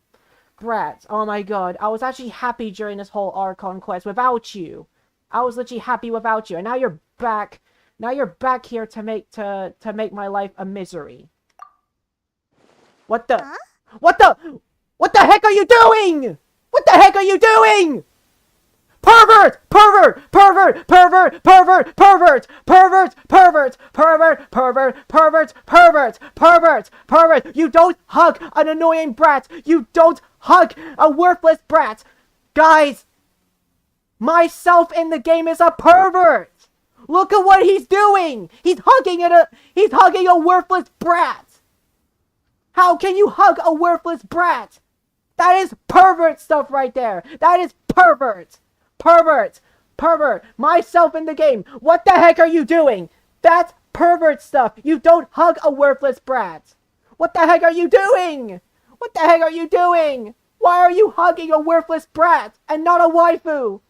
[SPEAKER 1] brat? Oh my god. I was actually happy during this whole Archon quest without you. I was literally happy without you. And now you're back. Now you're back here to make my life a misery. What the?
[SPEAKER 3] Huh?
[SPEAKER 1] What the heck are you doing? What the heck are you doing? Pervert! Pervert! Pervert! Pervert! Pervert! Pervert! Pervert! Pervert! Pervert! Pervert! Pervert! Pervert! Pervert! Pervert! You don't hug an annoying brat! You don't hug a worthless brat! Guys! Myself in the game is a pervert! Look at what he's doing! He's hugging a worthless brat! How can you hug a worthless brat? That is pervert stuff right there! That is pervert! Pervert! Pervert! Myself in the game! What the heck are you doing? That's pervert stuff! You don't hug a worthless brat! What the heck are you doing? What the heck are you doing? Why are you hugging a worthless brat and not a waifu?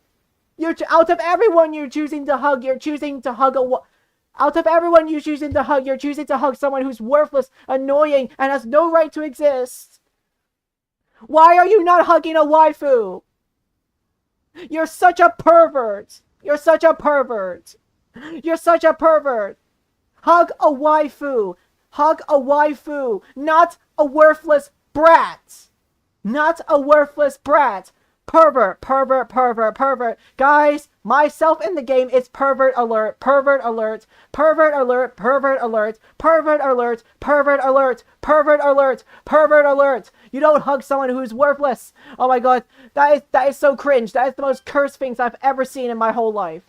[SPEAKER 1] Out of everyone you're choosing to hug, you're choosing to hug out of everyone you're choosing to hug, you're choosing to hug someone who's worthless, annoying, and has no right to exist. Why are you not hugging a waifu? You're such a pervert. You're such a pervert. You're such a pervert. Hug a waifu. Hug a waifu. Not a worthless brat. Not a worthless brat. Pervert, pervert, pervert, pervert. Guys, myself in the game is pervert alert, pervert alert, pervert alert, pervert alert, pervert alert, pervert alert, pervert alert, pervert alert. You don't hug someone who's worthless. Oh my god, that is so cringe. That is the most cursed things I've ever seen in my whole life.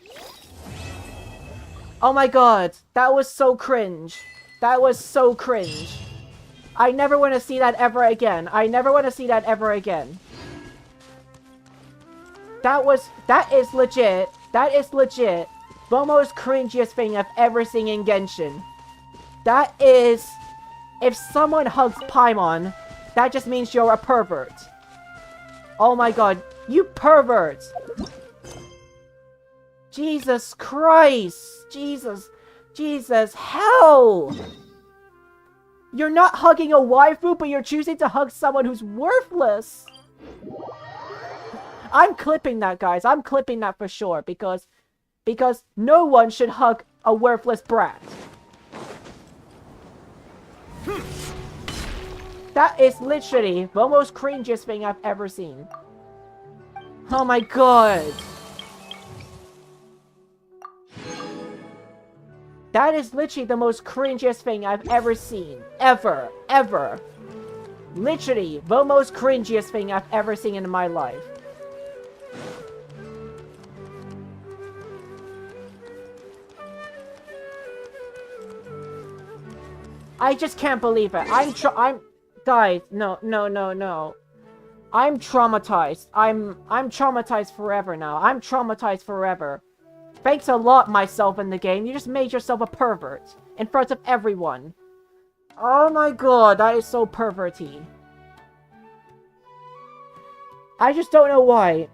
[SPEAKER 1] Oh my god, that was so cringe. That was so cringe. I never want to see that ever again. I never want to see that ever again. That is legit the most cringiest thing I've ever seen in Genshin. That is, if someone hugs Paimon, that just means you're a pervert. Oh my god, you pervert! Jesus Christ! Jesus, hell! You're not hugging a waifu, but you're choosing to hug someone who's worthless! I'm clipping that, guys. I'm clipping that for sure, because no one should hug a worthless brat. That is literally the most cringiest thing I've ever seen. Oh my god. That is literally the most cringiest thing I've ever seen. Ever. Ever. Literally the most cringiest thing I've ever seen in my life. I just can't believe it. Guys, no. I'm traumatized. I'm traumatized forever now. I'm traumatized forever. Thanks a lot, myself in the game. You just made yourself a pervert. In front of everyone. Oh my god, that is so perverty. I just don't know why.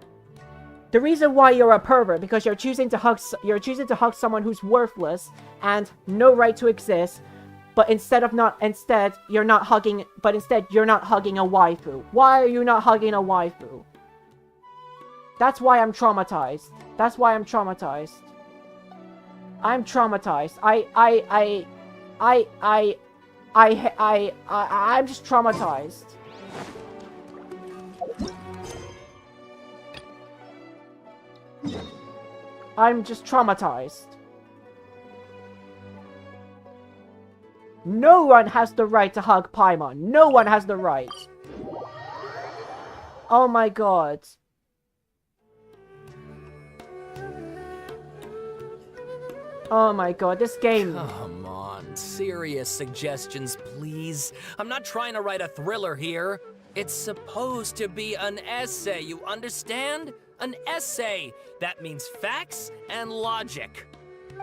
[SPEAKER 1] The reason why you're a pervert, because you're choosing to hug someone who's worthless and no right to exist. But instead you're not hugging a waifu. Why are you not hugging a waifu? That's why I'm traumatized. That's why I'm traumatized. I'm traumatized. I'm just traumatized. I'm just traumatized. No one has the right to hug Paimon. No one has the right. Oh my god. Oh my god, this game...
[SPEAKER 14] Come on, serious suggestions, please. I'm not trying to write a thriller here. It's supposed to be an essay, you understand? An essay. That means facts and logic.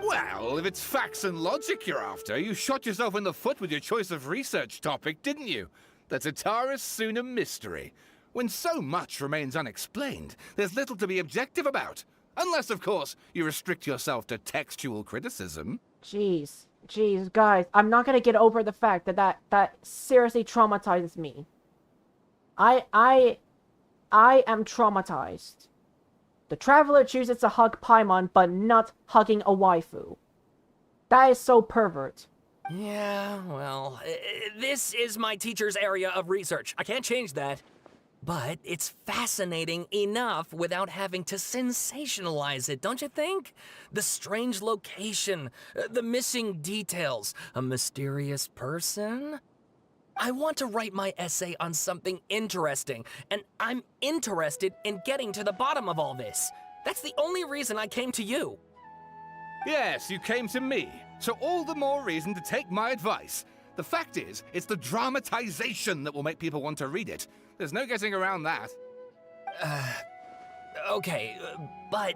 [SPEAKER 22] Well, if it's facts and logic you're after, you shot yourself in the foot with your choice of research topic, didn't you? The Tatara Suna mystery. When so much remains unexplained, there's little to be objective about. Unless, of course, you restrict yourself to textual criticism.
[SPEAKER 1] Jeez, guys, I'm not gonna get over the fact that seriously traumatizes me. I am traumatized. The traveler chooses to hug Paimon, but not hugging a waifu. That is so pervert.
[SPEAKER 14] Yeah, well, this is my teacher's area of research. I can't change that. But it's fascinating enough without having to sensationalize it, don't you think? The strange location, the missing details, a mysterious person. I want to write my essay on something interesting, and I'm interested in getting to the bottom of all this. That's the only reason I came to you.
[SPEAKER 22] Yes, you came to me, so all the more reason to take my advice. The fact is, it's the dramatization that will make people want to read it. There's no getting around that.
[SPEAKER 14] Okay, but...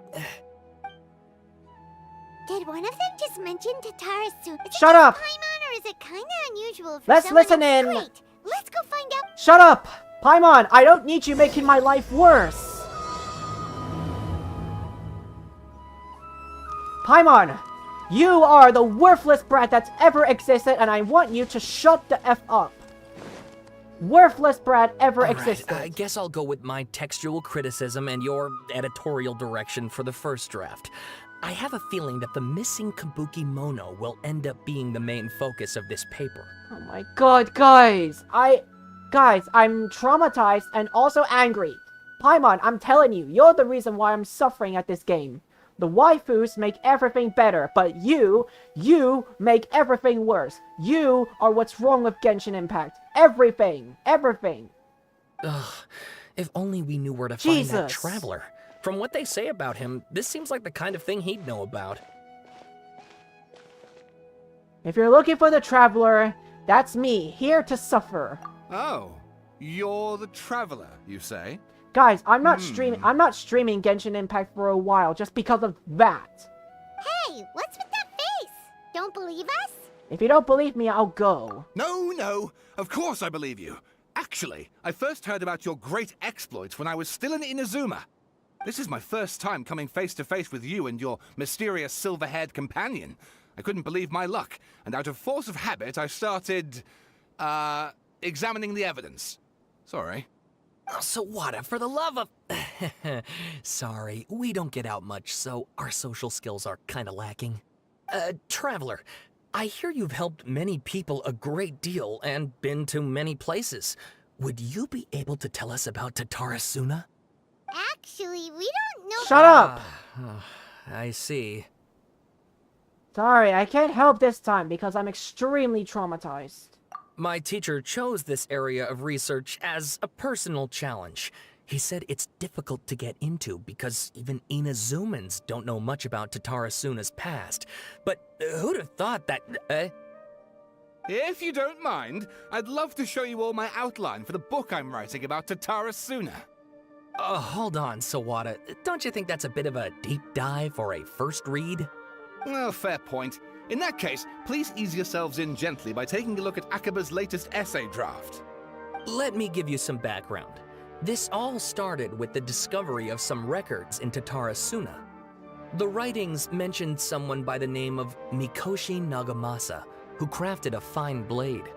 [SPEAKER 3] Did one of them just mention Tatarasu?
[SPEAKER 1] Shut up!
[SPEAKER 3] Paimon, or is it kinda unusual for
[SPEAKER 1] Let's
[SPEAKER 3] someone
[SPEAKER 1] listen
[SPEAKER 3] else?
[SPEAKER 1] in.
[SPEAKER 3] Great. Let's go find out.
[SPEAKER 1] Shut up! Paimon, I don't need you making my life worse! Paimon, you are the worthless brat that's ever existed, and I want you to shut the F up. Worthless brat ever existed.
[SPEAKER 14] I guess I'll go with my textual criticism and your editorial direction for the first draft. I have a feeling that the missing Kabuki Mono will end up being the main focus of this paper.
[SPEAKER 1] Oh my god, guys! I'm traumatized and also angry. Paimon, I'm telling you, you're the reason why I'm suffering at this game. The waifus make everything better, but you make everything worse. You are what's wrong with Genshin Impact. Everything.
[SPEAKER 14] Ugh, if only we knew where to find that
[SPEAKER 1] Jesus.
[SPEAKER 14] traveler. From what they say about him, this seems like the kind of thing he'd know about.
[SPEAKER 1] If you're looking for the traveler, that's me, here to suffer.
[SPEAKER 22] Oh, you're the traveler, you say?
[SPEAKER 1] Guys, I'm not streaming Genshin Impact for a while just because of that.
[SPEAKER 3] Hey, what's with that face? Don't believe us?
[SPEAKER 1] If you don't believe me, I'll go.
[SPEAKER 22] No, of course I believe you. Actually, I first heard about your great exploits when I was still in Inazuma. This is my first time coming face to face with you and your mysterious silver-haired companion. I couldn't believe my luck, and out of force of habit, I started, examining the evidence. Sorry.
[SPEAKER 14] Oh, Sawada, for the love of... Sorry, we don't get out much, so our social skills are kinda lacking. Traveler, I hear you've helped many people a great deal and been to many places. Would you be able to tell us about Tatarasuna?
[SPEAKER 3] Actually, we don't know.
[SPEAKER 1] Shut up!
[SPEAKER 14] I see.
[SPEAKER 1] Sorry, I can't help this time because I'm extremely traumatized.
[SPEAKER 14] My teacher chose this area of research as a personal challenge. He said it's difficult to get into because even Inazumans don't know much about Tatarasuna's past. But who'd have thought that...
[SPEAKER 22] If you don't mind, I'd love to show you all my outline for the book I'm writing about Tatarasuna.
[SPEAKER 14] Hold on, Sawada. Don't you think that's a bit of a deep dive or a first read?
[SPEAKER 22] Well, fair point. In that case, please ease yourselves in gently by taking a look at Akaba's latest essay draft.
[SPEAKER 14] Let me give you some background. This all started with the discovery of some records in Tatarasuna. The writings mentioned someone by the name of Mikoshi Nagamasa, who crafted a fine blade.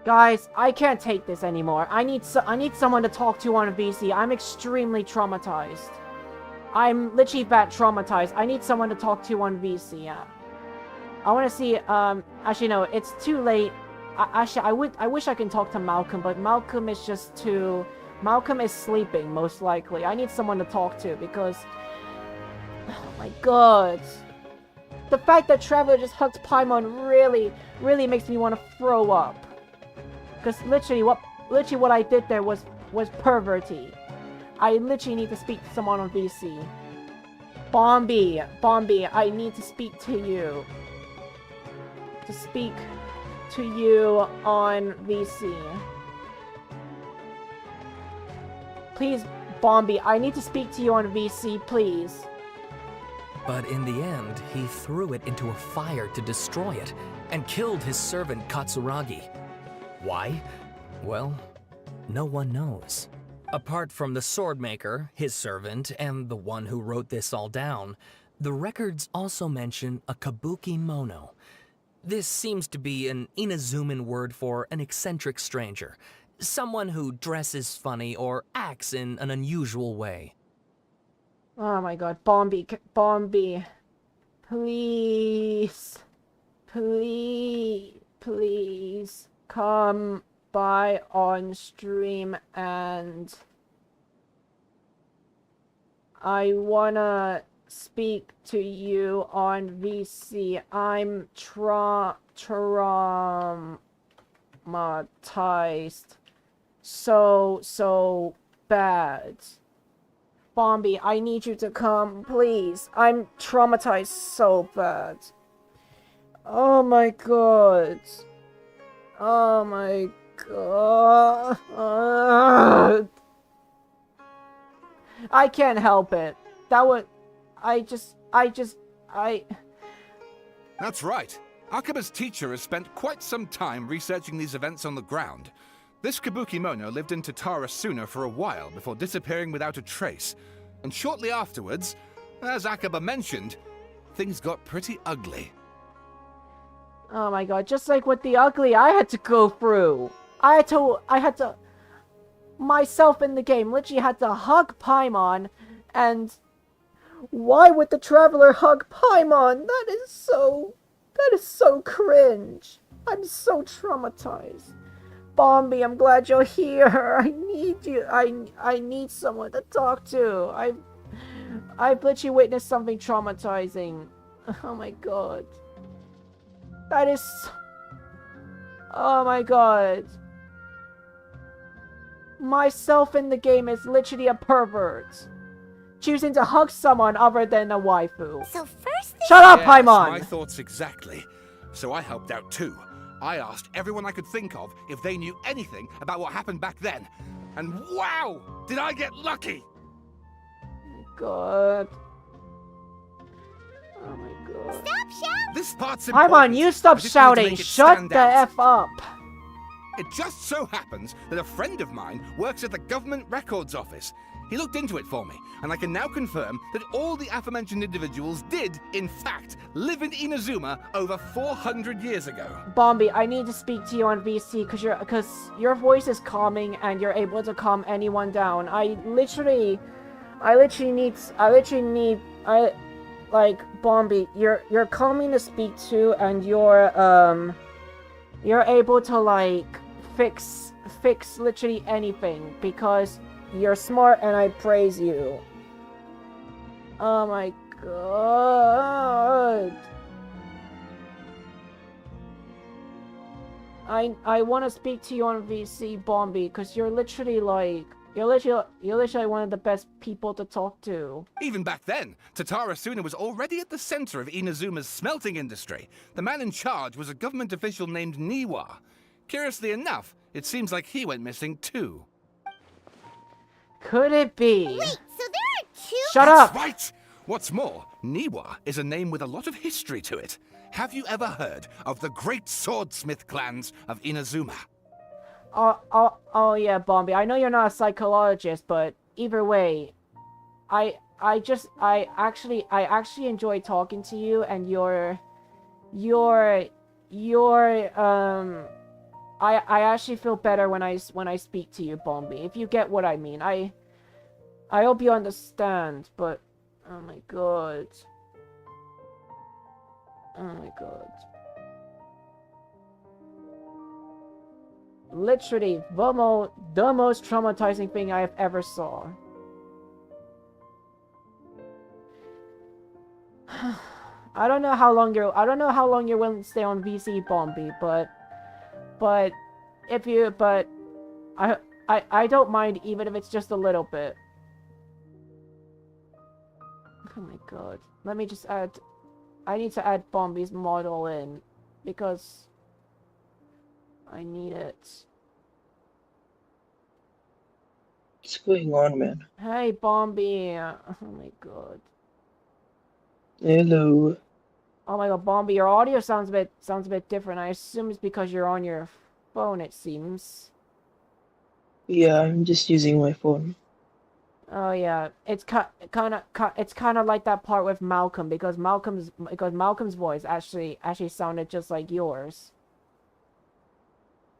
[SPEAKER 1] Guys, I can't take this anymore. I need someone to talk to on VC. I'm extremely traumatized. I'm literally that traumatized. I need someone to talk to on VC. Yeah. I want to see, actually no, it's too late. I wish I can talk to Malcolm, but Malcolm is Malcolm is sleeping, most likely. I need someone to talk to, because, oh my god. The fact that Traveler just hugged Paimon really makes me want to throw up. Because literally what I did there was perverty. I literally need to speak to someone on VC. Bombi, I need to speak to you. To speak to you on VC. Please, Bombi, I need to speak to you on VC, please.
[SPEAKER 14] But in the end, he threw it into a fire to destroy it, and killed his servant Katsuragi. Why? Well, no one knows. Apart from the sword maker, his servant, and the one who wrote this all down, The records also mention a kabuki mono. This seems to be an Inazuman word for an eccentric stranger. Someone who dresses funny or acts in an unusual way.
[SPEAKER 1] Oh my god, Bombi, Bombi. Please. Please come by on stream and I wanna speak to you on VC. I'm traumatized so bad. Bombi, I need you to come, please. I'm traumatized so bad. Oh my god. Oh my god. I can't help it. That would...
[SPEAKER 22] That's right. Akaba's teacher has spent quite some time researching these events on the ground. This kabuki mono lived in Tatarasuna for a while before disappearing without a trace. And shortly afterwards, as Akaba mentioned, things got pretty ugly.
[SPEAKER 1] Oh my god, just like with the ugly I had to go through. I had to... Myself in the game literally had to hug Paimon, and... Why would the Traveler hug Paimon? That is so cringe. I'm so traumatized. Bombi, I'm glad you're here. I need you. I need someone to talk to. I've literally witnessed something traumatizing. Oh my god. That is... Oh my god. Myself in the game is literally a pervert. Choosing to hug someone other than a waifu.
[SPEAKER 3] So first
[SPEAKER 1] Shut up,
[SPEAKER 22] Yes,
[SPEAKER 1] Paimon!
[SPEAKER 22] my thoughts exactly. So I helped out too. I asked everyone I could think of if they knew anything about what happened back then. And wow! Did I get lucky!
[SPEAKER 1] God. Oh my god.
[SPEAKER 3] Stop shouting!
[SPEAKER 22] This part's
[SPEAKER 1] Paimon,
[SPEAKER 22] important.
[SPEAKER 1] you stop
[SPEAKER 22] I just wanted to
[SPEAKER 1] shouting!
[SPEAKER 22] make it
[SPEAKER 1] Shut
[SPEAKER 22] stand
[SPEAKER 1] the
[SPEAKER 22] out.
[SPEAKER 1] F up!
[SPEAKER 22] It just so happens that a friend of mine works at the Government Records Office. He looked into it for me, and I can now confirm that all the aforementioned individuals did, in fact, live in Inazuma over 400 years ago.
[SPEAKER 1] Bombi, I need to speak to you on VC because your voice is calming and you're able to calm anyone down. I literally need Bombi, you're calming to speak to, and you're able to like fix literally anything because you're smart and I praise you. Oh my god. I want to speak to you on VC, Bombi, because you're literally one of the best people to talk to.
[SPEAKER 22] Even back then, Tatarasuna was already at the center of Inazuma's smelting industry. The man in charge was a government official named Niwa. Curiously enough, it seems like he went missing too.
[SPEAKER 1] Could it be?
[SPEAKER 3] Wait, so there are two?
[SPEAKER 1] Shut
[SPEAKER 22] That's
[SPEAKER 1] up!
[SPEAKER 22] right! What's more, Niwa is a name with a lot of history to it. Have you ever heard of the great swordsmith clans of Inazuma?
[SPEAKER 1] Oh yeah, Bombi. I know you're not a psychologist, but either way, I actually enjoy talking to you, and I actually feel better when I speak to you, Bombi. If you get what I mean. I hope you understand, but oh my god. Oh my god. Literally, the most traumatizing thing I have ever saw. I don't know how long you're willing to stay on VC, Bombi, but I don't mind even if it's just a little bit. Oh my god. Let me just add... I need to add Bombi's model in, because I need it.
[SPEAKER 10] What's going on, man?
[SPEAKER 1] Hey, Bombi. Oh my god.
[SPEAKER 10] Hello.
[SPEAKER 1] Oh my god, Bombi, your audio sounds a bit different. I assume it's because you're on your phone, it seems.
[SPEAKER 10] Yeah, I'm just using my phone.
[SPEAKER 1] Oh yeah, it's kind of like that part with Malcolm because Malcolm's voice actually sounded just like yours.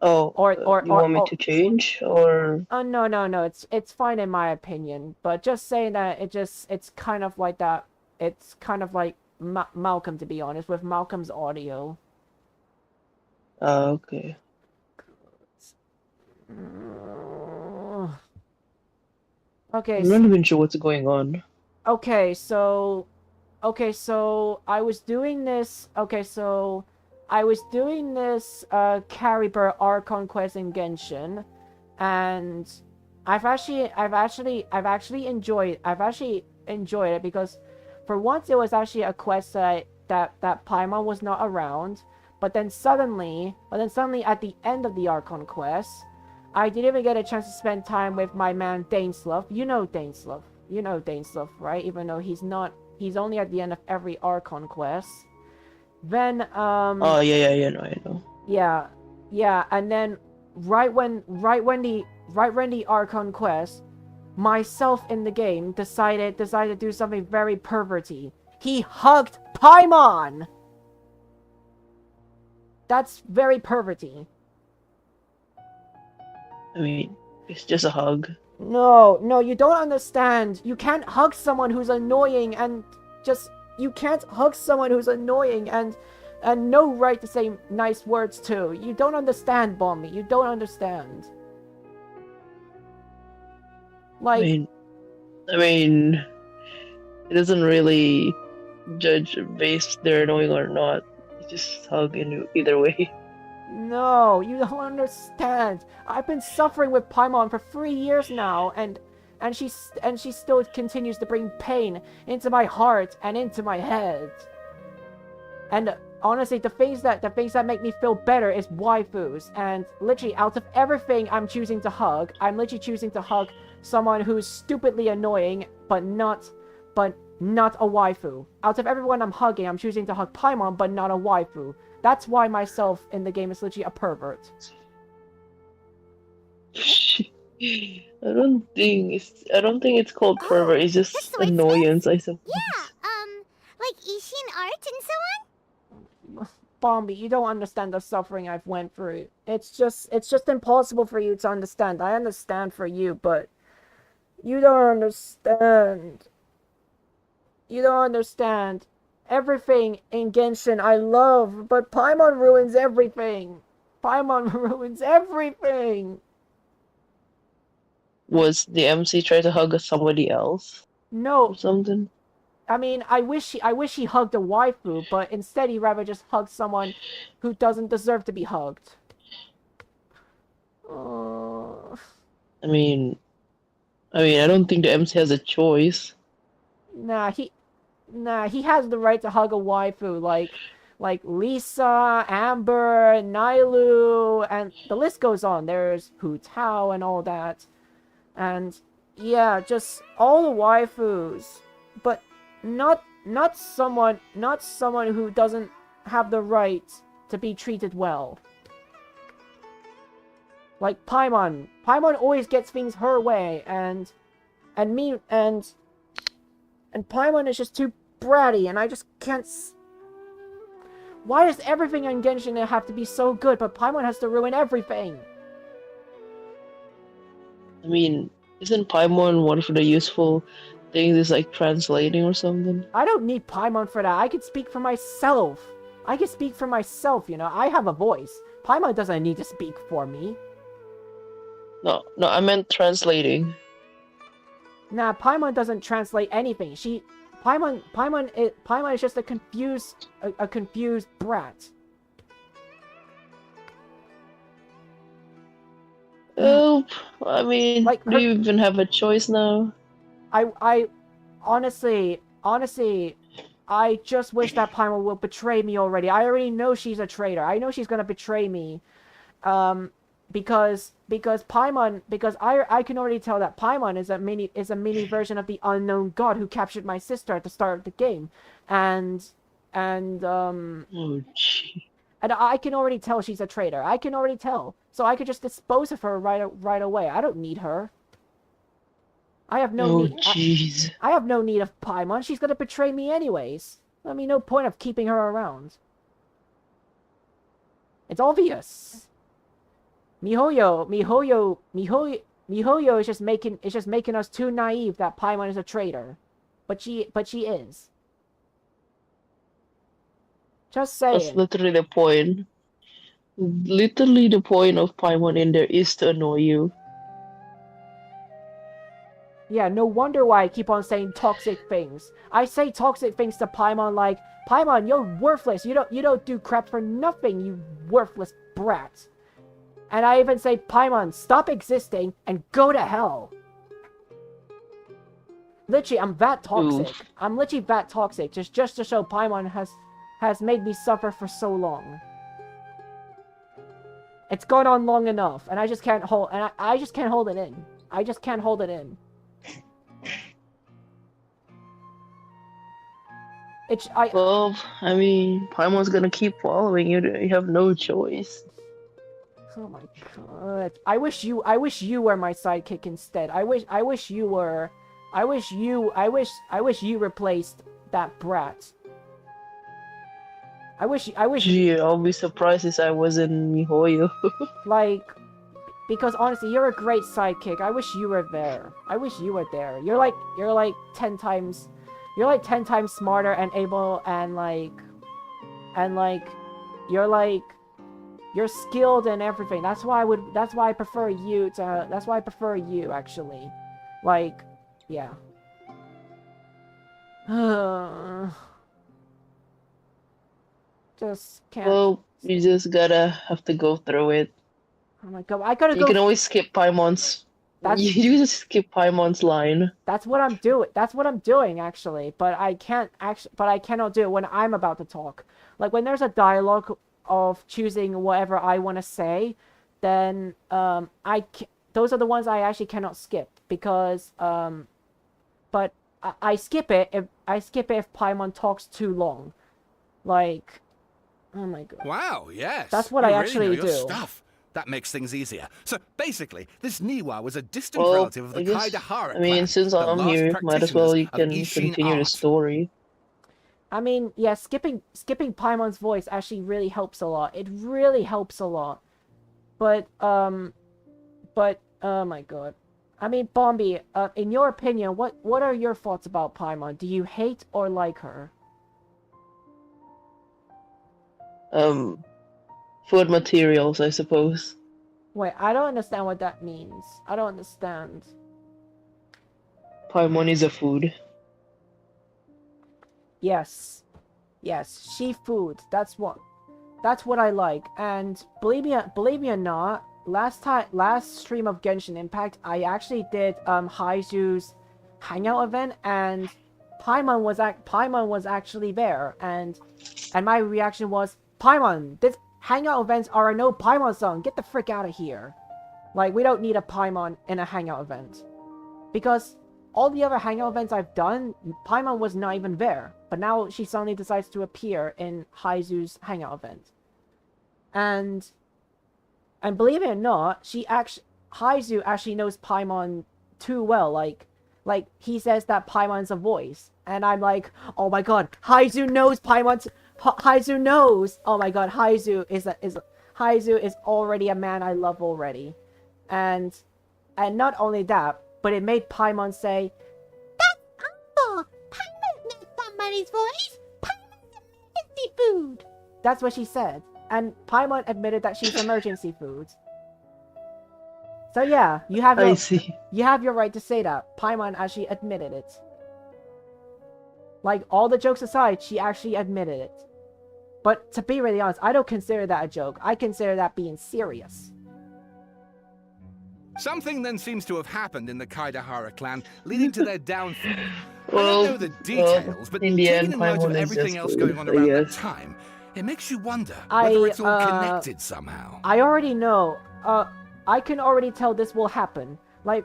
[SPEAKER 10] Oh, you want me
[SPEAKER 1] Or
[SPEAKER 10] to change or?
[SPEAKER 1] no, it's fine in my opinion, but just saying that it's kind of like that. It's kind of like Malcolm, to be honest, with Malcolm's audio.
[SPEAKER 10] Okay.
[SPEAKER 1] Okay.
[SPEAKER 10] I'm not even sure what's going on.
[SPEAKER 1] Okay, so I was doing this. Okay, so I was doing this Caribur Archon quest in Genshin, and I've actually enjoyed it because for once it was actually a quest that Paimon was not around, but then suddenly at the end of the Archon quest, I didn't even get a chance to spend time with my man Daneslov. You know Daneslov. You know Daneslov, right? Even though he's only at the end of every Archon quest. Then
[SPEAKER 10] Oh yeah, I know.
[SPEAKER 1] Yeah, and then right when the Archon quest, myself in the game decided to do something very perverty. He hugged Paimon. That's very perverty.
[SPEAKER 10] I mean, it's just a hug.
[SPEAKER 1] No, you don't understand. You can't hug someone who's annoying and you can't hug someone who's annoying and no right to say nice words to. You don't understand, Bombi. You don't understand. Like,
[SPEAKER 10] I mean, it doesn't really judge based they're annoying or not. You just hug in either way.
[SPEAKER 1] no, you don't understand. I've been suffering with Paimon for 3 years now, and she still continues to bring pain into my heart and into my head. And honestly, the things that make me feel better is waifus. And literally, out of everything I'm choosing to hug, I'm literally choosing to hug someone who's stupidly annoying, but not a waifu. Out of everyone I'm hugging, I'm choosing to hug Paimon, but not a waifu. That's why myself in the game is literally a pervert.
[SPEAKER 10] I don't think it's called pervert. It's just annoyance, I suppose.
[SPEAKER 3] Like Ishin art and so on?
[SPEAKER 1] Bombi, you don't understand the suffering I've went through. It's just impossible for you to understand. I understand for you, but you don't understand. You don't understand. Everything in Genshin I love, but Paimon ruins everything. Paimon ruins everything.
[SPEAKER 10] Was the MC trying to hug somebody else?
[SPEAKER 1] No.
[SPEAKER 10] Or something?
[SPEAKER 1] I mean, I wish he hugged a waifu, but instead he rather just hugged someone who doesn't deserve to be hugged.
[SPEAKER 10] I mean, I don't think the MC has a choice.
[SPEAKER 1] Nah, he has the right to hug a waifu, like Lisa, Amber, Nailu, and the list goes on. There's Hu Tao and all that. And yeah, just all the waifus. But not someone who doesn't have the right to be treated well. Like Paimon. Paimon always gets things her way, and Paimon is just too bratty, and I just can't. Why does everything in Genshin have to be so good, but Paimon has to ruin everything?
[SPEAKER 10] I mean, isn't Paimon one of the useful things is like translating or something?
[SPEAKER 1] I don't need Paimon for that. I can speak for myself. I can speak for myself, you know. I have a voice. Paimon doesn't need to speak for me.
[SPEAKER 10] No, I meant translating.
[SPEAKER 1] Nah, Paimon doesn't translate anything. Paimon is just a confused brat.
[SPEAKER 10] Oh, I mean,
[SPEAKER 1] like
[SPEAKER 10] do you even have a choice now?
[SPEAKER 1] I honestly, I just wish that Paimon will betray me already. I already know she's a traitor. I know she's gonna betray me. Because I can already tell that Paimon is a mini version of the unknown god who captured my sister at the start of the game, and
[SPEAKER 10] oh gee.
[SPEAKER 1] And I can already tell she's a traitor. I can already tell, so I could just dispose of her right away. I don't need her. I have no
[SPEAKER 10] Oh,
[SPEAKER 1] need.
[SPEAKER 10] jeez.
[SPEAKER 1] I have no need of Paimon. She's gonna betray me anyways. I mean, no point of keeping her around. It's obvious. Mihoyo is just making us too naive that Paimon is a traitor. But she is. Just
[SPEAKER 10] That's
[SPEAKER 1] saying.
[SPEAKER 10] literally the point. Literally the point of Paimon in there is to annoy you.
[SPEAKER 1] Yeah, no wonder why I keep on saying toxic things. I say toxic things to Paimon like, Paimon, you're worthless. You don't do crap for nothing, you worthless brat. And I even say, Paimon, stop existing and go to hell. Literally, I'm that toxic.
[SPEAKER 10] Oof.
[SPEAKER 1] I'm literally that toxic. Just to show Paimon has made me suffer for so long. It's gone on long enough, and I just can't hold. And I just can't hold it in. I just can't hold it in.
[SPEAKER 10] Well, I mean, Paimon's gonna keep following you. You have no choice.
[SPEAKER 1] Oh my god! I wish you were my sidekick instead. I wish you were. I wish you replaced that brat. I wish.
[SPEAKER 10] Gee, I'll be surprised if I wasn't Mihoyo.
[SPEAKER 1] Like, because honestly, you're a great sidekick. I wish you were there. I wish you were there. You're like 10 times. You're like 10 times smarter and able and you're skilled and everything. That's why I prefer you to. That's why I prefer you actually. Like, yeah. Just can't.
[SPEAKER 10] Well, you just have to go through it.
[SPEAKER 1] Oh my god, I gotta go.
[SPEAKER 10] You can always skip Paimon's. You just skip Paimon's line.
[SPEAKER 1] That's what I'm doing. That's what I'm doing actually. But I cannot do it when I'm about to talk. Like when there's a dialogue of choosing whatever I want to say, then those are the ones I actually cannot skip because but I skip it if Paimon talks too long. Like, oh my god.
[SPEAKER 22] Wow, yes.
[SPEAKER 1] That's what
[SPEAKER 22] you
[SPEAKER 1] I
[SPEAKER 22] really
[SPEAKER 1] actually
[SPEAKER 22] know your
[SPEAKER 1] do.
[SPEAKER 22] Stuff. That makes things easier. So basically, this Niwa was a distant
[SPEAKER 10] Well,
[SPEAKER 22] relative of the
[SPEAKER 10] I guess,
[SPEAKER 22] Kaidahara
[SPEAKER 10] I mean,
[SPEAKER 22] clan,
[SPEAKER 10] since
[SPEAKER 22] the
[SPEAKER 10] I'm
[SPEAKER 22] last
[SPEAKER 10] here, might as well you
[SPEAKER 22] practitioners
[SPEAKER 10] can
[SPEAKER 22] of Ishin
[SPEAKER 10] continue the
[SPEAKER 22] art.
[SPEAKER 10] story.
[SPEAKER 1] I mean, yeah, skipping Paimon's voice actually really helps a lot. It really helps a lot. But oh my god. I mean, Bombi, in your opinion, what are your thoughts about Paimon? Do you hate or like her?
[SPEAKER 10] Food materials, I suppose.
[SPEAKER 1] Wait, I don't understand what that means. I don't understand.
[SPEAKER 10] Paimon is a food.
[SPEAKER 1] Yes. Yes, she food. That's what I like. And believe me or not, last stream of Genshin Impact, I actually did Haizu's hangout event, and Paimon was actually there, and my reaction was, Paimon, this hangout events are a no Paimon song. Get the frick out of here. Like, we don't need a Paimon in a hangout event. Because all the other hangout events I've done, Paimon was not even there. But now she suddenly decides to appear in Haizu's hangout event. And believe it or not, Haizu actually knows Paimon too well. Like he says that Paimon's a voice. And I'm like, oh my god, Haizu knows Paimon's... Haizu knows! Oh my god, Haizu is already a man I love already. And not only that, but it made Paimon say,
[SPEAKER 3] That's awful! Paimon's not somebody's voice! Paimon's emergency food!
[SPEAKER 1] That's what she said. And Paimon admitted that she's emergency food. So yeah, you have your right to say that. Paimon actually admitted it. Like, all the jokes aside, she actually admitted it. But to be really honest, I don't consider that a joke. I consider that being serious.
[SPEAKER 22] Something then seems to have happened in the Kaidahara clan, leading to their downfall.
[SPEAKER 10] Well,
[SPEAKER 22] I don't know the details, but
[SPEAKER 10] in the
[SPEAKER 22] taking
[SPEAKER 10] end,
[SPEAKER 22] in light of
[SPEAKER 10] Paimon is
[SPEAKER 22] everything
[SPEAKER 10] just
[SPEAKER 22] else
[SPEAKER 10] food,
[SPEAKER 22] going on
[SPEAKER 10] I
[SPEAKER 22] around that
[SPEAKER 10] guess.
[SPEAKER 22] time, it makes you wonder whether it's all connected somehow.
[SPEAKER 1] I already know. I can already tell this will happen. Like,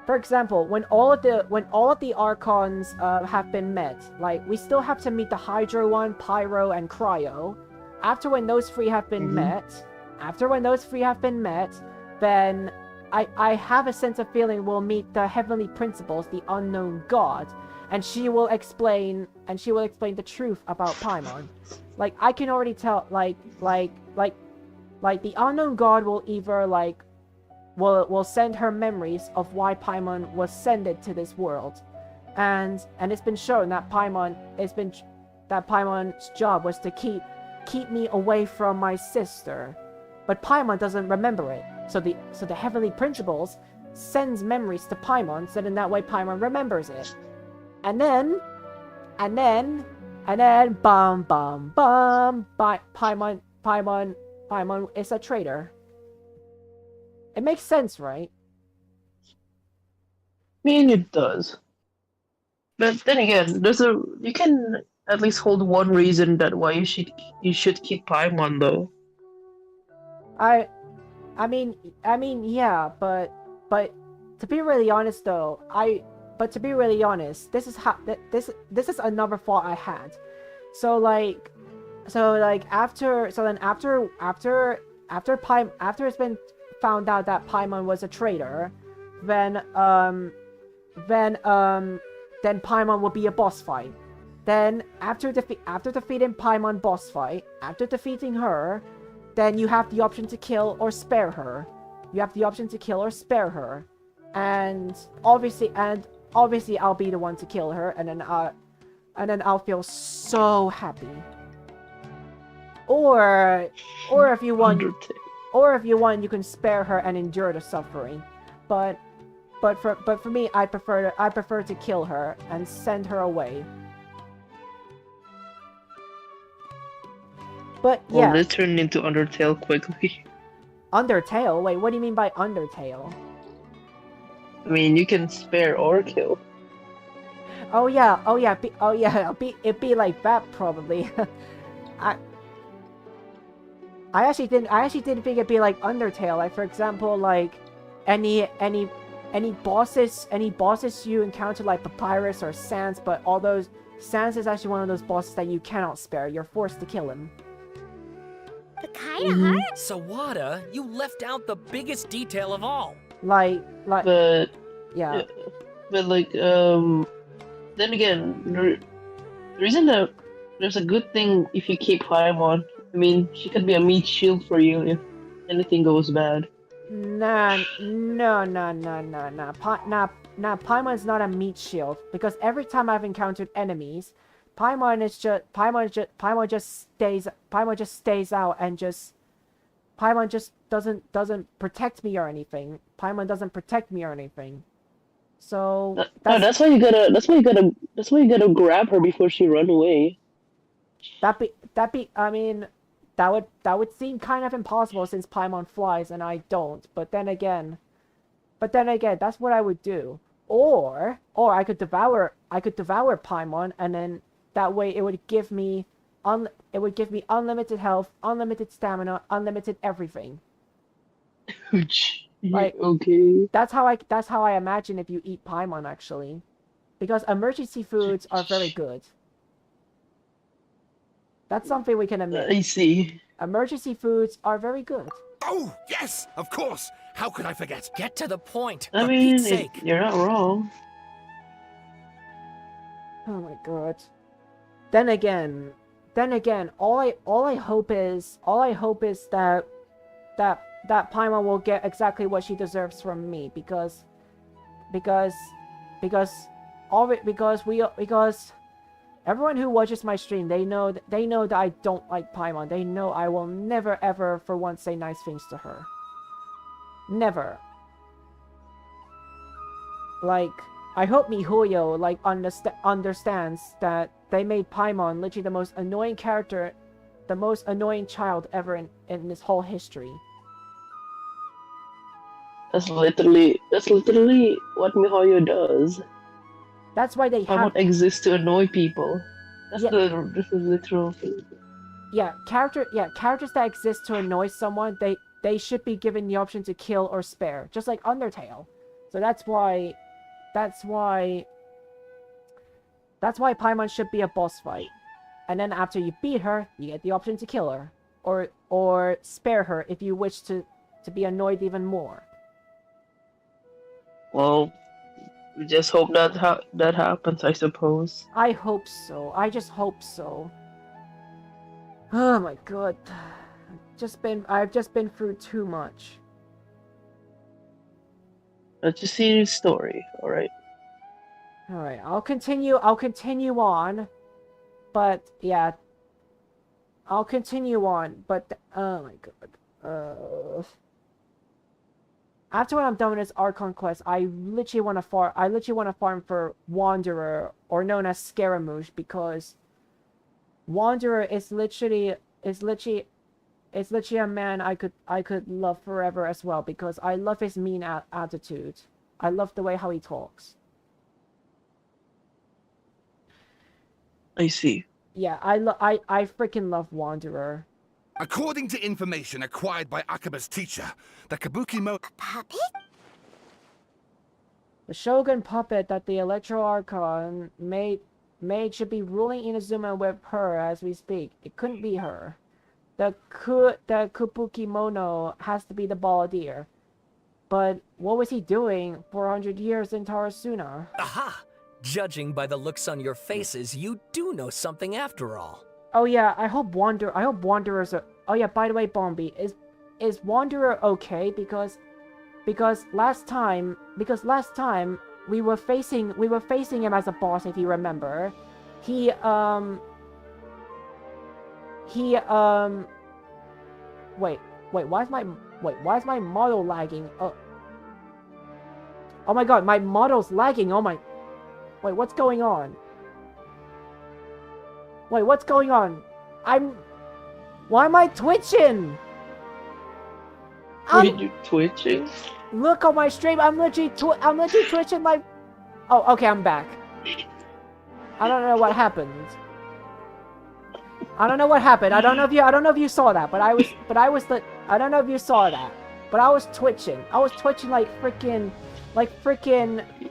[SPEAKER 1] for example, when all of the Archons have been met, like, we still have to meet the Hydro one, Pyro, and Cryo. After when those three have been met, then I have a sense of feeling we'll meet the heavenly principles, the unknown god, and she will explain the truth about Paimon. Like, I can already tell, like the unknown god will either will send her memories of why Paimon was sent to this world, and it's been shown that Paimon's job was to keep me away from my sister, but Paimon doesn't remember it. So the heavenly principles sends memories to Paimon, so in that way Paimon remembers it, and then bum bum bum, Paimon is a traitor. It makes sense, right?
[SPEAKER 10] I mean, it does. But then again, you can at least hold one reason that why you should keep Paimon though.
[SPEAKER 1] I mean, yeah, but to be really honest though, this is how this is another thought I had. So after it's been found out that Paimon was a traitor, then Paimon will be a boss fight. Then after defeating Paimon boss fight, after defeating her, then you have the option to kill or spare her. And obviously I'll be the one to kill her, and then I'll feel so happy. Or if you want, you can spare her and endure the suffering. But for me, I prefer to kill her and send her away. But yeah.
[SPEAKER 10] Well, this turned into Undertale quickly.
[SPEAKER 1] Undertale? Wait, what do you mean by Undertale?
[SPEAKER 10] I mean, you can spare or kill.
[SPEAKER 1] Oh yeah, it'd be like that probably. I actually didn't think it'd be like Undertale. Like, for example, like any bosses you encounter, like Papyrus or Sans, but all those Sans is actually one of those bosses that you cannot spare. You're forced to kill him.
[SPEAKER 3] But kinda hard.
[SPEAKER 14] Sawada, you left out the biggest detail of all.
[SPEAKER 1] But
[SPEAKER 10] yeah. But like then again, the reason that there's a good thing if you keep Paimon. I mean, she could be a meat shield for you if anything goes bad.
[SPEAKER 1] No. Paimon's not a meat shield, because every time I've encountered enemies, Paimon just stays out and Paimon just doesn't protect me or anything. So
[SPEAKER 10] that's why you gotta grab her before she run away.
[SPEAKER 1] I mean, that would seem kind of impossible since Paimon flies and I don't. But then again, that's what I would do. Or I could devour Paimon, and then that way it would give me unlimited health, unlimited stamina, unlimited everything. Like,
[SPEAKER 10] okay.
[SPEAKER 1] That's how I imagine if you eat Paimon, actually, because emergency foods are very good. That's something we can admit.
[SPEAKER 10] I see.
[SPEAKER 1] Emergency foods are very good.
[SPEAKER 22] Oh, yes, of course. How could I forget?
[SPEAKER 14] Get to the point.
[SPEAKER 10] I
[SPEAKER 14] for
[SPEAKER 10] mean,
[SPEAKER 14] Pete's sake.
[SPEAKER 10] You're not wrong.
[SPEAKER 1] Oh my god. Then again, all I hope is that Paimon will get exactly what she deserves from me, because everyone who watches my stream, they know that I don't like Paimon. They know I will never ever for once say nice things to her. Never. Like, I hope MiHoYo understands that they made Paimon literally the most annoying character, the most annoying child ever in this whole history.
[SPEAKER 10] That's literally what MiHoYo does.
[SPEAKER 1] That's why they
[SPEAKER 10] Paimon exists to annoy people. That's the literal thing.
[SPEAKER 1] Yeah, characters that exist to annoy someone, they should be given the option to kill or spare, just like Undertale. So that's why Paimon should be a boss fight. And then after you beat her, you get the option to kill her, or spare her if you wish to be annoyed even more.
[SPEAKER 10] Well, we just hope that happens, I suppose.
[SPEAKER 1] I hope so. I just hope so. Oh my god. I've just been through too much.
[SPEAKER 10] That's a serious story, alright?
[SPEAKER 1] Alright, I'll continue on. But, yeah. I'll continue on, but, oh my god. After when I'm done with this Archon quest, I literally want to farm for Wanderer, or known as Scaramouche, because Wanderer is literally a man I could love forever as well, because I love his mean attitude. I love the way how he talks.
[SPEAKER 10] I see.
[SPEAKER 1] Yeah, I freaking love Wanderer.
[SPEAKER 22] According to information acquired by Akaba's teacher, the Kabuki Mo...
[SPEAKER 3] Puppet?
[SPEAKER 1] The Shogun puppet that the Electro Archon made should be ruling Inazuma with her as we speak. It couldn't be her. The Kabuki Mono has to be the Balladeer. But what was he doing 400 years in Tarasuna?
[SPEAKER 14] Aha! Judging by the looks on your faces, you do know something after all.
[SPEAKER 1] Oh yeah, I hope Wanderer's oh yeah, by the way, Bombi, is Wanderer okay? Because last time we were facing him as a boss, if you remember. Wait, why is my model lagging? Oh my god, my model's lagging. Oh my, wait, what's going on? Wait, what's going on? Why am I twitching?
[SPEAKER 10] Wait, you twitching?
[SPEAKER 1] Look on my stream, I'm literally twitching my... Oh, okay, I'm back. I don't know what happened. I don't know if you saw that, I don't know if you saw that, but I was twitching. I was twitching like freaking...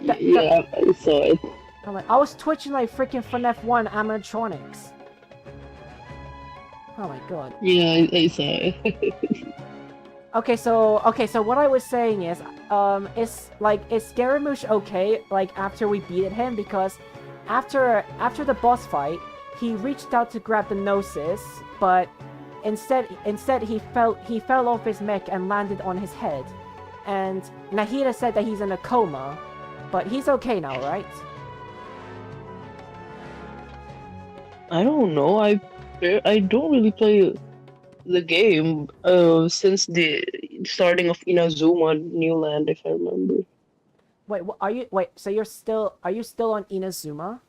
[SPEAKER 10] Yeah, I saw it.
[SPEAKER 1] I was twitching like freaking FNAF 1 animatronics. Oh my god.
[SPEAKER 10] Yeah, I saw it.
[SPEAKER 1] Okay, so what I was saying is Scaramouche okay, like, after we beat him? Because after the boss fight, he reached out to grab the Gnosis, but instead he fell off his mech and landed on his head. And Nahida said that he's in a coma, but he's okay now, right?
[SPEAKER 10] I don't know. I don't really play the game since the starting of Inazuma New Land, if I remember.
[SPEAKER 1] Wait, so are you still on Inazuma?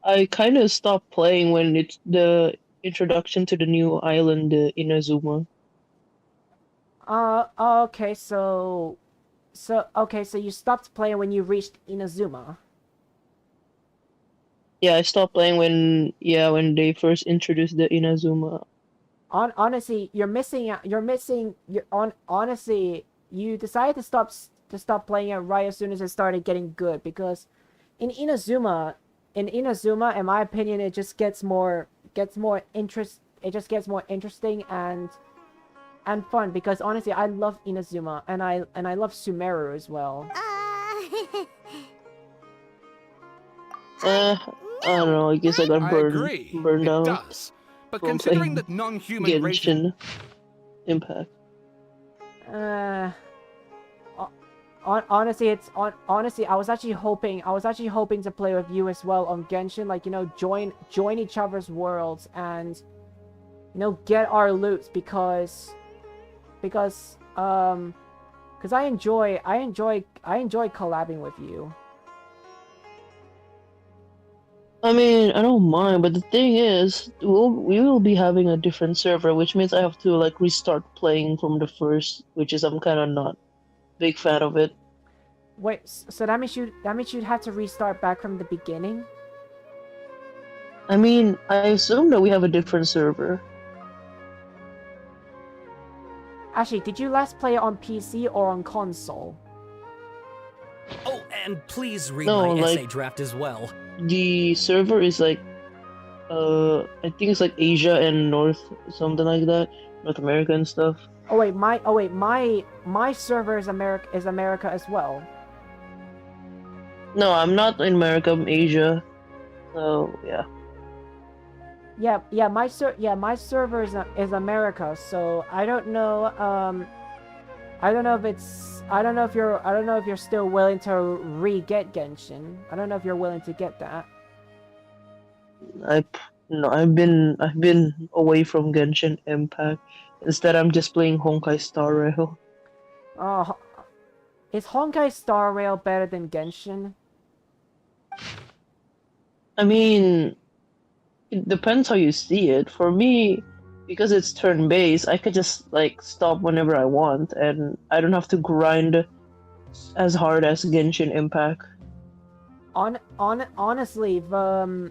[SPEAKER 10] I kind of stopped playing when it's the introduction to the new island, Inazuma.
[SPEAKER 1] Okay, so you stopped playing when you reached Inazuma.
[SPEAKER 10] Yeah, I stopped playing when they first introduced the Inazuma.
[SPEAKER 1] Honestly, honestly, you decided to stop playing it right as soon as it started getting good, because in Inazuma, in my opinion, it just gets more interesting and fun, because honestly, I love Inazuma and I love Sumeru as well.
[SPEAKER 10] I don't know. I guess I got burned out.
[SPEAKER 22] Does. But considering that non-human
[SPEAKER 10] Genshin Impact.
[SPEAKER 1] Honestly, I was actually hoping to play with you as well on Genshin, like, join each other's worlds and, get our loots, because I enjoy collabing with you.
[SPEAKER 10] I mean, I don't mind, but the thing is, we will be having a different server, which means I have to like restart playing from the first, which is I'm kind of not big fan of it.
[SPEAKER 1] Wait, so that means you'd have to restart back from the beginning?
[SPEAKER 10] I mean, I assume that we have a different server.
[SPEAKER 1] Actually, did you last play it on PC or on console?
[SPEAKER 14] Oh, and please read
[SPEAKER 10] No,
[SPEAKER 14] my
[SPEAKER 10] like,
[SPEAKER 14] essay draft as well.
[SPEAKER 10] The server is like, I think it's like Asia and North, something like that. North America and stuff.
[SPEAKER 1] Oh wait, my server is America as well.
[SPEAKER 10] No, I'm not in America. I'm Asia. So yeah.
[SPEAKER 1] Yeah, my server is America. So I don't know. I don't know if you're still willing to re-get Genshin. I don't know if you're willing to get that.
[SPEAKER 10] I've been away from Genshin Impact. Instead, I'm just playing Honkai Star Rail.
[SPEAKER 1] Oh, is Honkai Star Rail better than Genshin?
[SPEAKER 10] I mean, it depends how you see it. For me, because it's turn-based, I could just like stop whenever I want, and I don't have to grind as hard as Genshin Impact.
[SPEAKER 1] Honestly, how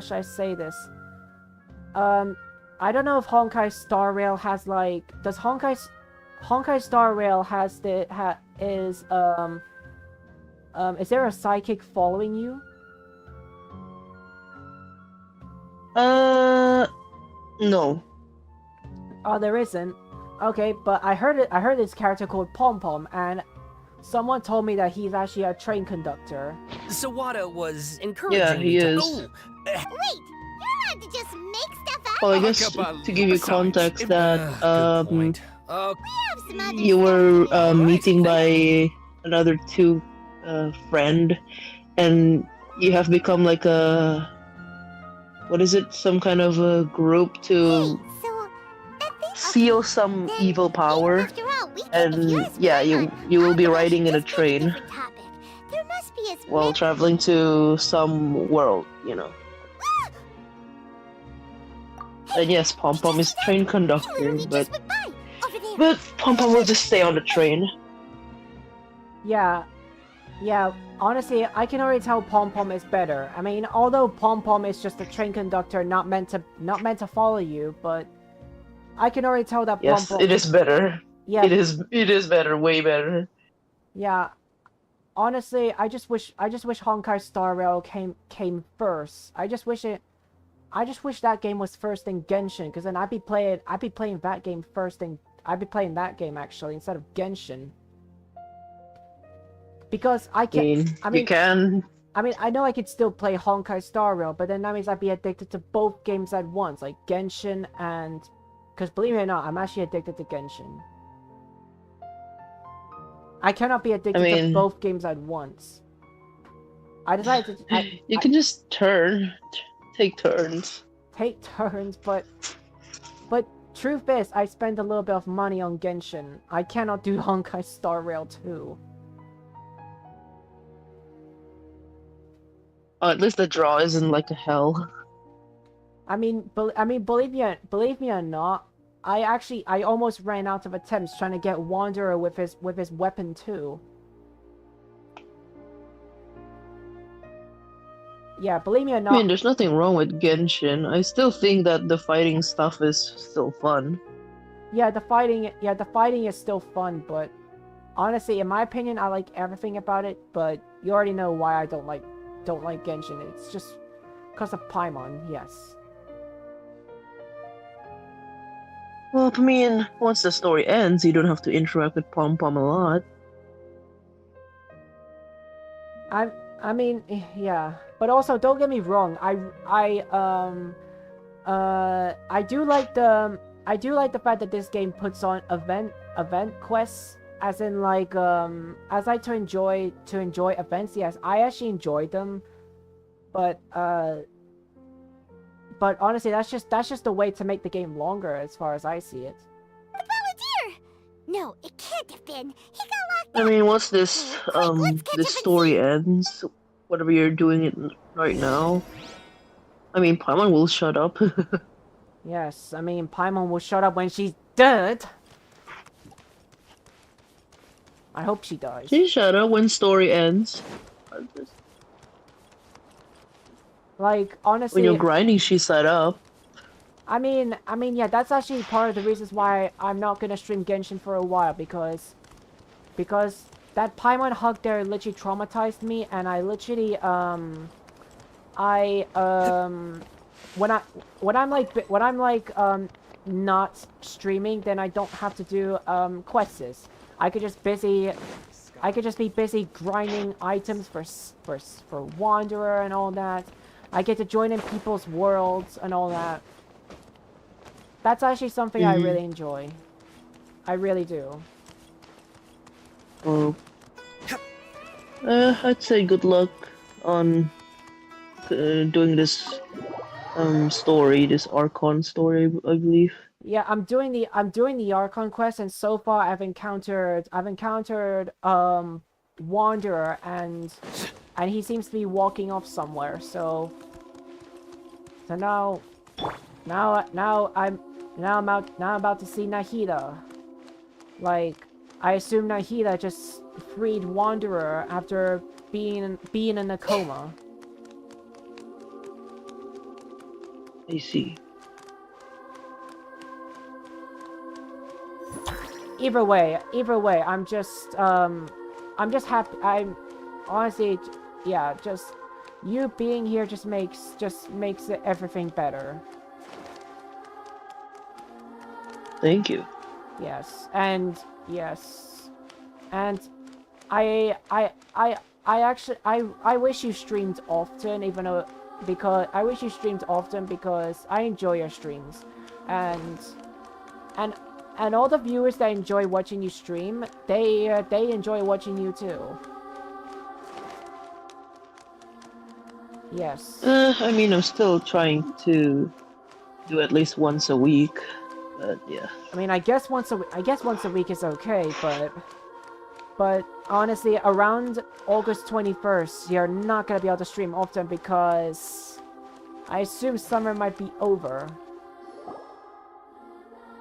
[SPEAKER 1] should I say this? I don't know if Honkai Star Rail has like, does Honkai Star Rail has is there a psychic following you?
[SPEAKER 10] No.
[SPEAKER 1] Oh, there isn't. Okay, but I heard this character called Pom Pom, and someone told me that he's actually a train conductor.
[SPEAKER 14] Sawada was encouraging
[SPEAKER 10] Yeah, he
[SPEAKER 14] me to...
[SPEAKER 10] is.
[SPEAKER 14] Oh,
[SPEAKER 3] Wait, you're allowed to just make stuff up?
[SPEAKER 10] Well, I guess to give you context that
[SPEAKER 3] We have some other
[SPEAKER 10] you were meeting by another two friend, and you have become like a, what is it? Some kind of a group to seal some evil power, and yeah, you will be riding in a train
[SPEAKER 3] There must be as
[SPEAKER 10] while traveling to some world, you know. And yes, Pom Pom is train conductor, but Pom Pom will just stay on the train.
[SPEAKER 1] Yeah, honestly, I can already tell Pom Pom is better. I mean, although Pom Pom is just a train conductor, not meant to follow you, but I can already tell that
[SPEAKER 10] Yes,
[SPEAKER 1] Pom Pom...
[SPEAKER 10] it is better.
[SPEAKER 1] Yeah.
[SPEAKER 10] It is better, way better.
[SPEAKER 1] Yeah. Honestly, I just wish Honkai Star Rail came first. I just wish that game was first in Genshin, because then I'd be playing that game first, and I'd be playing that game actually instead of Genshin. Because I mean,
[SPEAKER 10] you can.
[SPEAKER 1] I mean, I know I could still play Honkai Star Rail, but then that means I'd be addicted to both games at once, like Genshin and... Because believe me or not, I'm actually addicted to Genshin. I cannot be addicted to both games at once. I decided to...
[SPEAKER 10] You can just take turns.
[SPEAKER 1] Take turns, but truth is, I spend a little bit of money on Genshin. I cannot do Honkai Star Rail 2.
[SPEAKER 10] At least the draw isn't like a hell.
[SPEAKER 1] I mean, believe me or not, I almost ran out of attempts trying to get Wanderer with his weapon too. Yeah, believe me or not.
[SPEAKER 10] I mean, there's nothing wrong with Genshin. I still think that the fighting stuff is still fun.
[SPEAKER 1] Yeah, the fighting is still fun, but honestly, in my opinion, I like everything about it. But you already know why I don't like Genshin. It's just because of Paimon, yes.
[SPEAKER 10] Well, I mean, once the story ends, you don't have to interact with Pom Pom a lot.
[SPEAKER 1] I mean, yeah, but also don't get me wrong. I do like the fact that this game puts on event quests, as in like as I to enjoy events. Yes, I actually enjoyed them, but honestly, that's just a way to make the game longer, as far as I see it.
[SPEAKER 3] The Balladeer! No, it can't have been. He got locked
[SPEAKER 10] I mean, once this story ends, whatever you're doing it right now, I mean, Paimon will shut up.
[SPEAKER 1] Yes, I mean, Paimon will shut up when she's dead. I hope she dies.
[SPEAKER 10] She shut up when story ends.
[SPEAKER 1] Like, honestly...
[SPEAKER 10] When you're grinding, she shut up.
[SPEAKER 1] I mean, yeah, that's actually part of the reasons why I'm not gonna stream Genshin for a while, because that Paimon hug there literally traumatized me, and I literally, when I when I'm like not streaming, then I don't have to do quests. I could just be busy grinding items for Wanderer and all that. I get to join in people's worlds and all that. That's actually something I really enjoy. I really do.
[SPEAKER 10] Well, I'd say good luck on doing this story, this Archon story, I believe.
[SPEAKER 1] Yeah, I'm doing the Archon quest, and so far I've encountered Wanderer, and he seems to be walking off somewhere. So now I'm about to see Nahida. Like, I assume Nahida just freed Wanderer after being in a coma.
[SPEAKER 10] I see.
[SPEAKER 1] Either way, I'm just happy. I'm honestly, yeah, just you being here just makes everything better.
[SPEAKER 10] Thank you.
[SPEAKER 1] Yes, and I actually I wish you streamed often, even though because I enjoy your streams, and all the viewers that enjoy watching you stream, they enjoy watching you too. Yes.
[SPEAKER 10] I mean, I'm still trying to do at least once a week, but yeah.
[SPEAKER 1] I mean, I guess once a week is okay, but honestly, around August 21st, you're not gonna be able to stream often because I assume summer might be over.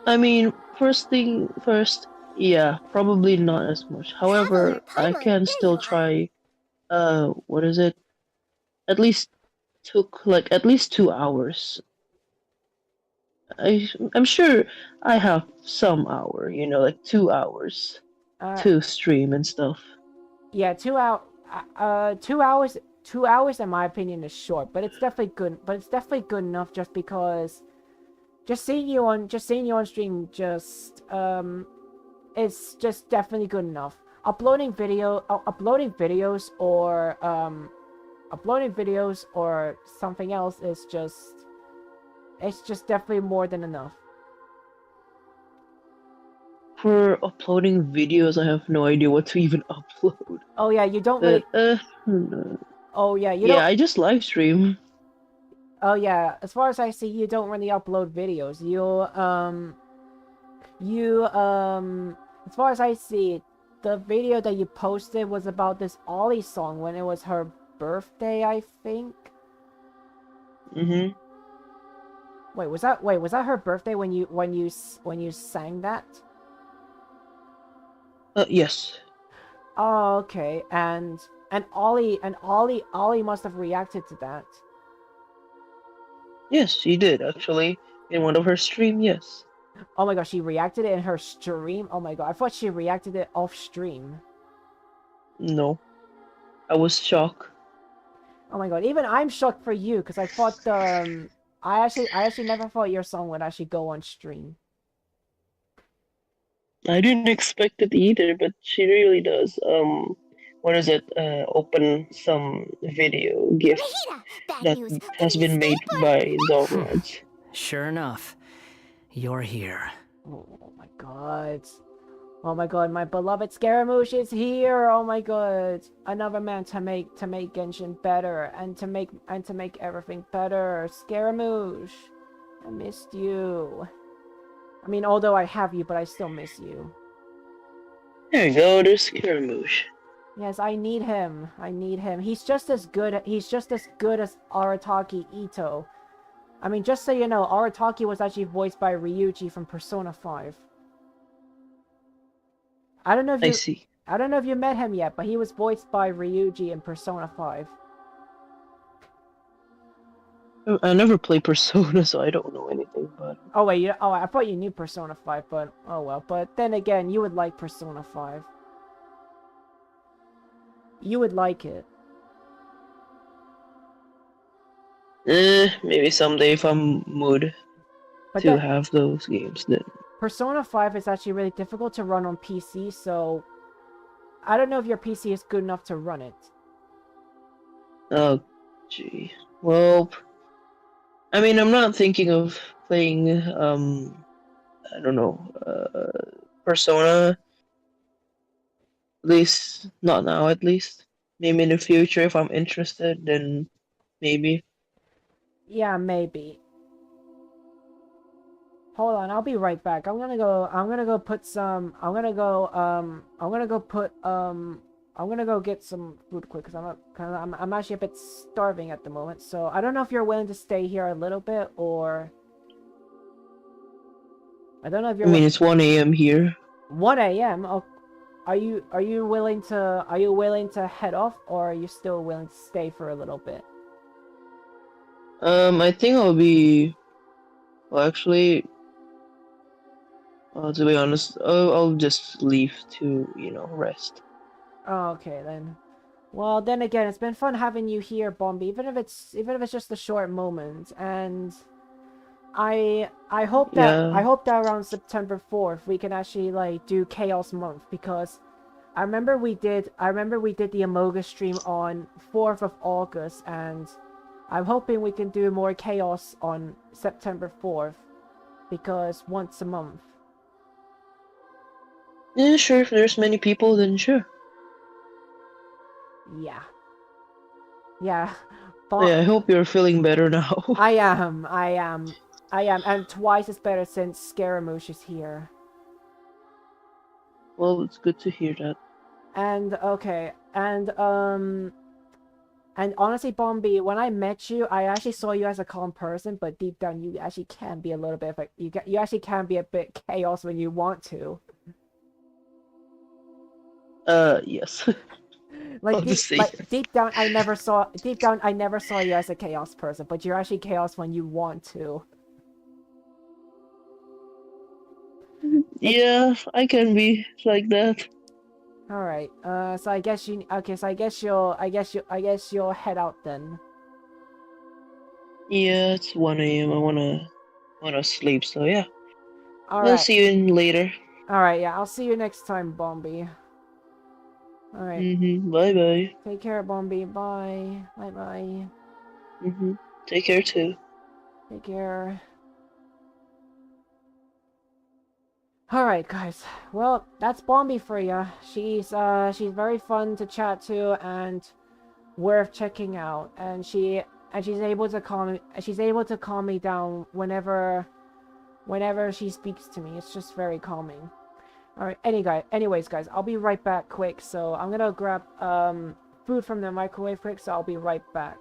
[SPEAKER 10] I mean, first thing first, yeah, probably not as much. However, I can still try, what is it? At least took like at least 2 hours. I'm sure I have some hour, you know, like 2 hours to stream and stuff.
[SPEAKER 1] Yeah, 2 hours. 2 hours, in my opinion, is short, but it's definitely good. But it's definitely good enough, just because just seeing you on stream it's just definitely good enough. Uploading videos or something else is just definitely more than enough.
[SPEAKER 10] For uploading videos, I have no idea what to even upload.
[SPEAKER 1] Oh yeah, you don't really. Oh yeah, you don't.
[SPEAKER 10] Yeah, I just live stream.
[SPEAKER 1] Oh yeah, as far as I see, you don't really upload videos. As far as I see, the video that you posted was about this Ollie song when it was her birthday, I think.
[SPEAKER 10] Mhm.
[SPEAKER 1] Wait, was that her birthday when you sang that?
[SPEAKER 10] Yes.
[SPEAKER 1] Oh, okay. And Ollie must have reacted to that.
[SPEAKER 10] Yes, she did actually in one of her stream. Yes.
[SPEAKER 1] Oh my god, she reacted it in her stream? Oh my god, I thought she reacted it off stream.
[SPEAKER 10] No, I was shocked.
[SPEAKER 1] Oh my god, even I'm shocked for you, because I thought I actually never thought your song would actually go on stream.
[SPEAKER 10] I didn't expect it either, but she really does. What is it? Open some video gift that has been made by Zolrads.
[SPEAKER 4] Sure enough, you're here.
[SPEAKER 1] Oh my god. Oh my god, my beloved Scaramouche is here! Oh my god. Another man to make Genshin better and to make everything better. Scaramouche, I missed you. I mean, although I have you, but I still miss you.
[SPEAKER 10] There you go, there's Scaramouche.
[SPEAKER 1] Yes, I need him. I need him. He's just as good as Arataki Ito. I mean, just so you know, Arataki was actually voiced by Ryuji from Persona 5. I don't know if you met him yet, but he was voiced by Ryuji in Persona 5.
[SPEAKER 10] I never played Persona, so I don't know anything about it.
[SPEAKER 1] Oh wait, I thought you knew Persona 5, but oh well. But then again, you would like Persona 5. You would like it.
[SPEAKER 10] Maybe someday if I'm mood
[SPEAKER 1] But
[SPEAKER 10] to
[SPEAKER 1] then
[SPEAKER 10] have those games, then.
[SPEAKER 1] Persona 5 is actually really difficult to run on PC, so I don't know if your PC is good enough to run it.
[SPEAKER 10] Oh, gee. Well, I mean, I'm not thinking of playing, I don't know, Persona. At least, not now, at least. Maybe in the future, if I'm interested, then maybe.
[SPEAKER 1] Yeah, maybe. Hold on, I'll be right back. I'm gonna go put some, I'm gonna go get some food quick, because I'm actually a bit starving at the moment, so I don't know if you're willing to stay here a little bit, or... I don't know if
[SPEAKER 10] I
[SPEAKER 1] you're...
[SPEAKER 10] mean, it's 1 a.m. here.
[SPEAKER 1] 1 a.m.? Oh, are you willing to head off, or are you still willing to stay for a little bit?
[SPEAKER 10] I think I'll be. Well, actually, to be honest, I'll just leave to, rest.
[SPEAKER 1] Oh, okay then. Well, then again, it's been fun having you here, Bombi, even if it's just a short moment, and I hope that
[SPEAKER 10] Yeah.
[SPEAKER 1] around September 4th we can actually like do Chaos Month, because I remember we did the Amoga stream on 4th of August, and I'm hoping we can do more Chaos on September 4th, because once a month.
[SPEAKER 10] Yeah, sure. If there's many people, then sure.
[SPEAKER 1] Yeah. Yeah.
[SPEAKER 10] Yeah, I hope you're feeling better now.
[SPEAKER 1] I am, and twice as better since Scaramouche is here.
[SPEAKER 10] Well, it's good to hear that.
[SPEAKER 1] And okay, and honestly, Bombi, when I met you, I actually saw you as a calm person, but deep down, you actually can be a little bit of a, you actually can be a bit chaos when you want to.
[SPEAKER 10] Yes.
[SPEAKER 1] Like
[SPEAKER 10] I'll just say yes.
[SPEAKER 1] deep down, I never saw you as a chaos person, but you're actually chaos when you want to.
[SPEAKER 10] Yeah, I can be like that.
[SPEAKER 1] All right. So I guess you. Okay. So I guess you'll head out then.
[SPEAKER 10] Yeah, it's 1 a.m. I wanna sleep, so yeah.
[SPEAKER 1] All
[SPEAKER 10] I'll
[SPEAKER 1] right.
[SPEAKER 10] see you in later.
[SPEAKER 1] All right. Yeah. I'll see you next time, Bombi. All right.
[SPEAKER 10] Bye bye.
[SPEAKER 1] Take care, Bombi. Bye. Bye bye.
[SPEAKER 10] Take care too.
[SPEAKER 1] Take care. Alright, guys. Well, that's Bombi for you. She's very fun to chat to and worth checking out. And she's able to calm me down whenever she speaks to me. It's just very calming. Alright, anyways, guys, I'll be right back quick. So I'm gonna grab food from the microwave quick, so I'll be right back.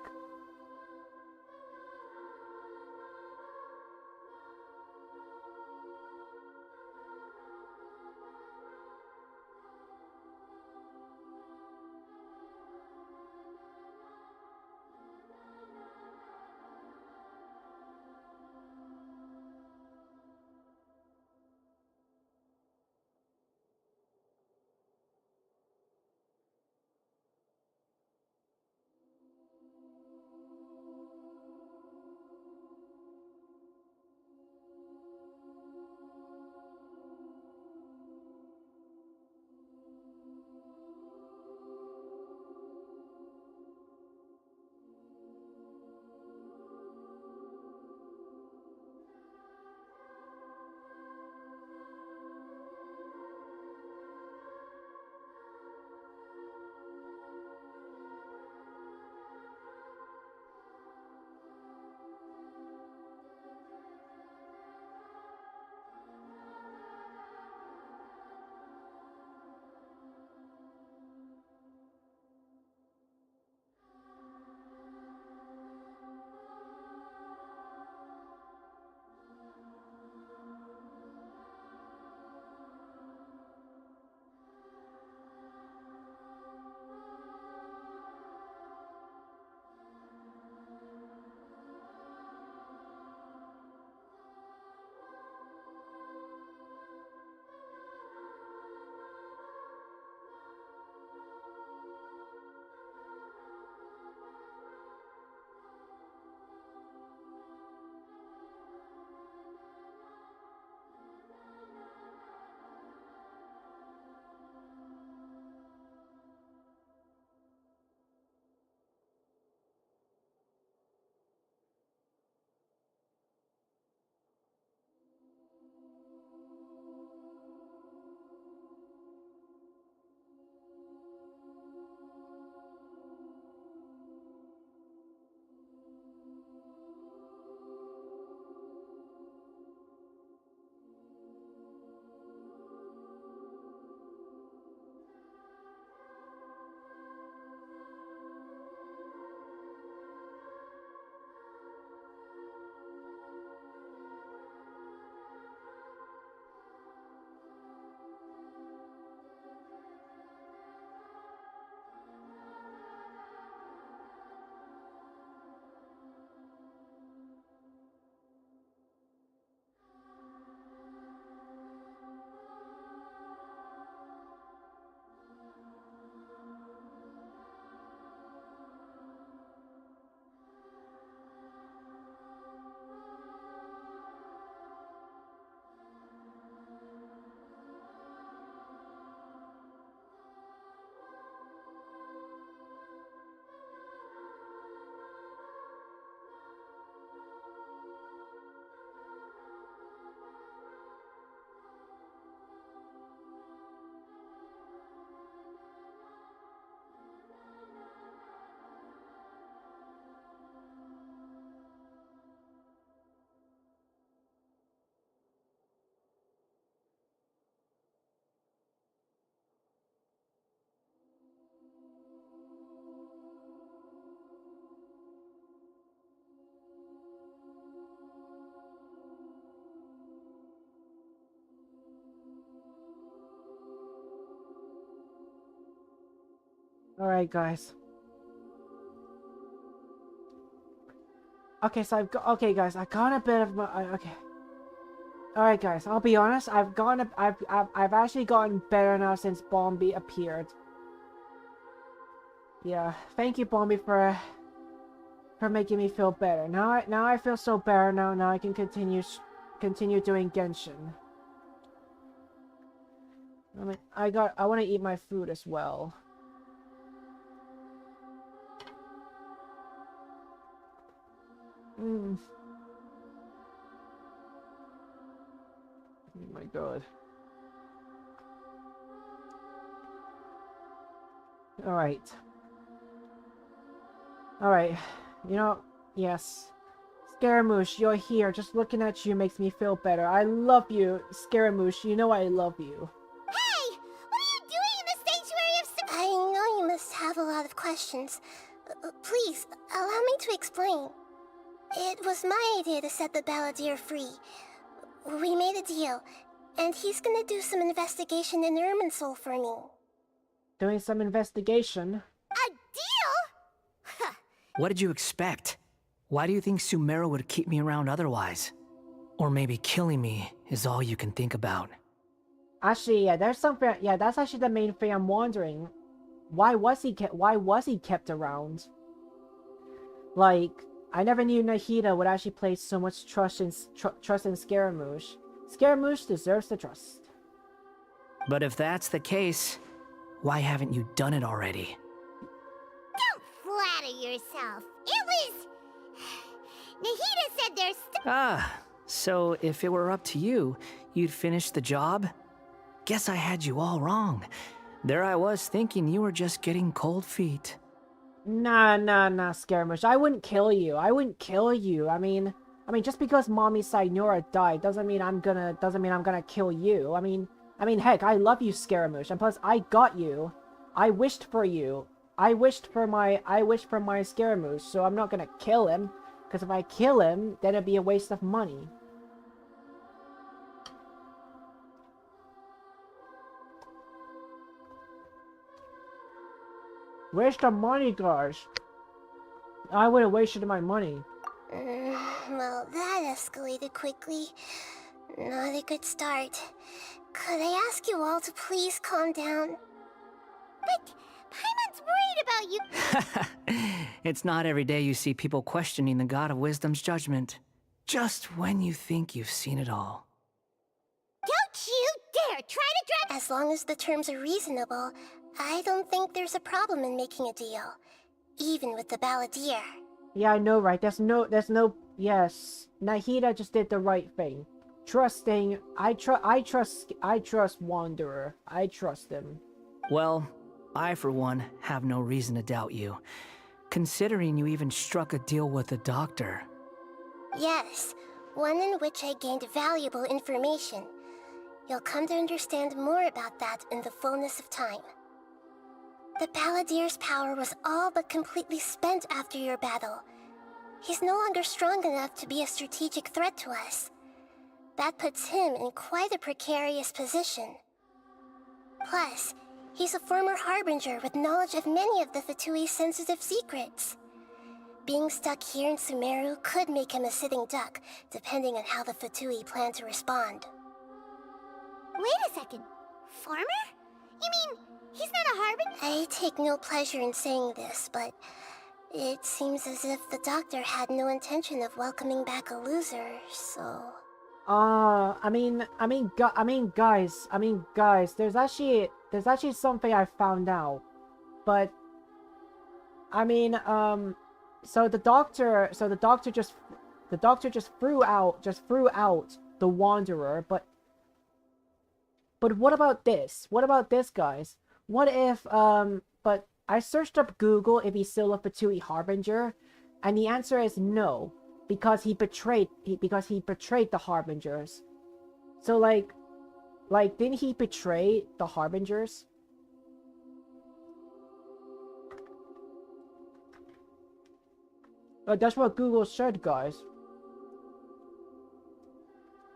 [SPEAKER 1] Alright, guys. Okay, so I've got... Okay, guys, I got a bit of my... Okay. Alright, guys, I'll be honest. I've actually gotten better now since Bombi appeared. Yeah, thank you, Bombi, for making me feel better. Now I feel so better now. Now I can continue doing Genshin. I mean, I want to eat my food as well. Oh my god. Alright. Alright. You know, yes. Scaramouche, you're here. Just looking at you makes me feel better. I love you, Scaramouche. You know I love you.
[SPEAKER 3] Hey! What are you doing in the sanctuary of... I know you must have a lot of questions. Please, allow me to explain. It was my idea to set the balladeer free. We made a deal, and he's gonna do some investigation in Irminsul for me.
[SPEAKER 1] Doing some investigation?
[SPEAKER 3] A deal?
[SPEAKER 4] What did you expect? Why do you think Sumeru would keep me around otherwise? Or maybe killing me is all you can think about.
[SPEAKER 1] Actually, yeah, there's something... Yeah, that's actually the main thing I'm wondering. Why was he kept around? Like, I never knew Nahida would actually place so much trust in Scaramouche. Scaramouche deserves the trust.
[SPEAKER 4] But if that's the case, why haven't you done it already?
[SPEAKER 3] Don't flatter yourself. It was... Nahida said there's...
[SPEAKER 4] So if it were up to you, you'd finish the job? Guess I had you all wrong. There I was thinking you were just getting cold feet.
[SPEAKER 1] Nah, Scaramouche. I wouldn't kill you. I wouldn't kill you. I mean, just because Mommy Signora died doesn't mean I'm gonna kill you. I mean, heck, I love you, Scaramouche, and plus I got you. I wished for you. I wished for my Scaramouche, so I'm not gonna kill him. Because if I kill him, then it'd be a waste of money. Where's the money, guys? I would have wasted my money.
[SPEAKER 3] Well, that escalated quickly. Not a good start. Could I ask you all to please calm down? But Paimon's worried about you.
[SPEAKER 4] It's not every day you see people questioning the God of Wisdom's judgment. Just when you think you've seen it all.
[SPEAKER 3] Don't you dare try to drag... As long as the terms are reasonable, I don't think there's a problem in making a deal. Even with the balladeer.
[SPEAKER 1] Yeah, I know, right? There's no... Yes. Nahida just did the right thing. Trusting... I trust Wanderer. I trust him.
[SPEAKER 4] Well, I, for one, have no reason to doubt you. Considering you even struck a deal with the doctor.
[SPEAKER 3] Yes, one in which I gained valuable information. You'll come to understand more about that in the fullness of time. The balladeer's power was all but completely spent after your battle. He's no longer strong enough to be a strategic threat to us. That puts him in quite a precarious position. Plus, he's a former Harbinger with knowledge of many of the Fatui's sensitive secrets. Being stuck here in Sumeru could make him a sitting duck, depending on how the Fatui plan to respond. Wait a second. Farmer? You mean, he's not a Harbinger? I take no pleasure in saying this, but it seems as if the doctor had no intention of welcoming back a loser, so...
[SPEAKER 1] guys, there's actually something I found out. But, so the doctor just threw out the Wanderer, but what about this? What about this, guys? What if, but I searched up Google if he's still a Fatui Harbinger, and the answer is no. Because he betrayed the Harbingers. So like didn't he betray the Harbingers? But that's what Google said, guys.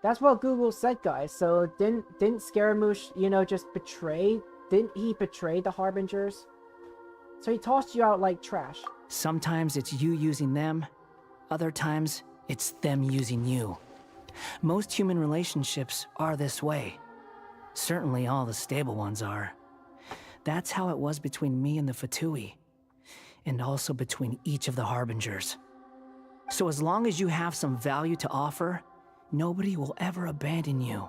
[SPEAKER 1] That's what Google said, guys. So didn't Scaramouche, just betray? Didn't he betray the Harbingers? So he tossed you out like trash.
[SPEAKER 4] Sometimes it's you using them, other times it's them using you. Most human relationships are this way. Certainly all the stable ones are. That's how it was between me and the Fatui, and also between each of the Harbingers. So as long as you have some value to offer, nobody will ever abandon you.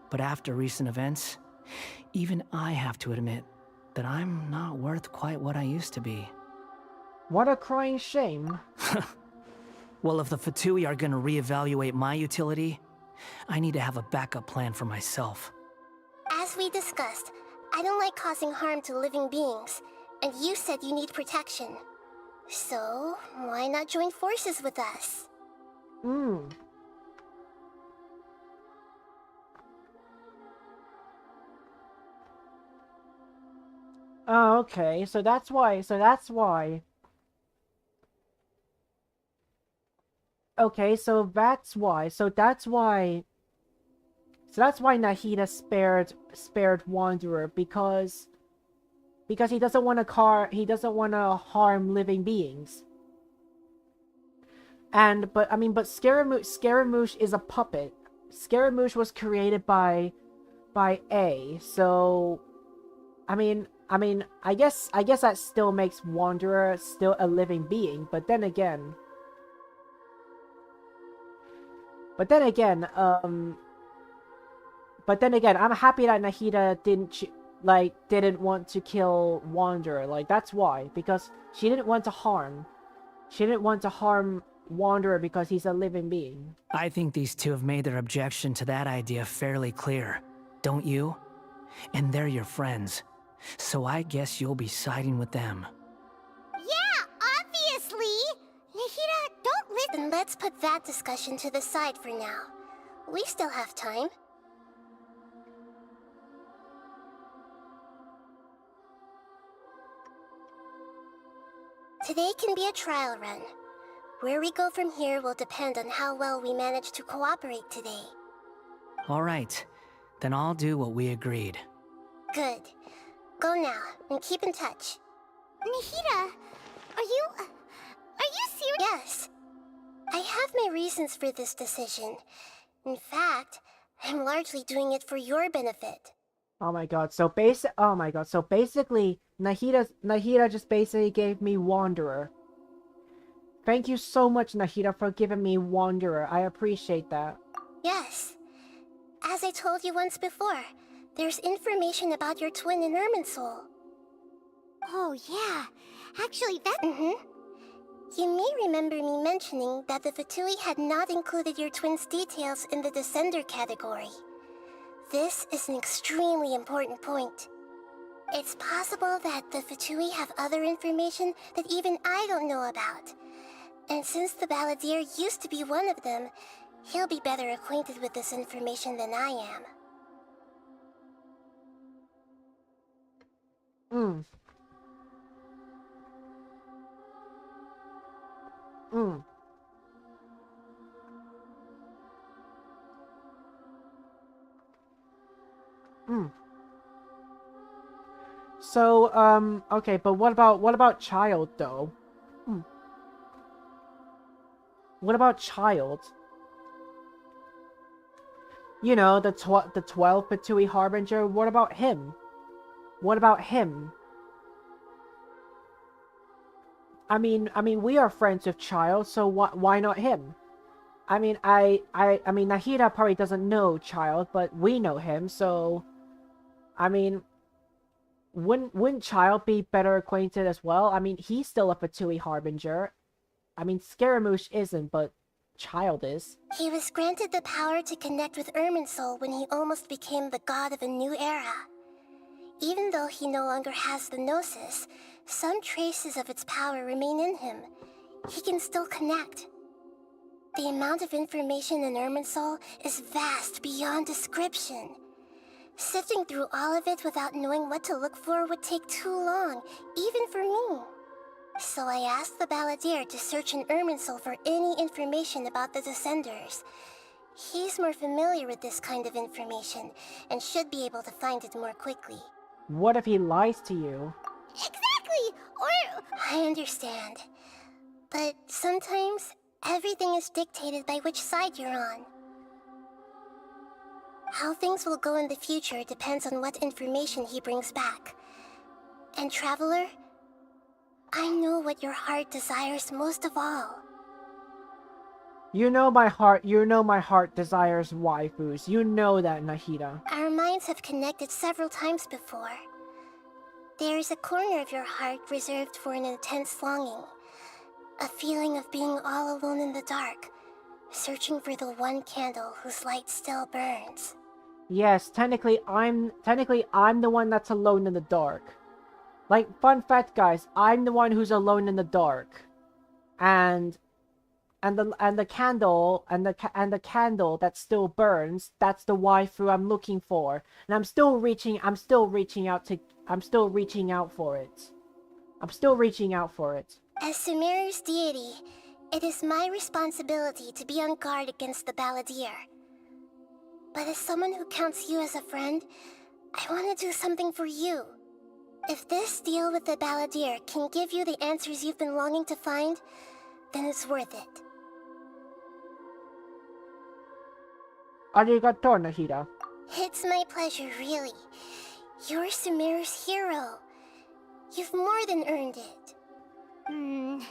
[SPEAKER 4] But after recent events, even I have to admit that I'm not worth quite what I used to be.
[SPEAKER 1] What a crying shame.
[SPEAKER 4] Well, if the Fatui are gonna reevaluate my utility, I need to have a backup plan for myself.
[SPEAKER 3] As we discussed, I don't like causing harm to living beings, and you said you need protection. So, why not join forces with us?
[SPEAKER 1] Oh, okay, so that's why, Okay, so that's why, Nahida spared Wanderer, because he doesn't want to harm living beings. But Scaramouche is a puppet. Scaramouche was created by A, so I guess that still makes Wanderer still a living being, but then again, I'm happy that Nahida didn't want to kill Wanderer. Like, that's why, because she didn't want to harm Wanderer because he's a living being.
[SPEAKER 4] I think these two have made their objection to that idea fairly clear, don't you? And they're your friends, so I guess you'll be siding with them.
[SPEAKER 3] Yeah, obviously! Nahida, don't listen. Let's put that discussion to the side for now. We still have time. Today can be a trial run. Where we go from here will depend on how well we manage to cooperate today.
[SPEAKER 4] All right, then I'll do what we agreed.
[SPEAKER 3] Good. Go now, and keep in touch. Nahida, are you serious? Yes. I have my reasons for this decision. In fact, I'm largely doing it for your benefit.
[SPEAKER 1] Oh my god, so basically, Nahida just basically gave me Wanderer. Thank you so much, Nahida, for giving me Wanderer. I appreciate that.
[SPEAKER 3] Yes. As I told you once before, there's information about your twin in Irminsul. Oh, yeah. Actually, that... You may remember me mentioning that the Fatui had not included your twin's details in the Descender category. This is an extremely important point. It's possible that the Fatui have other information that even I don't know about. And since the Balladeer used to be one of them, he'll be better acquainted with this information than I am.
[SPEAKER 1] So, okay, but what about Child, though? What about Child? You know, the 12th Fatui Harbinger, what about him? I mean, we are friends with Child, so why not him? I mean, Nahida probably doesn't know Child, but we know him, so... I mean... Wouldn't Child be better acquainted as well? I mean, he's still a Fatui Harbinger. I mean, Scaramouche isn't, but Child is.
[SPEAKER 3] He was granted the power to connect with Irminsul when he almost became the god of a new era. Even though he no longer has the Gnosis, some traces of its power remain in him. He can still connect. The amount of information in Irminsul is vast beyond description. Sifting through all of it without knowing what to look for would take too long, even for me. So I asked the Balladeer to search in Irminsul for any information about the Descenders. He's more familiar with this kind of information, and should be able to find it more quickly.
[SPEAKER 1] What if he lies to you?
[SPEAKER 3] Exactly! I understand. But sometimes, everything is dictated by which side you're on. How things will go in the future depends on what information he brings back. And Traveler, I know what your heart desires most of all.
[SPEAKER 1] You know my heart desires waifus. You know that, Nahida.
[SPEAKER 3] Our minds have connected several times before. There is a corner of your heart reserved for an intense longing. A feeling of being all alone in the dark, searching for the one candle whose light still burns.
[SPEAKER 1] Yes, technically I'm the one that's alone in the dark. Like, fun fact, guys, I'm the one who's alone in the dark. And the candle that still burns, that's the waifu I'm looking for. And I'm still reaching out for it.
[SPEAKER 3] As Sumeru's deity, it is my responsibility to be on guard against the Balladeer. But as someone who counts you as a friend, I want to do something for you. If this deal with the Balladeer can give you the answers you've been longing to find, then it's worth it.
[SPEAKER 1] Arigato, Nahida.
[SPEAKER 3] It's my pleasure, really. You're Sumeru's hero. You've more than earned it. Paimon's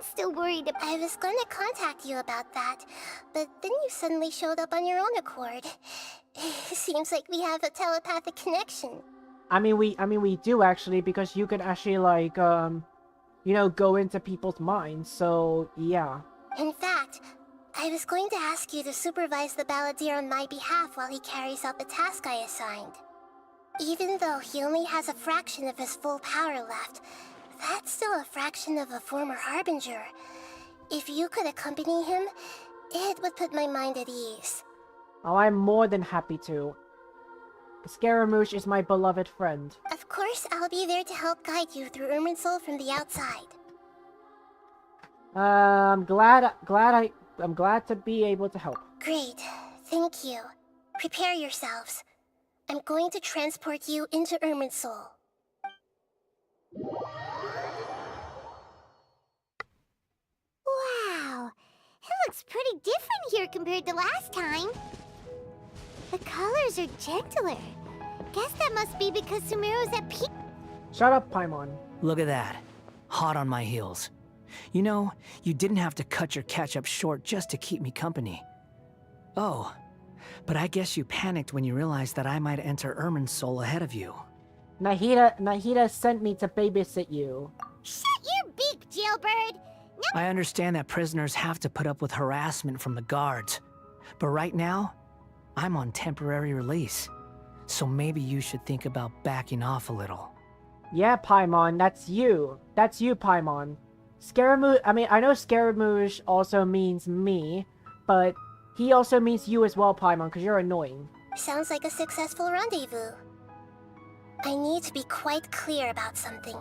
[SPEAKER 3] still worried. I was gonna contact you about that, but then you suddenly showed up on your own accord. Seems like we have a telepathic connection.
[SPEAKER 1] I mean we do actually, because you can actually like go into people's minds. So yeah.
[SPEAKER 3] In fact, I was going to ask you to supervise the Balladeer on my behalf while he carries out the task I assigned. Even though he only has a fraction of his full power left, that's still a fraction of a former Harbinger. If you could accompany him, it would put my mind at ease.
[SPEAKER 1] Oh, I'm more than happy to. Scaramouche is my beloved friend.
[SPEAKER 3] Of course, I'll be there to help guide you through Irminsul from the outside.
[SPEAKER 1] I'm glad to be able to help.
[SPEAKER 3] Great. Thank you. Prepare yourselves. I'm going to transport you into Irminsul. Wow! It looks pretty different here compared to last time. The colors are gentler. Guess that must be because Sumeru's at peace.
[SPEAKER 1] Shut up, Paimon.
[SPEAKER 4] Look at that. Hot on my heels. You know, you didn't have to cut your catch-up short just to keep me company. Oh, but I guess you panicked when you realized that I might enter Irminsul ahead of you.
[SPEAKER 1] Nahida sent me to babysit you.
[SPEAKER 3] Shut your beak, jailbird!
[SPEAKER 4] I understand that prisoners have to put up with harassment from the guards. But right now, I'm on temporary release. So maybe you should think about backing off a little.
[SPEAKER 1] Yeah, Paimon, that's you. That's you, Paimon. Scaramouche, I know Scaramouche also means me, but he also means you as well, Paimon, because you're annoying.
[SPEAKER 3] Sounds like a successful rendezvous. I need to be quite clear about something.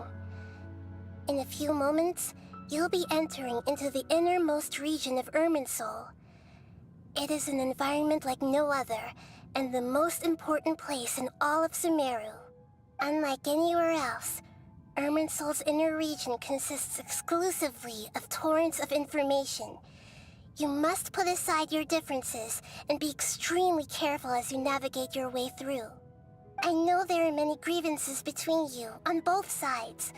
[SPEAKER 3] In a few moments, you'll be entering into the innermost region of Irminsul. It is an environment like no other, and the most important place in all of Sumeru. Unlike anywhere else, Irminsul's inner region consists exclusively of torrents of information. You must put aside your differences and be extremely careful as you navigate your way through. I know there are many grievances between you, on both sides,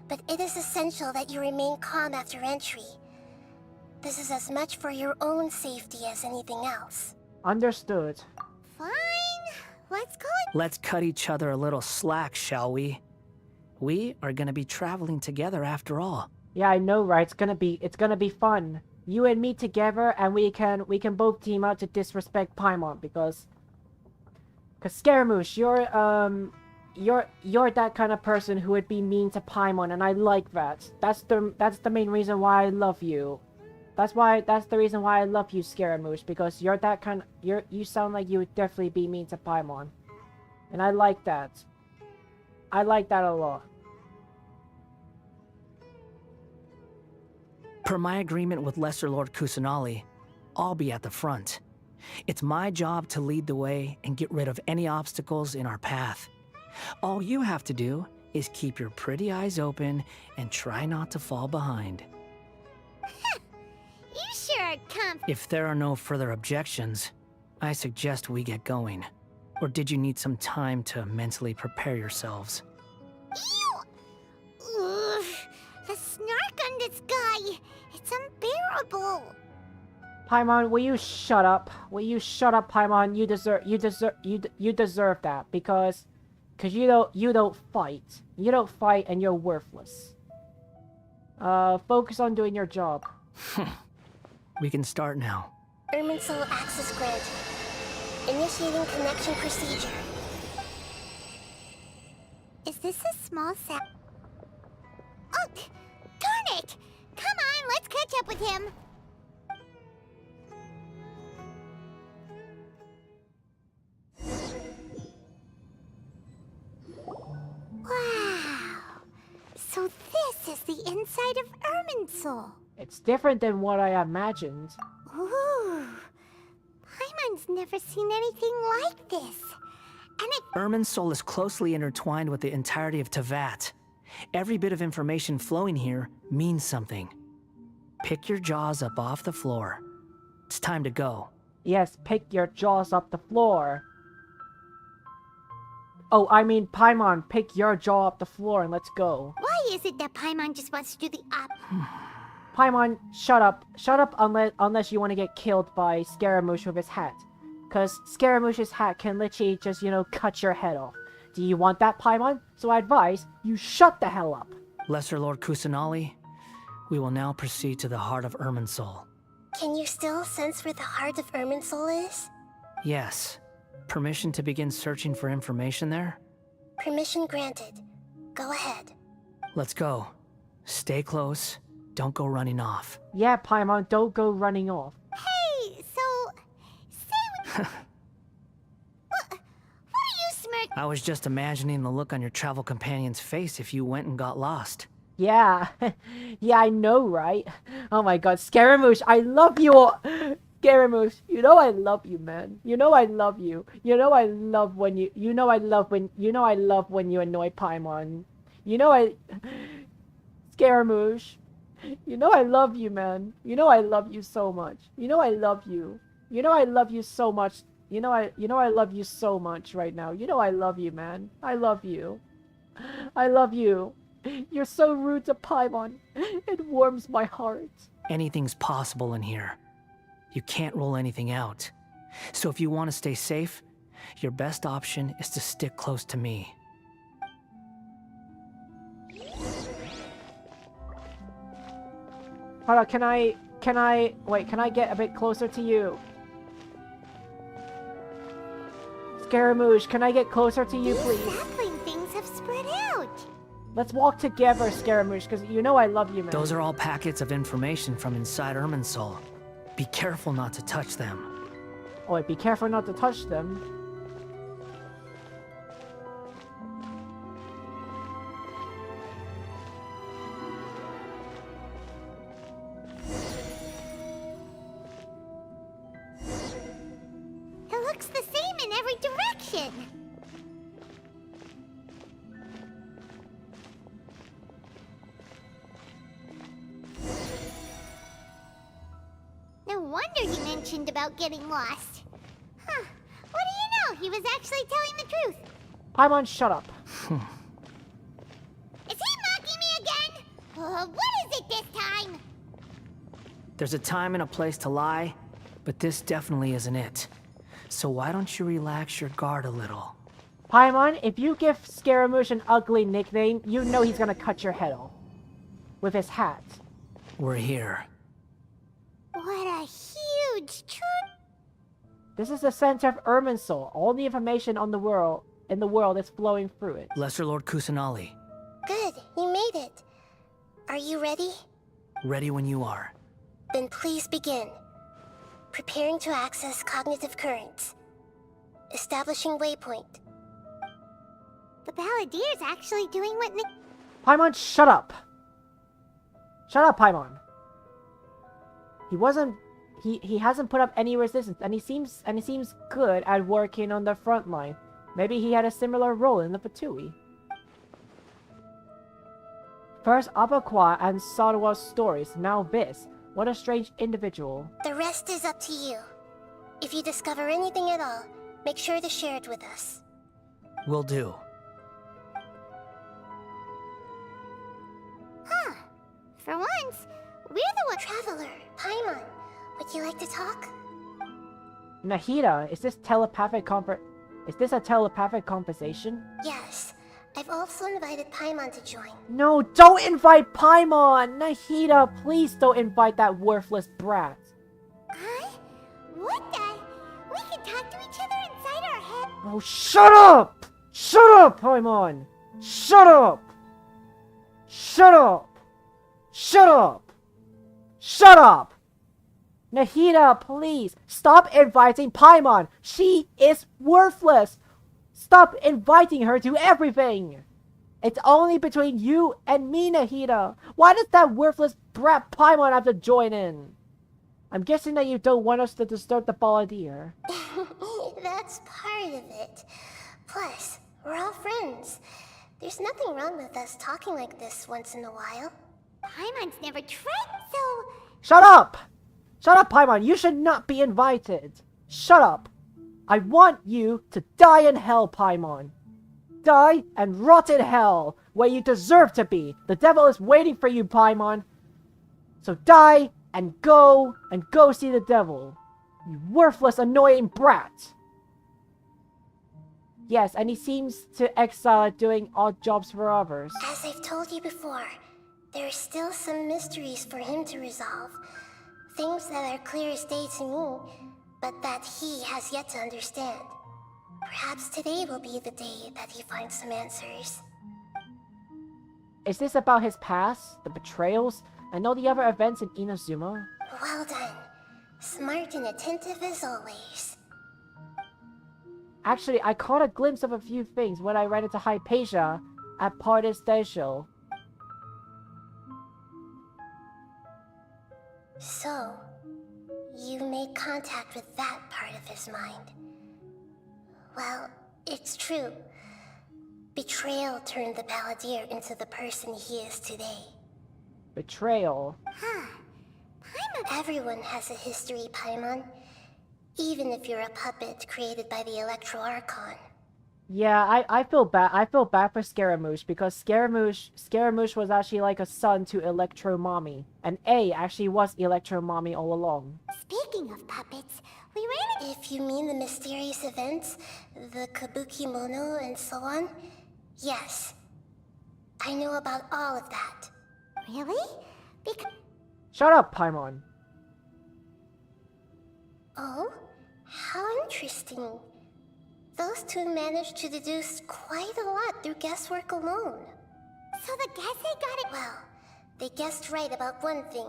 [SPEAKER 3] but it is essential that you remain calm after entry. This is as much for your own safety as anything else.
[SPEAKER 1] Understood.
[SPEAKER 3] Fine. Let's go.
[SPEAKER 4] Let's cut each other a little slack, shall we? We are gonna be traveling together after all.
[SPEAKER 1] Yeah, I know, right? It's gonna be fun. You and me together, and we can both team up to disrespect Paimon, because Scaramouche, you're that kind of person who would be mean to Paimon, and I like that. That's the main reason why I love you. That's the reason why I love you, Scaramouche, because you're that kind of, you sound like you would definitely be mean to Paimon. And I like that. I like that a lot.
[SPEAKER 4] Per my agreement with Lesser Lord Kusanali, I'll be at the front. It's my job to lead the way and get rid of any obstacles in our path. All you have to do is keep your pretty eyes open and try not to fall behind.
[SPEAKER 3] You sure are
[SPEAKER 4] If there are no further objections, I suggest we get going. Or did you need some time to mentally prepare yourselves?
[SPEAKER 3] Ugh, the snark on this guy. It's unbearable.
[SPEAKER 1] Paimon, will you shut up? Will you shut up, Paimon? You deserve that because you don't fight. You don't fight and you're worthless. Focus on doing your job.
[SPEAKER 4] We can start now.
[SPEAKER 3] Irminsul access granted. Initiating connection procedure. Is this a small set? Oh, darn it! Come on, let's catch up with him. Wow. So this is the inside of Irminsul.
[SPEAKER 1] It's different than what I imagined.
[SPEAKER 3] Ooh. Paimon's never seen anything like this. And it...
[SPEAKER 4] Irminsul is closely intertwined with the entirety of Teyvat. Every bit of information flowing here means something. Pick your jaws up off the floor. It's time to go.
[SPEAKER 1] Yes, pick your jaws up the floor. Oh, I mean, Paimon, pick your jaw up the floor and let's go.
[SPEAKER 3] Why is it that Paimon just wants to do the
[SPEAKER 1] Paimon, shut up. Shut up unless you want to get killed by Scaramouche with his hat. Because Scaramouche's hat can literally just, cut your head off. Do you want that, Paimon? So I advise you shut the hell up.
[SPEAKER 4] Lesser Lord Kusanali, we will now proceed to the heart of Irminsul.
[SPEAKER 3] Can you still sense where the heart of Irminsul is?
[SPEAKER 4] Yes. Permission to begin searching for information there?
[SPEAKER 3] Permission granted. Go ahead.
[SPEAKER 4] Let's go. Stay close. Don't go running off.
[SPEAKER 1] Yeah, Paimon, don't go running off.
[SPEAKER 3] Hey, so... Say what are you smirking?
[SPEAKER 4] I was just imagining the look on your travel companion's face if you went and got lost.
[SPEAKER 1] Yeah. Yeah, I know, right? Oh my god, Scaramouche, I love you all. Scaramouche, I love you, man. I love you. I love when you I love when you annoy Paimon. Scaramouche. I love you, man. I love you so much. I love you. I love you so much. I love you so much right now. I love you, man. I love you. I love you. You're so rude to Paimon. It warms my heart.
[SPEAKER 4] Anything's possible in here. You can't rule anything out. So if you want to stay safe, your best option is to stick close to me.
[SPEAKER 1] Hold on, can I get a bit closer to you? Scaramouche, can I get closer to you, please?
[SPEAKER 3] These sapling things have spread out.
[SPEAKER 1] Let's walk together, Scaramouche, because I love you, man.
[SPEAKER 4] Those are all packets of information from inside Irminsul. Be careful not to touch them.
[SPEAKER 1] Oh, be careful not to touch them.
[SPEAKER 3] It looks the same in every direction. No wonder he mentioned about getting lost. Huh. What do you know? He was actually telling the truth.
[SPEAKER 1] Paimon, shut up.
[SPEAKER 3] Is he mocking me again? What is it this time?
[SPEAKER 4] There's a time and a place to lie, but this definitely isn't it. So why don't you relax your guard a little?
[SPEAKER 1] Paimon, if you give Scaramouche an ugly nickname, you know he's gonna cut your head off. With his hat.
[SPEAKER 4] We're here.
[SPEAKER 3] What a huge truth.
[SPEAKER 1] This is the center of Irminsul. All the information in the world is flowing through it.
[SPEAKER 4] Lesser Lord Kusanali.
[SPEAKER 3] Good, you made it. Are you ready?
[SPEAKER 4] Ready when you are.
[SPEAKER 3] Then please begin. Preparing to access cognitive currents. Establishing waypoint. The Balladier's actually doing what Nick...
[SPEAKER 1] Paimon, shut up! Shut up, Paimon. He hasn't put up any resistance, and he seems good at working on the front line. Maybe he had a similar role in the Fatui. First Abaqua and Sadawa's stories, now this. What a strange individual.
[SPEAKER 3] The rest is up to you. If you discover anything at all, make sure to share it with us.
[SPEAKER 4] Will do.
[SPEAKER 3] Huh. For once, we're the one. Traveler, Paimon, would you like to talk?
[SPEAKER 1] Nahida, is this a telepathic conversation?
[SPEAKER 3] Yes. I've also invited Paimon to join.
[SPEAKER 1] No, don't invite Paimon! Nahida, please don't invite that worthless brat.
[SPEAKER 3] What the? We can talk to each other inside our head.
[SPEAKER 1] Oh, shut up! Shut up, Paimon! Shut up! Shut up! Shut up! Shut up! Nahida, please, stop inviting Paimon! She is worthless! Stop inviting her to everything! It's only between you and me, Nahida. Why does that worthless brat Paimon have to join in? I'm guessing that you don't want us to disturb the balladeer.
[SPEAKER 3] That's part of it. Plus, we're all friends. There's nothing wrong with us talking like this once in a while. Paimon's never tried, so...
[SPEAKER 1] Shut up! Shut up, Paimon. You should not be invited. Shut up. I want you to die in hell, Paimon. Die and rot in hell, where you deserve to be. The devil is waiting for you, Paimon. So die and go see the devil. You worthless, annoying brat. Yes, and he seems to excel at doing odd jobs for others.
[SPEAKER 3] As I've told you before, there are still some mysteries for him to resolve. Things that are clear as day to me, but that he has yet to understand. Perhaps today will be the day that he finds some answers.
[SPEAKER 1] Is this about his past, the betrayals, and all the other events in Inazuma?
[SPEAKER 3] Well done. Smart and attentive as always.
[SPEAKER 1] Actually, I caught a glimpse of a few things when I ran into Hypatia at Pardes Station.
[SPEAKER 3] So, you made contact with that part of his mind. Well, it's true. Betrayal turned the balladeer into the person he is today.
[SPEAKER 1] Betrayal?
[SPEAKER 3] Huh. Paimon. Everyone has a history, Paimon. Even if you're a puppet created by the Electro Archon.
[SPEAKER 1] Yeah, I feel bad. I feel bad for Scaramouche because Scaramouche was actually like a son to Electro Mommy, and A actually was Electro Mommy all along.
[SPEAKER 3] Speaking of puppets, we ran. If you mean the mysterious events, the Kabuki Mono, and so on, yes, I know about all of that. Really? Because.
[SPEAKER 1] Shut up, Paimon.
[SPEAKER 3] Oh, how interesting. Those two managed to deduce quite a lot through guesswork alone. So the Gesse got it? Well, they guessed right about one thing.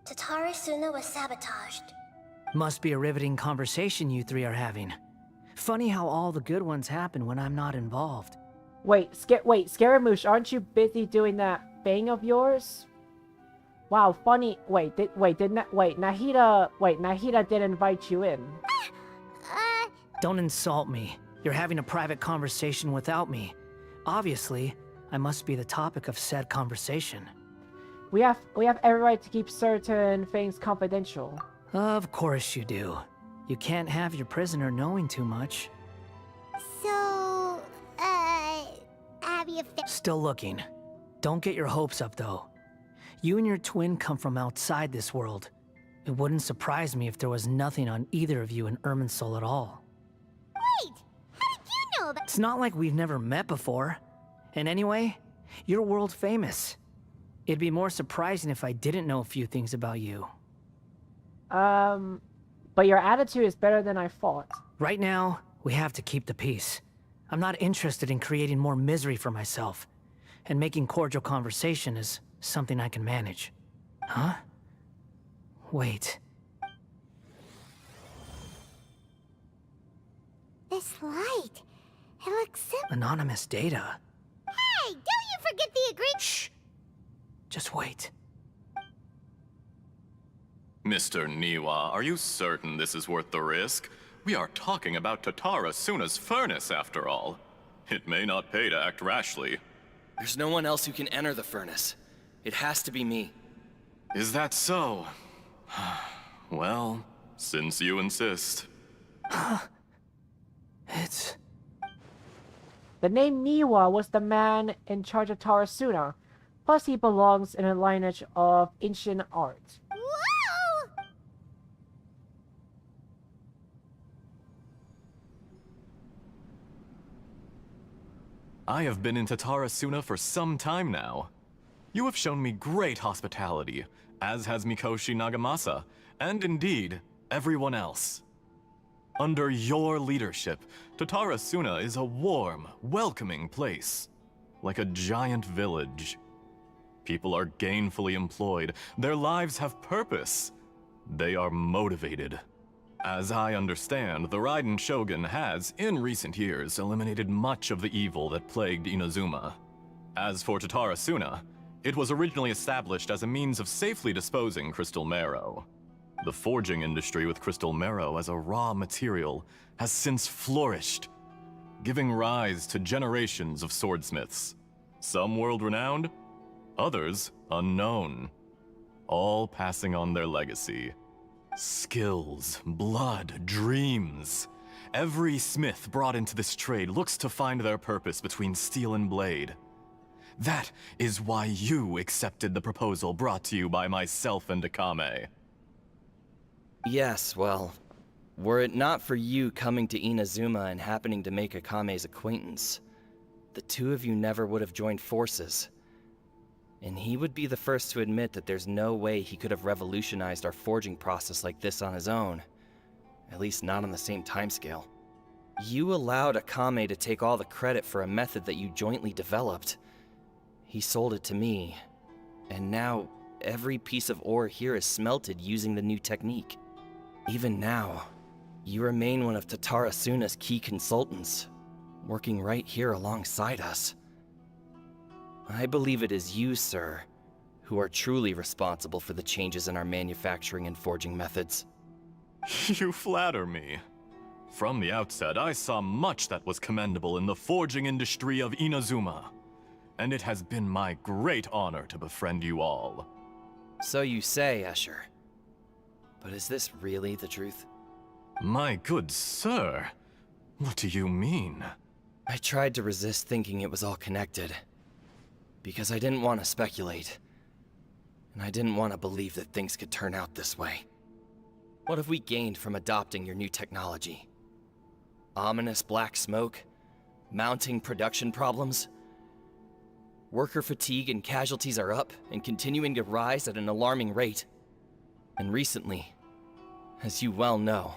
[SPEAKER 3] Tatara Suna was sabotaged.
[SPEAKER 4] Must be a riveting conversation you three are having. Funny how all the good ones happen when I'm not involved.
[SPEAKER 1] Wait, Scaramouche, aren't you busy doing that thing of yours? Wow, funny. Nahida did invite you in.
[SPEAKER 4] Don't insult me. You're having a private conversation without me. Obviously, I must be the topic of said conversation.
[SPEAKER 1] We have every right to keep certain things confidential.
[SPEAKER 4] Of course you do. You can't have your prisoner knowing too much.
[SPEAKER 3] So, have you
[SPEAKER 4] Still looking. Don't get your hopes up, though. You and your twin come from outside this world. It wouldn't surprise me if there was nothing on either of you in Irminsul at all.
[SPEAKER 3] Wait! How did you know that?
[SPEAKER 4] It's not like we've never met before. And anyway, you're world famous. It'd be more surprising if I didn't know a few things about you.
[SPEAKER 1] But your attitude is better than I thought.
[SPEAKER 4] Right now, we have to keep the peace. I'm not interested in creating more misery for myself. And making cordial conversation is something I can manage. Huh? Wait.
[SPEAKER 3] This light. It looks simple.
[SPEAKER 4] Anonymous data.
[SPEAKER 3] Hey, don't you forget the agreement.
[SPEAKER 4] Shh. Just wait.
[SPEAKER 11] Mr. Niwa, are you certain this is worth the risk? We are talking about Tatara Suna's furnace, after all. It may not pay to act rashly.
[SPEAKER 7] There's no one else who can enter the furnace. It has to be me.
[SPEAKER 11] Is that so? Well, since you insist.
[SPEAKER 4] It's...
[SPEAKER 1] The name Niwa was the man in charge of Tarasuna. Plus, he belongs in a lineage of ancient art.
[SPEAKER 3] Whoa!
[SPEAKER 11] I have been in Tarasuna for some time now. You have shown me great hospitality, as has Mikoshi Nagamasa, and indeed, everyone else. Under your leadership, Tarasuna is a warm, welcoming place, like a giant village. People are gainfully employed, their lives have purpose. They are motivated. As I understand, the Raiden Shogun has, in recent years, eliminated much of the evil that plagued Inazuma. As for Tarasuna, it was originally established as a means of safely disposing crystal marrow. The forging industry with crystal marrow as a raw material has since flourished, giving rise to generations of swordsmiths. Some world-renowned, others unknown, all passing on their legacy. Skills, blood, dreams. Every smith brought into this trade looks to find their purpose between steel and blade. That is why you accepted the proposal brought to you by myself and Akame.
[SPEAKER 7] Yes, well, were it not for you coming to Inazuma and happening to make Akame's acquaintance, the two of you never would have joined forces. And he would be the first to admit that there's no way he could have revolutionized our forging process like this on his own. At least not on the same timescale. You allowed Akame to take all the credit for a method that you jointly developed. He sold it to me, and now every piece of ore here is smelted using the new technique. Even now, you remain one of Tarasuna's key consultants, working right here alongside us. I believe it is you, sir, who are truly responsible for the changes in our manufacturing and forging methods.
[SPEAKER 11] You flatter me. From the outset, I saw much that was commendable in the forging industry of Inazuma, and it has been my great honor to befriend you all.
[SPEAKER 7] So you say, Escher. But is this really the truth?
[SPEAKER 11] My good sir, what do you mean?
[SPEAKER 7] I tried to resist thinking it was all connected, because I didn't want to speculate, and I didn't want to believe that things could turn out this way. What have we gained from adopting your new technology? Ominous black smoke? Mounting production problems? Worker fatigue and casualties are up and continuing to rise at an alarming rate. And recently, as you well know,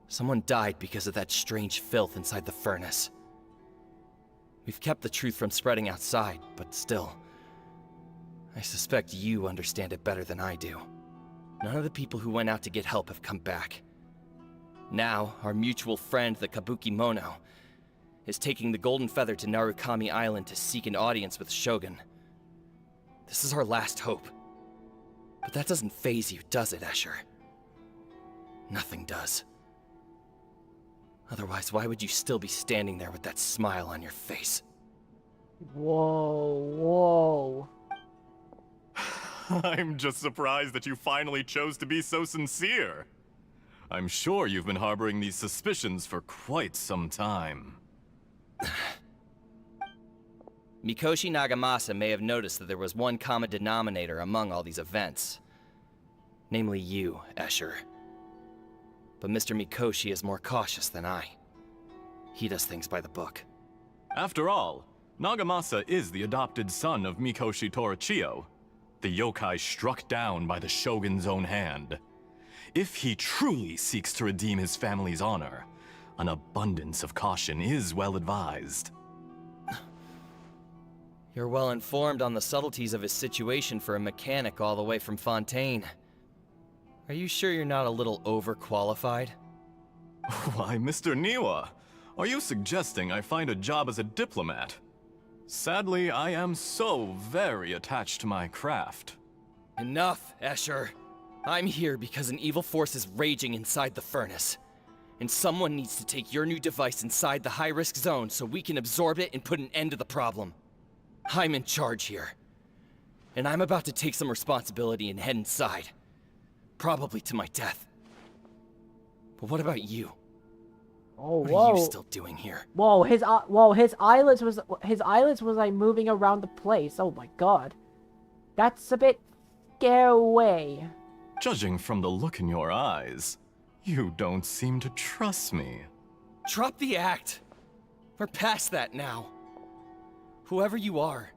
[SPEAKER 7] someone died because of that strange filth inside the furnace. We've kept the truth from spreading outside, but still, I suspect you understand it better than I do. None of the people who went out to get help have come back. Now, our mutual friend, the Kabuki Mono, is taking the Golden Feather to Narukami Island to seek an audience with Shogun. This is our last hope. But that doesn't faze you, does it, Escher? Nothing does. Otherwise, why would you still be standing there with that smile on your face?
[SPEAKER 1] Whoa.
[SPEAKER 11] I'm just surprised that you finally chose to be so sincere. I'm sure you've been harboring these suspicions for quite some time.
[SPEAKER 7] Mikoshi Nagamasa may have noticed that there was one common denominator among all these events. Namely you, Escher. But Mr. Mikoshi is more cautious than I. He does things by the book.
[SPEAKER 11] After all, Nagamasa is the adopted son of Mikoshi Torichio, the yokai struck down by the Shogun's own hand. If he truly seeks to redeem his family's honor, an abundance of caution is well advised.
[SPEAKER 7] You're well informed on the subtleties of his situation for a mechanic all the way from Fontaine. Are you sure you're not a little overqualified?
[SPEAKER 11] Why, Mr. Niwa, are you suggesting I find a job as a diplomat? Sadly, I am so very attached to my craft.
[SPEAKER 7] Enough, Escher. I'm here because an evil force is raging inside the furnace. And someone needs to take your new device inside the high-risk zone so we can absorb it and put an end to the problem. I'm in charge here. And I'm about to take some responsibility and head inside. Probably to my death. But what about you?
[SPEAKER 1] Oh,
[SPEAKER 7] what
[SPEAKER 1] whoa.
[SPEAKER 7] are you still doing here?
[SPEAKER 1] Whoa, his eyelids was like moving around the place. Oh my god. That's a bit scary.
[SPEAKER 11] Judging from the look in your eyes, you don't seem to trust me.
[SPEAKER 7] Drop the act. We're past that now. Whoever you are,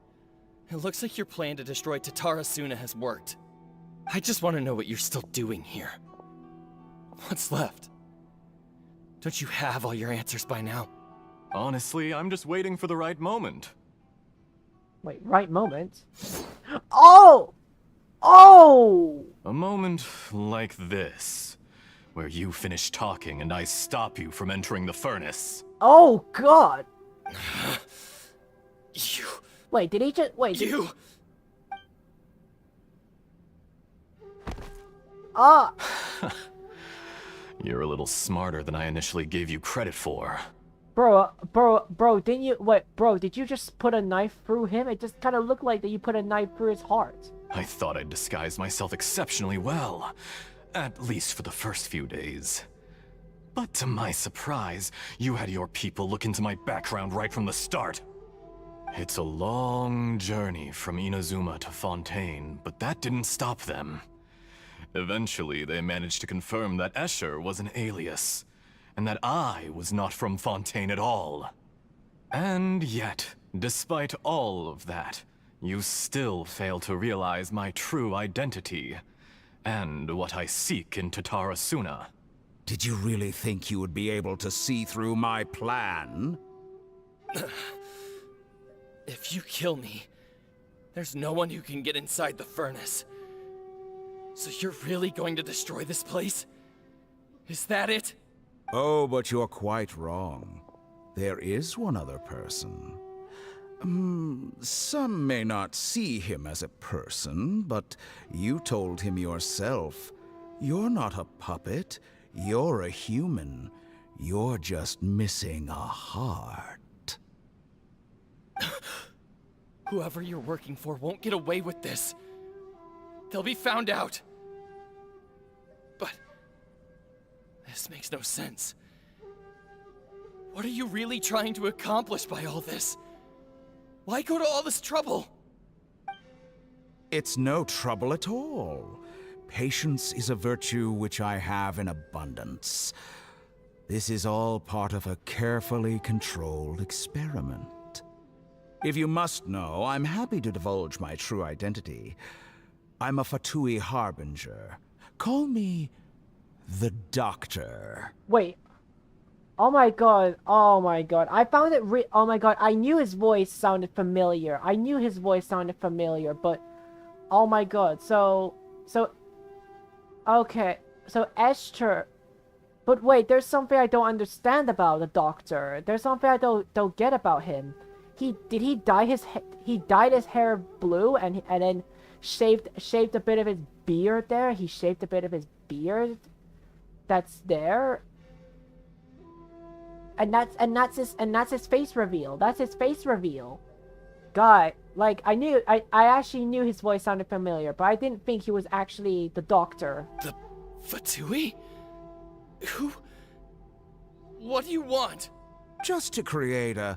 [SPEAKER 7] it looks like your plan to destroy Tatara Suna has worked. I just want to know what you're still doing here. What's left? Don't you have all your answers by now?
[SPEAKER 11] Honestly, I'm just waiting for the right moment.
[SPEAKER 1] Wait, right moment? Oh! Oh!
[SPEAKER 11] A moment like this, where you finish talking and I stop you from entering the furnace.
[SPEAKER 1] Oh god!
[SPEAKER 7] You...
[SPEAKER 1] Wait, did he just... Wait,
[SPEAKER 7] you...
[SPEAKER 1] Ah!
[SPEAKER 11] You're a little smarter than I initially gave you credit for.
[SPEAKER 1] Bro, didn't you... Wait, bro, did you just put a knife through him? It just kind of looked like that you put a knife through his heart.
[SPEAKER 11] I thought I'd disguised myself exceptionally well. At least for the first few days. But to my surprise, you had your people look into my background right from the start. It's a long journey from Inazuma to Fontaine, but that didn't stop them. Eventually, they managed to confirm that Escher was an alias, and that I was not from Fontaine at all. And yet, despite all of that, you still fail to realize my true identity, and what I seek in Tatara Suna.
[SPEAKER 21] Did you really think you would be able to see through my plan?
[SPEAKER 7] If you kill me, there's no one who can get inside the furnace. So you're really going to destroy this place? Is that it?
[SPEAKER 21] Oh, but you're quite wrong. There is one other person. Some may not see him as a person, but you told him yourself. You're not a puppet. You're a human. You're just missing a heart.
[SPEAKER 7] Whoever you're working for won't get away with this. They'll be found out. But this makes no sense. What are you really trying to accomplish by all this? Why go to all this trouble?
[SPEAKER 21] It's no trouble at all. Patience is a virtue which I have in abundance. This is all part of a carefully controlled experiment. If you must know, I'm happy to divulge my true identity. I'm a Fatui Harbinger. Call me the Doctor.
[SPEAKER 1] Wait. Oh my god. Oh my god. I found it oh my god. I knew his voice sounded familiar. But oh my god. Okay. So Esther. But wait, there's something I don't understand about the Doctor. There's something I don't get about him. Did he dyed his hair blue and then shaved a bit of his beard there? He shaved a bit of his beard that's there. And that's his face reveal. That's his face reveal. God, like I actually knew his voice sounded familiar, but I didn't think he was actually the Doctor.
[SPEAKER 7] The Fatui? Who? What do you want?
[SPEAKER 21] Just to create a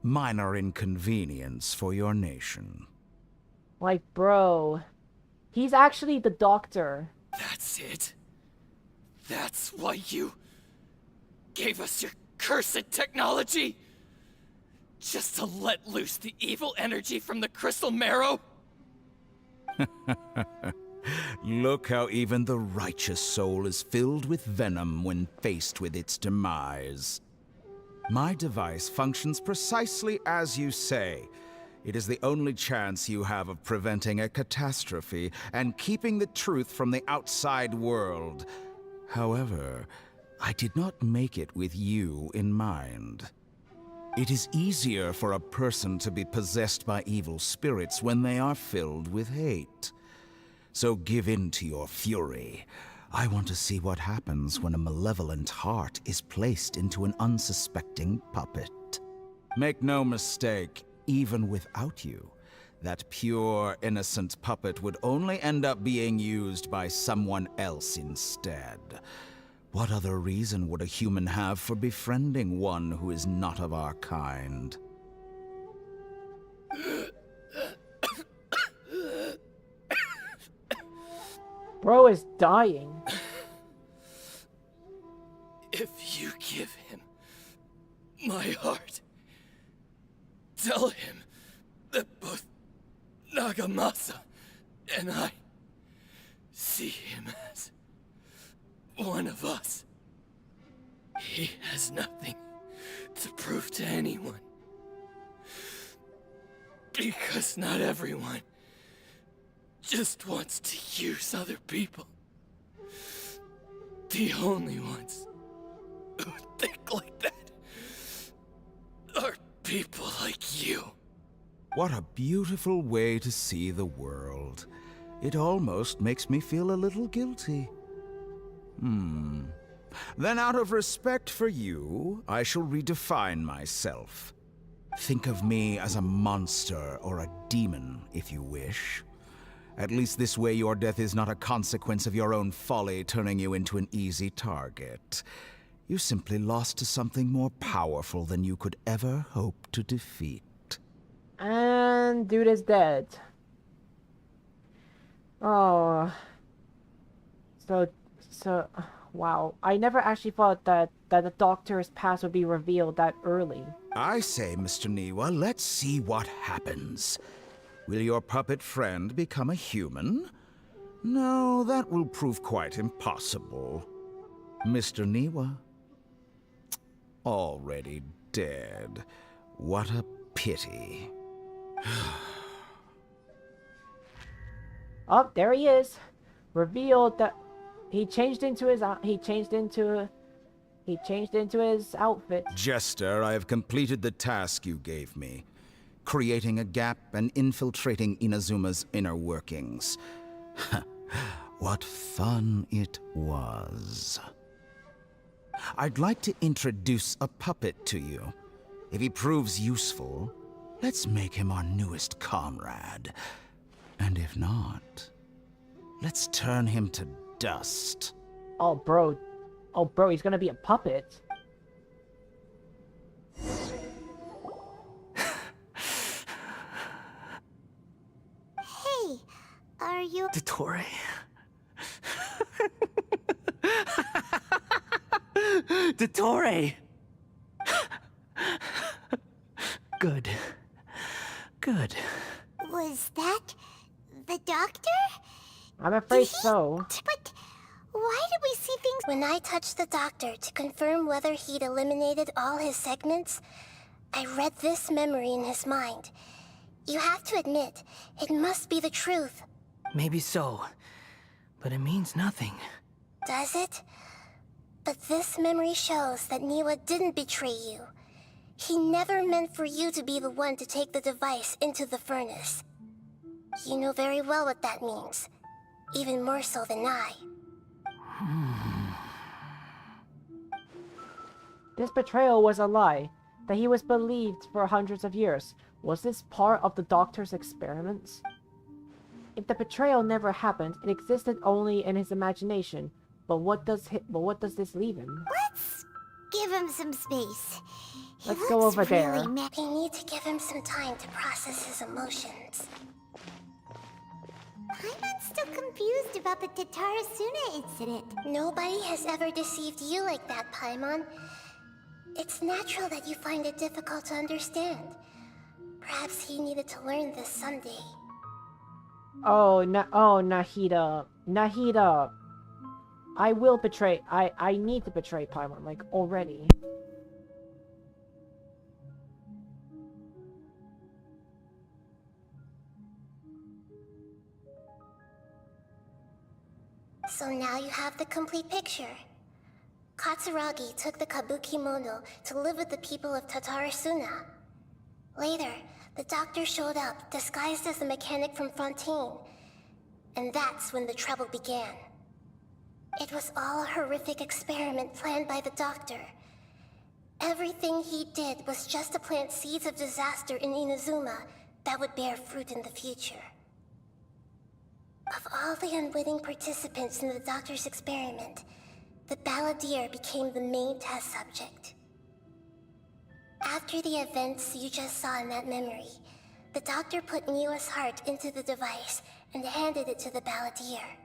[SPEAKER 21] minor inconvenience for your nation.
[SPEAKER 1] Like, bro, he's actually the Doctor.
[SPEAKER 7] That's it? That's why you gave us your cursed technology? Just to let loose the evil energy from the crystal marrow?
[SPEAKER 21] Look how even the righteous soul is filled with venom when faced with its demise. My device functions precisely as you say. It is the only chance you have of preventing a catastrophe and keeping the truth from the outside world. However, I did not make it with you in mind. It is easier for a person to be possessed by evil spirits when they are filled with hate. So give in to your fury. I want to see what happens when a malevolent heart is placed into an unsuspecting puppet. Make no mistake, even without you, that pure, innocent puppet would only end up being used by someone else instead. What other reason would a human have for befriending one who is not of our kind?
[SPEAKER 1] Bro is dying.
[SPEAKER 7] If you give him my heart, tell him that both Nagamasa and I see him as one of us. He has nothing to prove to anyone. Because not everyone just wants to use other people. The only ones who think like that are people like you.
[SPEAKER 21] What a beautiful way to see the world. It almost makes me feel a little guilty. Then out of respect for you, I shall redefine myself. Think of me as a monster or a demon, if you wish. At least this way your death is not a consequence of your own folly turning you into an easy target. You simply lost to something more powerful than you could ever hope to defeat.
[SPEAKER 1] And dude is dead. Oh. So, wow. I never actually thought that the doctor's past would be revealed that early.
[SPEAKER 21] I say, Mr. Niwa, let's see what happens. Will your puppet friend become a human? No, that will prove quite impossible. Mr. Niwa? Already dead. What a pity.
[SPEAKER 1] Oh, there he is. Revealed that he changed into his outfit.
[SPEAKER 21] Jester, I have completed the task you gave me. Creating a gap and infiltrating Inazuma's inner workings. What fun it was. I'd like to introduce a puppet to you. If he proves useful, let's make him our newest comrade. And if not, let's turn him to dust.
[SPEAKER 1] Oh, bro, he's gonna be a puppet.
[SPEAKER 3] Hey, are you...
[SPEAKER 4] Dottore? Dottore! Good. Good.
[SPEAKER 3] Was that the doctor?
[SPEAKER 1] I'm afraid so.
[SPEAKER 3] But why did we see things? When I touched the doctor to confirm whether he'd eliminated all his segments, I read this memory in his mind. You have to admit, it must be the truth.
[SPEAKER 4] Maybe so, but it means nothing.
[SPEAKER 3] Does it? But this memory shows that Niwa didn't betray you. He never meant for you to be the one to take the device into the furnace. You know very well what that means. Even more so than I.
[SPEAKER 1] This betrayal was a lie. That he was believed for hundreds of years. Was this part of the doctor's experiments? If the betrayal never happened, it existed only in his imagination. But what does this leave him?
[SPEAKER 3] Let's give him some space.
[SPEAKER 1] Let's go over there.
[SPEAKER 3] We need to give him some time to process his emotions. Paimon's still confused about the Tatarasuna incident. Nobody has ever deceived you like that, Paimon. It's natural that you find it difficult to understand. Perhaps he needed to learn this someday.
[SPEAKER 1] Oh, Nahida. Nahida. I will betray. I need to betray Paimon, like, already.
[SPEAKER 3] So now you have the complete picture. Katsuragi took the Kabuki Mono to live with the people of Tatarasuna. Later, the doctor showed up, disguised as a mechanic from Fontaine. And that's when the trouble began. It was all a horrific experiment planned by the doctor. Everything he did was just to plant seeds of disaster in Inazuma that would bear fruit in the future. Of all the unwitting participants in the doctor's experiment, the balladeer became the main test subject. After the events you just saw in that memory, the doctor put Niwa's heart into the device and handed it to the balladeer.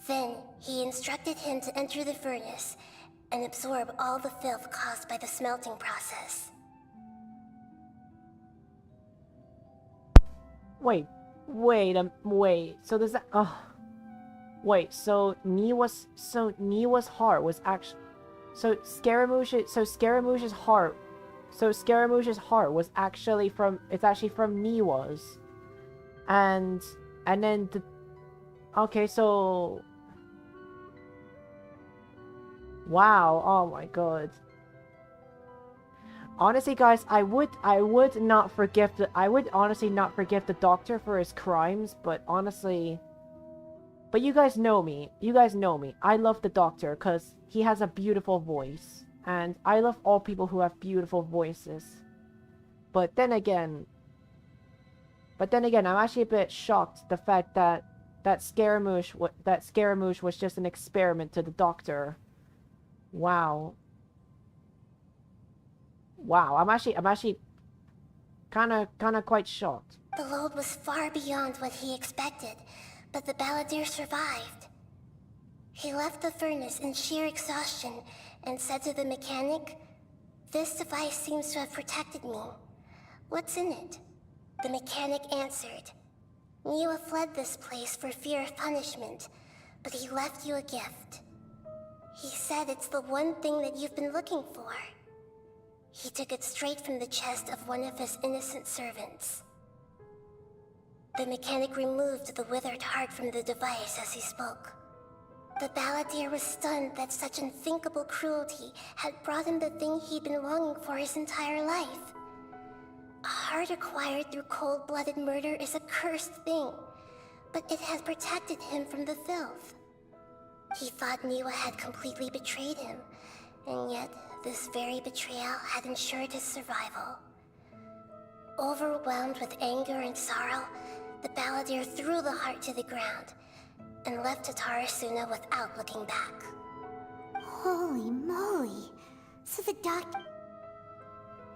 [SPEAKER 3] Then, he instructed him to enter the furnace and absorb all the filth caused by the smelting process.
[SPEAKER 1] Wait. So does that... Wait, so Niwa's heart was actually... So Scaramouche's heart was actually from... It's actually from Niwa's. And then the... Okay, so... Wow, oh my god. Honestly, guys, I would honestly not forgive the doctor for his crimes, but honestly... But you guys know me. I love the doctor because he has a beautiful voice. And I love all people who have beautiful voices. But then again, I'm actually a bit shocked the fact that Scaramouche was just an experiment to the doctor. Wow. I'm actually kind of quite shocked.
[SPEAKER 3] The load was far beyond what he expected, but the balladeer survived. He left the furnace in sheer exhaustion and said to the mechanic, "This device seems to have protected me. What's in it?" The mechanic answered, "Niwa fled this place for fear of punishment, but he left you a gift. He said it's the one thing that you've been looking for." He took it straight from the chest of one of his innocent servants. The mechanic removed the withered heart from the device as he spoke. The balladeer was stunned that such unthinkable cruelty had brought him the thing he'd been longing for his entire life. A heart acquired through cold-blooded murder is a cursed thing, but it had protected him from the filth. He thought Niwa had completely betrayed him, and yet this very betrayal had ensured his survival. Overwhelmed with anger and sorrow, the balladeer threw the heart to the ground and left Tatarasuna without looking back. Holy moly! So the doctor...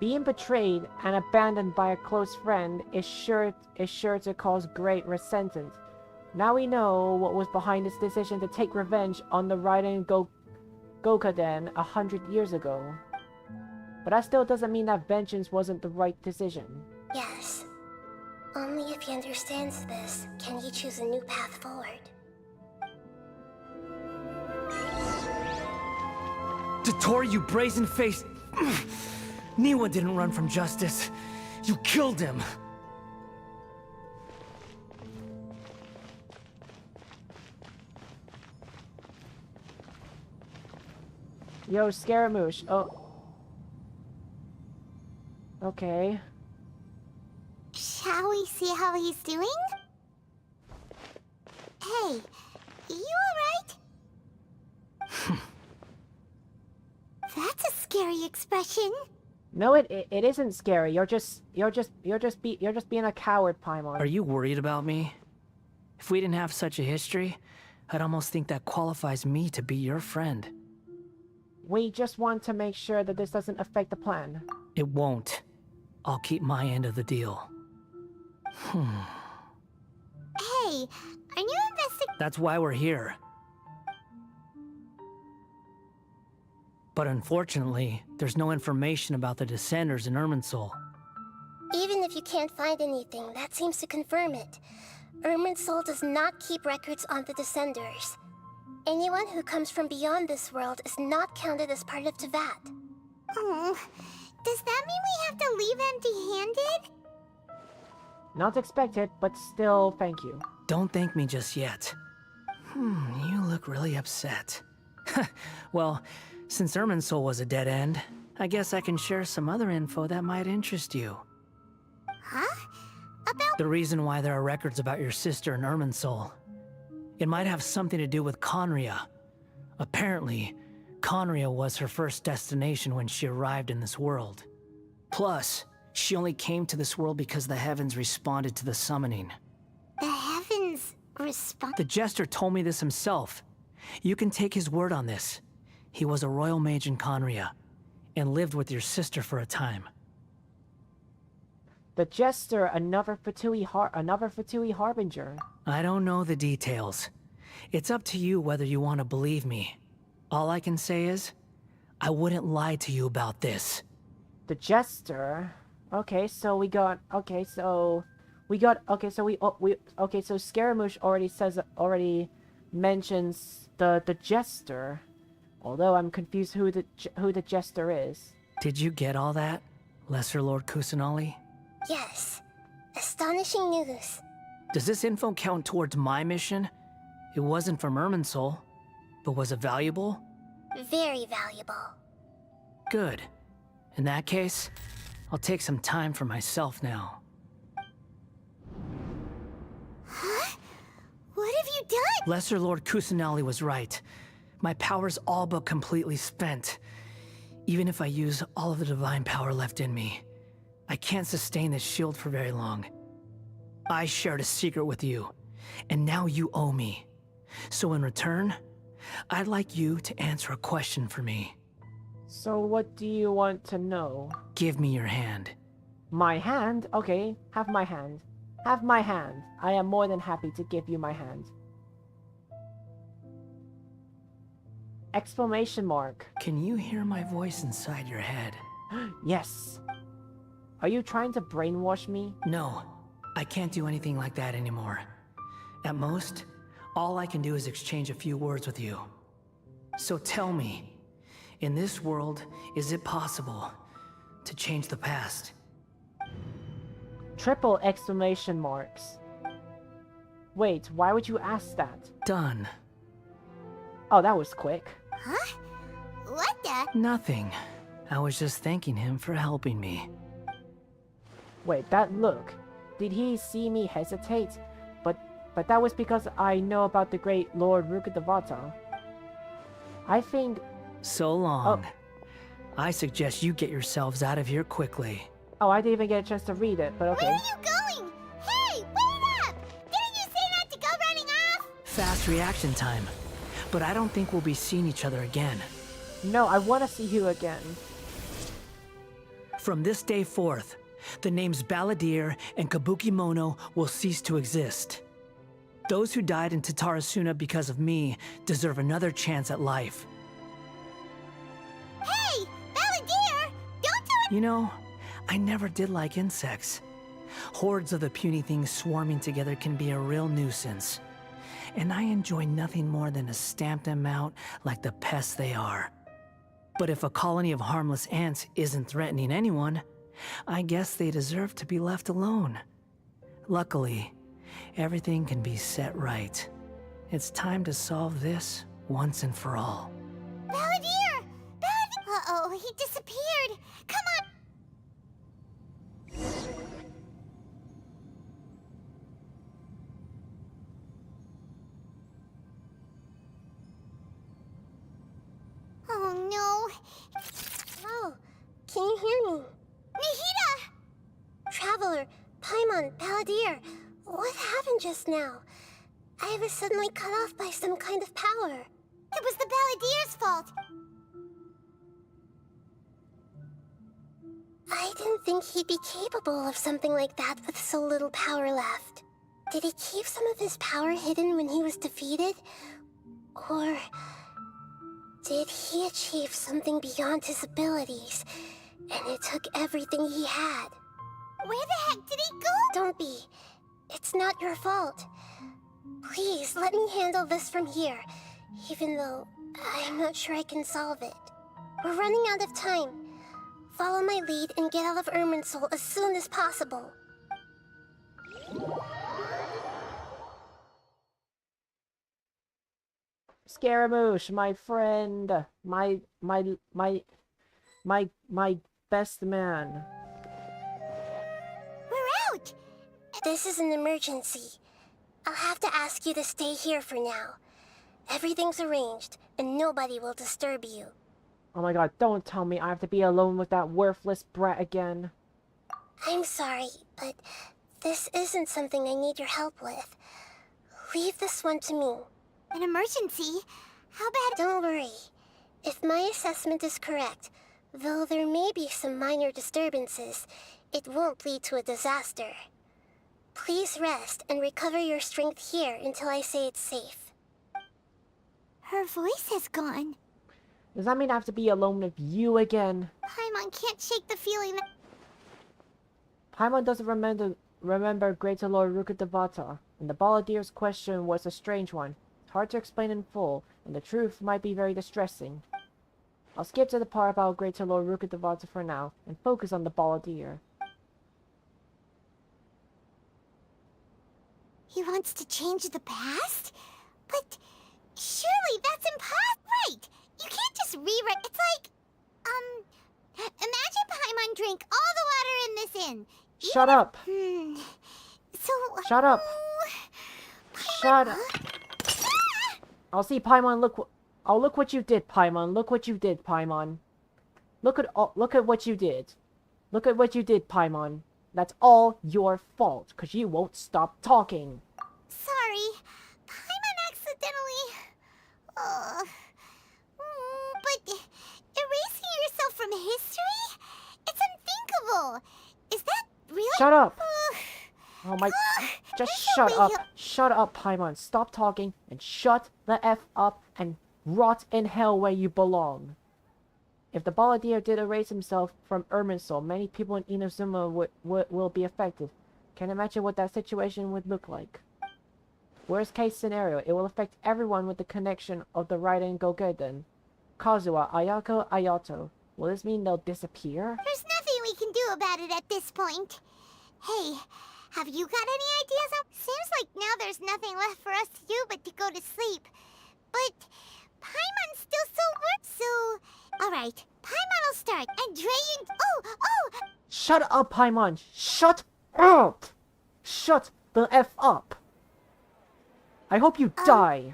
[SPEAKER 1] Being betrayed and abandoned by a close friend is sure to cause great resentment. Now we know what was behind his decision to take revenge on the Raiden Gokaden 100 years ago. But that still doesn't mean that vengeance wasn't the right decision.
[SPEAKER 3] Yes. Only if he understands this can he choose a new path forward.
[SPEAKER 4] Dottore, you brazen-faced... Niwa didn't run from justice. You killed him.
[SPEAKER 1] Yo, Scaramouche. Oh. Okay.
[SPEAKER 3] Shall we see how he's doing? Hey, you alright? That's a scary expression.
[SPEAKER 1] No, it isn't scary. You're just being a coward, Paimon.
[SPEAKER 4] Are you worried about me? If we didn't have such a history, I'd almost think that qualifies me to be your friend.
[SPEAKER 1] We just want to make sure that this doesn't affect the plan.
[SPEAKER 4] It won't. I'll keep my end of the deal.
[SPEAKER 3] Hey, are you investigating?
[SPEAKER 4] That's why we're here. But unfortunately, there's no information about the Descenders in Irminsul.
[SPEAKER 3] Even if you can't find anything, that seems to confirm it. Irminsul does not keep records on the Descenders. Anyone who comes from beyond this world is not counted as part of Teyvat. Oh, does that mean we have to leave empty-handed?
[SPEAKER 1] Not expected, but still, thank you.
[SPEAKER 4] Don't thank me just yet. You look really upset. Well, since Irminsul was a dead end, I guess I can share some other info that might interest you.
[SPEAKER 3] Huh? About...
[SPEAKER 4] The reason why there are records about your sister in Irminsul. It might have something to do with Conria. Apparently, Conria was her first destination when she arrived in this world. Plus, she only came to this world because the heavens responded to the summoning.
[SPEAKER 3] The heavens respond.
[SPEAKER 4] The Jester told me this himself. You can take his word on this. He was a royal mage in Conria, and lived with your sister for a time.
[SPEAKER 1] The Jester, another Fatui Harbinger.
[SPEAKER 4] I don't know the details. It's up to you whether you want to believe me. All I can say is, I wouldn't lie to you about this.
[SPEAKER 1] The Jester. Okay, so we got. Okay, so we got. Okay, so Okay, so Scaramouche already mentions the Jester. Although I'm confused who the Jester is.
[SPEAKER 4] Did you get all that, Lesser Lord Kusanali?
[SPEAKER 3] Yes. Astonishing news.
[SPEAKER 4] Does this info count towards my mission? It wasn't from Irminsul, but was it valuable?
[SPEAKER 3] Very valuable.
[SPEAKER 4] Good. In that case, I'll take some time for myself now.
[SPEAKER 3] Huh? What have you done?
[SPEAKER 4] Lesser Lord Kusanali was right. My power's all but completely spent. Even if I use all of the divine power left in me, I can't sustain this shield for very long. I shared a secret with you, and now you owe me. So in return, I'd like you to answer a question for me.
[SPEAKER 1] So what do you want to know?
[SPEAKER 4] Give me your hand.
[SPEAKER 1] My hand? Okay, have my hand. Have my hand. I am more than happy to give you my hand. Exclamation mark.
[SPEAKER 4] Can you hear my voice inside your head?
[SPEAKER 1] Yes. Are you trying to brainwash me?
[SPEAKER 4] No, I can't do anything like that anymore. At most, all I can do is exchange a few words with you. So tell me, in this world, is it possible to change the past?
[SPEAKER 1] Triple exclamation marks. Wait, why would you ask that?
[SPEAKER 4] Done.
[SPEAKER 1] Oh, that was quick.
[SPEAKER 3] Huh? What the?
[SPEAKER 4] Nothing. I was just thanking him for helping me.
[SPEAKER 1] Wait, that look. Did he see me hesitate? But that was because I know about the great Lord Rukkhadevata. I think...
[SPEAKER 4] So long. Oh. I suggest you get yourselves out of here quickly.
[SPEAKER 1] Oh, I didn't even get a chance to read it, but okay.
[SPEAKER 3] Where are you going? Hey, wait up! Didn't you say not to go running off?
[SPEAKER 4] Fast reaction time. But I don't think we'll be seeing each other again.
[SPEAKER 1] No, I want to see you again.
[SPEAKER 4] From this day forth, the names Balladeer and Kabukimono will cease to exist. Those who died in Tatarasuna because of me deserve another chance at life.
[SPEAKER 3] Hey, Balladeer! Don't do it!
[SPEAKER 4] You know, I never did like insects. Hordes of the puny things swarming together can be a real nuisance. And I enjoy nothing more than to stamp them out like the pests they are. But if a colony of harmless ants isn't threatening anyone, I guess they deserve to be left alone. Luckily, everything can be set right. It's time to solve this once and for all.
[SPEAKER 3] Balladeer! Uh-oh, he disappeared! Come on! Oh no! Oh, can you hear me? Nihida! Traveler, Paimon, Balladeer, what happened just now? I was suddenly cut off by some kind of power. It was the Balladeer's fault! I didn't think he'd be capable of something like that with so little power left. Did he keep some of his power hidden when he was defeated? Or did he achieve something beyond his abilities, and it took everything he had? Where the heck did he go? Don't be. It's not your fault. Please, let me handle this from here, even though I'm not sure I can solve it. We're running out of time. Follow my lead and get out of Irminsul as soon as possible.
[SPEAKER 1] Scaramouche, my friend, my best man.
[SPEAKER 3] We're out! This is an emergency. I'll have to ask you to stay here for now. Everything's arranged. and nobody will disturb you.
[SPEAKER 1] Oh my god, don't tell me I have to be alone with that worthless brat again.
[SPEAKER 3] I'm sorry, but this isn't something I need your help with. Leave this one to me. An emergency? How bad? Don't worry. If my assessment is correct, though there may be some minor disturbances, it won't lead to a disaster. Please rest and recover your strength here until I say it's safe. Her voice has gone.
[SPEAKER 1] Does that mean I have to be alone with you again?
[SPEAKER 3] Paimon can't shake the feeling that...
[SPEAKER 1] Paimon doesn't remember Greater Lord Rukkhadevata, and the Balladeer's question was a strange one. It's hard to explain in full, and the truth might be very distressing. I'll skip to the part about Greater Lord Rukkhadevata for now, and focus on the Balladeer.
[SPEAKER 3] He wants to change the past? But surely that's impossible. Right! You can't just rewrite. It's like, imagine Paimon drank all the water in this inn.
[SPEAKER 1] Shut up!
[SPEAKER 3] So...
[SPEAKER 1] Shut up! Shut up! I'll see, Paimon, look what you did, Paimon. Look what you did, Paimon. Look at what you did. Look at what you did, Paimon. That's all your fault, because you won't stop talking.
[SPEAKER 3] Sorry. Paimon accidentally... but erasing yourself from history? It's unthinkable. Is that real?
[SPEAKER 1] Shut up! Oh my... Just shut up. Shut up, Paimon. Stop talking and shut the F up and rot in hell where you belong. If the Balladeer did erase himself from Irminsul, many people in Inazuma will be affected. Can you imagine what that situation would look like? Worst case scenario, it will affect everyone with the connection of the Raiden Gogeden. Kazuha, Ayako, Ayato. Will this mean they'll disappear?
[SPEAKER 3] There's nothing we can do about it at this point. Hey, have you got any ideas? Seems like now there's nothing left for us to do but to go to sleep. But Paimon's still so worried, so... Alright, Paimon will start, and Drayan... Oh!
[SPEAKER 1] Shut up, Paimon! Shut up! Shut the F up! I hope you die.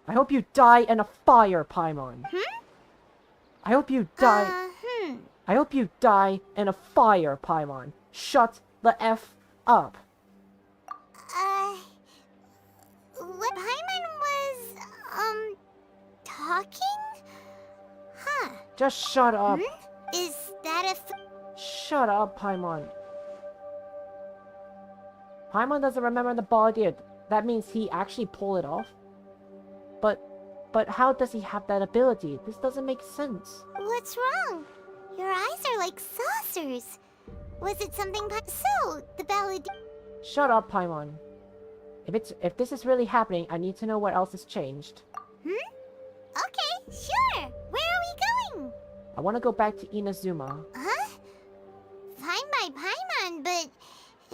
[SPEAKER 1] I hope you die in a fire, Paimon. I hope you die... I hope you die in a fire, Paimon. Shut the F up.
[SPEAKER 3] What Paimon was, talking? Huh.
[SPEAKER 1] Just shut up.
[SPEAKER 3] Is that a...
[SPEAKER 1] Shut up, Paimon. Paimon doesn't remember the Balladeer. That means he actually pulled it off? But how does he have that ability? This doesn't make sense.
[SPEAKER 3] What's wrong? Your eyes are like saucers. Was it something... So, the Balladeer...
[SPEAKER 1] Shut up, Paimon. If this is really happening, I need to know what else has changed.
[SPEAKER 3] Okay, sure. Where are we going?
[SPEAKER 1] I want to go back to Inazuma.
[SPEAKER 3] Huh? Fine by Paimon, but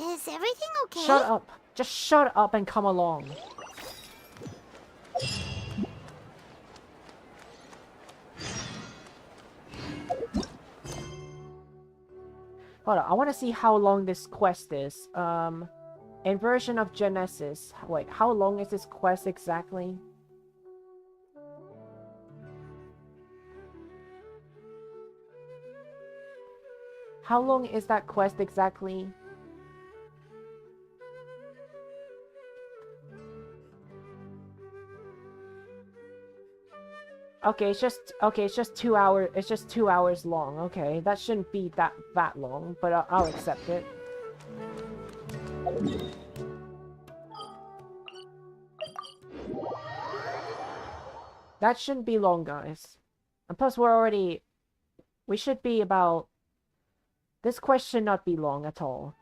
[SPEAKER 3] is everything okay?
[SPEAKER 1] Shut up. Just shut up and come along. Hold on, I want to see how long this quest is. Inversion of Genesis. Wait, how long is this quest exactly? How long is that quest exactly? Okay, it's just 2 hours. It's just 2 hours long. Okay, that shouldn't be that long, but I'll accept it. That shouldn't be long, guys. And plus, we should be about... This quest should not be long at all.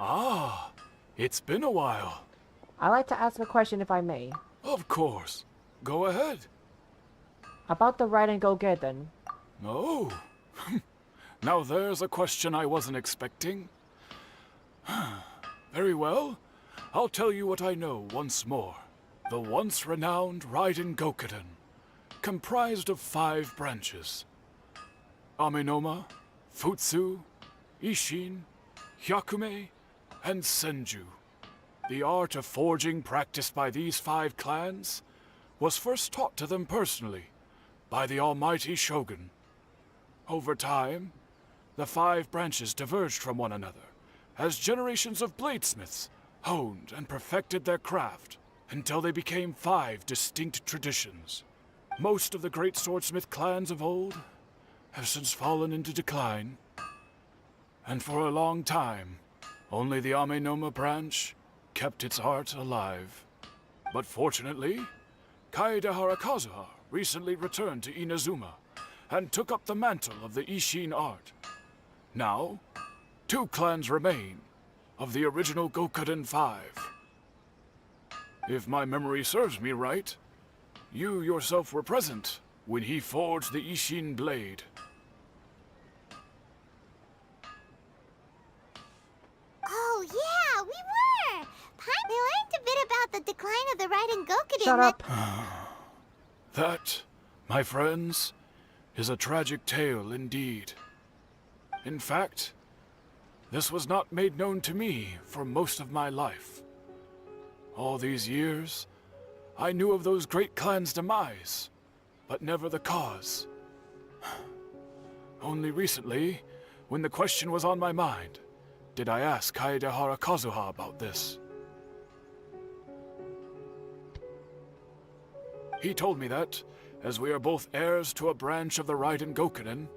[SPEAKER 12] Ah, it's been a while.
[SPEAKER 1] I'd like to ask a question if I may.
[SPEAKER 12] Of course. Go ahead.
[SPEAKER 1] About the Raiden Gogeden.
[SPEAKER 12] Oh. Now there's a question I wasn't expecting. Very well. I'll tell you what I know once more. The once renowned Raiden Gokuden, comprised of 5 branches. Amenoma, Futsu, Ishin, Hyakume, and Senju. The art of forging practiced by these 5 clans was first taught to them personally by the almighty Shogun. Over time, the 5 branches diverged from one another as generations of bladesmiths honed and perfected their craft until they became 5 distinct traditions. Most of the great swordsmith clans of old have since fallen into decline, and for a long time, only the Amenoma branch kept its art alive. But fortunately, Kaedehara Kazuha recently returned to Inazuma and took up the mantle of the Ishin art. Now, 2 clans remain of the original Gokuden 5. If my memory serves me right, you yourself were present when he forged the Ishin blade.
[SPEAKER 3] Oh, yeah, we were! We learned a bit about the decline of the Raiden Gokuden.
[SPEAKER 1] Shut up.
[SPEAKER 12] That, my friends, is a tragic tale indeed. In fact, this was not made known to me for most of my life. All these years, I knew of those great clans' demise, but never the cause. Only recently, when the question was on my mind, did I ask Kaedehara Kazuha about this. He told me that, as we are both heirs to a branch of the Raiden Gokuden,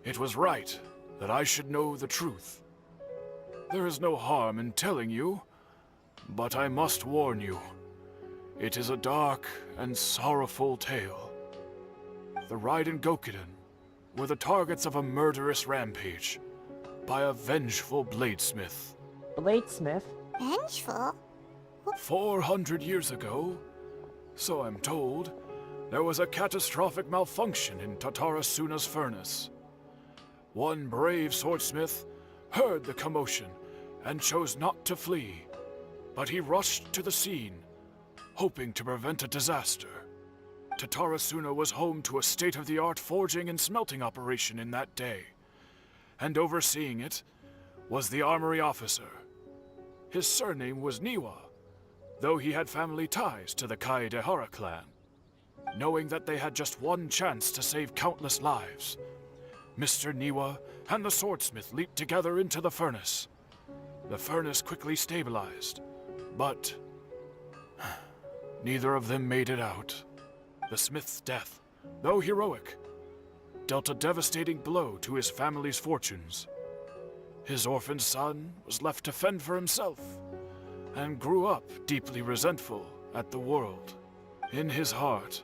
[SPEAKER 12] it was right that I should know the truth. There is no harm in telling you, but I must warn you. It is a dark and sorrowful tale. The Raiden Gokuden were the targets of a murderous rampage by a vengeful bladesmith.
[SPEAKER 1] Bladesmith?
[SPEAKER 3] Vengeful?
[SPEAKER 12] 400 years ago, so I'm told, there was a catastrophic malfunction in Tatarasuna's furnace. One brave swordsmith heard the commotion and chose not to flee, but he rushed to the scene, hoping to prevent a disaster. Tatarasuna was home to a state-of-the-art forging and smelting operation in that day, and overseeing it was the armory officer. His surname was Niwa, though he had family ties to the Kaedehara clan. Knowing that they had just one chance to save countless lives, Mr. Niwa and the swordsmith leaped together into the furnace. The furnace quickly stabilized, but neither of them made it out. The smith's death, though heroic, dealt a devastating blow to his family's fortunes. His orphaned son was left to fend for himself, and grew up deeply resentful at the world. In his heart,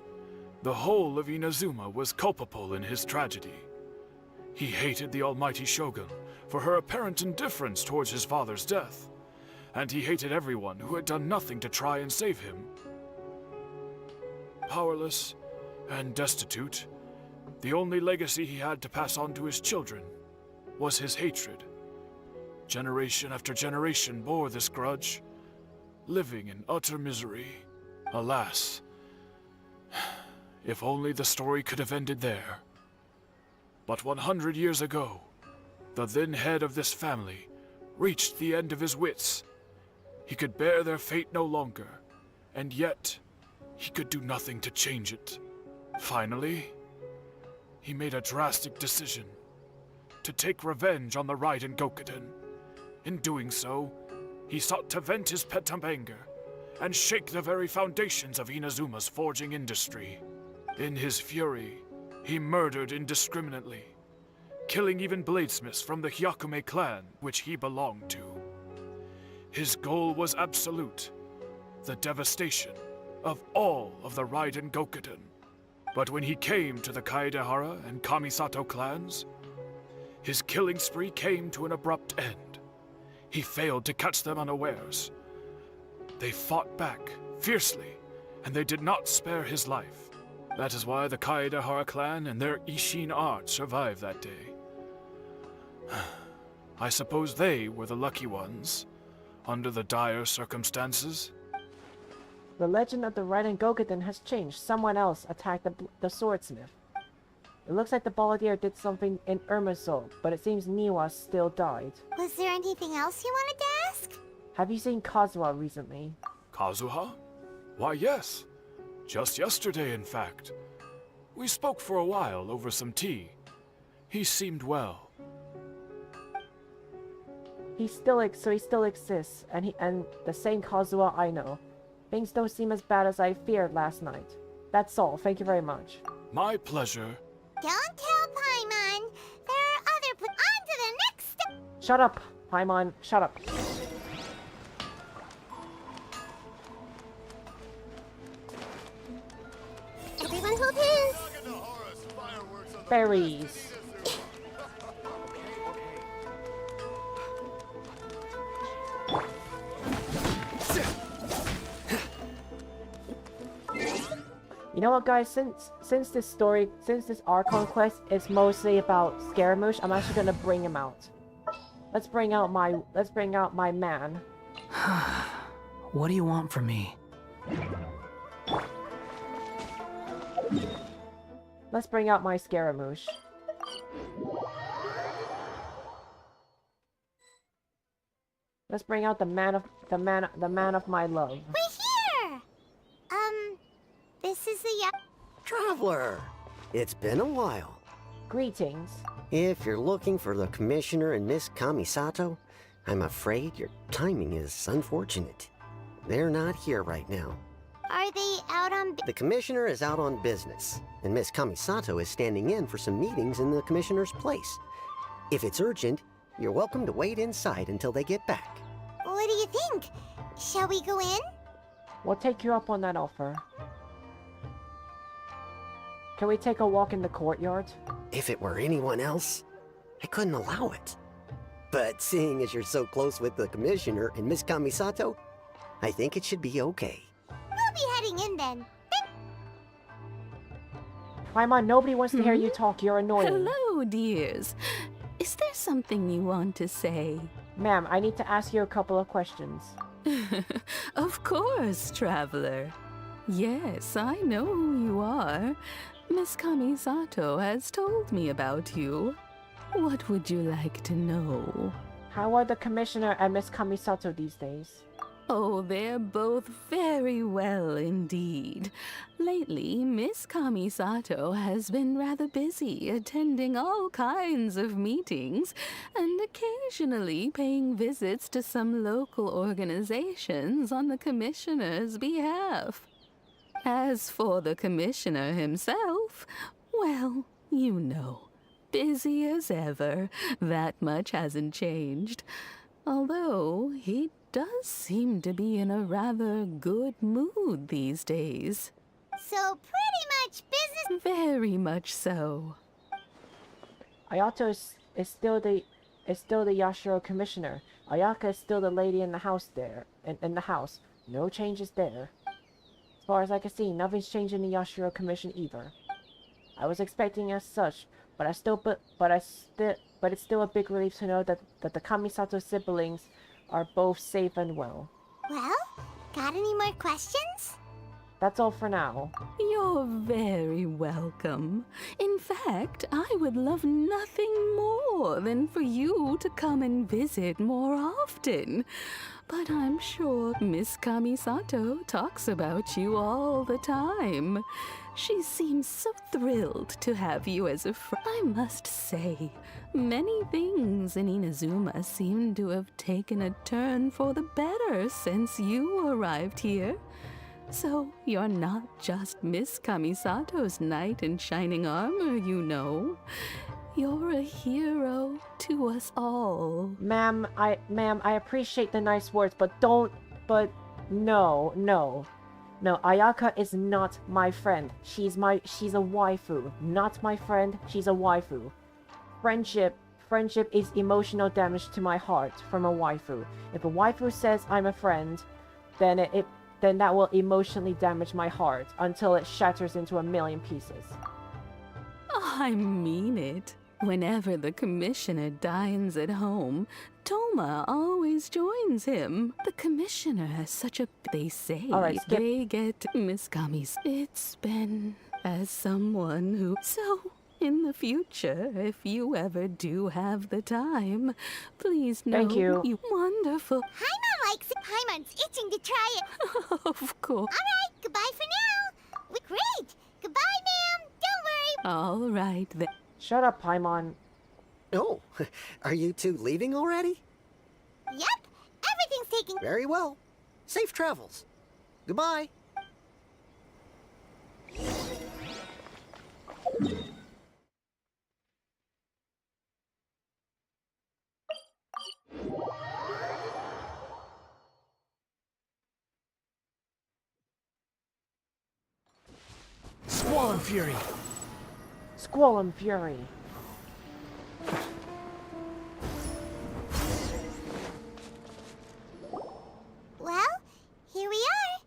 [SPEAKER 12] the whole of Inazuma was culpable in his tragedy. He hated the almighty Shogun for her apparent indifference towards his father's death, and he hated everyone who had done nothing to try and save him. Powerless and destitute, the only legacy he had to pass on to his children was his hatred. Generation after generation bore this grudge, living in utter misery. Alas, if only the story could have ended there. But 100 years ago, the then head of this family reached the end of his wits. He could bear their fate no longer, and yet he could do nothing to change it. Finally, he made a drastic decision to take revenge on the Raiden Gokuden. In doing so, he sought to vent his pent up anger and shake the very foundations of Inazuma's forging industry. In his fury, he murdered indiscriminately, killing even bladesmiths from the Hyakume clan, which he belonged to. His goal was absolute, the devastation of all of the Raiden Gokuden. But when he came to the Kaedehara and Kamisato clans, his killing spree came to an abrupt end. He failed to catch them unawares. They fought back fiercely, and they did not spare his life. That is why the Kaedehara clan and their Ishin art survived that day. I suppose they were the lucky ones, under the dire circumstances?
[SPEAKER 1] The legend of the Raiden Gokuden has changed. Someone else attacked the swordsmith. It looks like the Balladeer did something in Irmisol, but it seems Niwa still died.
[SPEAKER 3] Was there anything else you wanted to ask?
[SPEAKER 1] Have you seen Kazuha recently?
[SPEAKER 12] Kazuha? Why, yes. Just yesterday, in fact. We spoke for a while over some tea. He seemed well.
[SPEAKER 1] He still exists, and the same Kazuha I know. Things don't seem as bad as I feared last night. That's all. Thank you very much.
[SPEAKER 12] My pleasure.
[SPEAKER 3] Don't tell Paimon. There are other on to the next step.
[SPEAKER 1] Shut up, Paimon. Shut up.
[SPEAKER 3] Everyone hold hands.
[SPEAKER 1] Berries. You know what, guys? Since this Archon quest is mostly about Scaramouche, I'm actually gonna bring him out. Let's bring out my man.
[SPEAKER 4] What do you want from me?
[SPEAKER 1] Let's bring out my Scaramouche. Let's bring out the man of my love.
[SPEAKER 3] We're here. This is the
[SPEAKER 16] Traveler, it's been a while.
[SPEAKER 1] Greetings.
[SPEAKER 16] If you're looking for the Commissioner and Miss Kamisato, I'm afraid your timing is unfortunate. They're not here right now.
[SPEAKER 3] Are they out on...
[SPEAKER 16] The Commissioner is out on business, and Miss Kamisato is standing in for some meetings in the Commissioner's place. If it's urgent, you're welcome to wait inside until they get back.
[SPEAKER 3] What do you think? Shall we go in?
[SPEAKER 1] We'll take you up on that offer. Can we take a walk in the courtyard?
[SPEAKER 16] If it were anyone else, I couldn't allow it. But seeing as you're so close with the Commissioner and Miss Kamisato, I think it should be okay.
[SPEAKER 3] We'll be heading in then.
[SPEAKER 1] Paimon, nobody wants to hear you talk. You're annoying.
[SPEAKER 18] Hello, dears. Is there something you want to say?
[SPEAKER 1] Ma'am, I need to ask you a couple of questions.
[SPEAKER 18] Of course, traveler. Yes, I know who you are. Miss Kamisato has told me about you. What would you like to know?
[SPEAKER 1] How are the Commissioner and Miss Kamisato these days?
[SPEAKER 18] Oh, they're both very well indeed. Lately, Miss Kamisato has been rather busy attending all kinds of meetings and occasionally paying visits to some local organizations on the Commissioner's behalf. As for the Commissioner himself, well, you know, busy as ever. That much hasn't changed. Although he does seem to be in a rather good mood these days.
[SPEAKER 3] So pretty much business...
[SPEAKER 18] Very much so.
[SPEAKER 1] Ayato is still the Yashiro Commissioner. Ayaka is still the lady in the house there. In the house. No changes there. As far as I can see, nothing's changed in the Yashiro Commission either. I was expecting as such, but it's still a big relief to know that the Kamisato siblings are both safe and well.
[SPEAKER 3] Well, got any more questions?
[SPEAKER 1] That's all for now.
[SPEAKER 18] You're very welcome. In fact, I would love nothing more than for you to come and visit more often. But I'm sure Miss Kamisato talks about you all the time. She seems so thrilled to have you as a friend. I must say, many things in Inazuma seem to have taken a turn for the better since you arrived here. So you're not just Miss Kamisato's knight in shining armor, you know. You're a hero to us all.
[SPEAKER 1] Ma'am, I appreciate the nice words, but no. No, Ayaka is not my friend. She's a waifu. Not my friend, she's a waifu. Friendship is emotional damage to my heart from a waifu. If a waifu says I'm a friend, then that will emotionally damage my heart until it shatters into a million pieces.
[SPEAKER 18] I mean it. Whenever the Commissioner dines at home, Toma always joins him. The commissioner has such a... They say
[SPEAKER 1] All right, skip.
[SPEAKER 18] they get Miss Kami's. It's been as someone who... So, in the future, if you ever do have the time, please know
[SPEAKER 1] Thank you.
[SPEAKER 18] Wonderful.
[SPEAKER 3] Paimon likes it. Paimon's itching to try it.
[SPEAKER 18] Of course.
[SPEAKER 3] All right, goodbye for now. We're great. Goodbye, ma'am. Don't worry.
[SPEAKER 18] All right then.
[SPEAKER 1] Shut up, Paimon.
[SPEAKER 16] Oh, are you two leaving already?
[SPEAKER 3] Yep, everything's taken.
[SPEAKER 16] Very well. Safe travels. Goodbye.
[SPEAKER 9] Squall and Fury!
[SPEAKER 1] Squall and Fury.
[SPEAKER 3] Well, here we are.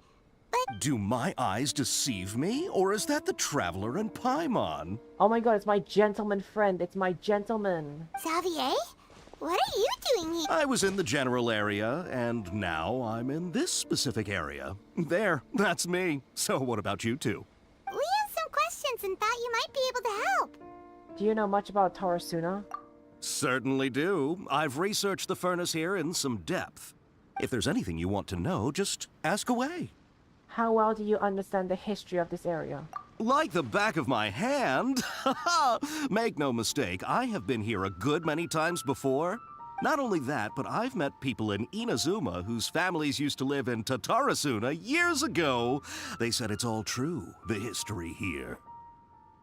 [SPEAKER 3] But
[SPEAKER 2] Do my eyes deceive me, or is that the Traveler and Paimon?
[SPEAKER 1] Oh my god, it's my gentleman friend. It's my gentleman.
[SPEAKER 3] Xavier, what are you doing here?
[SPEAKER 2] I was in the general area, and now I'm in this specific area. There, that's me. So what about you two?
[SPEAKER 3] We have some questions and thought you might be able to help.
[SPEAKER 1] Do you know much about Tarasuna?
[SPEAKER 2] Certainly do. I've researched the furnace here in some depth. If there's anything you want to know, just ask away.
[SPEAKER 1] How well do you understand the history of this area?
[SPEAKER 2] Like the back of my hand. Make no mistake, I have been here a good many times before. Not only that, but I've met people in Inazuma whose families used to live in Tatarasuna years ago. They said it's all true, the history here.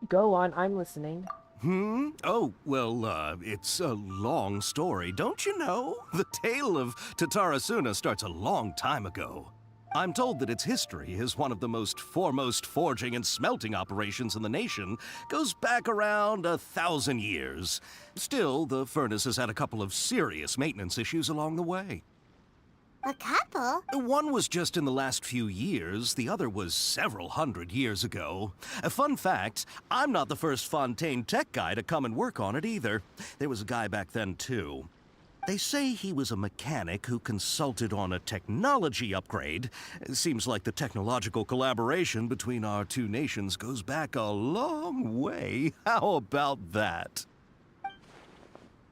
[SPEAKER 1] Go on, I'm listening.
[SPEAKER 2] Oh, well, it's a long story, don't you know? The tale of Tatarasuna starts a long time ago. I'm told that its history is one of the most foremost forging and smelting operations in the nation, goes back around 1,000 years. Still, the furnace has had a couple of serious maintenance issues along the way.
[SPEAKER 3] A couple?
[SPEAKER 2] One was just in the last few years, the other was several hundred years ago. A fun fact, I'm not the first Fontaine tech guy to come and work on it either. There was a guy back then too. They say he was a mechanic who consulted on a technology upgrade. It seems like the technological collaboration between our two nations goes back a long way. How about that?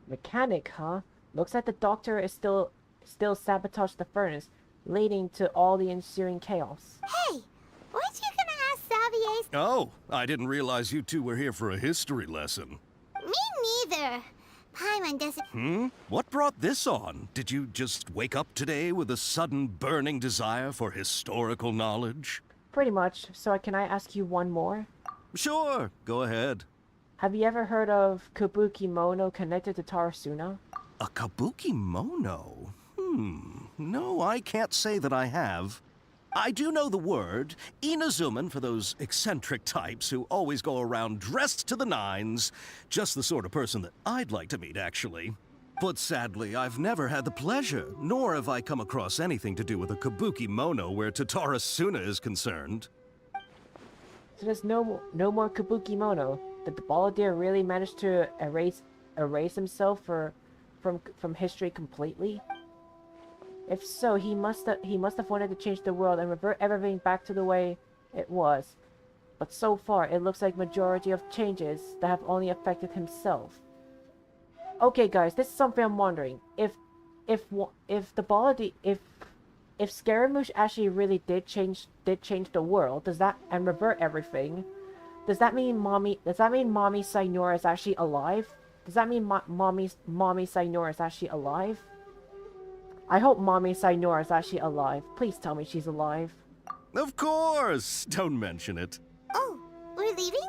[SPEAKER 1] Mechanic, huh? Looks like the doctor is still sabotaged the furnace, leading to all the ensuing chaos.
[SPEAKER 3] Hey, weren't you gonna ask Xavier's?
[SPEAKER 2] Oh, I didn't realize you two were here for a history lesson.
[SPEAKER 3] Me neither. Paimon doesn't...
[SPEAKER 2] What brought this on? Did you just wake up today with a sudden burning desire for historical knowledge?
[SPEAKER 1] Pretty much. So can I ask you one more?
[SPEAKER 2] Sure, go ahead.
[SPEAKER 1] Have you ever heard of Kabuki Mono connected to Tarasuna?
[SPEAKER 2] A kabuki mono? No, I can't say that I have. I do know the word, Inazuman for those eccentric types who always go around dressed to the nines. Just the sort of person that I'd like to meet, actually. But sadly, I've never had the pleasure, nor have I come across anything to do with a kabuki mono where Tatarasuna is concerned.
[SPEAKER 1] So there's no more Kabuki Mono. Did the Balladeer really manage to erase himself from history completely? If so, he must have wanted to change the world and revert everything back to the way it was. But so far, it looks like majority of changes that have only affected himself. Okay, guys, this is something I'm wondering. If the Balladeer, if Scaramouche actually really did change the world, and revert everything, does that mean Mommy Sainora is actually alive? Does that mean Mommy Sainora is actually alive? I hope Mommy Sainora is actually alive. Please tell me she's alive.
[SPEAKER 2] Of course! Don't mention it.
[SPEAKER 3] Oh, we're leaving?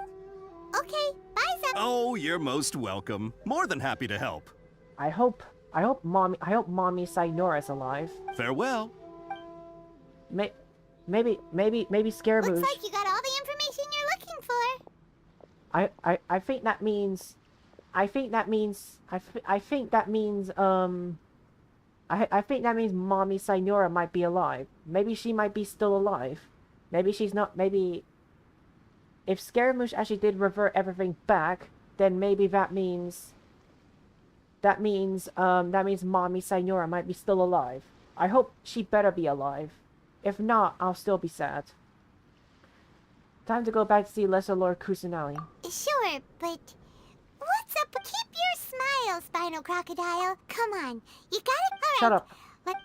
[SPEAKER 3] Okay, bye, Zeb.
[SPEAKER 2] Oh, you're most welcome. More than happy to help.
[SPEAKER 1] I hope Mommy Sainora is alive.
[SPEAKER 2] Farewell.
[SPEAKER 1] Maybe Scaramouche.
[SPEAKER 3] Looks like you got all the information you're looking for.
[SPEAKER 1] I think that means Mommy Sainora might be alive. Maybe she might be still alive. Maybe she's not. Maybe if Scaramouche actually did revert everything back, then maybe that means that means Mommy Signora might be still alive. I hope she better be alive. If not, I'll still be sad. Time to go back to see Lesser Lord Kusanali.
[SPEAKER 3] Sure, but what's up? Keep your smile, Spinal Crocodile. Come on, you got it. All
[SPEAKER 1] Shut
[SPEAKER 3] right.
[SPEAKER 1] up.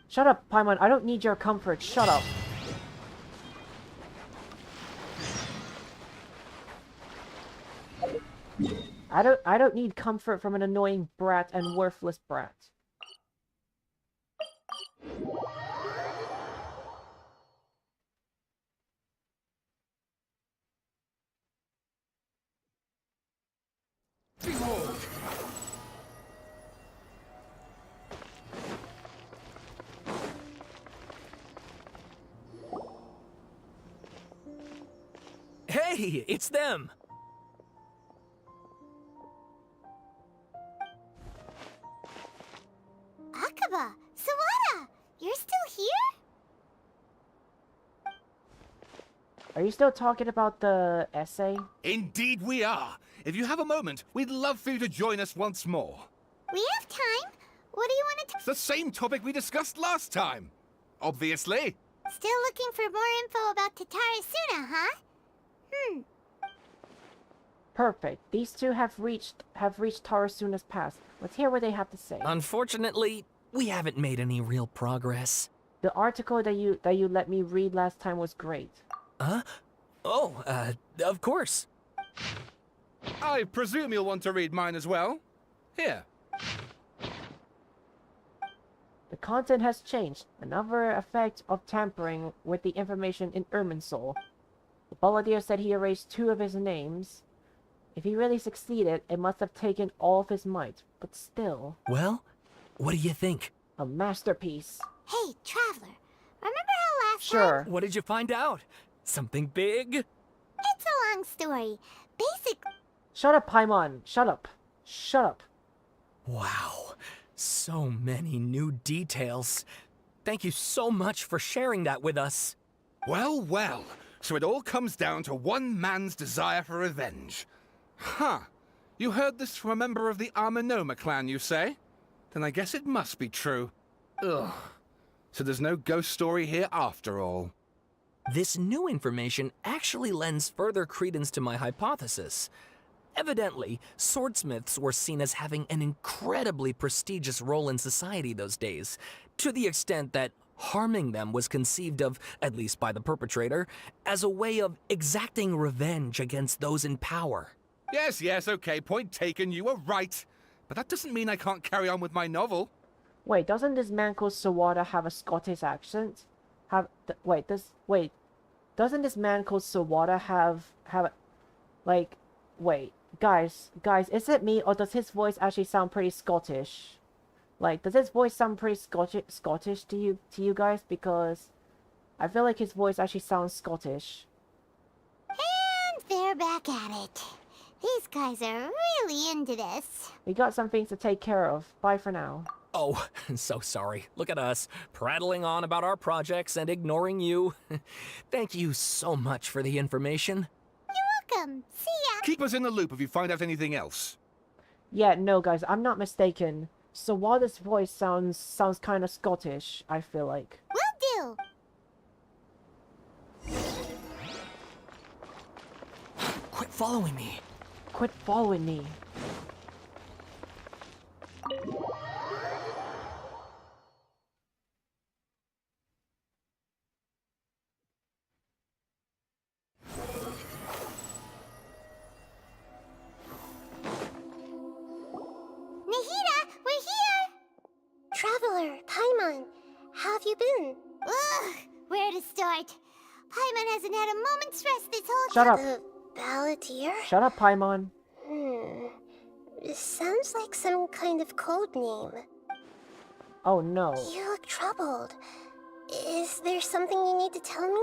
[SPEAKER 1] Shut up, Paimon. I don't need your comfort. Shut up. I don't need comfort from an annoying brat and worthless brat.
[SPEAKER 14] Hey, it's them!
[SPEAKER 3] Akaba, Sawada, you're still here?
[SPEAKER 1] Are you still talking about the essay?
[SPEAKER 22] Indeed we are. If you have a moment, we'd love for you to join us once more.
[SPEAKER 3] We have time. What do you want to
[SPEAKER 22] It's the same topic we discussed last time. Obviously.
[SPEAKER 3] Still looking for more info about Tatarasuna, huh?
[SPEAKER 1] Perfect. These two have reached Tarasuna's pass. Let's hear what they have to say.
[SPEAKER 14] Unfortunately, we haven't made any real progress.
[SPEAKER 1] The article that you let me read last time was great.
[SPEAKER 14] Huh? Oh, of course.
[SPEAKER 22] I presume you'll want to read mine as well. Here.
[SPEAKER 1] The content has changed. Another effect of tampering with the information in Irminsul. The Balladeer said he erased 2 of his names. If he really succeeded, it must have taken all of his might. But still...
[SPEAKER 14] Well, what do you think?
[SPEAKER 1] A masterpiece.
[SPEAKER 3] Hey, Traveler, remember how last
[SPEAKER 1] Sure.
[SPEAKER 14] What did you find out? Something big?
[SPEAKER 3] It's a long story. Basically...
[SPEAKER 1] Shut up, Paimon. Shut up. Shut up.
[SPEAKER 14] Wow. So many new details. Thank you so much for sharing that with us.
[SPEAKER 22] Well, well. So it all comes down to one man's desire for revenge. Huh. You heard this from a member of the Armanoma clan, you say? Then I guess it must be true. Ugh. So there's no ghost story here after all.
[SPEAKER 14] This new information actually lends further credence to my hypothesis. Evidently, swordsmiths were seen as having an incredibly prestigious role in society those days, to the extent that harming them was conceived of, at least by the perpetrator, as a way of exacting revenge against those in power.
[SPEAKER 22] Yes, okay, point taken, you were right. But that doesn't mean I can't carry on with my novel.
[SPEAKER 1] Wait, doesn't this man called Sawada have a Scottish accent? Doesn't this man called Sawada have like, wait, guys, is it me or does his voice actually sound pretty Scottish? Like, does his voice sound pretty Scottish to you guys? Because I feel like his voice actually sounds Scottish.
[SPEAKER 3] And they're back at it. These guys are really into this.
[SPEAKER 1] We got some things to take care of. Bye for now.
[SPEAKER 14] Oh, so sorry. Look at us, prattling on about our projects and ignoring you. Thank you so much for the information.
[SPEAKER 3] You're welcome. See ya.
[SPEAKER 22] Keep us in the loop if you find out anything else.
[SPEAKER 1] Yeah, no guys, I'm not mistaken. Sawada's voice sounds kind of Scottish, I feel like.
[SPEAKER 3] Will do.
[SPEAKER 14] Quit following me.
[SPEAKER 1] Quit following me.
[SPEAKER 3] Nahida, we're here! Traveler, Paimon, how have you been? Ugh, where to start? Paimon hasn't had a moment's rest this whole
[SPEAKER 1] Shut up.
[SPEAKER 3] The Balladeer?
[SPEAKER 1] Shut up, Paimon.
[SPEAKER 3] This sounds like some kind of code name.
[SPEAKER 1] Oh no.
[SPEAKER 3] You look troubled. Is there something you need to tell me?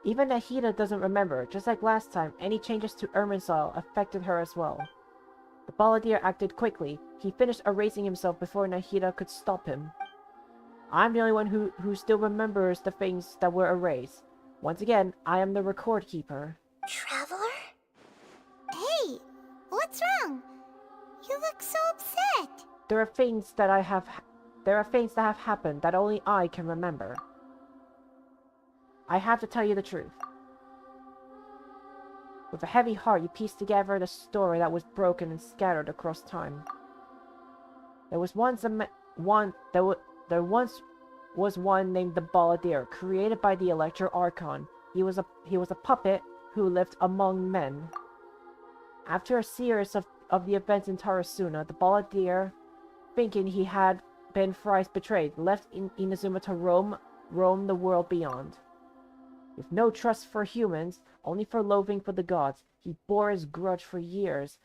[SPEAKER 1] Even Nahida doesn't remember. Just like last time, any changes to Irminsul affected her as well. The Balladeer acted quickly. He finished erasing himself before Nahida could stop him. I'm the only one who still remembers the things that were erased. Once again, I am the record keeper.
[SPEAKER 3] Traveler? Hey, what's wrong? You look so upset.
[SPEAKER 1] there are things that have happened that only I can remember. I have to tell you the truth. With a heavy heart, you piece together the story that was broken and scattered across time. There was once there once was one named the Balladeer, created by the Electro Archon. He was a puppet who lived among men. After a series of the events in Tarasuna, the Balladeer, thinking he had been thrice betrayed, left Inazuma to roam the world beyond. With no trust for humans, only for loathing for the gods, he bore his grudge for years,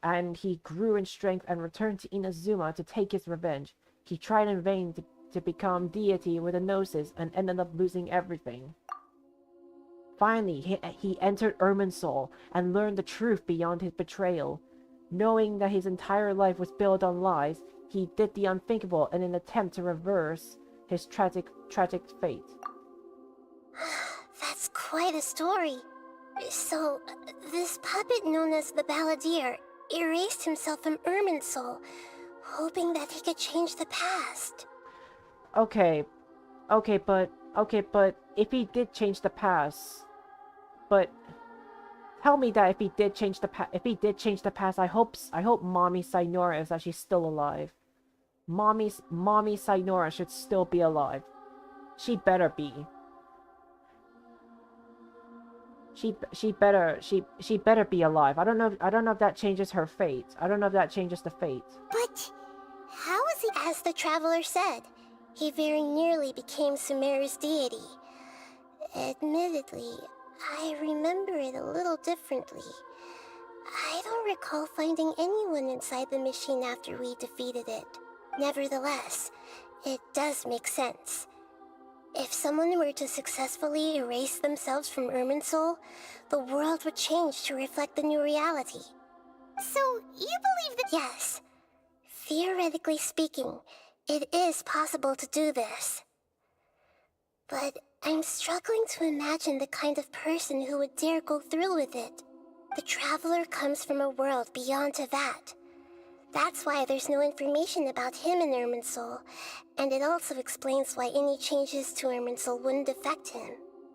[SPEAKER 1] and he grew in strength and returned to Inazuma to take his revenge. He tried in vain to become deity with a gnosis and ended up losing everything. Finally, he entered Irminsul and learned the truth beyond his betrayal. Knowing that his entire life was built on lies, he did the unthinkable in an attempt to reverse his tragic fate.
[SPEAKER 3] That's quite a story. So, this puppet known as the Balladeer erased himself from Irminsul, hoping that he could change the past.
[SPEAKER 1] Okay, but if he did change the past, but tell me that if he did change the past, I hope Mommy Sainora is actually still alive. Mommy Sainora should still be alive. She better be. She better be alive. I don't know if that changes her fate. I don't know if that changes the fate.
[SPEAKER 3] But how is he? As the traveler said, he very nearly became Sumeru's deity. Admittedly, I remember it a little differently. I don't recall finding anyone inside the machine after we defeated it. Nevertheless, it does make sense. If someone were to successfully erase themselves from Irminsul, the world would change to reflect the new reality. So, you believe that— Yes. Theoretically speaking, it is possible to do this. But I'm struggling to imagine the kind of person who would dare go through with it. The traveler comes from a world beyond to that. That's why there's no information about him in Irminsul, and it also explains why any changes to Irminsul wouldn't affect him.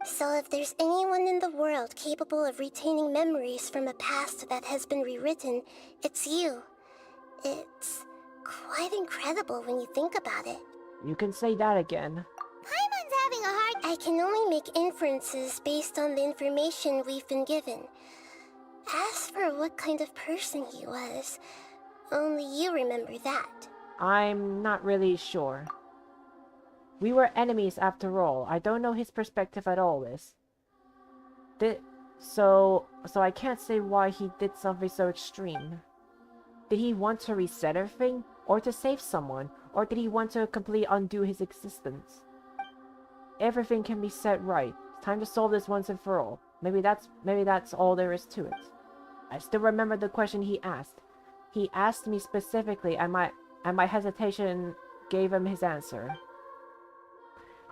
[SPEAKER 3] So if there's anyone in the world capable of retaining memories from a past that has been rewritten, it's you. It's quite incredible when you think about it.
[SPEAKER 1] You can say that again.
[SPEAKER 3] Paimon's having a hard— I can only make inferences based on the information we've been given. As for what kind of person he was, only you remember that.
[SPEAKER 1] I'm not really sure. We were enemies after all. I don't know his perspective at all, Liz. So I can't say why he did something so extreme. Did he want to reset everything? Or to save someone? Or did he want to completely undo his existence? Everything can be set right. It's time to solve this once and for all. Maybe that's all there is to it. I still remember the question he asked. He asked me specifically, and my hesitation gave him his answer.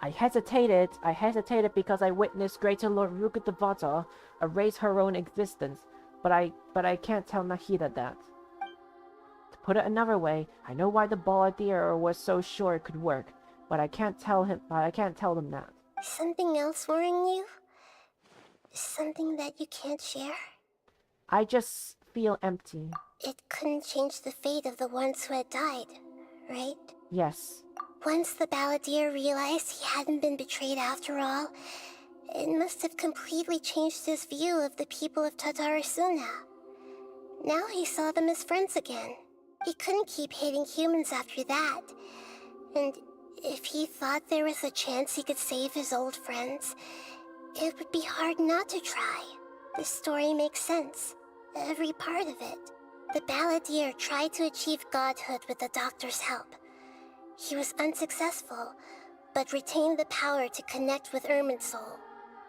[SPEAKER 1] I hesitated because I witnessed Greater Lord Ruka Devata erase her own existence, but I can't tell Nahida that. To put it another way, I know why the Balladeer was so sure it could work, but I can't tell them that.
[SPEAKER 3] Something else worrying you? Something that you can't share?
[SPEAKER 1] I just feel empty.
[SPEAKER 3] It couldn't change the fate of the ones who had died, right?
[SPEAKER 1] Yes.
[SPEAKER 3] Once the Balladeer realized he hadn't been betrayed after all, it must have completely changed his view of the people of Tatarasuna. Now he saw them as friends again. He couldn't keep hating humans after that. And if he thought there was a chance he could save his old friends, it would be hard not to try. The story makes sense. Every part of it. The Balladeer tried to achieve godhood with the doctor's help. He was unsuccessful, but retained the power to connect with Irminsul.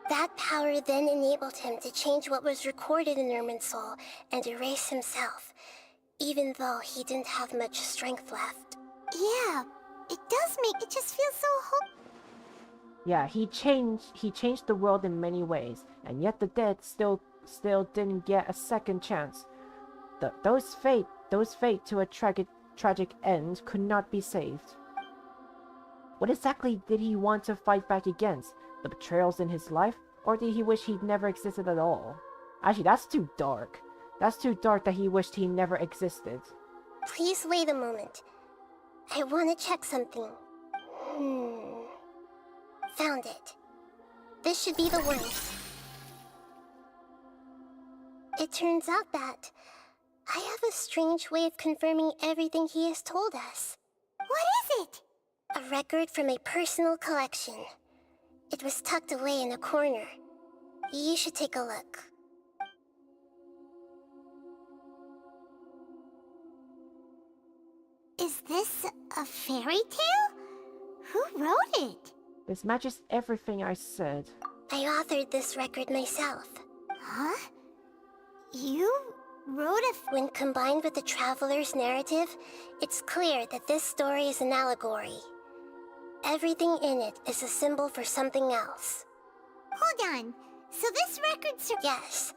[SPEAKER 3] That power then enabled him to change what was recorded in Irminsul and erase himself, even though he didn't have much strength left. Yeah, it just feels so
[SPEAKER 1] Yeah, he changed the world in many ways, and yet the dead still didn't get a second chance. Those fate to tragic end could not be saved. What exactly did he want to fight back against? The betrayals in his life? Or did he wish he'd never existed at all? Actually, that's too dark. That's too dark that he wished he never existed.
[SPEAKER 3] Please wait a moment. I want to check something. Found it. This should be the one. It turns out that I have a strange way of confirming everything he has told us. What is it? A record from a personal collection. It was tucked away in a corner. You should take a look. Is this a fairy tale? Who wrote it?
[SPEAKER 1] This matches everything I said.
[SPEAKER 3] I authored this record myself. Huh? You wrote a... When combined with the Traveler's narrative, it's clear that this story is an allegory. Everything in it is a symbol for something else. Hold on. So this record's... Yes.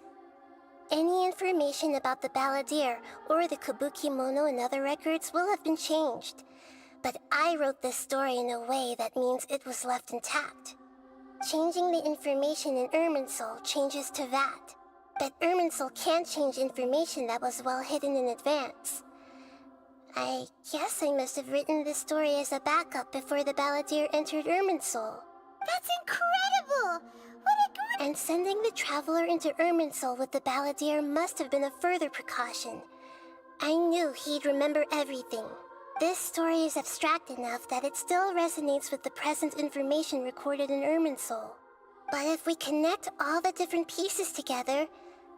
[SPEAKER 3] Any information about the Balladeer or the Kabuki-mono in other records will have been changed. But I wrote this story in a way that means it was left intact. Changing the information in Irminsul changes to that. But Irminsul can't change information that was well hidden in advance. I guess I must have written this story as a backup before the Balladeer entered Irminsul. That's incredible! And sending the Traveler into Irminsul with the Balladeer must have been a further precaution. I knew he'd remember everything. This story is abstract enough that it still resonates with the present information recorded in Irminsul. But if we connect all the different pieces together,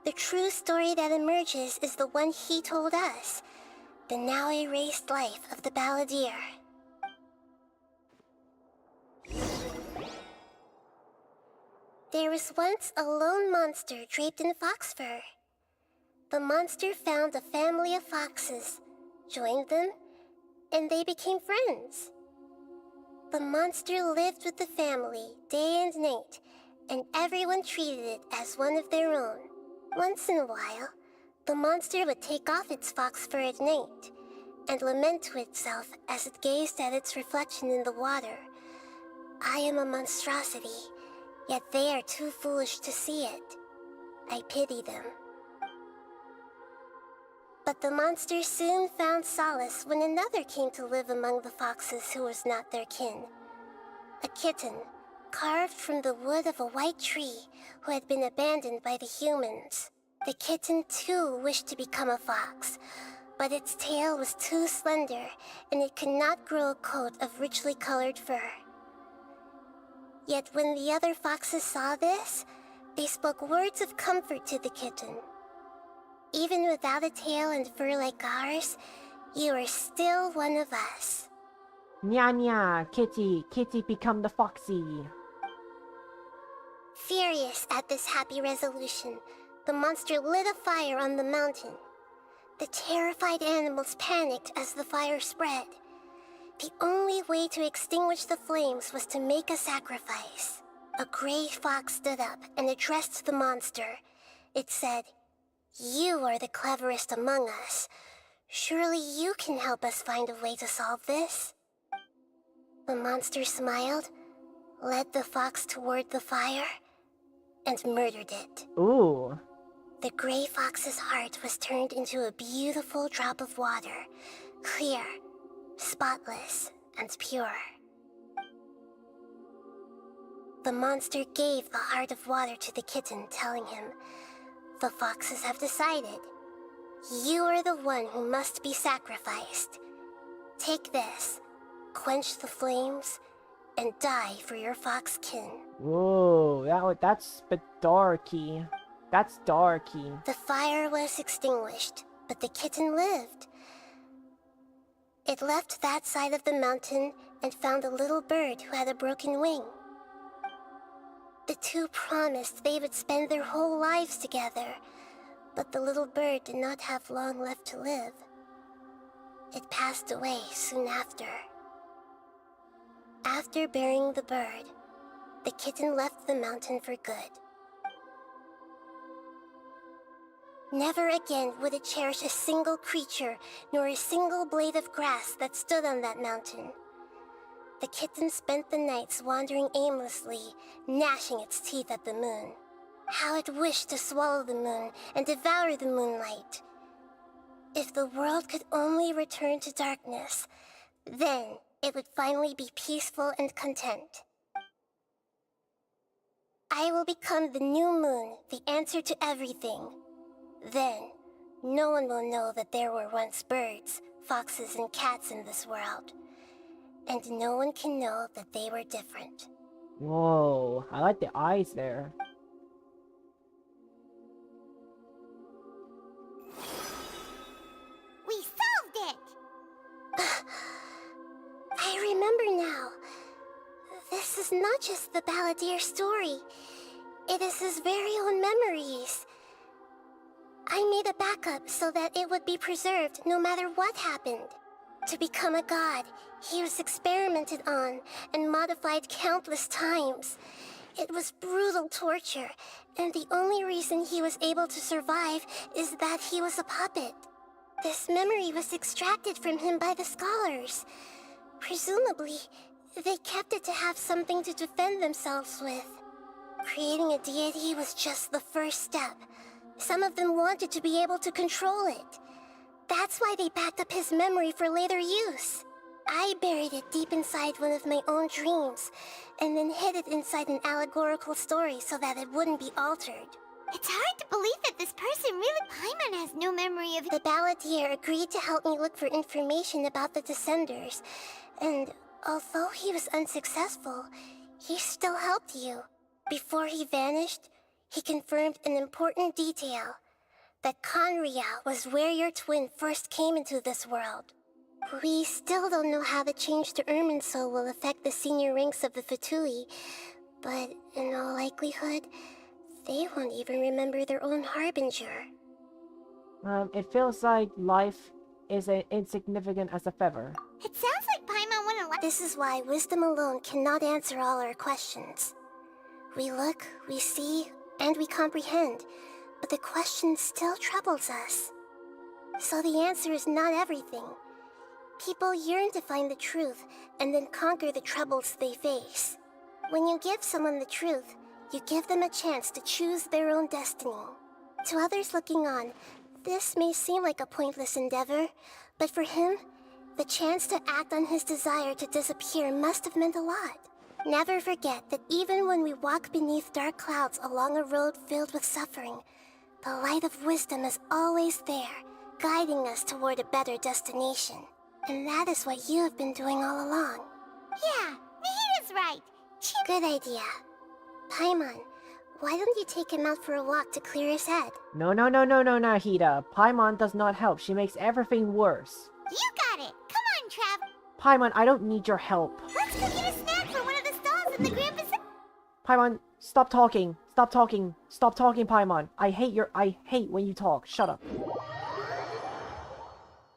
[SPEAKER 3] the true story that emerges is the one he told us. The now erased life of the Balladeer. There was once a lone monster draped in fox fur. The monster found a family of foxes, joined them, and they became friends. The monster lived with the family day and night, and everyone treated it as one of their own. Once in a while, the monster would take off its fox fur at night and lament to itself as it gazed at its reflection in the water. I am a monstrosity, yet they are too foolish to see it. I pity them. But the monster soon found solace when another came to live among the foxes who was not their kin. A kitten, carved from the wood of a white tree who had been abandoned by the humans. The kitten too wished to become a fox, but its tail was too slender and it could not grow a coat of richly colored fur. Yet when the other foxes saw this, they spoke words of comfort to the kitten. Even without a tail and fur like ours, you are still one of us.
[SPEAKER 1] Nya nya, Kitty, Kitty become the foxy.
[SPEAKER 3] Furious at this happy resolution, the monster lit a fire on the mountain. The terrified animals panicked as the fire spread. The only way to extinguish the flames was to make a sacrifice. A gray fox stood up and addressed the monster. It said, "You are the cleverest among us. Surely you can help us find a way to solve this." The monster smiled, led the fox toward the fire, and murdered it.
[SPEAKER 1] Ooh.
[SPEAKER 3] The gray fox's heart was turned into a beautiful drop of water, clear, spotless, and pure. The monster gave the heart of water to the kitten, telling him, "The foxes have decided. You are the one who must be sacrificed. Take this, quench the flames, and die for your fox kin."
[SPEAKER 1] Whoa, that's darky. That's darky.
[SPEAKER 3] The fire was extinguished, but the kitten lived. It left that side of the mountain and found a little bird who had a broken wing. The two promised they would spend their whole lives together, but the little bird did not have long left to live. It passed away soon after. After burying the bird, the kitten left the mountain for good. Never again would it cherish a single creature, nor a single blade of grass that stood on that mountain. The kitten spent the nights wandering aimlessly, gnashing its teeth at the moon. How it wished to swallow the moon and devour the moonlight. If the world could only return to darkness, then it would finally be peaceful and content. I will become the new moon, the answer to everything. Then, no one will know that there were once birds, foxes, and cats in this world. And no one can know that they were different.
[SPEAKER 1] Whoa, I like the eyes there.
[SPEAKER 3] We solved it! I remember now. This is not just the Balladeer's story. It is his very own memories. I made a backup so that it would be preserved no matter what happened. To become a god, he was experimented on and modified countless times. It was brutal torture, and the only reason he was able to survive is that he was a puppet. This memory was extracted from him by the scholars. Presumably, they kept it to have something to defend themselves with. Creating a deity was just the first step. Some of them wanted to be able to control it. That's why they backed up his memory for later use. I buried it deep inside one of my own dreams, and then hid it inside an allegorical story so that it wouldn't be altered. It's hard to believe that this person really... Paimon has no memory of... The Balladeer agreed to help me look for information about the Descenders, and although he was unsuccessful, he still helped you. Before he vanished, he confirmed an important detail. That Conria was where your twin first came into this world. We still don't know how the change to Irminsul will affect the senior ranks of the Fatui, but in all likelihood, they won't even remember their own Harbinger.
[SPEAKER 1] It feels like life is insignificant as a feather.
[SPEAKER 3] It sounds like Paimon wouldn't let... This is why wisdom alone cannot answer all our questions. We look, we see, and we comprehend, but the question still troubles us. So the answer is not everything. People yearn to find the truth and then conquer the troubles they face. When you give someone the truth, you give them a chance to choose their own destiny. To others looking on, this may seem like a pointless endeavor, but for him, the chance to act on his desire to disappear must have meant a lot. Never forget that even when we walk beneath dark clouds along a road filled with suffering, the light of wisdom is always there, guiding us toward a better destination. And that is what you have been doing all along. Yeah, Nahita's right. Good idea. Paimon, why don't you take him out for a walk to clear his head?
[SPEAKER 1] No, Nahida. Paimon does not help. She makes everything worse.
[SPEAKER 3] You got it. Come on, Trav.
[SPEAKER 1] Paimon, I don't need your help.
[SPEAKER 3] Let's go get a snack from one of the stalls in the Grand Bazaar.
[SPEAKER 1] Paimon, stop talking. Stop talking. Stop talking, Paimon. I hate when you talk. Shut up.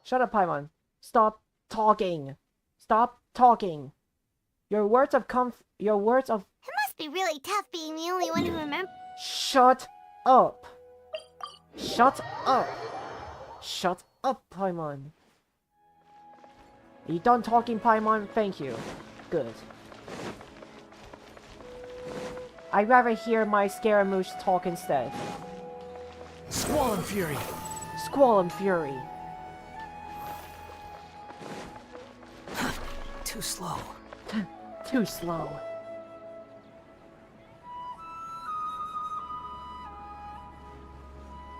[SPEAKER 1] Shut up, Paimon. Stop talking. Stop talking. Your words of
[SPEAKER 3] It must be really tough being the only one who remembers.
[SPEAKER 1] Shut up. Shut up. Shut up, Paimon. Are you done talking, Paimon? Thank you. Good. I'd rather hear my Scaramouche talk instead.
[SPEAKER 15] Squall and Fury!
[SPEAKER 1] Squall and Fury.
[SPEAKER 4] Too slow.
[SPEAKER 1] Too slow.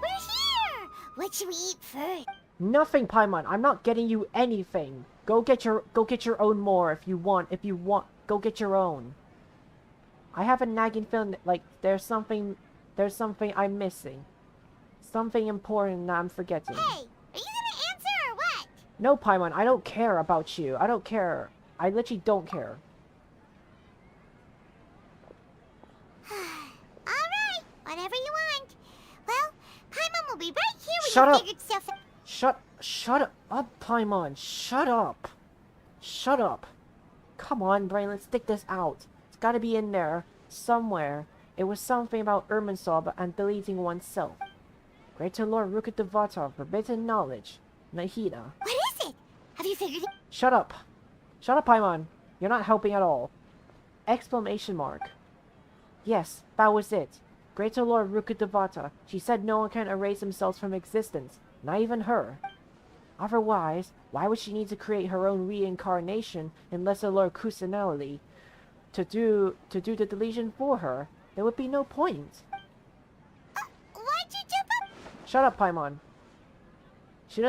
[SPEAKER 3] We're here! What should we eat first?
[SPEAKER 1] Nothing, Paimon. I'm not getting you anything. Go get your own more if you want. Go get your own. I have a nagging feeling that, like, there's something I'm missing. Something important that I'm forgetting.
[SPEAKER 3] Hey, are you gonna answer or what?
[SPEAKER 1] No, Paimon, I don't care about you. I don't care. I literally don't care.
[SPEAKER 3] Alright, whatever you want. Well, Paimon will be right here when
[SPEAKER 1] Shut
[SPEAKER 3] you
[SPEAKER 1] up.
[SPEAKER 3] figured stuff out.
[SPEAKER 1] Shut up, Paimon. Shut up. Shut up. Come on, Brain, let's stick this out. It's gotta be in there somewhere. It was something about Irminsul and deleting oneself. Greater Lord Rukkhadevata, forbidden knowledge. Nahida.
[SPEAKER 3] What is it? Have you figured it?
[SPEAKER 1] Shut up. Shut up, Paimon. You're not helping at all. Exclamation mark. Yes, that was it. Greater Lord Rukkhadevata. She said no one can erase themselves from existence. Not even her. Otherwise, why would she need to create her own reincarnation in Lesser Lord Kusanali to do the deletion for her? There would be no point.
[SPEAKER 3] Why'd you jump up?
[SPEAKER 1] Shut up, Paimon. She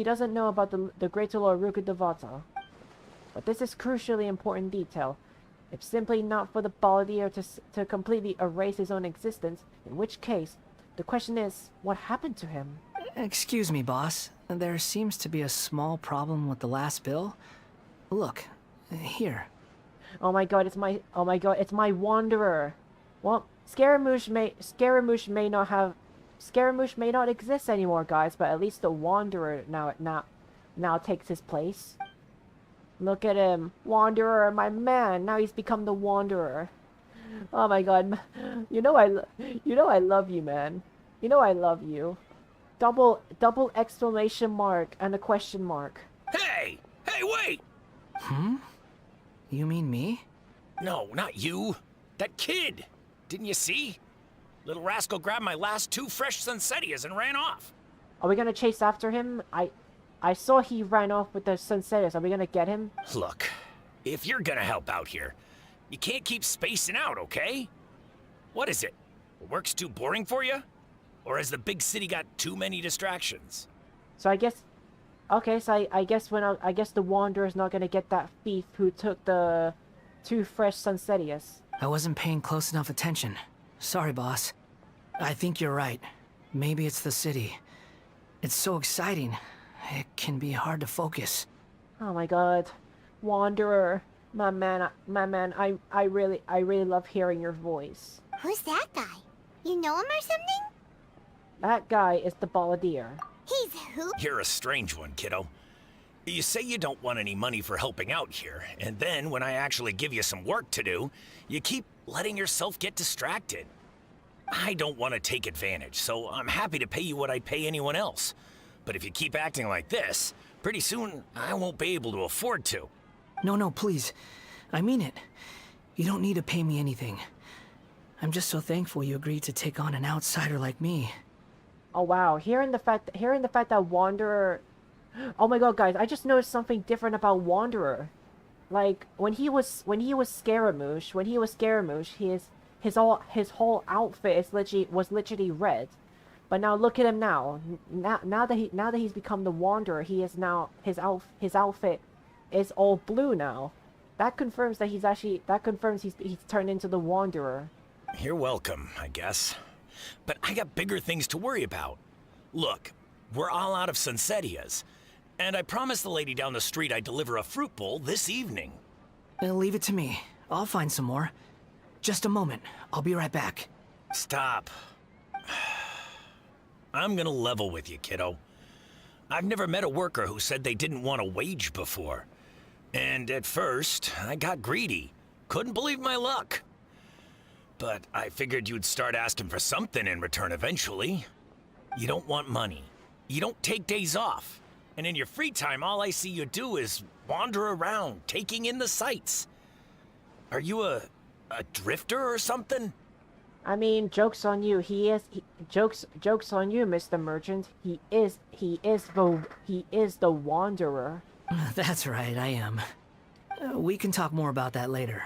[SPEAKER 1] doesn't know about the Greater Lord Rukkhadevata. But this is crucially important detail. If simply not for the Balladeer to completely erase his own existence, in which case, the question is, what happened to him?
[SPEAKER 4] Excuse me, boss. There seems to be a small problem with the last bill. Look, here.
[SPEAKER 1] Oh my god, it's my Wanderer. Well, Scaramouche may not exist anymore, guys, but at least the Wanderer now takes his place. Look at him. Wanderer, my man. Now he's become the Wanderer. Oh my god. You know I love you, man. You know I love you. Double exclamation mark and a question mark.
[SPEAKER 14] Hey! Hey, wait!
[SPEAKER 4] Hmm? You mean me?
[SPEAKER 14] No, not you. That kid! Didn't you see? Little rascal grabbed my last 2 fresh Sunsettias and ran off.
[SPEAKER 1] Are we gonna chase after him? I saw he ran off with the Sunsettias. Are we gonna get him?
[SPEAKER 14] Look, if you're gonna help out here, you can't keep spacing out, okay? What is it? Work's too boring for you? Or has the big city got too many distractions?
[SPEAKER 1] So I guess... Okay, so I guess the Wanderer's not gonna get that thief who took the 2 fresh Sunsettias.
[SPEAKER 4] I wasn't paying close enough attention. Sorry, boss. I think you're right. Maybe it's the city. It's so exciting. It can be hard to focus.
[SPEAKER 1] Oh my god. Wanderer. My man, I really love hearing your voice.
[SPEAKER 3] Who's that guy? You know him or something?
[SPEAKER 1] That guy is the Balladeer.
[SPEAKER 3] He's who?
[SPEAKER 14] You're a strange one, kiddo. You say you don't want any money for helping out here, and then when I actually give you some work to do, you keep letting yourself get distracted. I don't want to take advantage, so I'm happy to pay you what I'd pay anyone else. But if you keep acting like this, pretty soon I won't be able to afford to.
[SPEAKER 4] No, please. I mean it. You don't need to pay me anything. I'm just so thankful you agreed to take on an outsider like me.
[SPEAKER 1] Oh wow, hearing the fact that Wanderer... Oh my god, guys, I just noticed something different about Wanderer. Like, when he was Scaramouche, his whole outfit was literally red. But now look at him now. Now that he's become the Wanderer, he is now his outfit is all blue now. That confirms that he's turned into the Wanderer.
[SPEAKER 14] You're welcome, I guess. But I got bigger things to worry about. Look, we're all out of Sunsettias, and I promised the lady down the street I'd deliver a fruit bowl this evening.
[SPEAKER 4] Leave it to me. I'll find some more. Just a moment. I'll be right back.
[SPEAKER 14] Stop. I'm gonna level with you, kiddo. I've never met a worker who said they didn't want a wage before. And at first, I got greedy. Couldn't believe my luck. But I figured you'd start asking for something in return eventually. You don't want money. You don't take days off. And in your free time, all I see you do is wander around, taking in the sights. Are you a drifter or something?
[SPEAKER 1] I mean, joke's on you. Joke's on you, Mr. Merchant. He is the Wanderer.
[SPEAKER 4] That's right, I am. We can talk more about that later.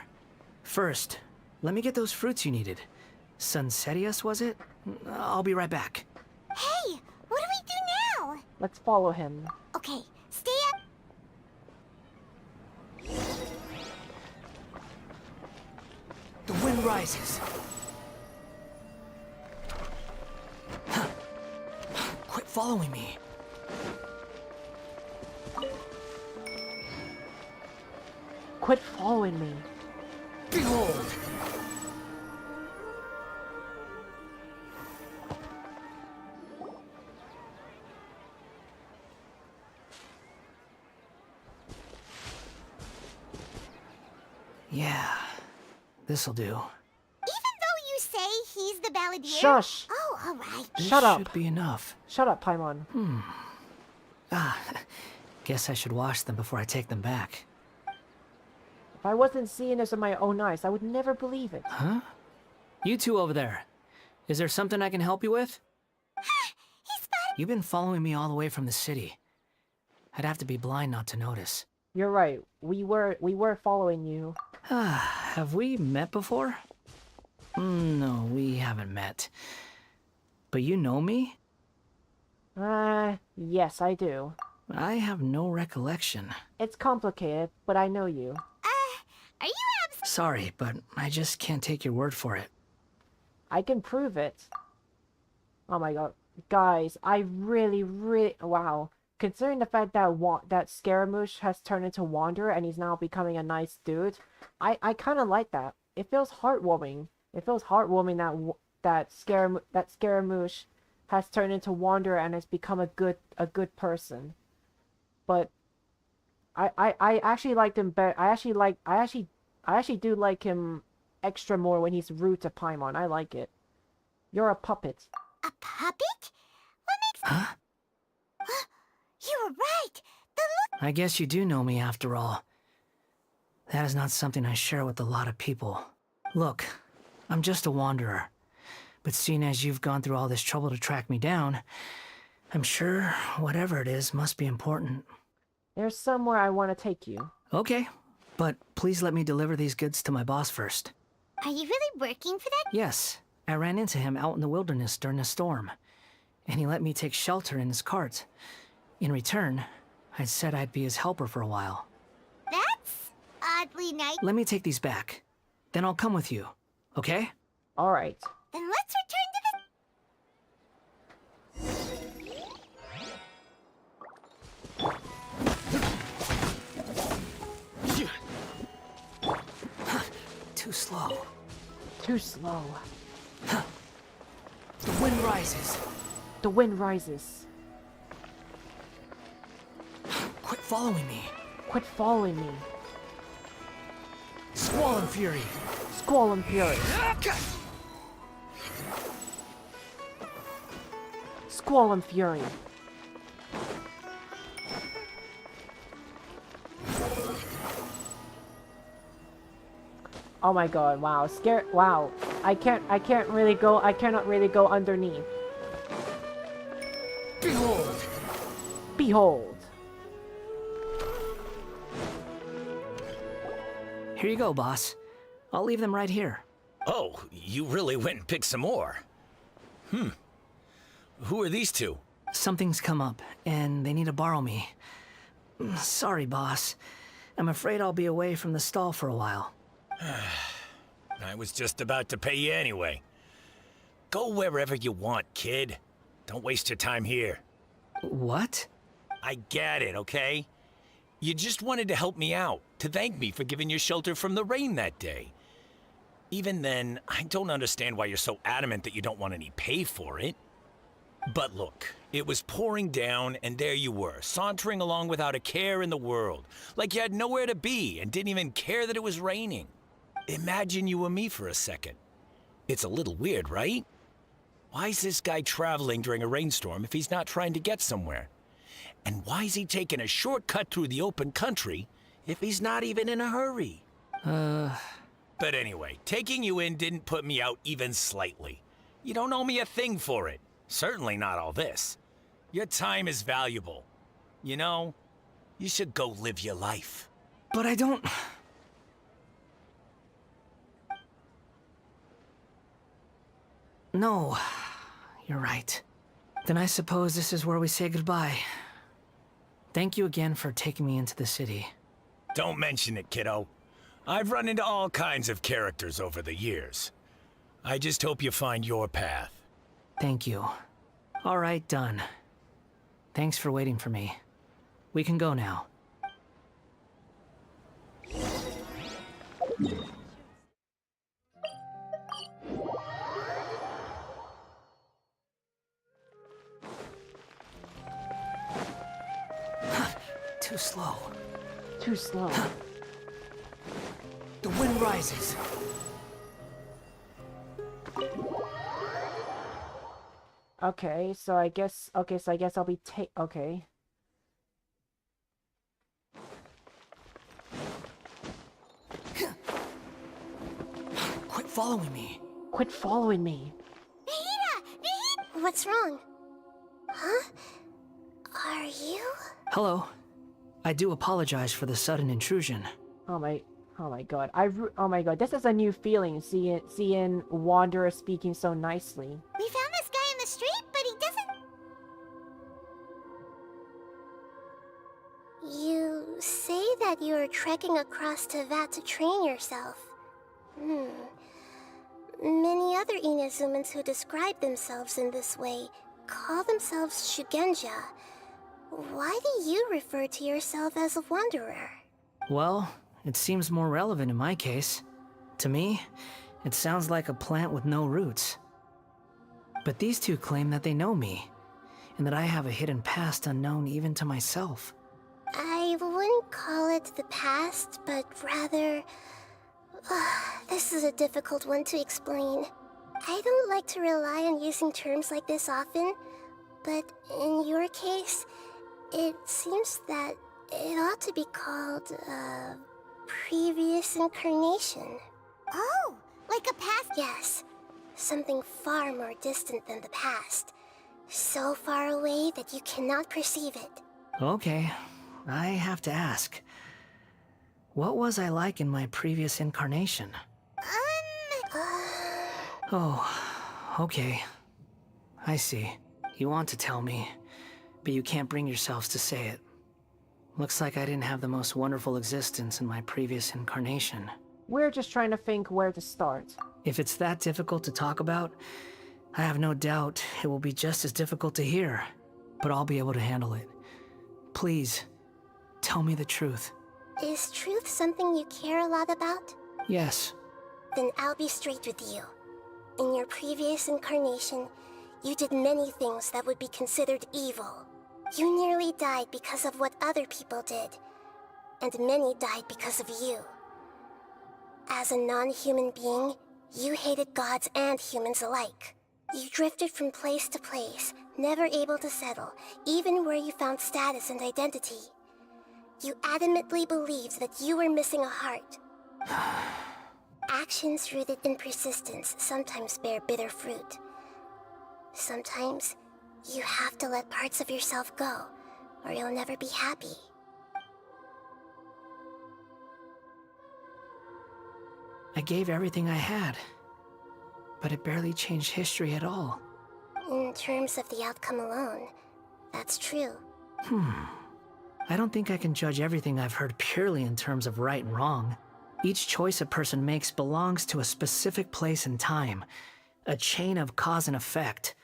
[SPEAKER 4] First, let me get those fruits you needed. Sunsettias, was it? I'll be right back.
[SPEAKER 3] Hey, what do we do now?
[SPEAKER 1] Let's follow him.
[SPEAKER 3] Okay, stay up.
[SPEAKER 4] The wind rises. Quit following me.
[SPEAKER 1] Quit following me.
[SPEAKER 4] Behold! Yeah, this'll do.
[SPEAKER 3] Even though you say he's the Balladeer...
[SPEAKER 1] Shush!
[SPEAKER 3] Oh, Oh, all right.
[SPEAKER 4] This
[SPEAKER 1] Shut up.
[SPEAKER 4] should be enough.
[SPEAKER 1] Shut up, Paimon.
[SPEAKER 4] Guess I should wash them before I take them back.
[SPEAKER 1] If I wasn't seeing this with my own eyes, I would never believe it.
[SPEAKER 4] Huh? You two over there. Is there something I can help you with? You've been following me all the way from the city. I'd have to be blind not to notice.
[SPEAKER 1] You're right. We were following you.
[SPEAKER 4] Have we met before? No, we haven't met. But you know me?
[SPEAKER 1] Yes, I do.
[SPEAKER 4] I have no recollection.
[SPEAKER 1] It's complicated, but I know you.
[SPEAKER 3] Are you
[SPEAKER 4] Sorry, but I just can't take your word for it.
[SPEAKER 1] I can prove it. Oh my god. Guys, I really... Wow. Considering the fact that that Scaramouche has turned into Wanderer and he's now becoming a nice dude, I kind of like that. It feels heartwarming. It feels heartwarming that Scaramouche has turned into Wanderer and has become a good person. But I actually liked him better. I actually do like him extra more when he's rude to Paimon. I like it. You're a puppet.
[SPEAKER 3] a puppet? What makes... Huh? You were right. The look...
[SPEAKER 4] I guess you do know me after all. That is not something I share with a lot of people. Look, I'm just a wanderer. But seeing as you've gone through all this trouble to track me down, I'm sure whatever it is must be important.
[SPEAKER 1] There's somewhere I want to take you.
[SPEAKER 4] Okay, but please let me deliver these goods to my boss first.
[SPEAKER 3] Are you really working for that?
[SPEAKER 4] Yes, I ran into him out in the wilderness during a storm, and he let me take shelter in his cart. In return, I said I'd be his helper for a while.
[SPEAKER 3] That's oddly nice.
[SPEAKER 4] Let me take these back. Then I'll come with you, okay?
[SPEAKER 1] All right.
[SPEAKER 3] Then let's return to the...
[SPEAKER 4] Too slow.
[SPEAKER 1] Too slow.
[SPEAKER 4] The wind rises.
[SPEAKER 1] The wind rises.
[SPEAKER 4] Quit following me.
[SPEAKER 1] Quit following me.
[SPEAKER 4] Squall and fury.
[SPEAKER 1] Squall and fury. Squall and fury. Oh my god, wow. Wow. I cannot really go underneath.
[SPEAKER 4] Behold.
[SPEAKER 1] Behold.
[SPEAKER 4] Here you go, boss. I'll leave them right here.
[SPEAKER 14] Oh, you really went and picked some more. Who are these two?
[SPEAKER 4] Something's come up, and they need to borrow me. Sorry, boss. I'm afraid I'll be away from the stall for a while.
[SPEAKER 14] I was just about to pay you anyway. Go wherever you want, kid. Don't waste your time here.
[SPEAKER 4] What?
[SPEAKER 14] I get it, okay? You just wanted to help me out, to thank me for giving you shelter from the rain that day. Even then, I don't understand why you're so adamant that you don't want any pay for it. But look, it was pouring down, and there you were, sauntering along without a care in the world, like you had nowhere to be and didn't even care that it was raining. Imagine you were me for a second. It's a little weird, right? Why is this guy traveling during a rainstorm if he's not trying to get somewhere? And why is he taking a shortcut through the open country if he's not even in a hurry? But anyway, taking you in didn't put me out even slightly. You don't owe me a thing for it. Certainly not all this. Your time is valuable. You know, you should go live your life.
[SPEAKER 4] But I don't... No, you're right. Then I suppose this is where we say goodbye. Thank you again for taking me into the city.
[SPEAKER 14] Don't mention it, kiddo. I've run into all kinds of characters over the years. I just hope you find your path.
[SPEAKER 4] Thank you. All right, done. Thanks for waiting for me. We can go now. Too slow.
[SPEAKER 1] Too slow.
[SPEAKER 4] The wind rises.
[SPEAKER 1] Okay, so I guess I'll be okay.
[SPEAKER 4] Quit following me.
[SPEAKER 1] Quit following me.
[SPEAKER 3] Nahida! What's wrong? Huh? Are you?
[SPEAKER 4] Hello. I do apologize for the sudden intrusion.
[SPEAKER 1] Oh my god. Oh my god, this is a new feeling, seeing Wanderer speaking so nicely.
[SPEAKER 3] We found this guy in the street, but he doesn't... You say that you are trekking across Teyvat to train yourself. Many other Inazumans who describe themselves in this way call themselves Shugenja. Why do you refer to yourself as a wanderer?
[SPEAKER 4] Well, it seems more relevant in my case. To me, it sounds like a plant with no roots. But these two claim that they know me, and that I have a hidden past unknown even to myself.
[SPEAKER 3] I wouldn't call it the past, but rather... this is a difficult one to explain. I don't like to rely on using terms like this often, but in your case, it seems that it ought to be called a previous incarnation. Oh, like a past? Yes, something far more distant than the past. So far away that you cannot perceive it.
[SPEAKER 4] Okay, I have to ask. What was I like in my previous incarnation? Oh, okay. I see. You want to tell me, but you can't bring yourselves to say it. Looks like I didn't have the most wonderful existence in my previous incarnation.
[SPEAKER 1] We're just trying to think where to start.
[SPEAKER 4] If it's that difficult to talk about, I have no doubt it will be just as difficult to hear, but I'll be able to handle it. Please, tell me the truth.
[SPEAKER 3] Is truth something you care a lot about?
[SPEAKER 4] Yes.
[SPEAKER 3] Then I'll be straight with you. In your previous incarnation, you did many things that would be considered evil. You nearly died because of what other people did, and many died because of you. As a non-human being, you hated gods and humans alike. You drifted from place to place, never able to settle, even where you found status and identity. You adamantly believed that you were missing a heart. Actions rooted in persistence sometimes bear bitter fruit. Sometimes, you have to let parts of yourself go, or you'll never be happy.
[SPEAKER 4] I gave everything I had, but it barely changed history at all.
[SPEAKER 3] In terms of the outcome alone, that's true.
[SPEAKER 4] I don't think I can judge everything I've heard purely in terms of right and wrong. Each choice a person makes belongs to a specific place and time, a chain of cause and effect,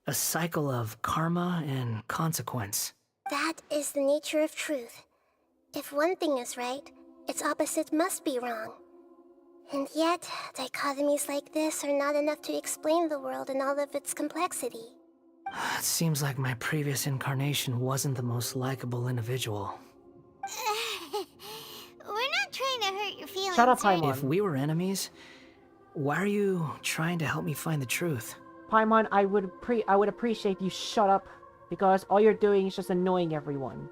[SPEAKER 4] a cycle of karma and consequence.
[SPEAKER 3] That is the nature of truth. If one thing is right, its opposite must be wrong. And yet, dichotomies like this are not enough to explain the world in all of its complexity.
[SPEAKER 4] It seems like my previous incarnation wasn't the most likable individual.
[SPEAKER 3] We're not trying to hurt your feelings.
[SPEAKER 1] Shut up, Paimon.
[SPEAKER 4] If we were enemies, why are you trying to help me find the truth?
[SPEAKER 1] Paimon, I would appreciate if you shut up, because all you're doing is just annoying everyone.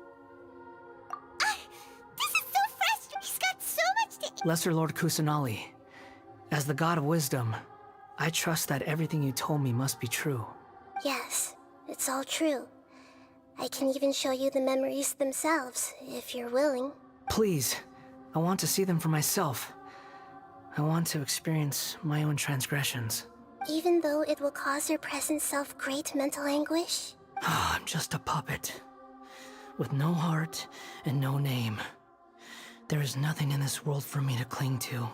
[SPEAKER 3] This is so frustrating. He's got so much to...
[SPEAKER 4] Lesser Lord Kusanali, as the god of wisdom, I trust that everything you told me must be true.
[SPEAKER 3] Yes, it's all true. I can even show you the memories themselves, if you're willing.
[SPEAKER 4] Please, I want to see them for myself. I want to experience my own transgressions.
[SPEAKER 3] Even though it will cause your present self great mental anguish?
[SPEAKER 4] I'm just a puppet, with no heart and no name. There is nothing in this world for me to cling to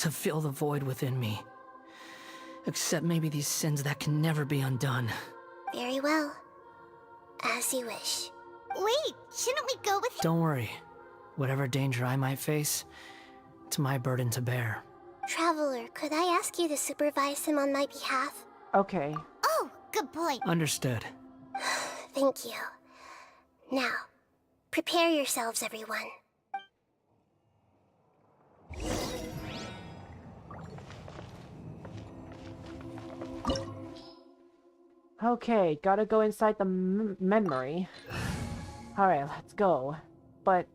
[SPEAKER 4] fill the void within me. Except maybe these sins that can never be undone.
[SPEAKER 3] Very well. As you wish. Wait, shouldn't we go with him?
[SPEAKER 4] Don't worry. Whatever danger I might face, it's my burden to bear.
[SPEAKER 3] Traveler, could I ask you to supervise him on my behalf?
[SPEAKER 1] Okay.
[SPEAKER 3] Oh, good point.
[SPEAKER 4] Understood.
[SPEAKER 3] Thank you. Now, prepare yourselves, everyone.
[SPEAKER 1] Okay, gotta go inside the memory. Alright, let's go. But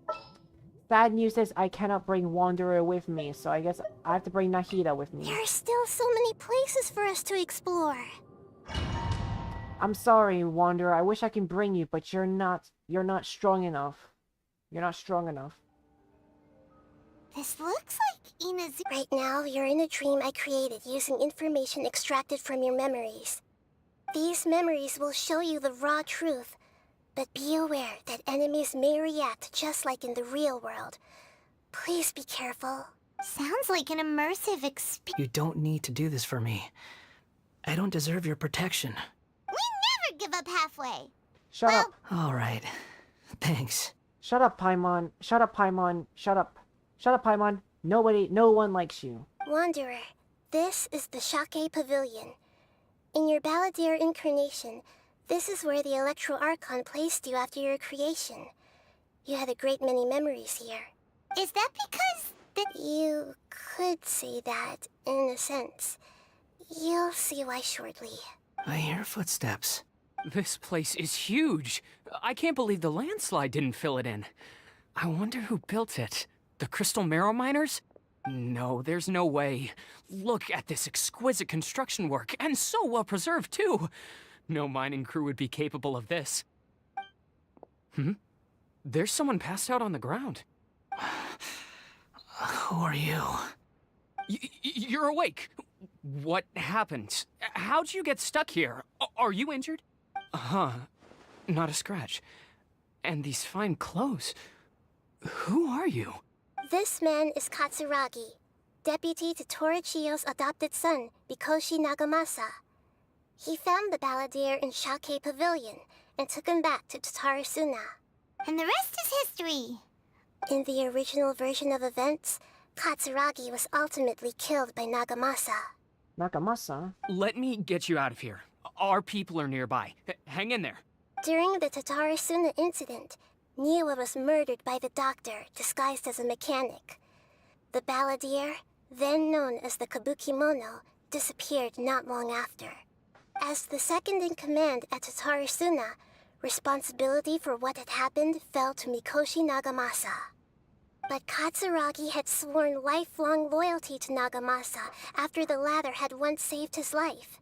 [SPEAKER 1] sad news is I cannot bring Wanderer with me, so I guess I have to bring Nahida with me.
[SPEAKER 3] There are still so many places for us to explore.
[SPEAKER 1] I'm sorry, Wanderer. I wish I can bring you, but you're not strong enough. You're not strong enough.
[SPEAKER 3] This looks like Ina's... Right now, you're in a dream I created using information extracted from your memories. These memories will show you the raw truth, but be aware that enemies may react just like in the real world. Please be careful. Sounds like an immersive experience.
[SPEAKER 4] You don't need to do this for me. I don't deserve your protection.
[SPEAKER 3] We never give up halfway.
[SPEAKER 1] Shut up.
[SPEAKER 4] All right. Thanks.
[SPEAKER 1] Shut up, Paimon. Shut up, Paimon. Shut up. Shut up, Paimon. No one likes you.
[SPEAKER 3] Wanderer, this is the Shake Pavilion. In your Balladeer incarnation, this is where the Electro Archon placed you after your creation. You had a great many memories here. Is that because you could say that, in a sense. You'll see why shortly.
[SPEAKER 4] I hear footsteps.
[SPEAKER 5] This place is huge. I can't believe the landslide didn't fill it in. I wonder who built it. The Crystal Marrow Miners? No, there's no way. Look at this exquisite construction work, and so well preserved, too. No mining crew would be capable of this. There's someone passed out on the ground.
[SPEAKER 4] Who are you?
[SPEAKER 5] You're awake. What happened? How'd you get stuck here? Are you injured? Huh. Not a scratch. And these fine clothes. Who are you?
[SPEAKER 3] This man is Katsuragi, deputy to Torichiyo's adopted son, Mikoshi Nagamasa. He found the Balladeer in Shake Pavilion and took him back to Tatarasuna. And the rest is history. In the original version of events, Katsuragi was ultimately killed by Nagamasa.
[SPEAKER 1] Nagamasa?
[SPEAKER 5] Let me get you out of here. Our people are nearby. Hang in there.
[SPEAKER 3] During the Tatarasuna incident, Niwa was murdered by the doctor, disguised as a mechanic. The Balladeer, then known as the Kabukimono, disappeared not long after. As the second-in-command at Tatarasuna, responsibility for what had happened fell to Mikoshi Nagamasa. But Katsuragi had sworn lifelong loyalty to Nagamasa after the latter had once saved his life.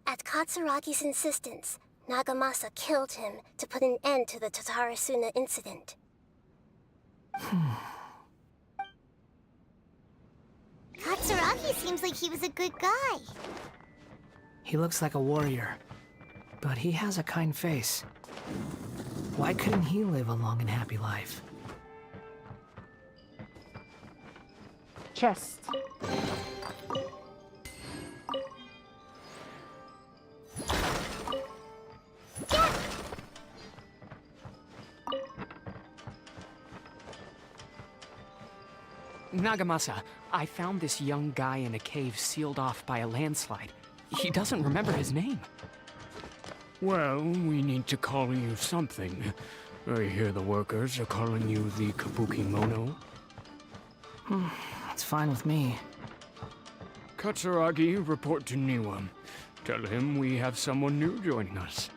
[SPEAKER 3] At Katsuragi's insistence, Nagamasa killed him to put an end to the Tatarasuna incident. Katsuragi seems like he was a good guy.
[SPEAKER 4] He looks like a warrior, but he has a kind face. Why couldn't he live a long and happy life?
[SPEAKER 1] Chest.
[SPEAKER 5] Nagamasa, I found this young guy in a cave sealed off by a landslide. He doesn't remember his name.
[SPEAKER 17] Well, we need to call you something. I hear the workers are calling you the Kabukimono.
[SPEAKER 4] That's fine with me.
[SPEAKER 17] Katsuragi, report to Niwa. Tell him we have someone new joining us.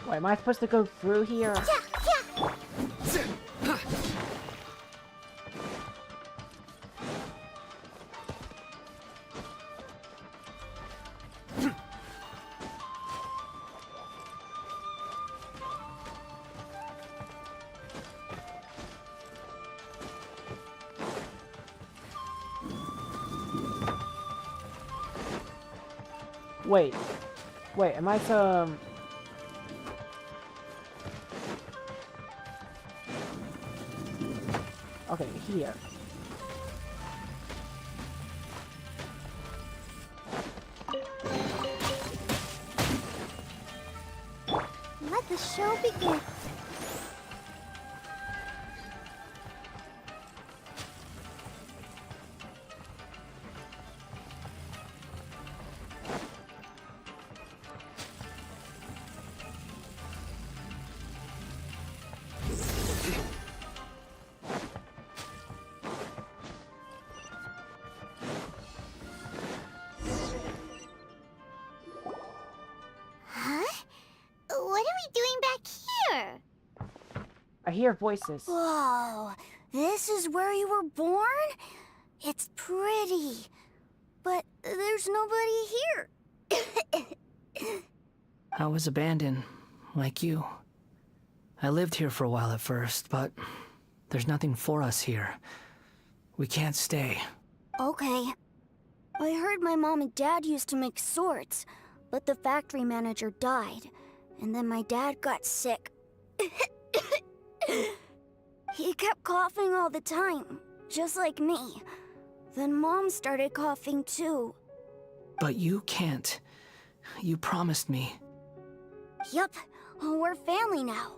[SPEAKER 1] Wait, am I supposed to go through here? Wait, am I to... Okay, here.
[SPEAKER 3] Let the show begin. you doing back here?
[SPEAKER 1] I hear voices.
[SPEAKER 3] Whoa, this is where you were born? It's pretty, but there's nobody here.
[SPEAKER 4] I was abandoned, like you. I lived here for a while at first, but there's nothing for us here. We can't stay.
[SPEAKER 3] Okay. I heard my mom and dad used to make swords, but the factory manager died, and then my dad got sick. He kept coughing all the time, just like me. Then Mom started coughing too.
[SPEAKER 4] But you can't. You promised me.
[SPEAKER 3] Yup, we're family now.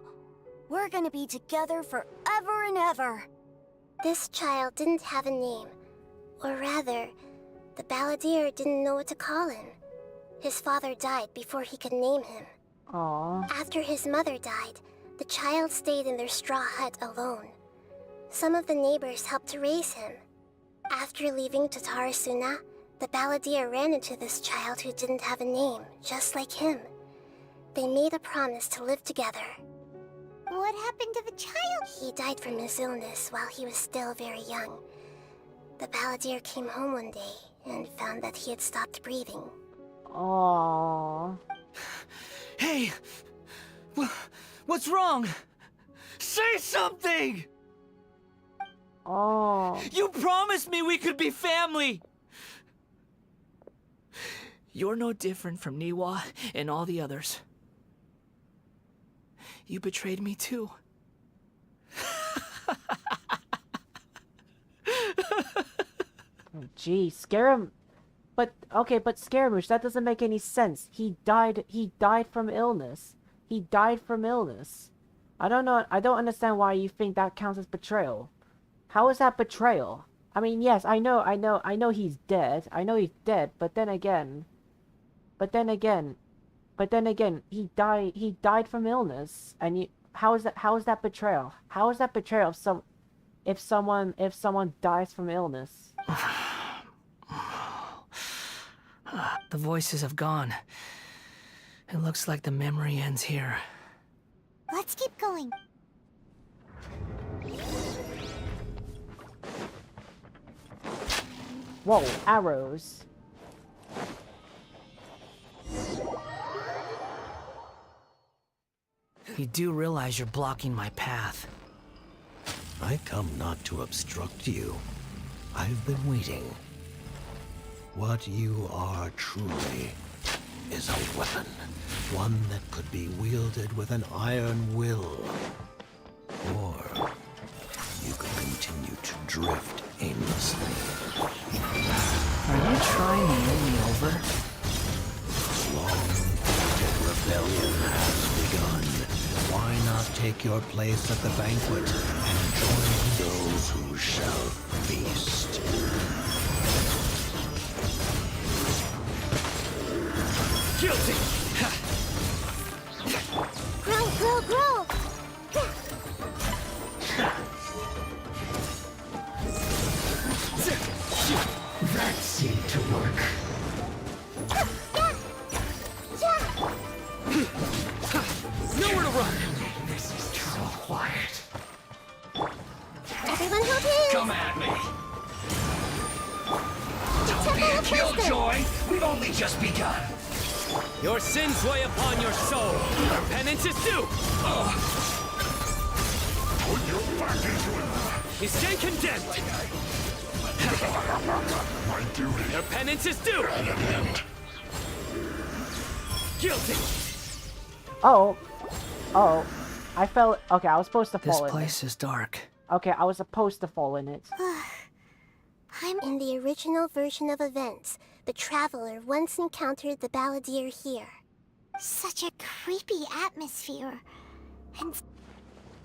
[SPEAKER 3] We're gonna be together forever and ever. This child didn't have a name. Or rather, the balladeer didn't know what to call him. His father died before he could name him.
[SPEAKER 1] Aww.
[SPEAKER 3] After his mother died, the child stayed in their straw hut alone. Some of the neighbors helped to raise him. After leaving Tatarasuna, the balladeer ran into this child who didn't have a name, just like him. They made a promise to live together. What happened to the child? He died from his illness while he was still very young. The balladeer came home one day and found that he had stopped breathing.
[SPEAKER 1] Aww.
[SPEAKER 6] Hey! What's wrong? Say something!
[SPEAKER 1] Oh.
[SPEAKER 6] You promised me we could be family! You're no different from Niwa and all the others. You betrayed me too.
[SPEAKER 1] Oh, gee, scare him. But okay, but Scaramouche, that doesn't make any sense. He died from illness. He died from illness. I don't know. I don't understand why you think that counts as betrayal. How is that betrayal? I mean, yes, I know he's dead. I know he's dead, but then again, he died from illness. And how is that betrayal? How is that betrayal if someone dies from illness?
[SPEAKER 4] The voices have gone. It looks like the memory ends here.
[SPEAKER 3] Let's keep going.
[SPEAKER 1] Whoa, arrows.
[SPEAKER 4] You do realize you're blocking my path.
[SPEAKER 13] I come not to obstruct you. I've been waiting. What you are truly is a weapon. One that could be wielded with an iron will. Or you could continue to drift aimlessly.
[SPEAKER 4] Are you trying to win me over?
[SPEAKER 13] Long-fated rebellion has begun. Why not take your place at the banquet and join those who shall feast?
[SPEAKER 6] Guilty!
[SPEAKER 3] Grow!
[SPEAKER 6] That seemed to work. Nowhere to run! This is too quiet.
[SPEAKER 3] Everyone hold hands!
[SPEAKER 6] Come at me! Don't be a killjoy! We've only just begun! Your sins weigh upon your soul. Your penance is due! Put your back into it! You stay condemned! My duty. Your penance is due! Guilty!
[SPEAKER 1] Oh. I fell. Okay, I was supposed to fall in it.
[SPEAKER 4] This place is dark.
[SPEAKER 1] Okay, I was supposed to fall in it.
[SPEAKER 3] I'm in the original version of events. The traveler once encountered the balladeer here. Such a creepy atmosphere. And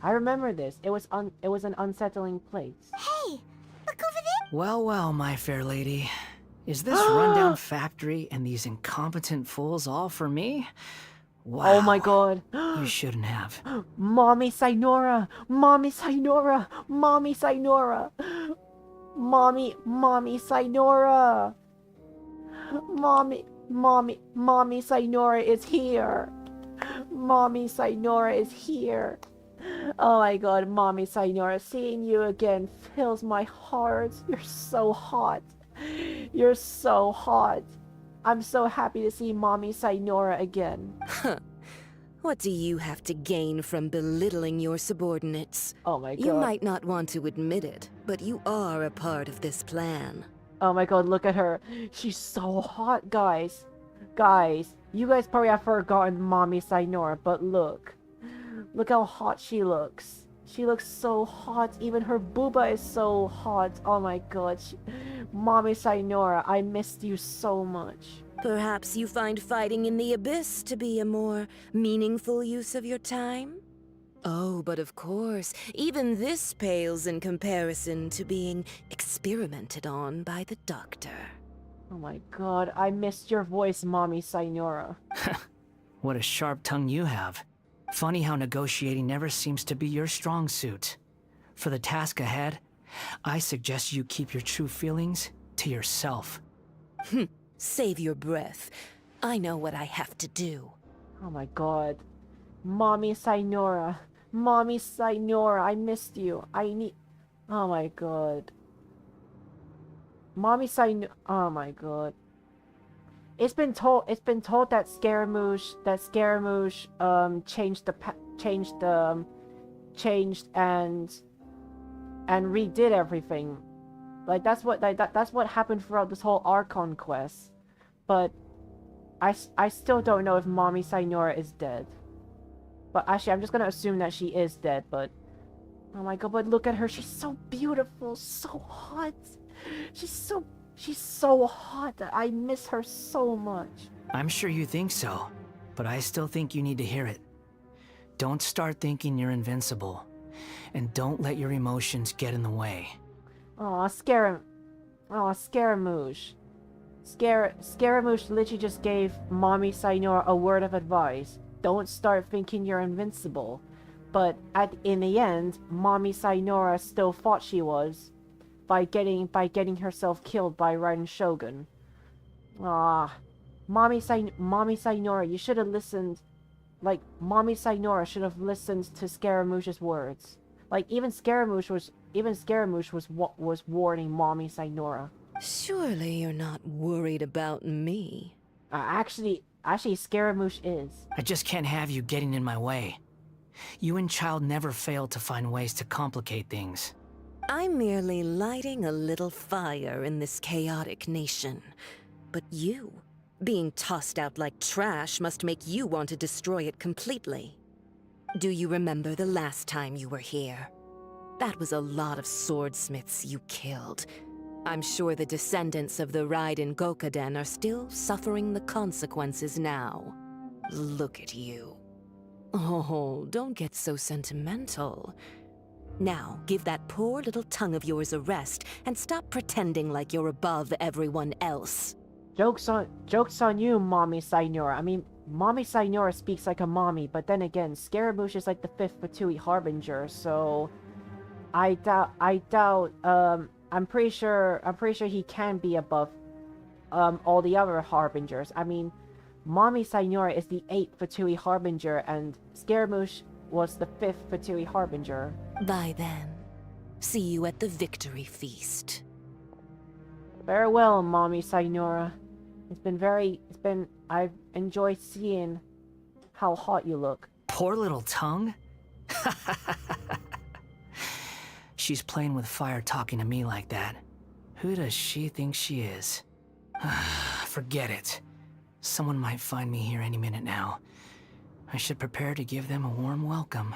[SPEAKER 1] I remember this. It was an unsettling place.
[SPEAKER 3] hey, look over there.
[SPEAKER 4] Well, my fair lady. Is this rundown factory and these incompetent fools all for me? Wow.
[SPEAKER 1] Oh my god.
[SPEAKER 4] You shouldn't have.
[SPEAKER 1] Mommy Sainora! Mommy Sainora! Mommy Sainora! Mommy Sainora! Mommy Sainora is here! Mommy Sainora is here. Oh my god, Mommy Sainora, seeing you again fills my heart. You're so hot. You're so hot. I'm so happy to see Mommy Sainora again.
[SPEAKER 8] Huh. What do you have to gain from belittling your subordinates?
[SPEAKER 1] Oh my god.
[SPEAKER 8] You might not want to admit it, but you are a part of this plan.
[SPEAKER 1] Oh my god, look at her. She's so hot, guys. Guys, you guys probably have forgotten Mommy Sainora, but look. Look how hot she looks. She looks so hot. Even her booba is so hot. Oh my god. Mommy Sainora, I missed you so much.
[SPEAKER 8] Perhaps you find fighting in the abyss to be a more meaningful use of your time? Oh, but of course, even this pales in comparison to being experimented on by the doctor.
[SPEAKER 1] Oh my god, I missed your voice, Mommy Sainora.
[SPEAKER 4] What a sharp tongue you have. Funny how negotiating never seems to be your strong suit. For the task ahead, I suggest you keep your true feelings to yourself.
[SPEAKER 8] Save your breath. I know what I have to do.
[SPEAKER 1] Oh my god. Mommy Sainora. Mommy Sainora, I missed you. Oh my god. Mommy Sainora. Oh my god. It's been told that Scaramouche changed and redid everything. Like that's what happened throughout this whole Archon quest. But I still don't know if Mommy Sainora is dead. But actually I'm just gonna assume that she is dead, but oh my god, but look at her, she's so beautiful, so hot. She's so hot that I miss her so much.
[SPEAKER 4] I'm sure you think so, but I still think you need to hear it. Don't start thinking you're invincible, and don't let your emotions get in the way.
[SPEAKER 1] Aw, Scaramouche. Scaramouche literally just gave Mommy Sainora a word of advice. Don't start thinking you're invincible. But in the end, Mommy Sainora still thought she was. By getting herself killed by Raiden Shogun. Ah, Mommy Sainora, you should have listened. Like, Mommy Sainora should have listened to Scaramouche's words. Like, even Scaramouche was warning Mommy Sainora.
[SPEAKER 8] Surely you're not worried about me.
[SPEAKER 1] Actually, Scaramouche is.
[SPEAKER 4] I just can't have you getting in my way. You and Child never fail to find ways to complicate things.
[SPEAKER 8] I'm merely lighting a little fire in this chaotic nation. But you, being tossed out like trash, must make you want to destroy it completely. Do you remember the last time you were here? That was a lot of swordsmiths you killed. I'm sure the descendants of the Raiden Gokaden are still suffering the consequences now. Look at you. Oh, don't get so sentimental. Now, give that poor little tongue of yours a rest and stop pretending like you're above everyone else.
[SPEAKER 1] Joke's on you, Mommy Sainora. I mean, Mommy Sainora speaks like a mommy, but then again, Scaramouche is like the 5th Fatui Harbinger, so I'm pretty sure he can be above all the other Harbingers. I mean, Mommy Sainora is the 8th Fatui Harbinger, and Scaramouche was the 5th Fatui Harbinger.
[SPEAKER 8] By then, see you at the victory feast.
[SPEAKER 1] Farewell, Mommy Sainora. I've enjoyed seeing how hot you look.
[SPEAKER 4] Poor little tongue? She's playing with fire talking to me like that. Who does she think she is? Forget it. Someone might find me here any minute now. I should prepare to give them a warm welcome.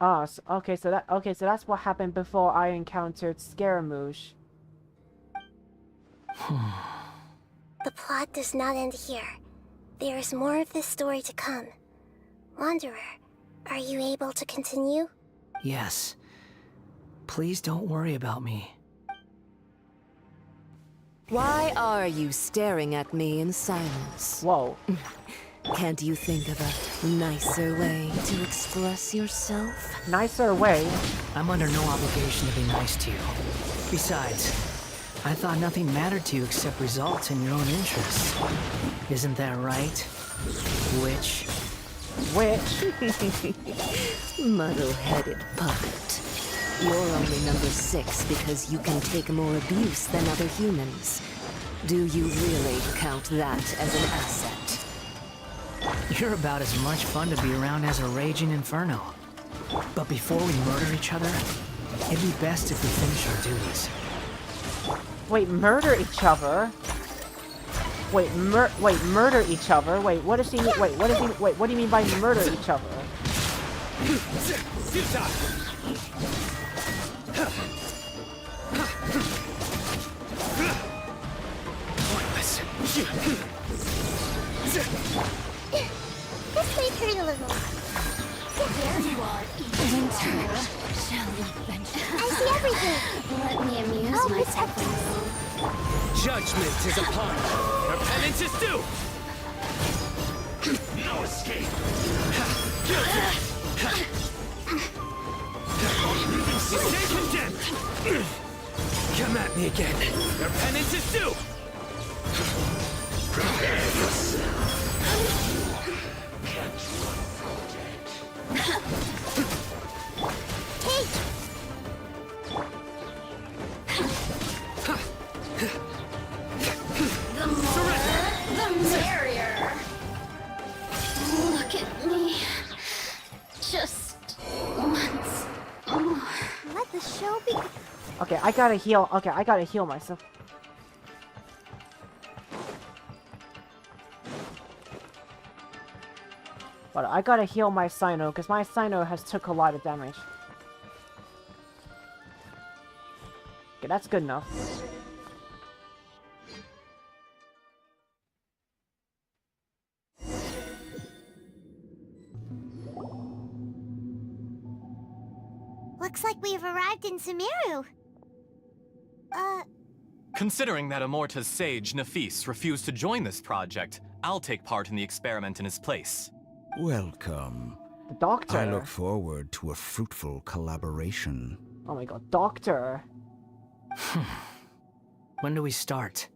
[SPEAKER 1] Ah, okay, so that's what happened before I encountered Scaramouche.
[SPEAKER 3] The plot does not end here. There is more of this story to come. Wanderer, are you able to continue?
[SPEAKER 4] Yes. Please don't worry about me.
[SPEAKER 8] Why are you staring at me in silence?
[SPEAKER 1] Whoa.
[SPEAKER 8] Can't you think of a nicer way to express yourself?
[SPEAKER 1] Nicer way?
[SPEAKER 4] I'm under no obligation to be nice to you. Besides, I thought nothing mattered to you except results in your own interests. Isn't that right, witch?
[SPEAKER 1] Which?
[SPEAKER 8] Muddle-headed puppet. You're only number 6 because you can take more abuse than other humans. Do you really count that as an asset?
[SPEAKER 4] You're about as much fun to be around as a raging inferno. But before we murder each other, it'd be best if we finish our duties.
[SPEAKER 1] Wait, murder each other? Wait, murder each other? Wait, what does he mean? Wait, what does he? Wait, what do you mean by murder each other?
[SPEAKER 3] This way hurt a little. There you are. Shall we venture? I see everything. Let me amuse myself.
[SPEAKER 6] Judgment is upon you. Your penance is due. No escape. You stay condemned. Come at me again. Your penance is due. Prepare yourself.
[SPEAKER 3] The more, the merrier. Look at me. Just once more. Let the show be.
[SPEAKER 1] Okay, I gotta heal. Okay, I gotta heal myself. But I gotta heal my Sino, because my Sino has took a lot of damage. Okay, that's good enough.
[SPEAKER 3] Looks like we've arrived in Sumeru.
[SPEAKER 11] Considering that Amorta's sage, Nafis, refused to join this project, I'll take part in the experiment in his place.
[SPEAKER 21] Welcome.
[SPEAKER 1] The doctor.
[SPEAKER 21] I look forward to a fruitful collaboration.
[SPEAKER 1] Oh my god, doctor.
[SPEAKER 4] When do we start?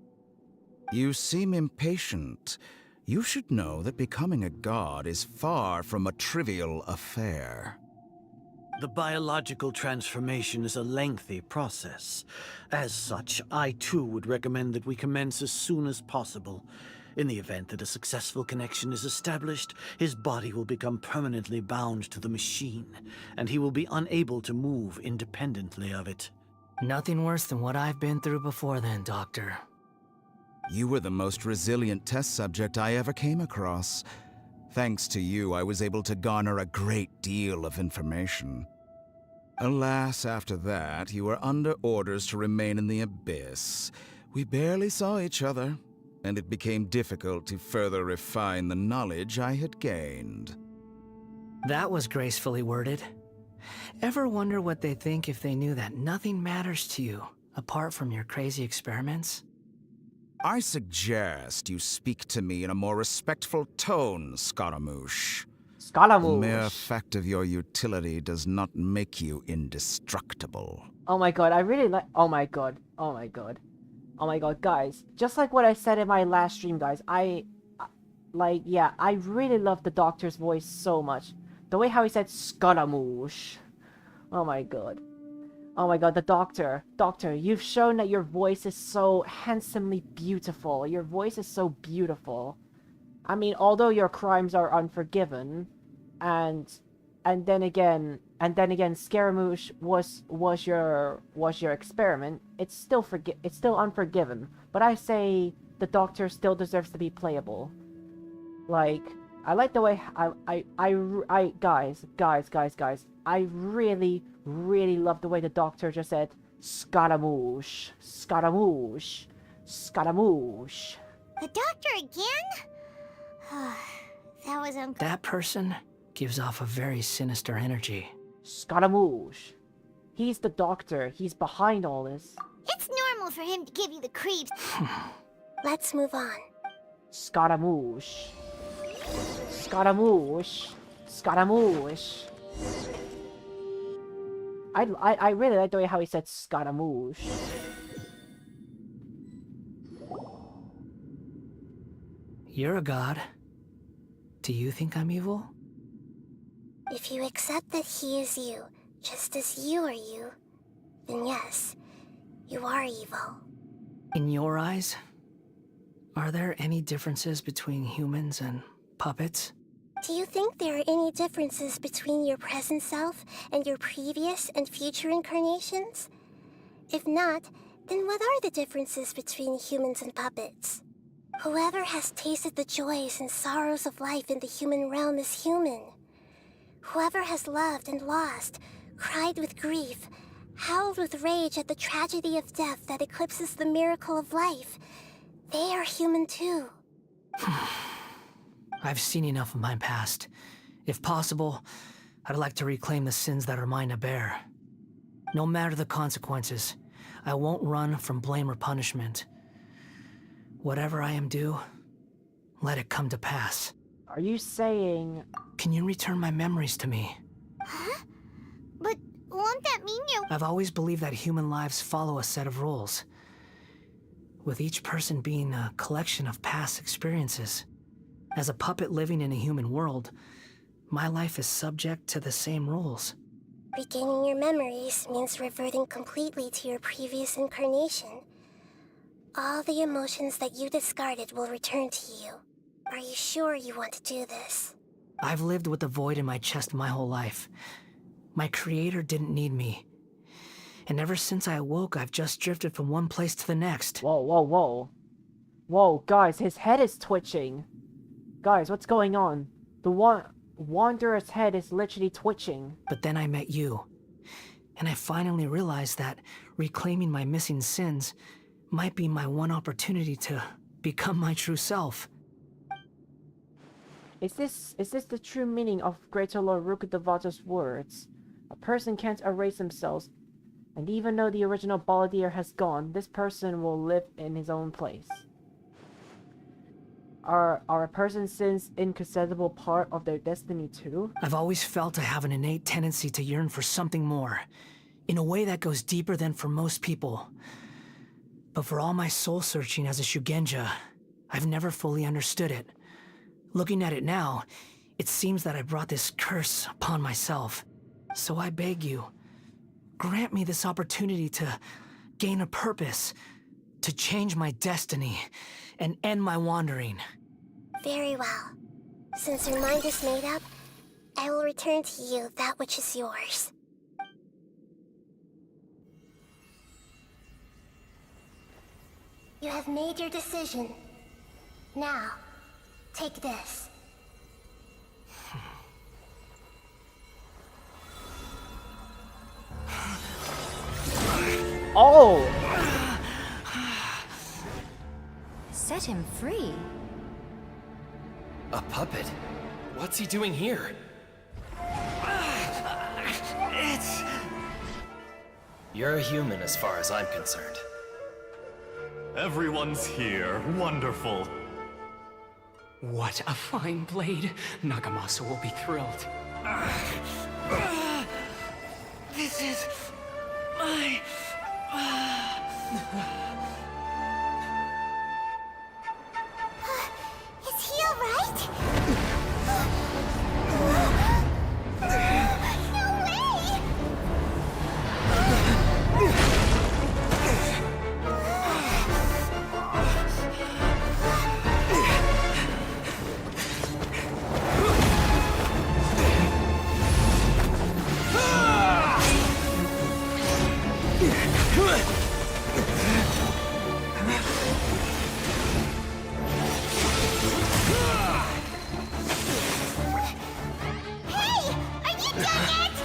[SPEAKER 21] You seem impatient. You should know that becoming a god is far from a trivial affair.
[SPEAKER 19] The biological transformation is a lengthy process. As such, I too would recommend that we commence as soon as possible. In the event that a successful connection is established, his body will become permanently bound to the machine, and he will be unable to move independently of it.
[SPEAKER 4] Nothing worse than what I've been through before then, Doctor.
[SPEAKER 21] You were the most resilient test subject I ever came across. Thanks to you, I was able to garner a great deal of information. Alas, after that, you were under orders to remain in the Abyss. We barely saw each other, and it became difficult to further refine the knowledge I had gained.
[SPEAKER 4] That was gracefully worded. Ever wonder what they think if they knew that nothing matters to you, apart from your crazy experiments?
[SPEAKER 21] I suggest you speak to me in a more respectful tone, Scaramouche.
[SPEAKER 1] Scaramouche.
[SPEAKER 21] The mere fact of your utility does not make you indestructible.
[SPEAKER 1] Oh my god, I really like. Oh my god. Oh my god. Oh my god, guys. Just like what I said in my last stream, guys. I really love the doctor's voice so much. The way how he said Scaramouche. Oh my god. Oh my god, the doctor. Doctor, you've shown that your voice is so handsomely beautiful. Your voice is so beautiful. I mean, although your crimes are unforgiven, and then again, Scaramouche was your experiment. It's still unforgiven. But I say the doctor still deserves to be playable. Like, I like the way guys. I really love the way the doctor just said Scaramouche, Scaramouche, Scaramouche.
[SPEAKER 3] The doctor again? That was uncomfortable.
[SPEAKER 4] That person gives off a very sinister energy.
[SPEAKER 1] Scaramouche. He's the doctor. He's behind all this.
[SPEAKER 3] It's normal for him to give you the creeps. Let's move on.
[SPEAKER 1] Scaramouche. Scaramouche. Scaramouche. I really like the way how he said Scaramouche.
[SPEAKER 4] You're a god. Do you think I'm evil?
[SPEAKER 3] If you accept that he is you, just as you are you, then yes, you are evil.
[SPEAKER 4] In your eyes, are there any differences between humans and puppets?
[SPEAKER 3] Do you think there are any differences between your present self and your previous and future incarnations? If not, then what are the differences between humans and puppets? Whoever has tasted the joys and sorrows of life in the human realm is human. Whoever has loved and lost, cried with grief, howled with rage at the tragedy of death that eclipses the miracle of life, they are human too.
[SPEAKER 4] I've seen enough of my past. If possible, I'd like to reclaim the sins that are mine to bear. No matter the consequences, I won't run from blame or punishment. Whatever I am due, let it come to pass.
[SPEAKER 1] Are you saying...
[SPEAKER 4] Can you return my memories to me?
[SPEAKER 3] Huh? But won't that mean you...
[SPEAKER 4] I've always believed that human lives follow a set of rules, with each person being a collection of past experiences. As a puppet living in a human world, my life is subject to the same rules.
[SPEAKER 3] Regaining your memories means reverting completely to your previous incarnation. All the emotions that you discarded will return to you. Are you sure you want to do this?
[SPEAKER 4] I've lived with the void in my chest my whole life. My creator didn't need me. And ever since I awoke, I've just drifted from one place to the next.
[SPEAKER 1] Whoa, whoa, whoa. Whoa, guys, his head is twitching. Guys, what's going on? The Wanderer's head is literally twitching.
[SPEAKER 4] But then I met you. And I finally realized that reclaiming my missing sins might be my one opportunity to become my true self.
[SPEAKER 1] Is this the true meaning of Greater Lord Rukkhadevata's words? A person can't erase themselves, and even though the original Balladeer has gone, this person will live in his own place. Are a person's sins an inconceivable part of their destiny too?
[SPEAKER 4] I've always felt I have an innate tendency to yearn for something more, in a way that goes deeper than for most people. But for all my soul-searching as a Shugenja, I've never fully understood it. Looking at it now, it seems that I brought this curse upon myself. So I beg you, grant me this opportunity to gain a purpose, to change my destiny, and end my wandering.
[SPEAKER 3] Very well. Since your mind is made up, I will return to you that which is yours. You have made your decision. Now, take this.
[SPEAKER 1] Oh!
[SPEAKER 10] Set him free.
[SPEAKER 7] A puppet? What's he doing here? You're a human as far as I'm concerned.
[SPEAKER 11] Everyone's here. Wonderful.
[SPEAKER 5] What a fine blade. Nagamasa will be thrilled.
[SPEAKER 4] This is my...
[SPEAKER 3] Is he alright? No way! Hey! Are you done yet?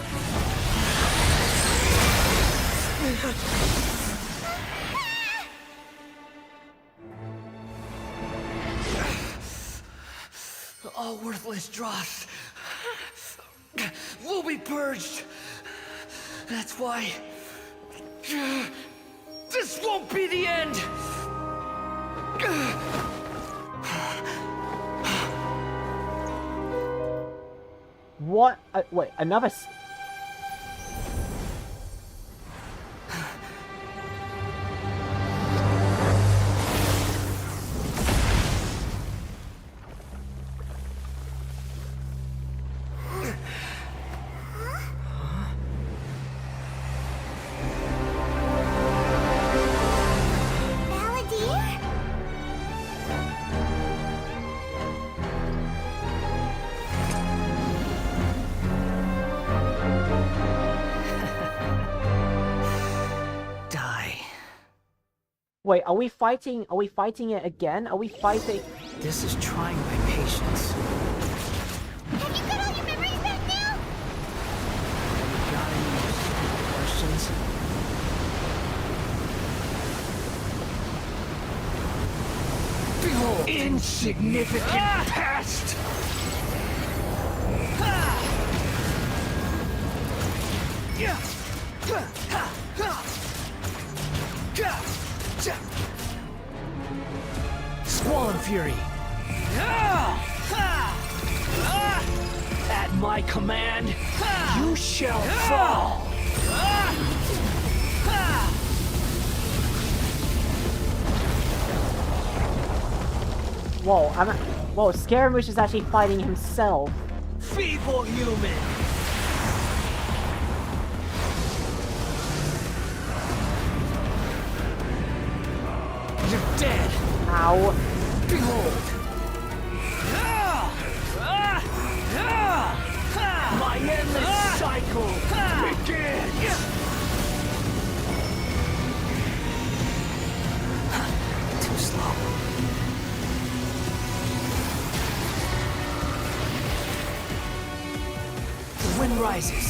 [SPEAKER 4] All worthless dross will be purged. That's why this won't be the end.
[SPEAKER 1] What? Wait, another... Wait, are we fighting? Are we fighting it again? Are we fighting?
[SPEAKER 4] This is trying my patience.
[SPEAKER 3] Have you got all your memories back now?
[SPEAKER 4] Got any more stupid questions?
[SPEAKER 6] Behold! Insignificant past!
[SPEAKER 14] Squall Fury! At my command, you shall fall!
[SPEAKER 1] Whoa, whoa, Scaramouche is actually fighting himself.
[SPEAKER 14] Feeble human! You're dead!
[SPEAKER 1] Ow.
[SPEAKER 14] Behold! My endless cycle begins!
[SPEAKER 4] Too slow.
[SPEAKER 14] The wind rises.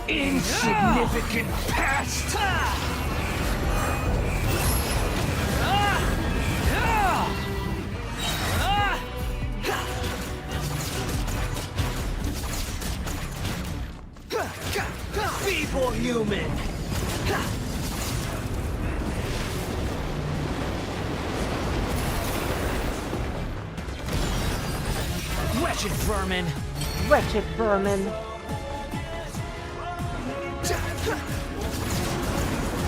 [SPEAKER 14] Insignificant past! Feeble human! Wretched vermin!
[SPEAKER 1] Wretched vermin!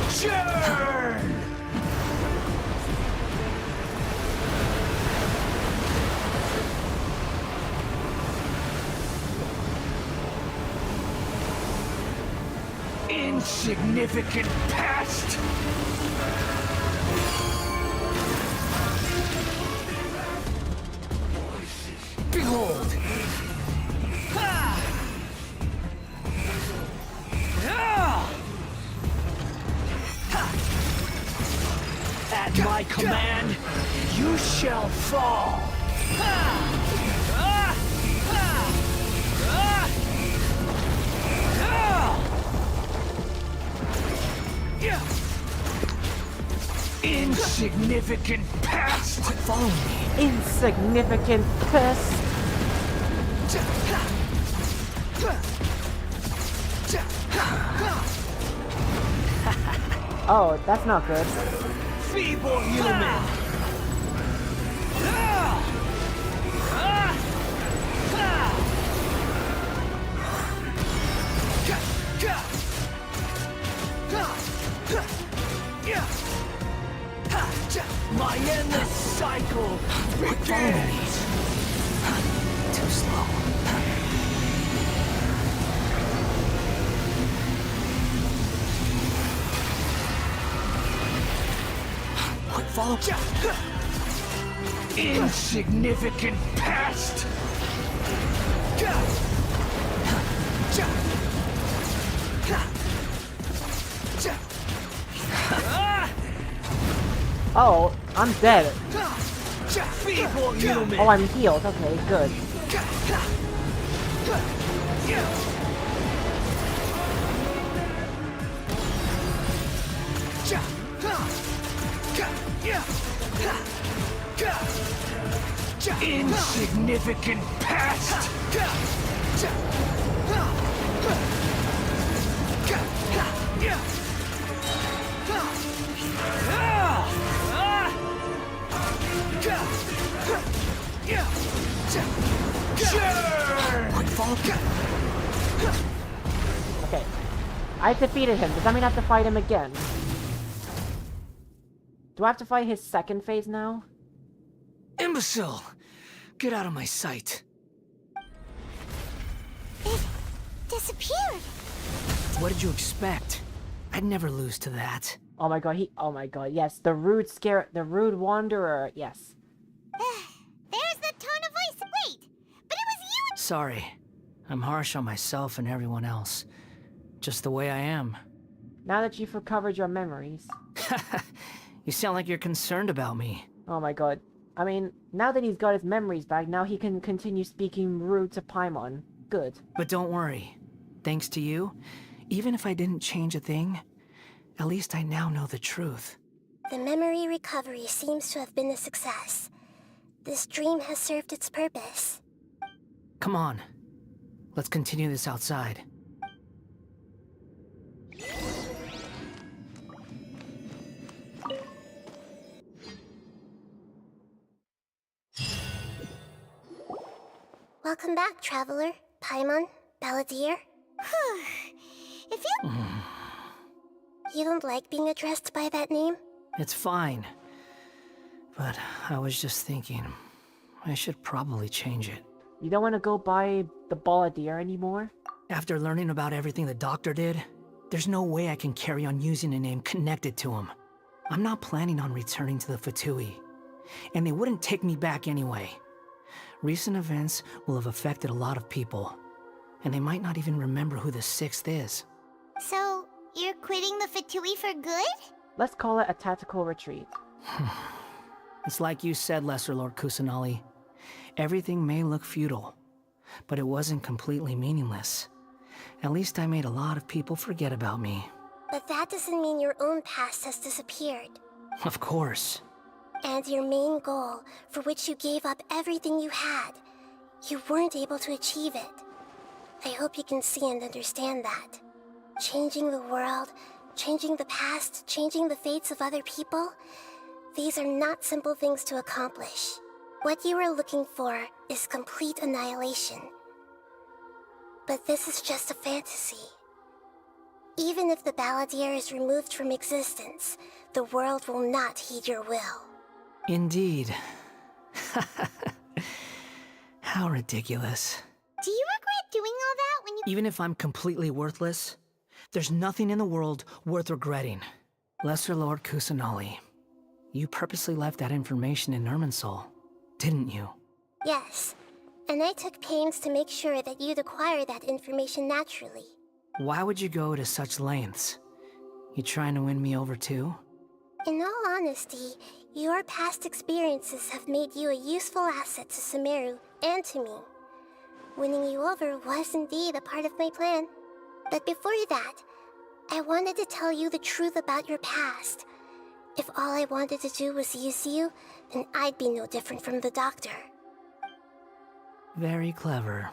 [SPEAKER 14] Churn! Insignificant past! Behold! At my command, you shall fall! Insignificant past!
[SPEAKER 4] Follow me.
[SPEAKER 1] Insignificant pest! Oh, that's not good.
[SPEAKER 14] Feeble human! My endless cycle begins!
[SPEAKER 4] Too slow.
[SPEAKER 14] Follow. Insignificant past!
[SPEAKER 1] Oh, I'm dead.
[SPEAKER 14] Feeble human!
[SPEAKER 1] Oh, I'm healed. Okay, good.
[SPEAKER 14] Insignificant past!
[SPEAKER 1] Okay. I defeated him. Does that mean I have to fight him again? Do I have to fight his second phase now?
[SPEAKER 4] Imbecile! Get out of my sight.
[SPEAKER 3] It disappeared.
[SPEAKER 4] What did you expect? I'd never lose to that.
[SPEAKER 1] Oh my god, oh my god, yes. The rude wanderer, yes.
[SPEAKER 3] There's the tone of voice. Wait, but it was you.
[SPEAKER 4] Sorry. I'm harsh on myself and everyone else. Just the way I am.
[SPEAKER 1] Now that you've recovered your memories.
[SPEAKER 4] You sound like you're concerned about me.
[SPEAKER 1] Oh my god. I mean, now that he's got his memories back, now he can continue speaking rude to Paimon. Good.
[SPEAKER 4] But don't worry. Thanks to you, even if I didn't change a thing, at least I now know the truth.
[SPEAKER 3] The memory recovery seems to have been a success. This dream has served its purpose.
[SPEAKER 4] Come on. Let's continue this outside.
[SPEAKER 3] Welcome back, Traveler, Paimon, Balladeer. If you... You don't like being addressed by that name?
[SPEAKER 4] It's fine. But I was just thinking, I should probably change it.
[SPEAKER 1] You don't want to go by the Balladeer anymore?
[SPEAKER 4] After learning about everything the doctor did, there's no way I can carry on using a name connected to him. I'm not planning on returning to the Fatui, and they wouldn't take me back anyway. Recent events will have affected a lot of people, and they might not even remember who the Sixth is.
[SPEAKER 3] So, you're quitting the Fatui for good?
[SPEAKER 1] Let's call it a tactical retreat.
[SPEAKER 4] It's like you said, Lesser Lord Kusanali. Everything may look futile, but it wasn't completely meaningless. At least I made a lot of people forget about me.
[SPEAKER 3] But that doesn't mean your own past has disappeared.
[SPEAKER 4] Of course.
[SPEAKER 3] And your main goal, for which you gave up everything you had, you weren't able to achieve it. I hope you can see and understand that. Changing the world, changing the past, changing the fates of other people, these are not simple things to accomplish. What you are looking for is complete annihilation. But this is just a fantasy. Even if the Balladeer is removed from existence, the world will not heed your will.
[SPEAKER 4] Indeed. How ridiculous.
[SPEAKER 3] Do you regret doing all that when you—
[SPEAKER 4] Even if I'm completely worthless, there's nothing in the world worth regretting. Lesser Lord Kusanali, you purposely left that information in Irminsul, didn't you?
[SPEAKER 3] Yes, and I took pains to make sure that you'd acquire that information naturally.
[SPEAKER 4] Why would you go to such lengths? You trying to win me over too?
[SPEAKER 3] In all honesty, your past experiences have made you a useful asset to Sumeru and to me. Winning you over was indeed a part of my plan. But before that, I wanted to tell you the truth about your past. If all I wanted to do was use you, then I'd be no different from the doctor.
[SPEAKER 4] Very clever.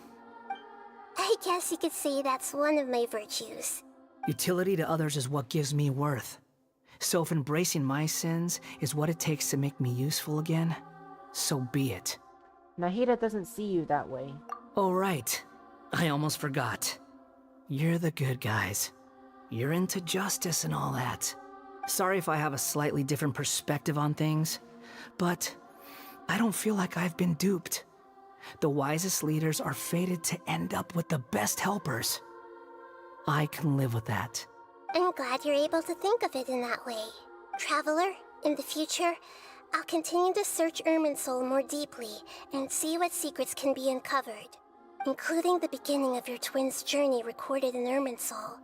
[SPEAKER 3] I guess you could say that's one of my virtues.
[SPEAKER 4] Utility to others is what gives me worth. So if embracing my sins is what it takes to make me useful again, so be it.
[SPEAKER 1] Nahida doesn't see you that way.
[SPEAKER 4] Oh right, I almost forgot. You're the good guys. You're into justice and all that. Sorry if I have a slightly different perspective on things, but I don't feel like I've been duped. The wisest leaders are fated to end up with the best helpers. I can live with that.
[SPEAKER 3] I'm glad you're able to think of it in that way. Traveler, in the future, I'll continue to search Irminsul more deeply and see what secrets can be uncovered, including the beginning of your twins' journey recorded in Irminsul.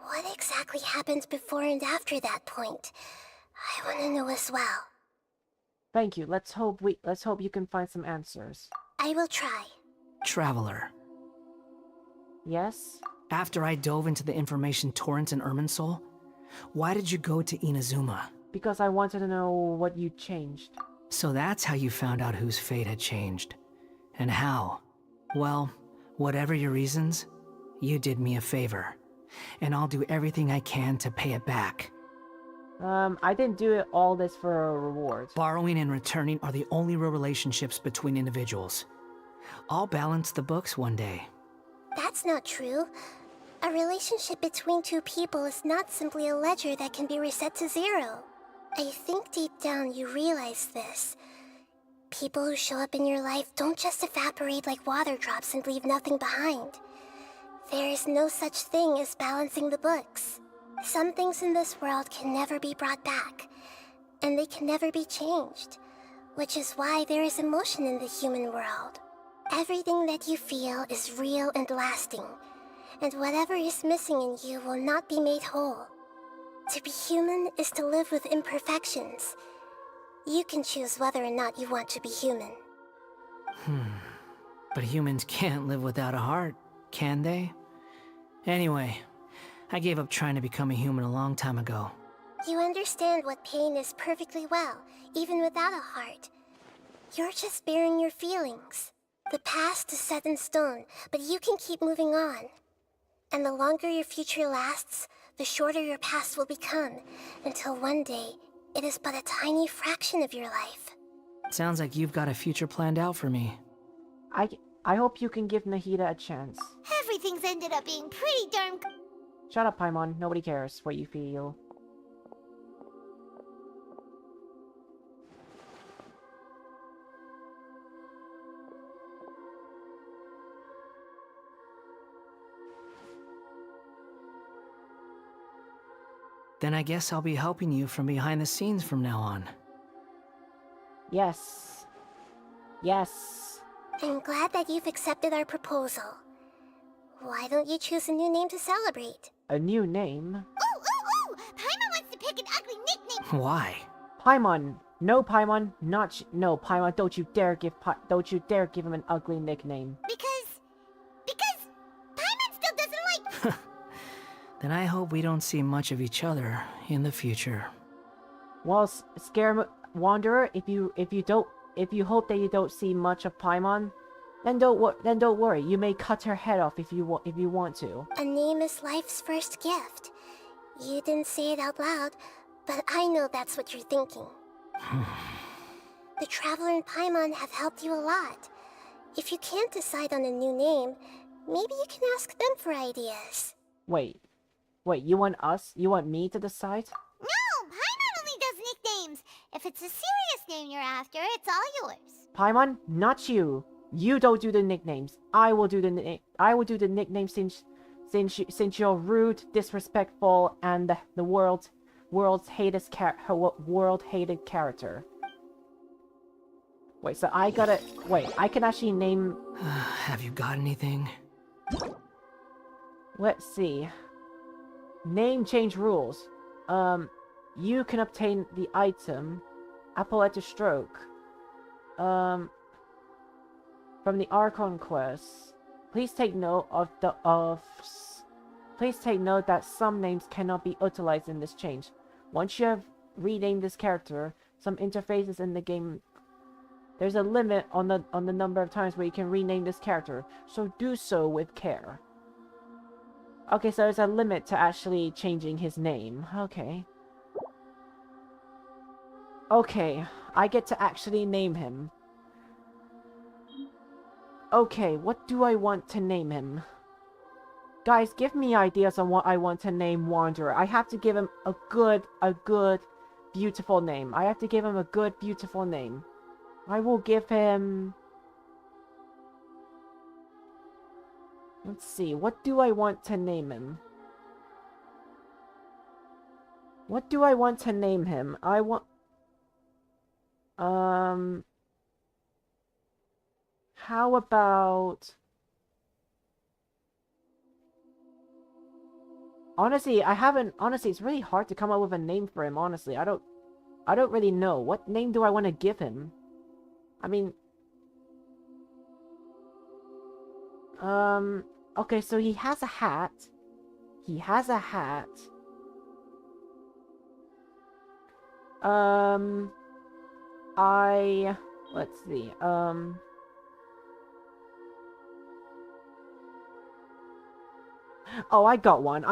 [SPEAKER 3] What exactly happened before and after that point? I want to know as well.
[SPEAKER 1] Thank you. Let's hope you can find some answers.
[SPEAKER 3] I will try.
[SPEAKER 4] Traveler.
[SPEAKER 1] Yes?
[SPEAKER 4] After I dove into the information torrent in Irminsul, why did you go to Inazuma?
[SPEAKER 1] Because I wanted to know what you changed.
[SPEAKER 4] So that's how you found out whose fate had changed. And how? Well, whatever your reasons, you did me a favor. And I'll do everything I can to pay it back.
[SPEAKER 1] I didn't do all this for a reward.
[SPEAKER 4] Borrowing and returning are the only real relationships between individuals. I'll balance the books one day.
[SPEAKER 3] That's not true. A relationship between two people is not simply a ledger that can be reset to zero. I think deep down you realize this. People who show up in your life don't just evaporate like water drops and leave nothing behind. There is no such thing as balancing the books. Some things in this world can never be brought back, and they can never be changed, which is why there is emotion in the human world. Everything that you feel is real and lasting, and whatever is missing in you will not be made whole. To be human is to live with imperfections. You can choose whether or not you want to be human.
[SPEAKER 4] But humans can't live without a heart, can they? Anyway, I gave up trying to become a human a long time ago.
[SPEAKER 3] You understand what pain is perfectly well, even without a heart. You're just bearing your feelings. The past is set in stone, but you can keep moving on. And the longer your future lasts, the shorter your past will become, until one day, it is but a tiny fraction of your life.
[SPEAKER 4] Sounds like you've got a future planned out for me.
[SPEAKER 1] I hope you can give Nahida a chance.
[SPEAKER 3] Everything's ended up being pretty darn...
[SPEAKER 1] Shut up, Paimon. Nobody cares what you feel.
[SPEAKER 4] Then I guess I'll be helping you from behind the scenes from now on.
[SPEAKER 1] Yes. Yes.
[SPEAKER 3] I'm glad that you've accepted our proposal. Why don't you choose a new name to celebrate?
[SPEAKER 1] A new name?
[SPEAKER 3] Ooh! Paimon wants to pick an ugly nickname!
[SPEAKER 4] Why?
[SPEAKER 1] Paimon! No, Paimon! No, Paimon! Don't you dare give him an ugly nickname.
[SPEAKER 3] Because Paimon still doesn't like...
[SPEAKER 4] Then I hope we don't see much of each other in the future.
[SPEAKER 1] Well, Wanderer, if you hope that you don't see much of Paimon, then don't worry. You may cut her head off if you want to.
[SPEAKER 3] A name is life's first gift. You didn't say it out loud, but I know that's what you're thinking. The Traveler and Paimon have helped you a lot. If you can't decide on a new name, maybe you can ask them for ideas.
[SPEAKER 1] Wait, you want me to decide?
[SPEAKER 3] No, Paimon only does nicknames. If it's a serious name you're after, it's all yours.
[SPEAKER 1] Paimon, not you. You don't do the nicknames. I will do the nicknames since you're rude, disrespectful, and the world's hated character. Wait, so I can actually name...
[SPEAKER 4] Have you got anything?
[SPEAKER 1] Let's see. Name change rules. You can obtain the item Epileptic Stroke. From the Archon quest. Please take note that some names cannot be utilized in this change. Once you have renamed this character, some interfaces in the game, there's a limit on the number of times where you can rename this character, so do so with care. Okay, so there's a limit to actually changing his name. Okay, I get to actually name him. Okay, what do I want to name him? Guys, give me ideas on what I want to name Wanderer. I have to give him a good, beautiful name. I have to give him a good, beautiful name. I will give him... Let's see, what do I want to name him? What do I want to name him? I want... How about... Honestly, it's really hard to come up with a name for him, honestly. I don't really know. What name do I want to give him? I mean... Okay, so he has a hat. Let's see, Oh, I got one.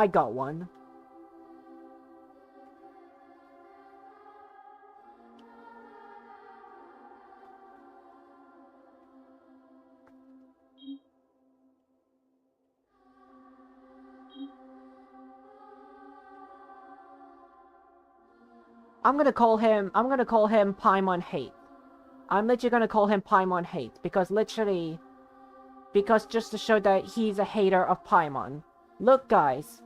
[SPEAKER 1] I'm gonna call him Paimon Hate. I'm literally gonna call him Paimon Hate, because just to show that he's a hater of Paimon. Look, guys.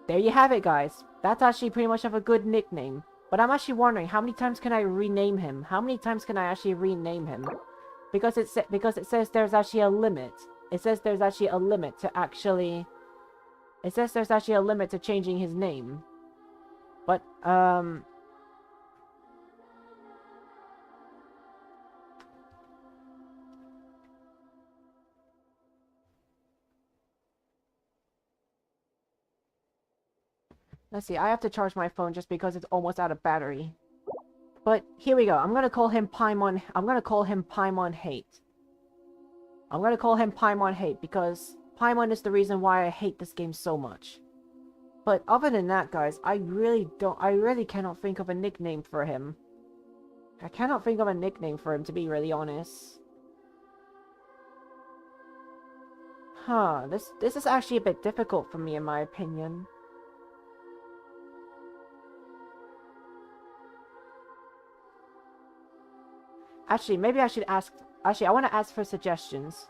[SPEAKER 1] There you have it, guys. That's actually pretty much of a good nickname. But I'm actually wondering, how many times can I rename him? How many times can I actually rename him? Because it says there's actually a limit. It says there's actually a limit to changing his name. But, let's see, I have to charge my phone just because it's almost out of battery. But here we go. I'm gonna call him Paimon. I'm gonna call him Paimon Hate. I'm gonna call him Paimon Hate because Paimon is the reason why I hate this game so much. But other than that, guys, I really cannot think of a nickname for him. I cannot think of a nickname for him, to be really honest. Huh, this is actually a bit difficult for me, in my opinion. Actually, maybe I should ask... Actually, I want to ask for suggestions.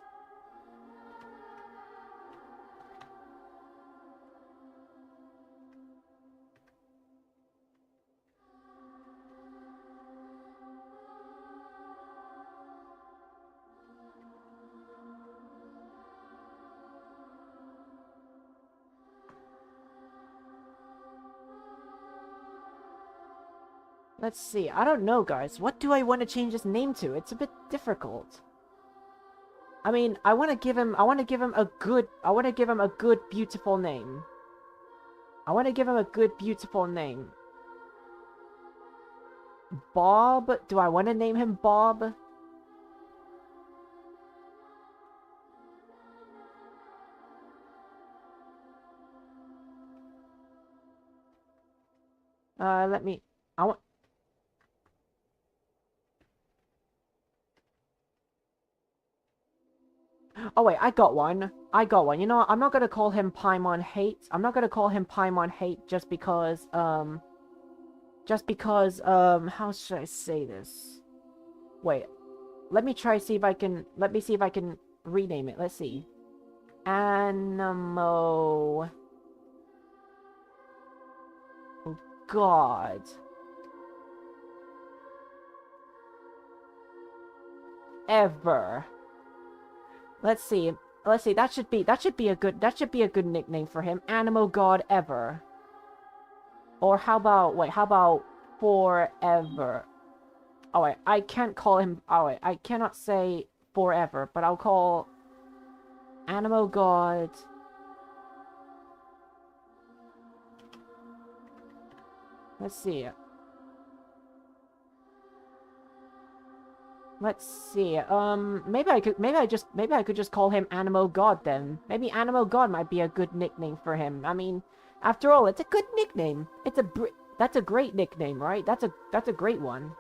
[SPEAKER 1] Let's see. I don't know, guys. What do I want to change his name to? It's a bit difficult. I mean, I want to give him a good beautiful name. I want to give him a good beautiful name. Bob? Do I want to name him Bob? Let me... I want... Oh wait, I got one. I got one. You know what? I'm not gonna call him Paimon Hate. I'm not gonna call him Paimon Hate just because, how should I say this? Wait. Let me see if I can rename it. Let's see. Animo... Oh, God. Ever. Let's see. That should be a good nickname for him. Animo God Ever. Or how about Forever? Oh wait, I can't call him. Oh wait, I cannot say Forever, but I'll call Animo God. Let's see. Let's see. Maybe I could just call him Animo God then. Maybe Animo God might be a good nickname for him. I mean, after all, it's a good nickname. That's a great nickname, right? That's a great one.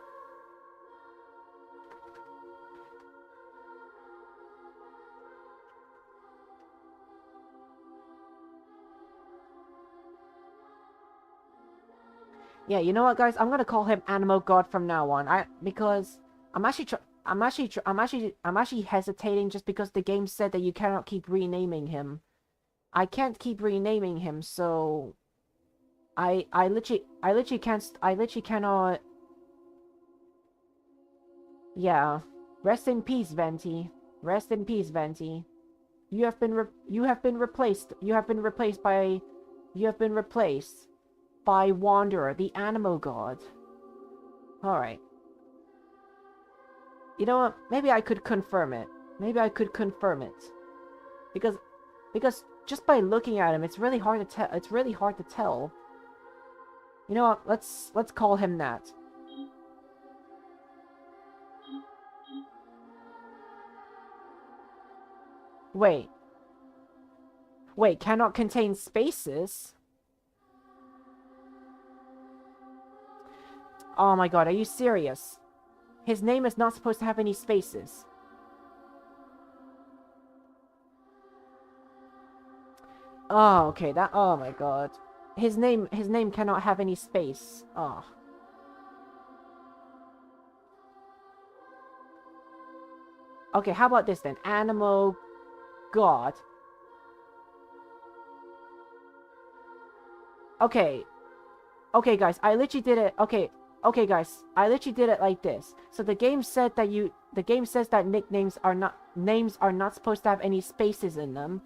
[SPEAKER 1] Yeah, you know what, guys? I'm gonna call him Animo God from now on. Because I'm actually hesitating just because the game said that you cannot keep renaming him. I can't keep renaming him, so I literally cannot. Yeah. Rest in peace, Venti. Rest in peace, Venti. You have been replaced by Wanderer, the Animo God. Alright. You know what? Maybe I could confirm it. Because just by looking at him, it's really hard to tell. You know what? Let's call him that. Wait, cannot contain spaces? Oh my god, are you serious? His name is not supposed to have any spaces. Oh, okay, oh my god. His name cannot have any space. Oh. Okay, how about this then? Animo God. Okay. Okay, guys, I literally did it. Okay, guys, I literally did it like this. So the game said that names are not supposed to have any spaces in them.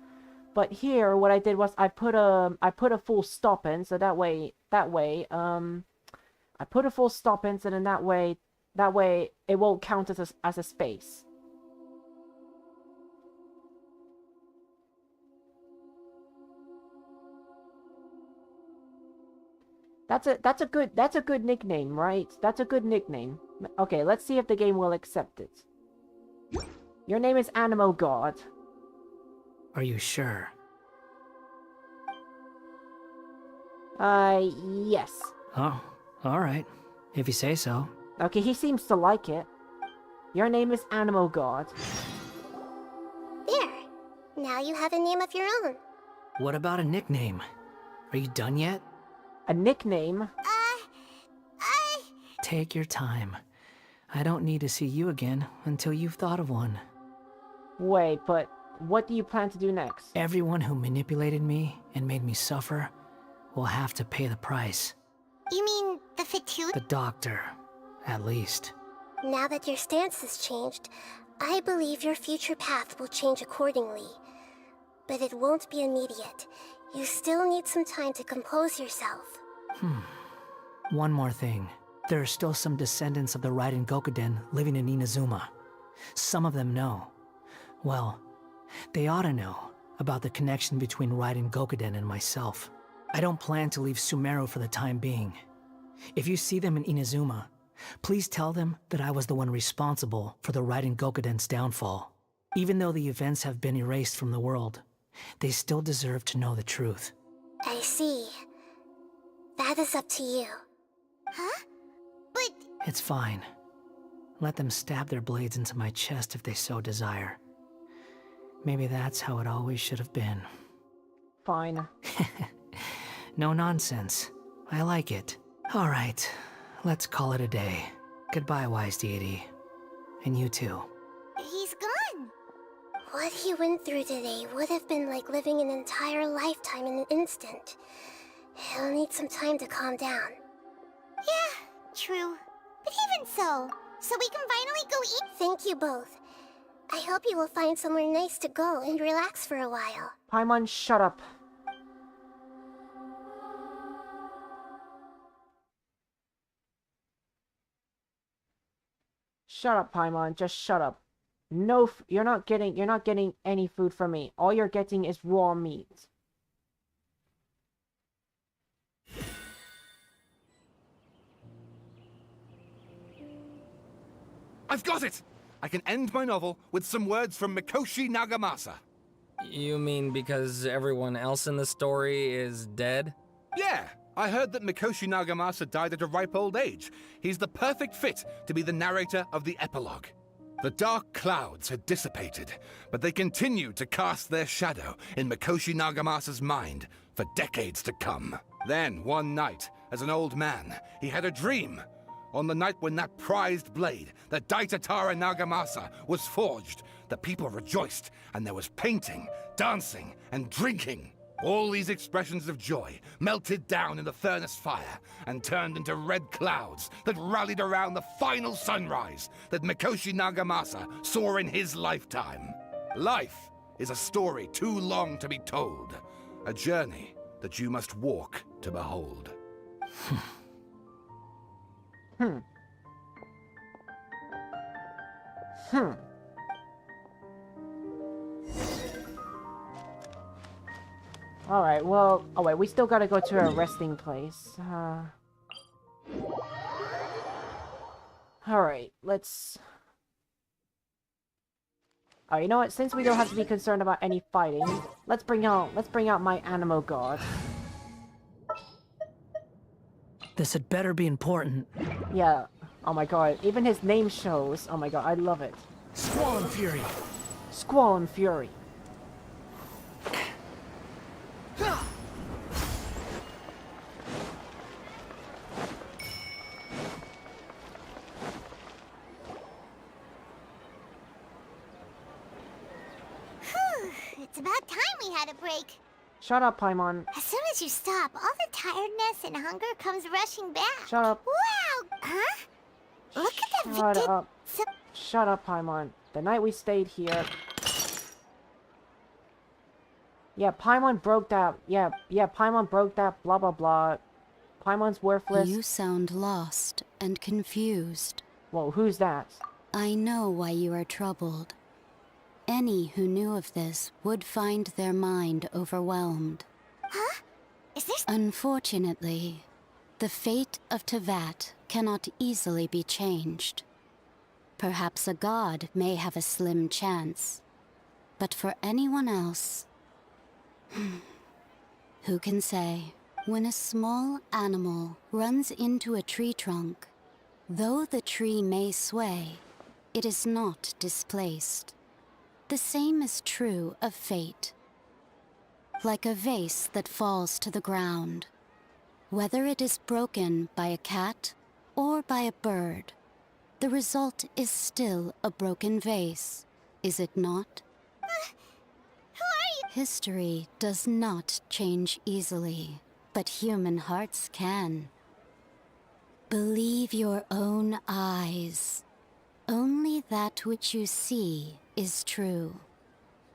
[SPEAKER 1] But here, what I did was I put a full stop in, so that way, I put a full stop in, so then that way it won't count as a space. That's a good nickname, right? That's a good nickname. Okay, let's see if the game will accept it. Your name is Animal God.
[SPEAKER 4] Are you sure?
[SPEAKER 1] Yes.
[SPEAKER 4] Oh, alright. If you say so.
[SPEAKER 1] Okay, he seems to like it. Your name is Animal God.
[SPEAKER 3] There. Now you have a name of your own.
[SPEAKER 4] What about a nickname? Are you done yet?
[SPEAKER 1] A nickname?
[SPEAKER 4] Take your time. I don't need to see you again until you've thought of one.
[SPEAKER 1] Wait, but what do you plan to do next?
[SPEAKER 4] Everyone who manipulated me and made me suffer will have to pay the price.
[SPEAKER 3] You mean the vtubers?
[SPEAKER 4] The doctor, at least.
[SPEAKER 3] Now that your stance has changed, I believe your future path will change accordingly. But it won't be immediate. You still need some time to compose yourself.
[SPEAKER 4] One more thing. There are still some descendants of the Raiden Gokuden living in Inazuma. Some of them know. Well, they ought to know about the connection between Raiden Gokuden and myself. I don't plan to leave Sumeru for the time being. If you see them in Inazuma, please tell them that I was the one responsible for the Raiden Gokuden's downfall. Even though the events have been erased from the world, they still deserve to know the truth.
[SPEAKER 3] I see. That is up to you. Huh? But...
[SPEAKER 4] It's fine. Let them stab their blades into my chest if they so desire. Maybe that's how it always should have been.
[SPEAKER 1] Fine.
[SPEAKER 4] No nonsense. I like it. Alright, let's call it a day. Goodbye, wise deity. And you too.
[SPEAKER 3] He's gone! What he went through today would have been like living an entire lifetime in an instant. He'll need some time to calm down. Yeah, true. But even so we can finally go eat. Thank you both. I hope you will find somewhere nice to go and relax for a while.
[SPEAKER 1] Paimon, shut up. Shut up, Paimon. Just shut up. No, you're not getting any food from me. All you're getting is raw meat.
[SPEAKER 22] I've got it! I can end my novel with some words from Mikoshi Nagamasa.
[SPEAKER 14] You mean because everyone else in the story is dead?
[SPEAKER 22] Yeah, I heard that Mikoshi Nagamasa died at a ripe old age. He's the perfect fit to be the narrator of the epilogue. The dark clouds had dissipated, but they continued to cast their shadow in Mikoshi Nagamasa's mind for decades to come. Then, one night, as an old man, he had a dream. On the night when that prized blade, the Daitatara Nagamasa, was forged, the people rejoiced, and there was painting, dancing, and drinking. All these expressions of joy melted down in the furnace fire and turned into red clouds that rallied around the final sunrise that Mikoshi Nagamasa saw in his lifetime. Life is a story too long to be told, a journey that you must walk to behold.
[SPEAKER 1] Alright, well... Oh wait, we still gotta go to a resting place. Alright, let's... Oh, you know what? Since we don't have to be concerned about any fighting, let's bring out my animal god.
[SPEAKER 4] This had better be important.
[SPEAKER 1] Yeah. Oh my god, even his name shows. Oh my god, I love it.
[SPEAKER 4] Squall and Fury.
[SPEAKER 1] Squall and Fury.
[SPEAKER 3] It's about time we had a break.
[SPEAKER 1] Shut up, Paimon.
[SPEAKER 3] As soon as you stop, all the tiredness and hunger comes rushing back.
[SPEAKER 1] Shut up.
[SPEAKER 3] Wow! Huh? Look at that
[SPEAKER 1] Shut up. Shut up, Paimon. The night we stayed here... Yeah, Paimon broke that. Yeah, Paimon broke that. Blah blah blah. Paimon's worthless.
[SPEAKER 12] You sound lost and confused.
[SPEAKER 1] Whoa, who's that?
[SPEAKER 12] I know why you are troubled. Any who knew of this would find their mind overwhelmed.
[SPEAKER 3] Huh? Is this...
[SPEAKER 12] Unfortunately, the fate of Tevat cannot easily be changed. Perhaps a god may have a slim chance. But for anyone else... who can say? When a small animal runs into a tree trunk, though the tree may sway, it is not displaced. The same is true of fate. Like a vase that falls to the ground. Whether it is broken by a cat or by a bird, the result is still a broken vase, is it not?
[SPEAKER 3] Who are you?
[SPEAKER 12] History does not change easily, but human hearts can. Believe your own eyes. Only that which you see is true.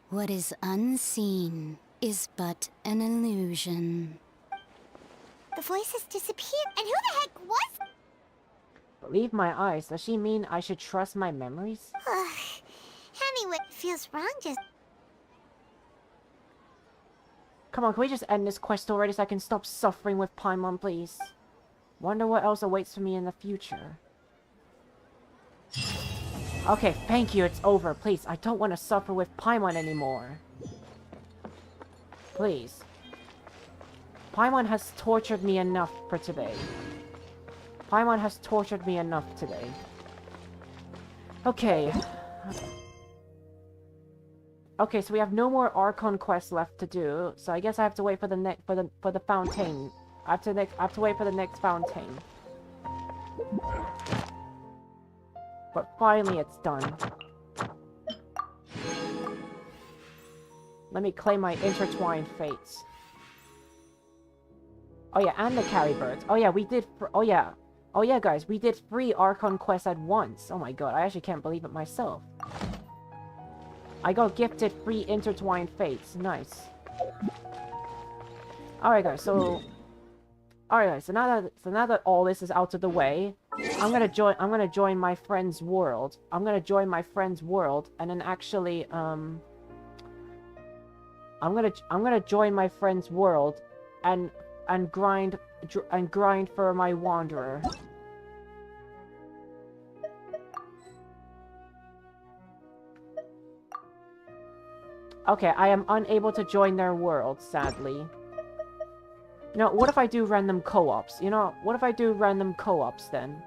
[SPEAKER 12] What is unseen is but an illusion.
[SPEAKER 3] The voice has disappeared, and who the heck was...
[SPEAKER 1] Believe my eyes. Does she mean I should trust my memories?
[SPEAKER 3] Anyway, it feels wrong just...
[SPEAKER 1] Come on, can we just end this quest already so I can stop suffering with Paimon, please? Wonder what else awaits for me in the future. Okay, thank you, it's over. Please, I don't want to suffer with Paimon anymore. Please. Paimon has tortured me enough for today. Paimon has tortured me enough today. Okay. Okay, so we have no more Archon quests left to do, so I guess I have to wait for the next for the fountain. I have to wait for the next fountain. But finally it's done. Let me claim my intertwined fates. Oh yeah, and the carry birds. Oh yeah, we did. Oh yeah, guys, we did 3 Archon quests at once. Oh my god, I actually can't believe it myself. I got gifted 3 intertwined fates. Nice. Alright guys, so now that all this is out of the way, I'm gonna join my friend's world. I'm gonna join my friend's world, and then actually I'm gonna join my friend's world and grind for my wanderer. Okay, I am unable to join their world, sadly. You know, what if I do random co-ops? You know, what if I do random co-ops then?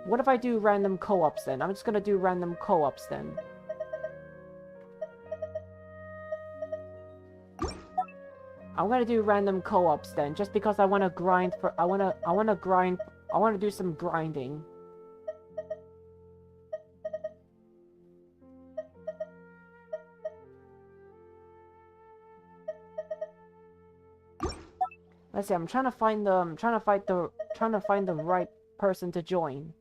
[SPEAKER 1] What if I do random co-ops then? I'm just gonna do random co-ops then. I'm gonna do random co-ops then, just because I wanna grind for- I wanna do some grinding. Let's see, I'm trying to find the right person to join.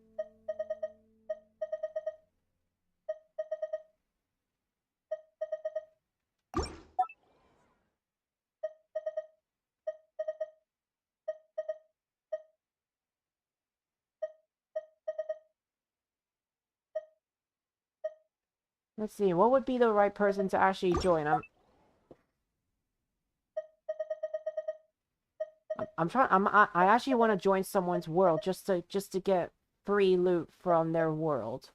[SPEAKER 1] Let's see, what would be the right person to actually join? I actually want to join someone's world just to get free loot from their world.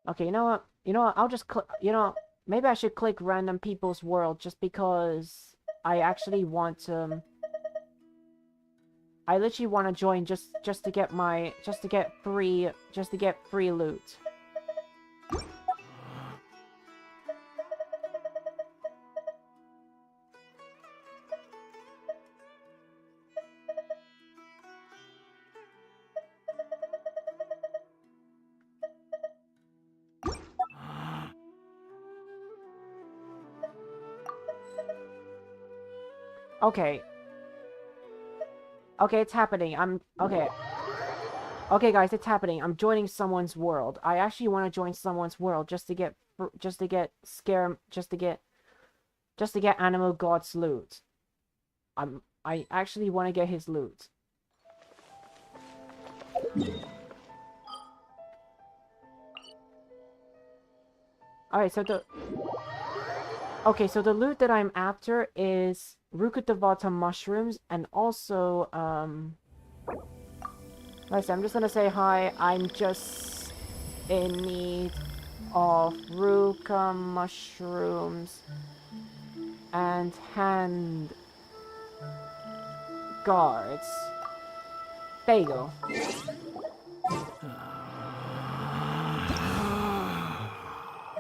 [SPEAKER 1] Okay, you know what? I'll just click, maybe I should click random people's world just because I actually want to I literally want to join just to get free loot. Okay. Okay, it's happening. Okay. Okay, guys, it's happening. I'm joining someone's world. I actually want to join someone's world just to get Animal God's loot. I actually want to get his loot. Alright, so the... Okay, so the loot that I'm after is Rukutavata mushrooms and also, Listen, I'm just gonna say hi. I'm just in need of Ruka mushrooms and hand guards. There you go.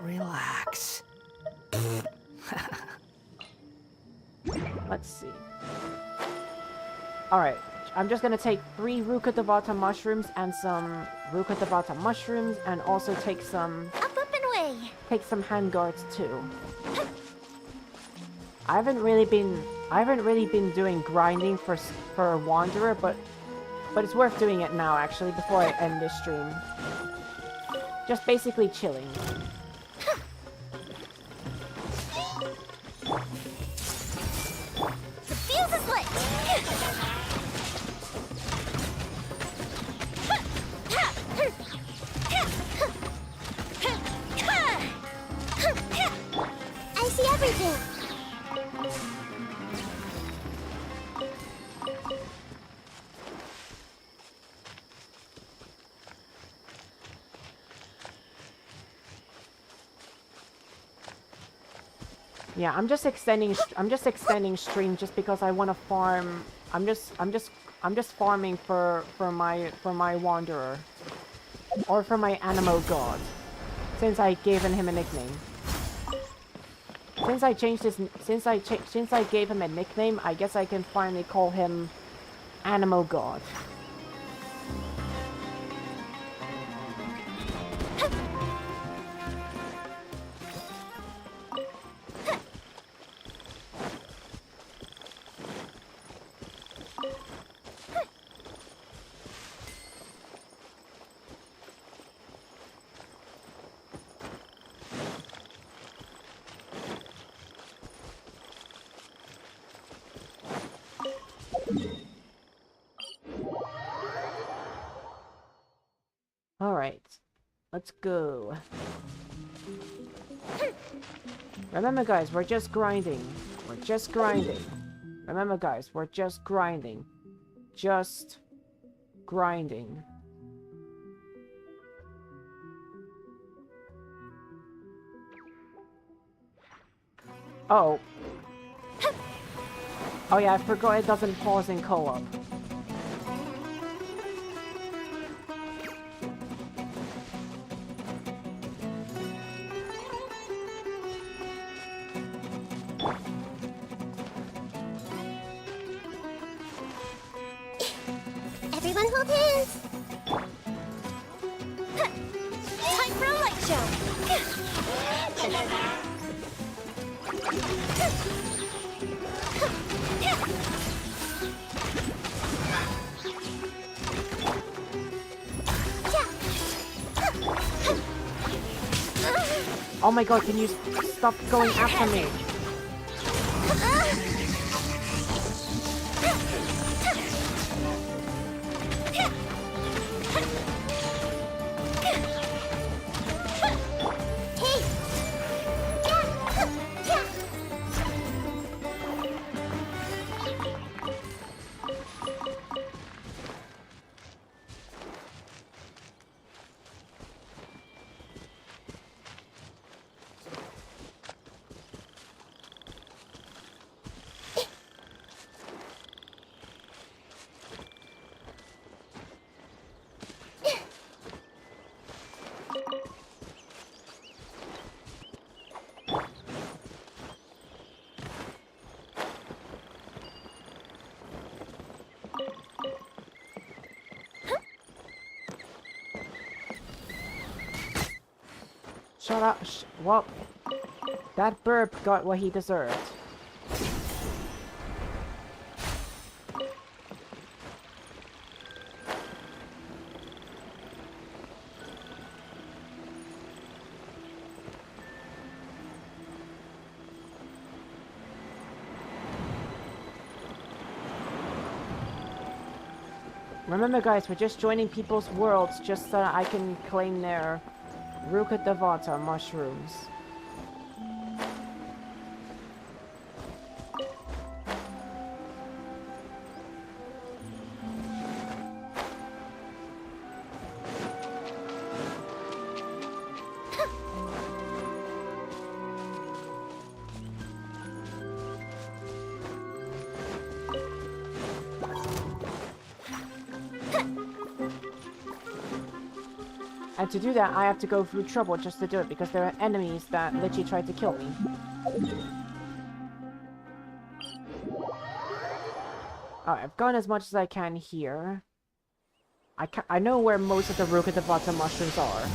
[SPEAKER 4] Relax.
[SPEAKER 1] Let's see. Alright, I'm just gonna take 3 Rukutavata mushrooms and some Rukutavata mushrooms and also take some...
[SPEAKER 3] Up and away!
[SPEAKER 1] Take some hand guards too. I haven't really been doing grinding for a Wanderer, but it's worth doing it now actually before I end this stream. Just basically chilling.
[SPEAKER 3] The fuse is lit! I see everything!
[SPEAKER 1] Yeah, I'm just extending stream just because I want to farm. I'm just farming for my Wanderer or for my Animal God, since I given him a nickname. Since I gave him a nickname, I guess I can finally call him Animal God. Alright, let's go. Remember guys, we're just grinding. We're just grinding. Remember guys, we're just grinding. Just grinding. Oh. Oh yeah, I forgot it doesn't pause in co-op.
[SPEAKER 3] Everyone hold hands! Time for a light show!
[SPEAKER 1] Oh my god, can you stop going after me? Shut up. Well, that burp got what he deserved. Remember, guys, we're just joining people's worlds just so that I can claim their Ruka Devata mushrooms. And to do that, I have to go through trouble just to do it, because there are enemies that literally tried to kill me. Alright, I've gone as much as I can here. I know where most of the Ruka Devata mushrooms are.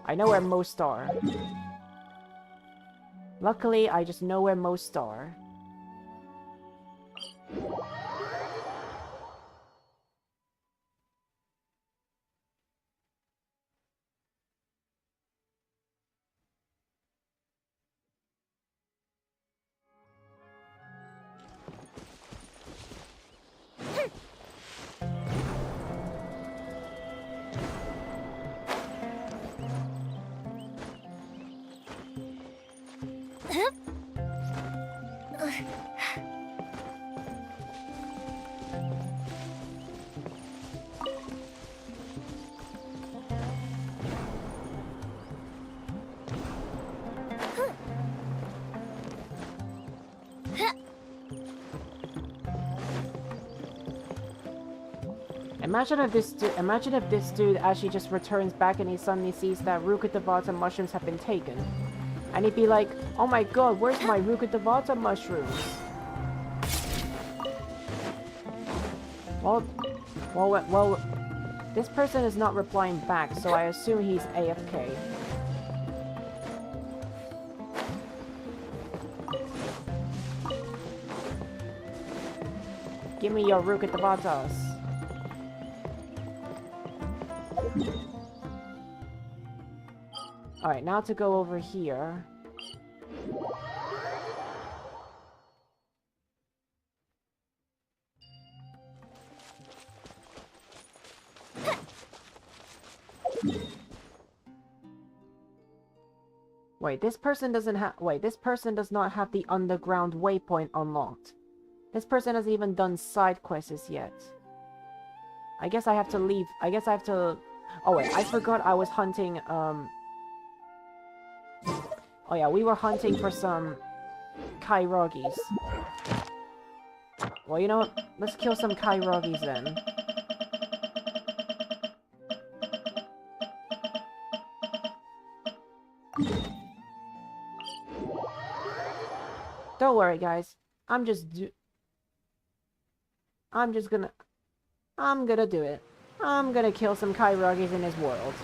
[SPEAKER 1] I know where most are. Luckily, I just know where most are. Imagine if this dude actually just returns back and he suddenly sees that Ruka Devata mushrooms have been taken. And he'd be like, oh my god, where's my Ruka Devata mushrooms? Well, this person is not replying back, so I assume he's AFK. Give me your Ruka Devatas. Alright, now to go over here. Wait, this person does not have the underground waypoint unlocked. This person hasn't even done side quests yet. I guess I have to leave. I guess I have to... Oh wait, I forgot I was hunting, Oh yeah, we were hunting for some Kairogis. Well, you know what? Let's kill some Kairogis then. Don't worry, guys. I'm gonna do it. I'm gonna kill some Kairogis in his world.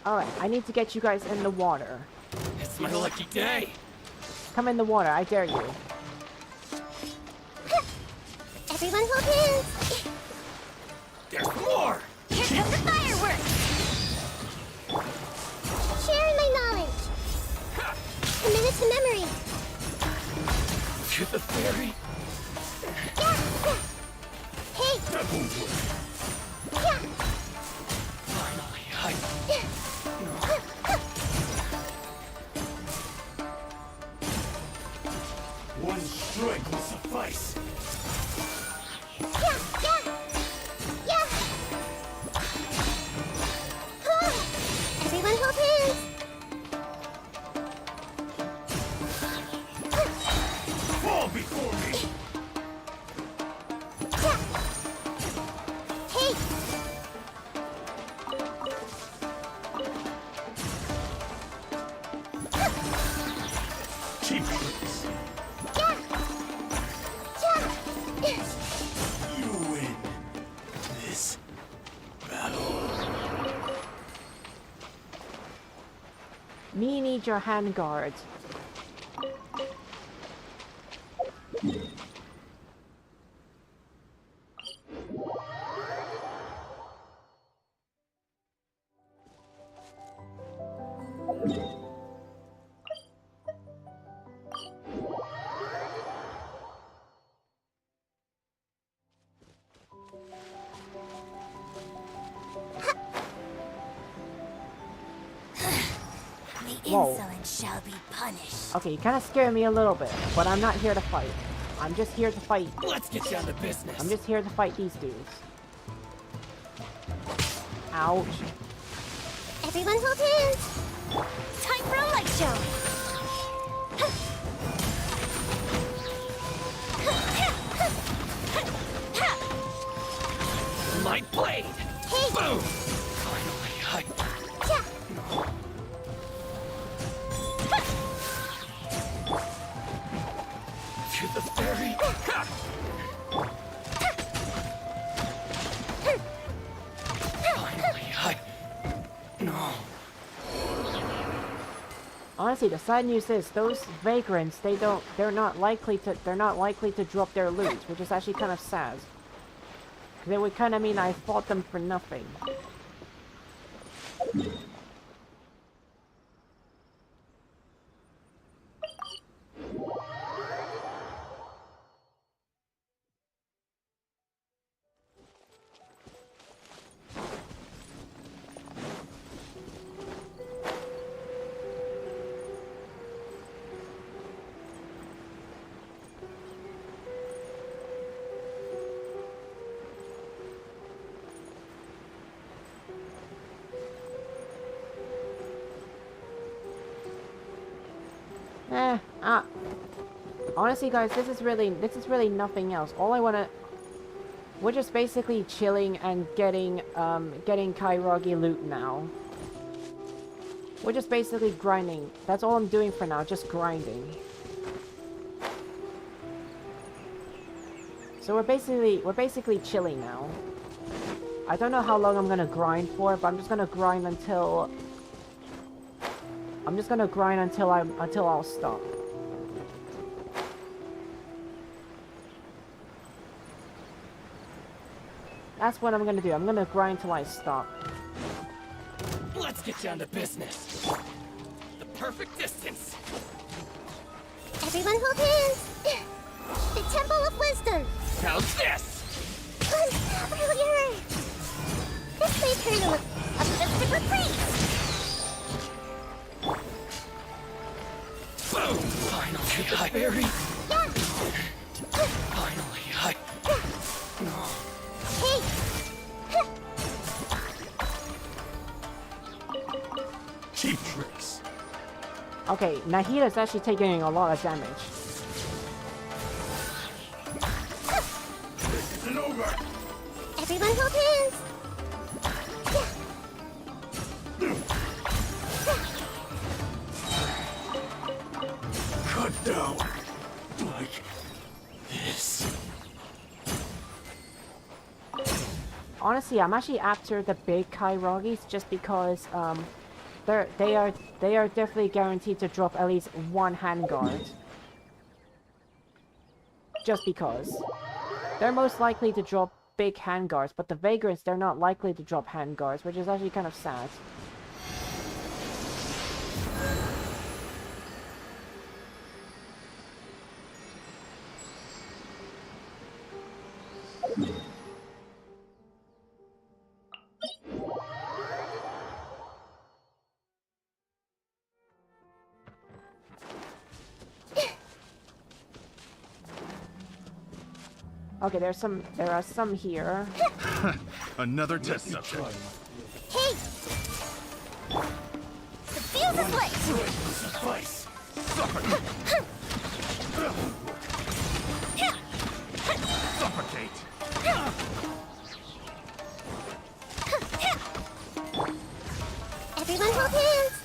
[SPEAKER 1] Alright, I need to get you guys in the water.
[SPEAKER 6] It's my lucky day.
[SPEAKER 1] Come in the water, I dare you.
[SPEAKER 3] Everyone hold hands.
[SPEAKER 6] There's more!
[SPEAKER 3] Here comes the fireworks! Sharing my knowledge. A minute to memory.
[SPEAKER 6] To the fairy.
[SPEAKER 3] Hey!
[SPEAKER 6] That won't work. Finally, one strike will suffice.
[SPEAKER 3] Everyone hold hands.
[SPEAKER 6] Fall before me.
[SPEAKER 3] Hey!
[SPEAKER 6] Cheap tricks. You win.
[SPEAKER 1] Me need your handguard.
[SPEAKER 3] The
[SPEAKER 1] Whoa.
[SPEAKER 3] insolent shall be punished.
[SPEAKER 1] Okay, you kind of scared me a little bit, but I'm not here to fight. I'm just here to fight.
[SPEAKER 6] Let's get down to business.
[SPEAKER 1] I'm just here to fight these dudes. Ouch.
[SPEAKER 3] Everyone hold hands. Time for a light show.
[SPEAKER 6] My blade!
[SPEAKER 3] Hey!
[SPEAKER 6] Boom! Finally, to the fairy! Finally, no.
[SPEAKER 1] Honestly, the sad news is those vagrants, they're not likely to drop their loot, which is actually kind of sad. They would kind of mean I fought them for nothing. Honestly, guys, this is really nothing else. We're just basically chilling and getting Kairagi loot now. We're just basically grinding. That's all I'm doing for now, just grinding. So we're basically chilling now. I don't know how long I'm gonna grind for, but I'm just gonna grind until I'll stop. That's what I'm gonna do. I'm gonna grind till I stop.
[SPEAKER 6] Let's get down to business. The perfect distance.
[SPEAKER 3] Everyone hold hands. The Temple of Wisdom.
[SPEAKER 6] How's this?
[SPEAKER 3] Earlier. This may turn into a festival priest.
[SPEAKER 6] Boom! Finally, I buried.
[SPEAKER 3] Yeah.
[SPEAKER 6] Finally, I. No.
[SPEAKER 3] Hey.
[SPEAKER 6] Cheap tricks.
[SPEAKER 1] Okay, Nahida's actually taking a lot of damage.
[SPEAKER 6] This isn't over.
[SPEAKER 3] Everyone hold hands.
[SPEAKER 6] Cut down. Like this.
[SPEAKER 1] Honestly, I'm actually after the big Kairagis just because they are definitely guaranteed to drop at least one handguard. Just because. They're most likely to drop big handguards, but the vagrants, they're not likely to drop handguards, which is actually kind of sad. Okay, there are some here.
[SPEAKER 22] Another test subject.
[SPEAKER 3] Hey! The fuse is lit!
[SPEAKER 6] Suffice.
[SPEAKER 22] Suffocate.
[SPEAKER 3] Everyone hold hands.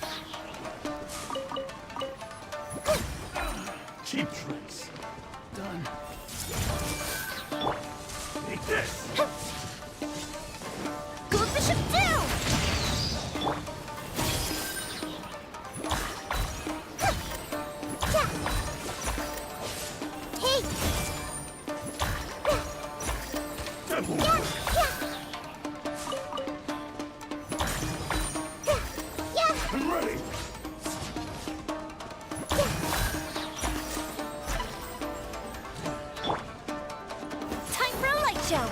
[SPEAKER 6] Cheap tricks. Done. Take this.
[SPEAKER 3] Go bishop down!
[SPEAKER 22] I'm ready.
[SPEAKER 3] Time for a light show.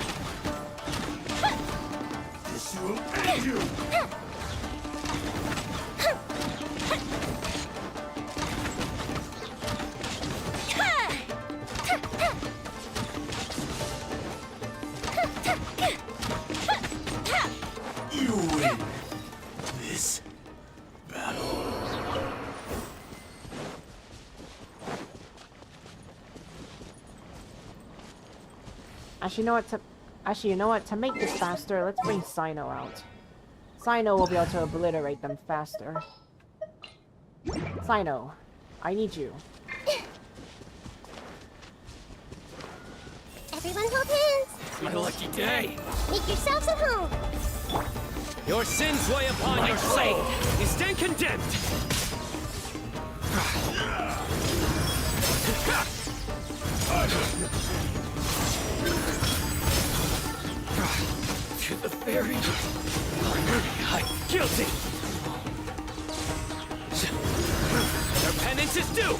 [SPEAKER 22] This will end you. You win this battle.
[SPEAKER 1] Actually, you know what? To make this faster, let's bring Sino out. Sino will be able to obliterate them faster. Sino, I need you.
[SPEAKER 3] Everyone hold hands.
[SPEAKER 6] It's my lucky day.
[SPEAKER 3] Make yourselves at home.
[SPEAKER 6] Your sins weigh upon your soul. You stand condemned. To the very I'm guilty. Their penance is due.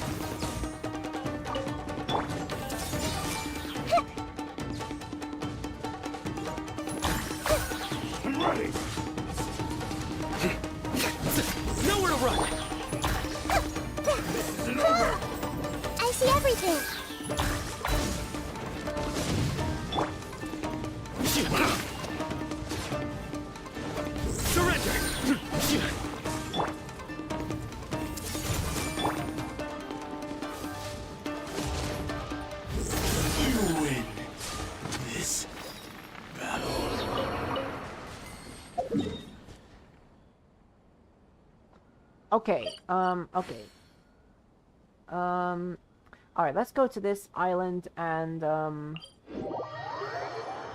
[SPEAKER 22] I'm ready.
[SPEAKER 6] Nowhere to run.
[SPEAKER 22] This isn't over.
[SPEAKER 3] I see everything.
[SPEAKER 6] Surrender.
[SPEAKER 22] You win this battle.
[SPEAKER 1] Okay, okay. Alright, let's go to this island and,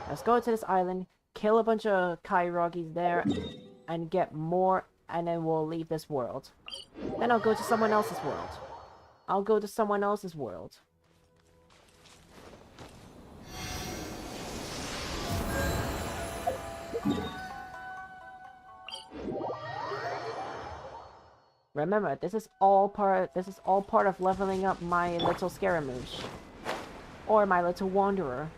[SPEAKER 1] let's go to this island, kill a bunch of Kairagis there, and get more, and then we'll leave this world. Then I'll go to someone else's world. I'll go to someone else's world. Remember, this is all part of leveling up my little Scaramouche. Or my little Wanderer.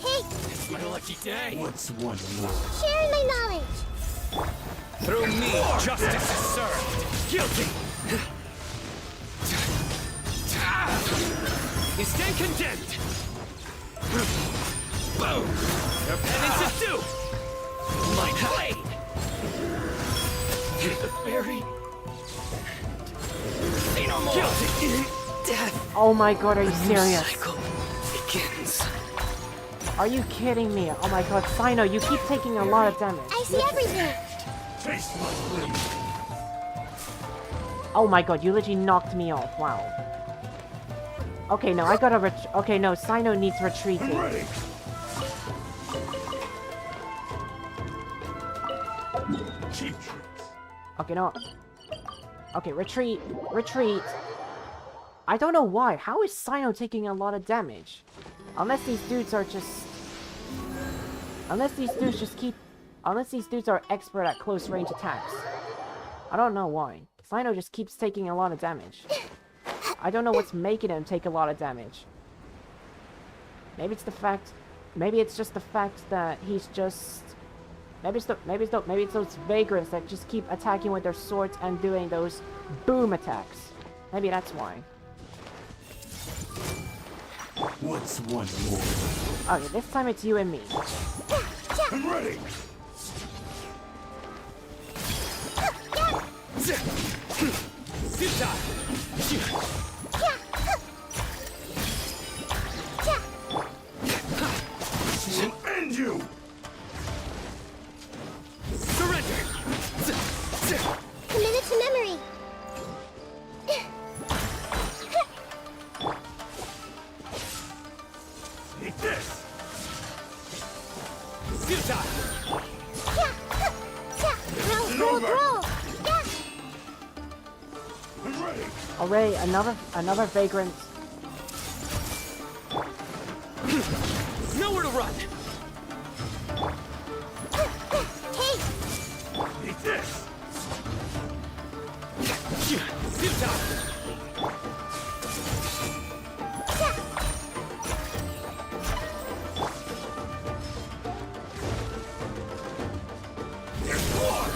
[SPEAKER 3] Hey,
[SPEAKER 6] It's my lucky day.
[SPEAKER 22] What's one more?
[SPEAKER 3] sharing my knowledge.
[SPEAKER 6] Through me, justice is served. Guilty. You stand condemned. Boom. Your penance is due. My blade. To the very say no more. Guilty. Death.
[SPEAKER 1] Oh my god, are you serious?
[SPEAKER 6] Cycle begins.
[SPEAKER 1] Are you kidding me? Oh my god, Sino, you keep taking a lot of damage.
[SPEAKER 3] I see everything.
[SPEAKER 22] Taste my blade.
[SPEAKER 1] Oh my god, you literally knocked me off. Wow. Okay, no, I gotta okay, no, Sino needs retreating.
[SPEAKER 22] I'm ready. Cheap tricks.
[SPEAKER 1] Okay, no. Okay, retreat. Retreat. I don't know why. How is Sino taking a lot of damage? Unless these dudes are just... Unless these dudes just keep... Unless these dudes are expert at close range attacks. I don't know why. Sino just keeps taking a lot of damage. I don't know what's making him take a lot of damage. Maybe it's the fact... Maybe it's just the fact that he's just... Maybe it's those vagrants that just keep attacking with their swords and doing those boom attacks. Maybe that's why.
[SPEAKER 22] What's one more?
[SPEAKER 1] Okay, this time it's you and me.
[SPEAKER 22] I'm ready. She'll end you.
[SPEAKER 6] Surrender.
[SPEAKER 3] Committed to memory.
[SPEAKER 22] Eat this.
[SPEAKER 3] Grow.
[SPEAKER 1] Already, another vagrant.
[SPEAKER 6] Nowhere to run.
[SPEAKER 3] Hey.
[SPEAKER 6] Eat this. There's more.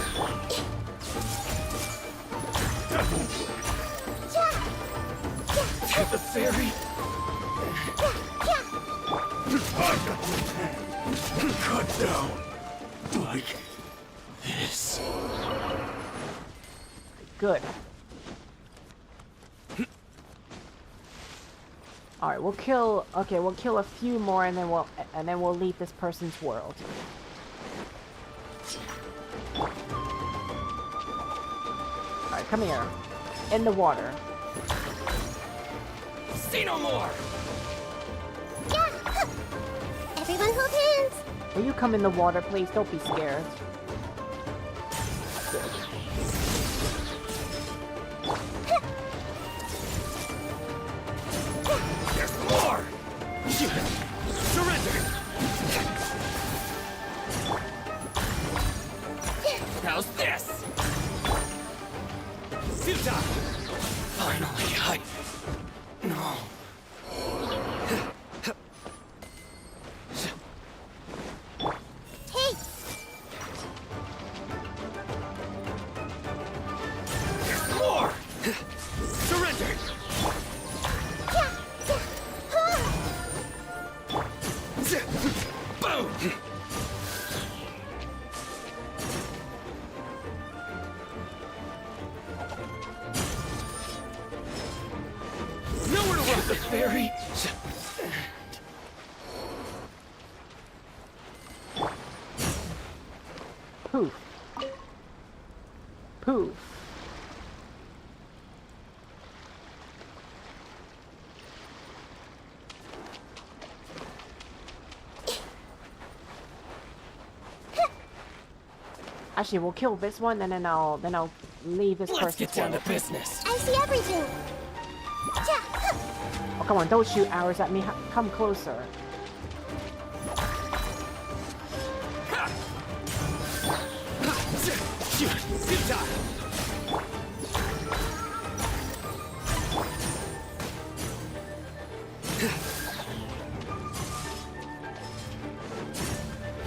[SPEAKER 6] The fairy. Cut down like this.
[SPEAKER 1] Good. All right, we'll kill. Okay, we'll kill a few more, and then we'll leave this person's world. All right, come here. In the water.
[SPEAKER 6] See no more.
[SPEAKER 3] Everyone hold hands.
[SPEAKER 1] Will you come in the water, please? Don't be scared. Good.
[SPEAKER 6] There's more. Surrender. How's this? Suta. Finally, no.
[SPEAKER 3] Hey.
[SPEAKER 6] There's more. Surrender. Boom. Nowhere to run. The fairy.
[SPEAKER 1] Poof. Poof. Actually, we'll kill this one, and then I'll leave this person.
[SPEAKER 6] Let's get down to business.
[SPEAKER 3] I see everything.
[SPEAKER 1] Oh, come on, don't shoot arrows at me. Come closer.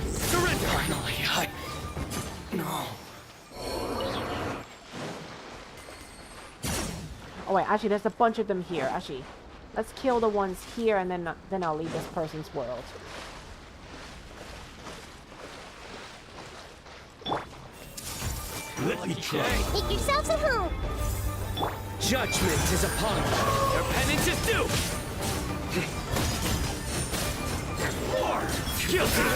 [SPEAKER 6] Surrender. Finally, no.
[SPEAKER 1] Oh wait, actually, there's a bunch of them here. Actually, let's kill the ones here, and then I'll leave this person's world.
[SPEAKER 6] Let me try.
[SPEAKER 3] Make yourselves at home.
[SPEAKER 6] Judgment is upon you. Your penance is due. More. Guilty.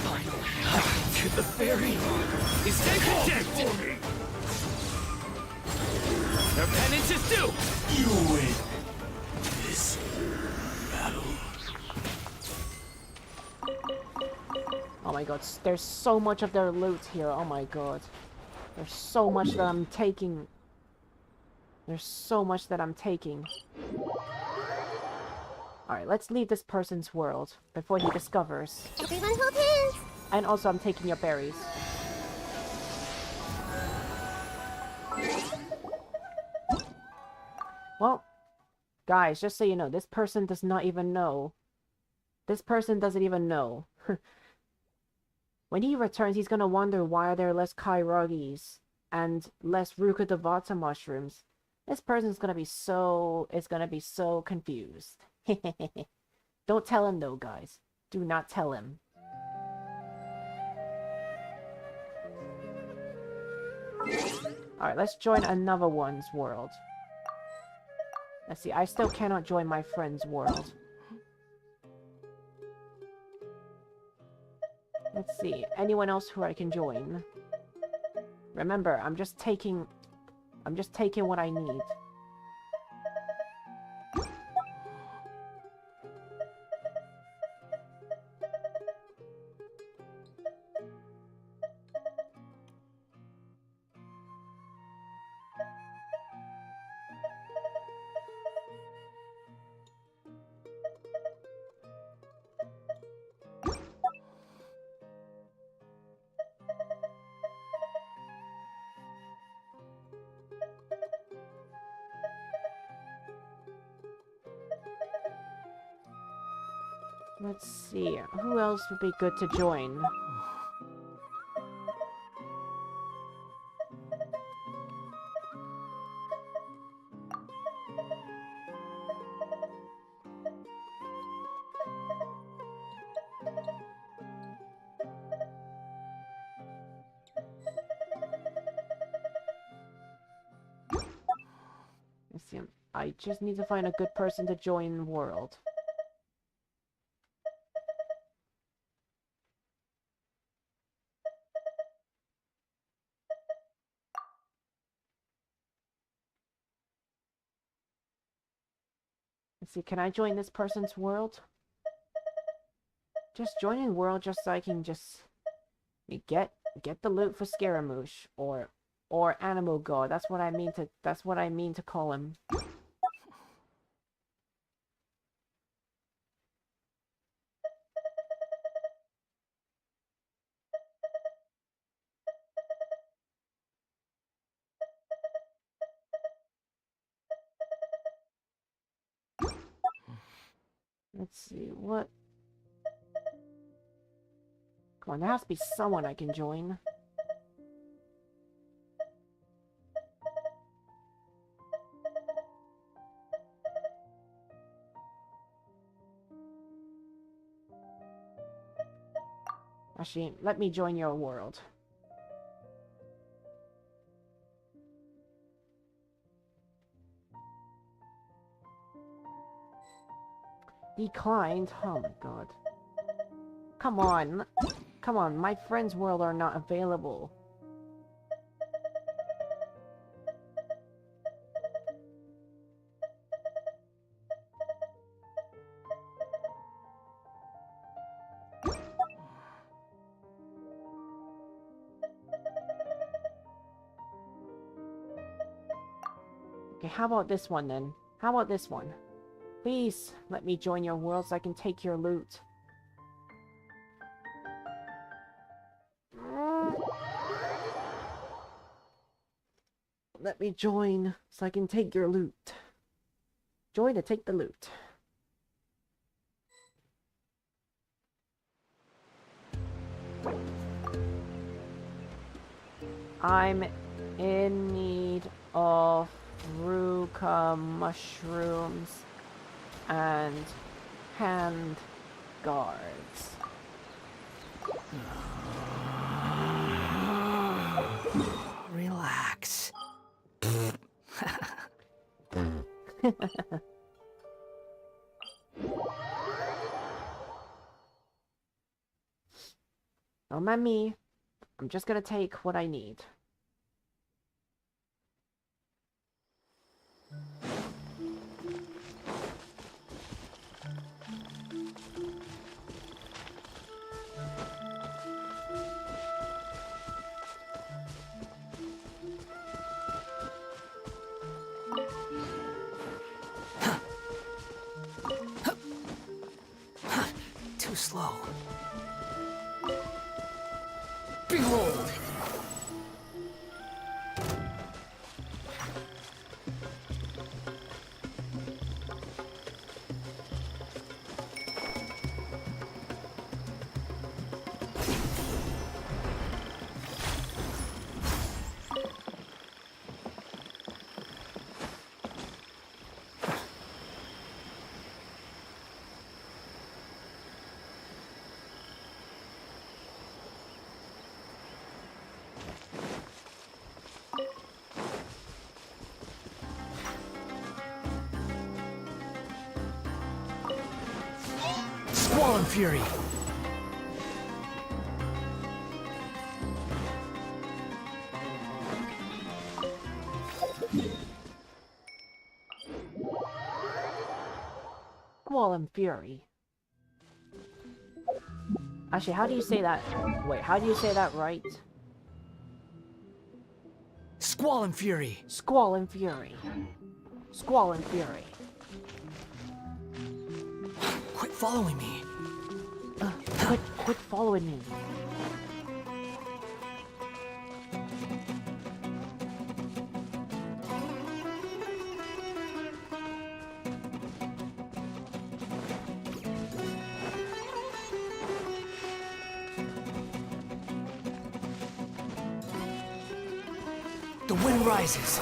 [SPEAKER 6] Finally, the fairy is condemned. Your penance is due. You win this battle.
[SPEAKER 1] Oh my god, there's so much of their loot here. Oh my god. There's so much that I'm taking. There's so much that I'm taking. Alright, let's leave this person's world before he discovers.
[SPEAKER 3] Everyone hold hands.
[SPEAKER 1] And also, I'm taking your berries. Well, guys, just so you know, this person does not even know. This person doesn't even know. When he returns, he's gonna wonder why there are less kairagis and less Rukadavata mushrooms. This person's gonna be so confused. Don't tell him though, guys. Do not tell him. Alright, let's join another one's world. Let's see, I still cannot join my friend's world. Let's see, anyone else who I can join? Remember, I'm just taking what I need. Let's see. Who else would be good to join? Let's see. I just need to find a good person to join the world. Let's see, can I join this person's world? Just joining world just so I can just get the loot for Scaramouche or Animal God. That's what I mean to call him. Let's see, what? Come on, there has to be someone I can join. Actually, let me join your world. Declined? Oh my god. Come on. Come on, my friend's world are not available. Okay, how about this one then? How about this one? Please, let me join your world so I can take your loot. Let me join so I can take your loot. Join to take the loot. I'm in need of Ruka mushrooms and hand guards.
[SPEAKER 4] Relax. Don't mind me. I'm just gonna take what I need. Too slow.
[SPEAKER 14] Behold!
[SPEAKER 4] Smol fury.
[SPEAKER 1] Squall and Fury. Actually, how do you say that? Wait, how do you say that right?
[SPEAKER 4] Squall and Fury.
[SPEAKER 1] Squall and Fury. Squall and Fury.
[SPEAKER 4] Quit following me.
[SPEAKER 1] Quit following me.
[SPEAKER 4] The wind rises.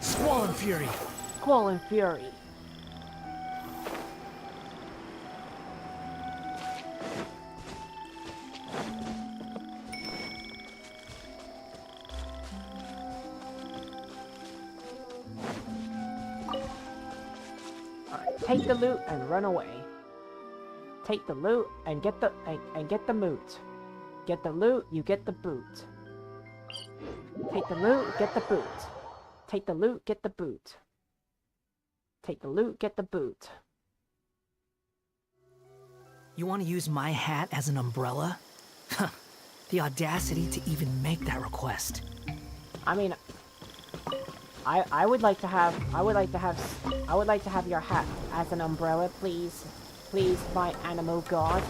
[SPEAKER 4] Squall and Fury.
[SPEAKER 1] Squall and Fury. Alright, take the loot and run away. Take the loot and get the get the moot. Get the loot, you get the boot. Take the loot, get the boot. Take the loot, get the boot. Take the loot, get the boot.
[SPEAKER 4] You want to use my hat as an umbrella? The audacity to even make that request.
[SPEAKER 1] I mean, I would like to have your hat as an umbrella, please. Please, my animal god.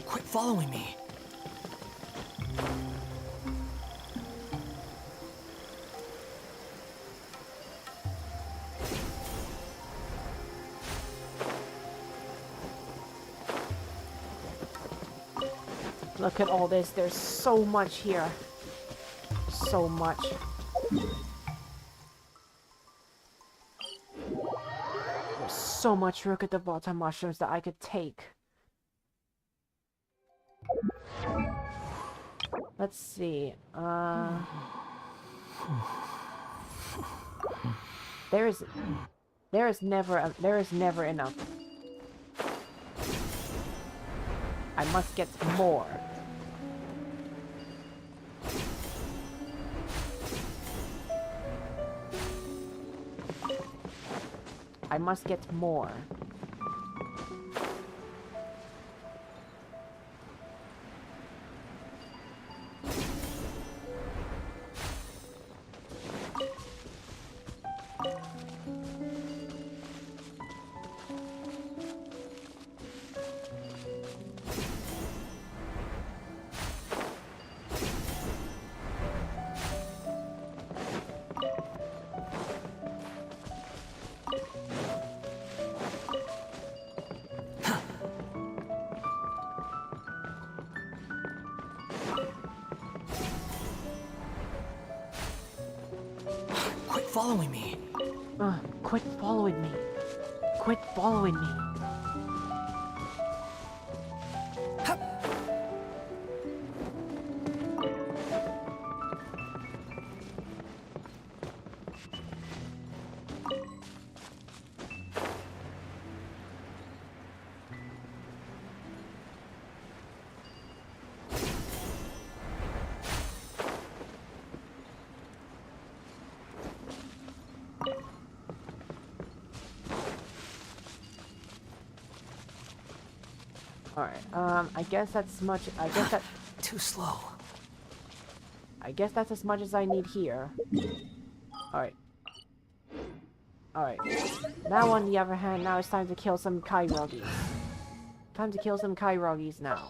[SPEAKER 4] Quit following me.
[SPEAKER 1] Look at all this. There's so much here. So much. There's so much Rook at the Volta mushrooms that I could take. Let's see. There is never enough. I must get more. I must get more.
[SPEAKER 4] Quit following me.
[SPEAKER 1] Quit following me. Quit following me. Alright, I guess that's
[SPEAKER 4] too slow.
[SPEAKER 1] I guess that's as much as I need here. Alright. Alright. Now on the other hand, now it's time to kill some Kairogis. Time to kill some Kairogis now.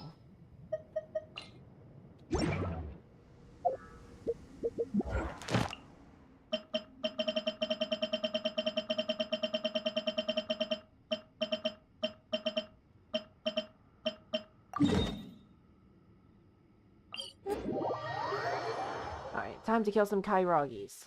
[SPEAKER 1] Alright, time to kill some Kairogis.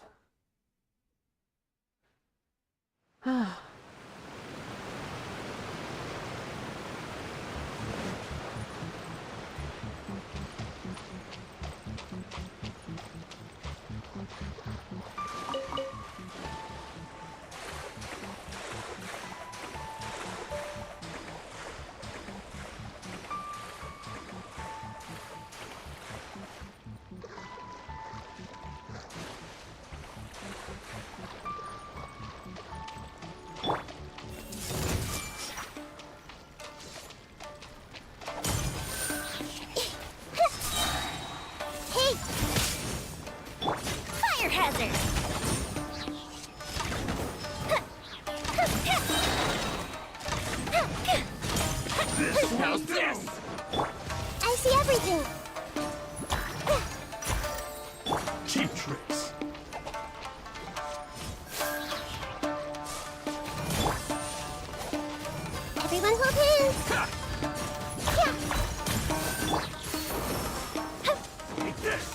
[SPEAKER 3] Fire hazard!
[SPEAKER 6] How's this?
[SPEAKER 3] I see everything!
[SPEAKER 6] Cheap tricks.
[SPEAKER 3] Everyone hold hands!
[SPEAKER 6] Take this.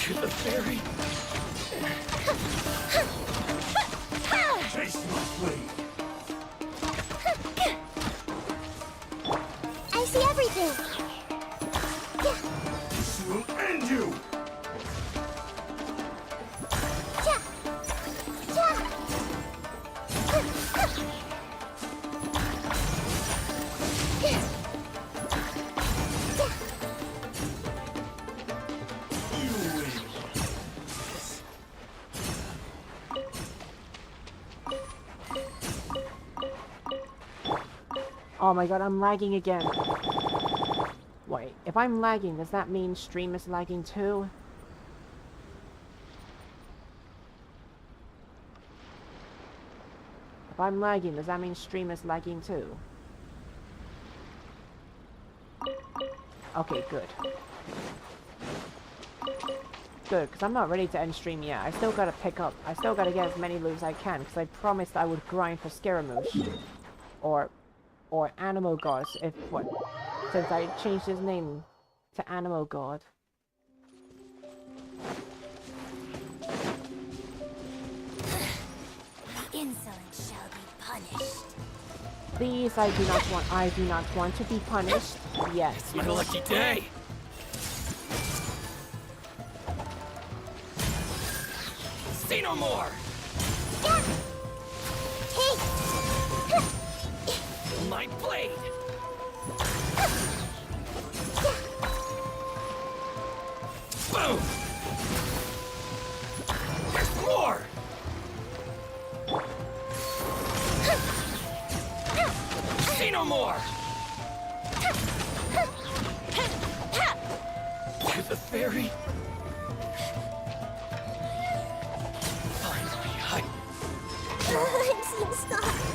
[SPEAKER 7] To the ferry.
[SPEAKER 6] Taste my blade.
[SPEAKER 3] I see everything!
[SPEAKER 6] This will end you.
[SPEAKER 1] Oh my god, I'm lagging again. Wait, if I'm lagging, does that mean stream is lagging too? If I'm lagging, does that mean stream is lagging too? Okay, good. Good, because I'm not ready to end stream yet. I still gotta pick up. I still gotta get as many loot as I can, because I promised I would grind for Scaramouche. Or Animal God, if what? Since I changed his name to Animal God.
[SPEAKER 3] The insolent shall be punished.
[SPEAKER 1] Please, I do not want to be punished. Yes.
[SPEAKER 14] It's my lucky day. Say no more. My blade. Boom. There's more. Say no more. To the ferry. Finally,
[SPEAKER 3] I'm seeing stars.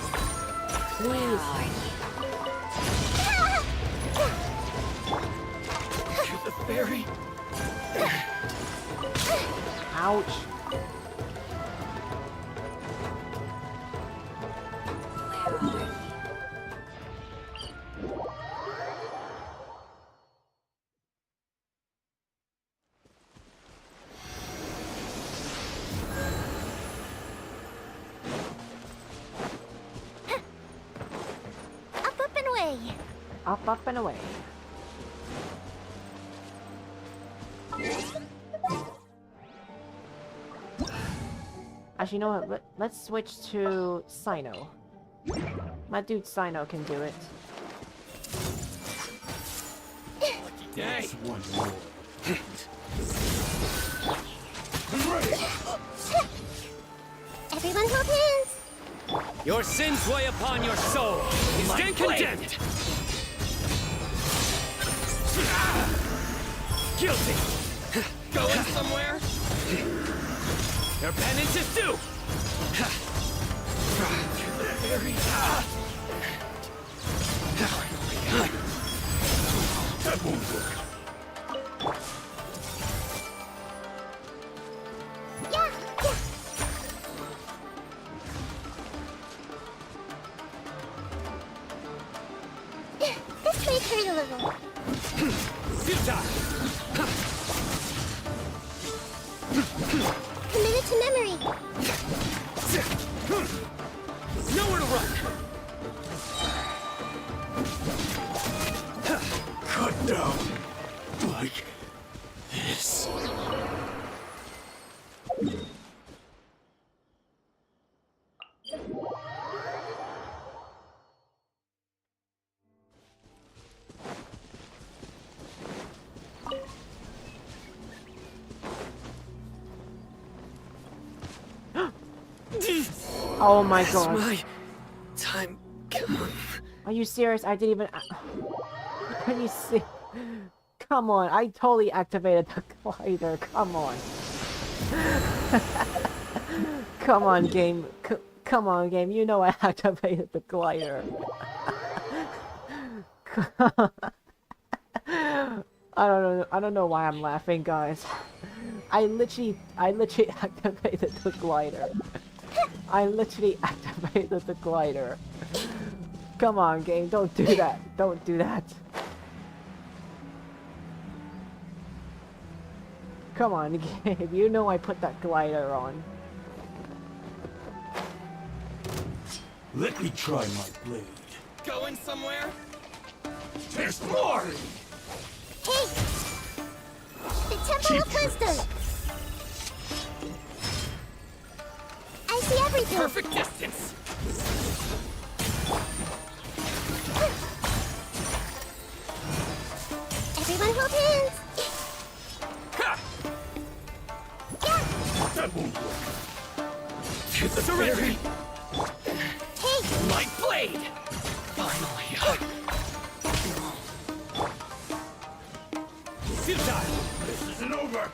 [SPEAKER 1] Please.
[SPEAKER 7] To the ferry.
[SPEAKER 1] Ouch.
[SPEAKER 3] Up and away.
[SPEAKER 1] Up and away. Actually, you know what? Let's switch to Sino. My dude Sino can do it.
[SPEAKER 14] Day.
[SPEAKER 6] One more.
[SPEAKER 3] Everyone hold hands.
[SPEAKER 14] Your sins weigh upon your soul. You stand condemned. Guilty. Going somewhere?
[SPEAKER 6] Your penance is due!
[SPEAKER 22] That won't work.
[SPEAKER 3] This may hurt a little. Committed to memory.
[SPEAKER 6] Nowhere to run!
[SPEAKER 22] Cut down. Like this.
[SPEAKER 1] Oh my god.
[SPEAKER 7] My time come.
[SPEAKER 1] Are you serious? I didn't even... Are you see? Come on, I totally activated the glider. Come on. Come on, game. Come on, game. You know I activated the glider. I don't know why I'm laughing, guys. I literally activated the glider. I literally activated the glider. Come on, game. Don't do that. Don't do that. Come on, game. You know I put that glider on.
[SPEAKER 22] Let me try my blade.
[SPEAKER 6] Going somewhere?
[SPEAKER 22] There's more!
[SPEAKER 3] Hey! The Temple of Wisdom! I see everything!
[SPEAKER 6] Perfect distance!
[SPEAKER 3] Everyone hold hands!
[SPEAKER 22] That won't work.
[SPEAKER 6] Surrender!
[SPEAKER 3] Hey!
[SPEAKER 6] My blade!
[SPEAKER 7] Finally.
[SPEAKER 6] Futile!
[SPEAKER 22] This isn't over.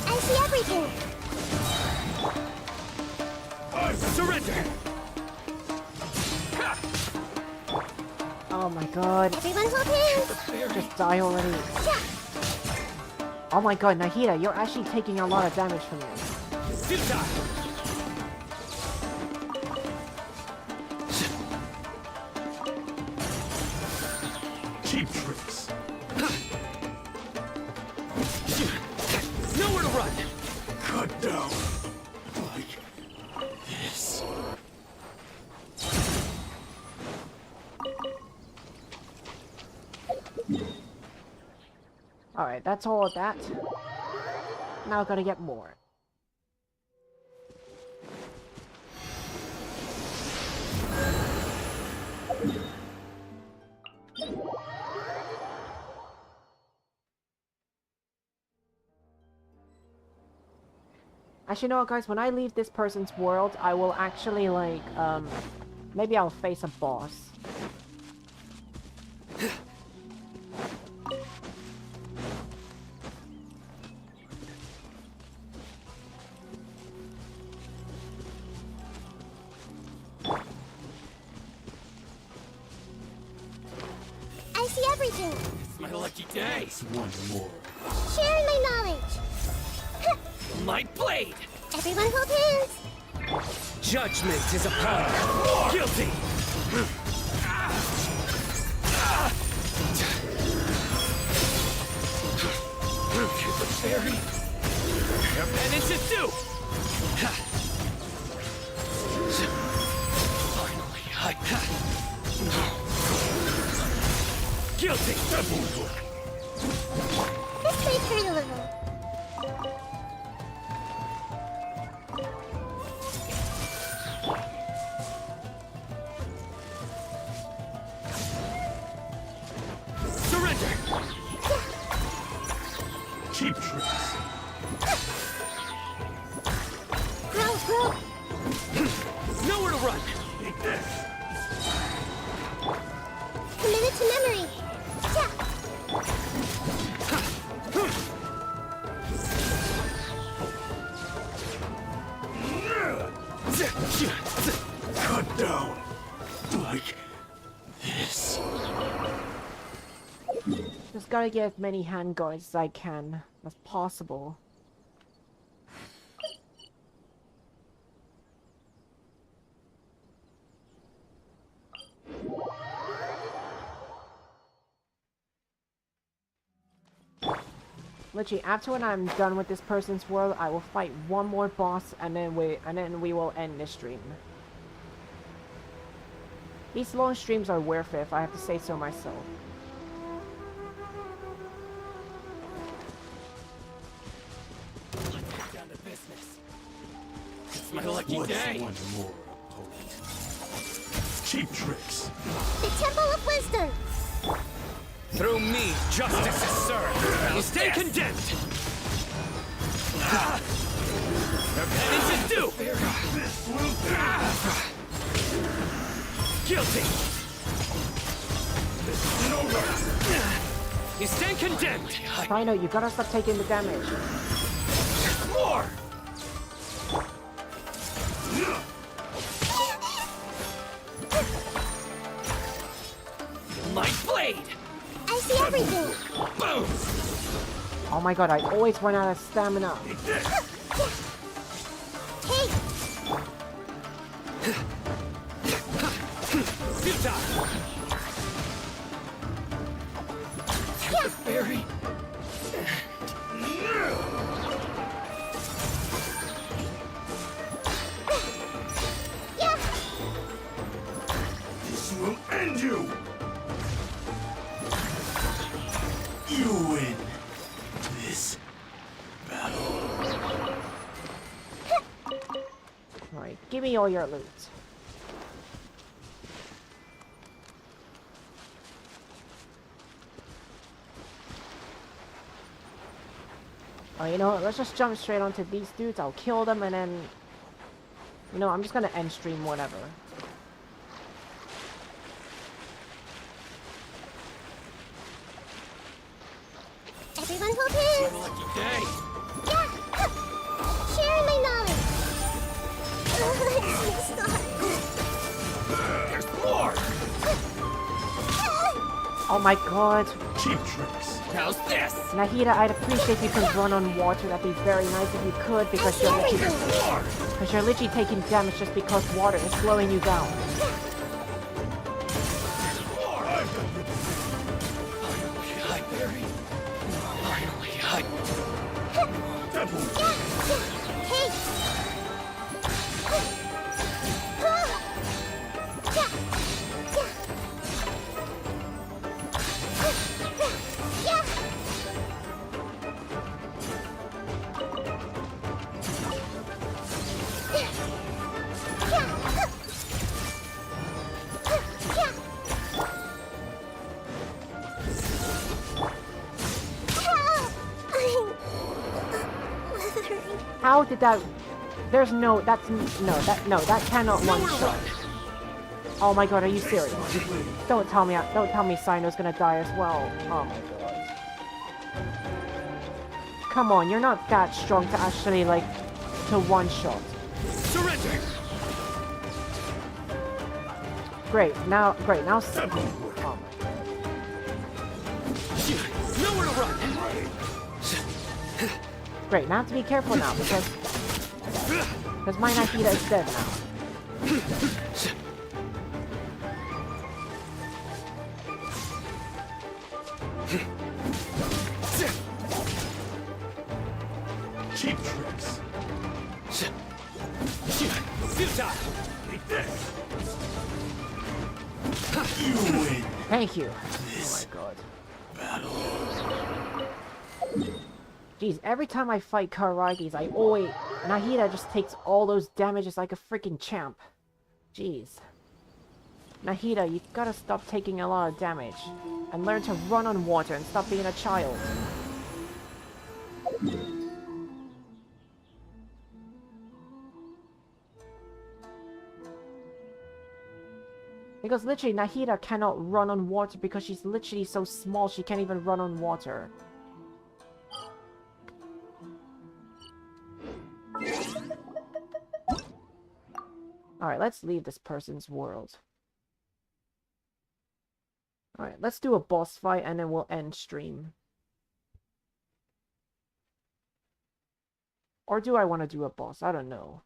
[SPEAKER 3] I see everything!
[SPEAKER 6] Surrender!
[SPEAKER 1] Oh my god.
[SPEAKER 3] Everyone hold hands!
[SPEAKER 1] Just die already. Oh my god, Nahida, you're actually taking a lot of damage from this.
[SPEAKER 6] Futile!
[SPEAKER 22] Cheap tricks.
[SPEAKER 6] Nowhere to run!
[SPEAKER 22] Cut down. Like this.
[SPEAKER 1] Alright, that's all of that. Now I gotta get more. Actually, you know what, guys? When I leave this person's world, I will actually, like, maybe I'll face a boss.
[SPEAKER 3] I see everything!
[SPEAKER 6] It's my lucky day!
[SPEAKER 22] One more.
[SPEAKER 3] Sharing my knowledge!
[SPEAKER 6] My blade!
[SPEAKER 3] Everyone hold hands!
[SPEAKER 6] Judgment is upon you! Guilty! The fairy! Your penance is due! Finally, Guilty!
[SPEAKER 22] That won't work.
[SPEAKER 3] This may hurt a little.
[SPEAKER 6] Surrender!
[SPEAKER 22] Cheap tricks.
[SPEAKER 3] Grow, grow!
[SPEAKER 6] Nowhere to run!
[SPEAKER 22] Take this.
[SPEAKER 3] Committed to memory!
[SPEAKER 1] Just gotta get as many handguards as I can as possible. Literally, after when I'm done with this person's world, I will fight one more boss, and then we will end this stream. These long streams are worth it, if I have to say so myself.
[SPEAKER 6] Down to business. It's my lucky day.
[SPEAKER 18] One more opponent. Cheap tricks.
[SPEAKER 3] The Temple of Wisdom!
[SPEAKER 6] Through me, justice is served. You stay condemned. Your penance is due. Guilty. You stand condemned.
[SPEAKER 1] Rhino, you gotta stop taking the damage.
[SPEAKER 6] More. My blade.
[SPEAKER 3] I see everything!
[SPEAKER 6] Boom!
[SPEAKER 1] Oh my god, I always run out of stamina.
[SPEAKER 3] Hey!
[SPEAKER 6] Futile!
[SPEAKER 3] Yeah.
[SPEAKER 6] Fairy!
[SPEAKER 3] Yeah!
[SPEAKER 18] This will end you! You win this battle.
[SPEAKER 1] Alright, give me all your loot. Oh, you know what? Let's just jump straight onto these dudes. I'll kill them and then... You know, I'm just gonna end stream whatever.
[SPEAKER 3] Everyone hold hands!
[SPEAKER 6] Lucky day.
[SPEAKER 3] Yeah! Share my knowledge! Let's start!
[SPEAKER 6] There's more!
[SPEAKER 1] Oh my god.
[SPEAKER 18] Cheap tricks.
[SPEAKER 6] How's this?
[SPEAKER 1] Nahida, I'd appreciate if you could run on water. That'd be very nice if you could, because you're literally taking damage just because water is slowing you down.
[SPEAKER 6] Hi, Barry. Finally, hi.
[SPEAKER 3] Hey!
[SPEAKER 1] How did that... There's no... That's... No, that cannot one shot. Oh my god, are you serious? Don't tell me Sino's gonna die as well. Oh my god. Come on, you're not that strong to actually, like, to one shot.
[SPEAKER 6] Surrender!
[SPEAKER 1] Great, now... Oh my god.
[SPEAKER 6] Nowhere to run!
[SPEAKER 1] Great, now I have to be careful now, because my Nahida is dead now.
[SPEAKER 18] Cheap tricks.
[SPEAKER 6] Futile!
[SPEAKER 18] Take this. You win.
[SPEAKER 1] Thank you.
[SPEAKER 18] This
[SPEAKER 1] oh my god.
[SPEAKER 18] battle.
[SPEAKER 1] Jeez, every time I fight Karagis, I always... Nahida just takes all those damages like a freaking champ. Jeez. Nahida, you gotta stop taking a lot of damage. And learn to run on water and stop being a child. Because literally, Nahida cannot run on water because she's literally so small she can't even run on water. Alright, let's leave this person's world. Alright, let's do a boss fight and then we'll end stream. Or do I want to do a boss? I don't know.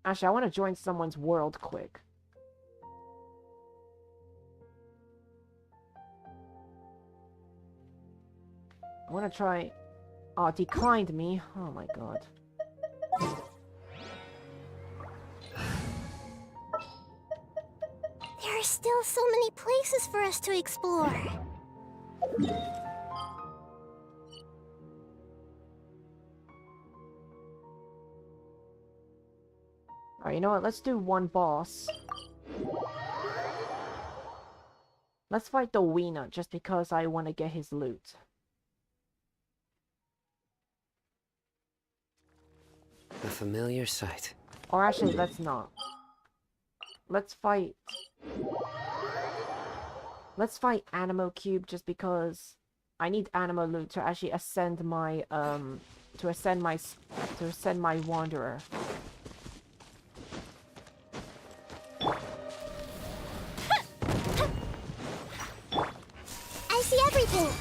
[SPEAKER 1] Actually, I want to join someone's world quick. I want to try... Oh, declined me. Oh my god.
[SPEAKER 3] There are still so many places for us to explore.
[SPEAKER 1] Alright, you know what? Let's do one boss. Let's fight the Weena, just because I want to get his loot.
[SPEAKER 16] A familiar sight.
[SPEAKER 1] Or actually, let's not. Let's fight... Let's fight Animo Cube, just because I need Animo loot to actually ascend my, to ascend my Wanderer.
[SPEAKER 3] I see everything.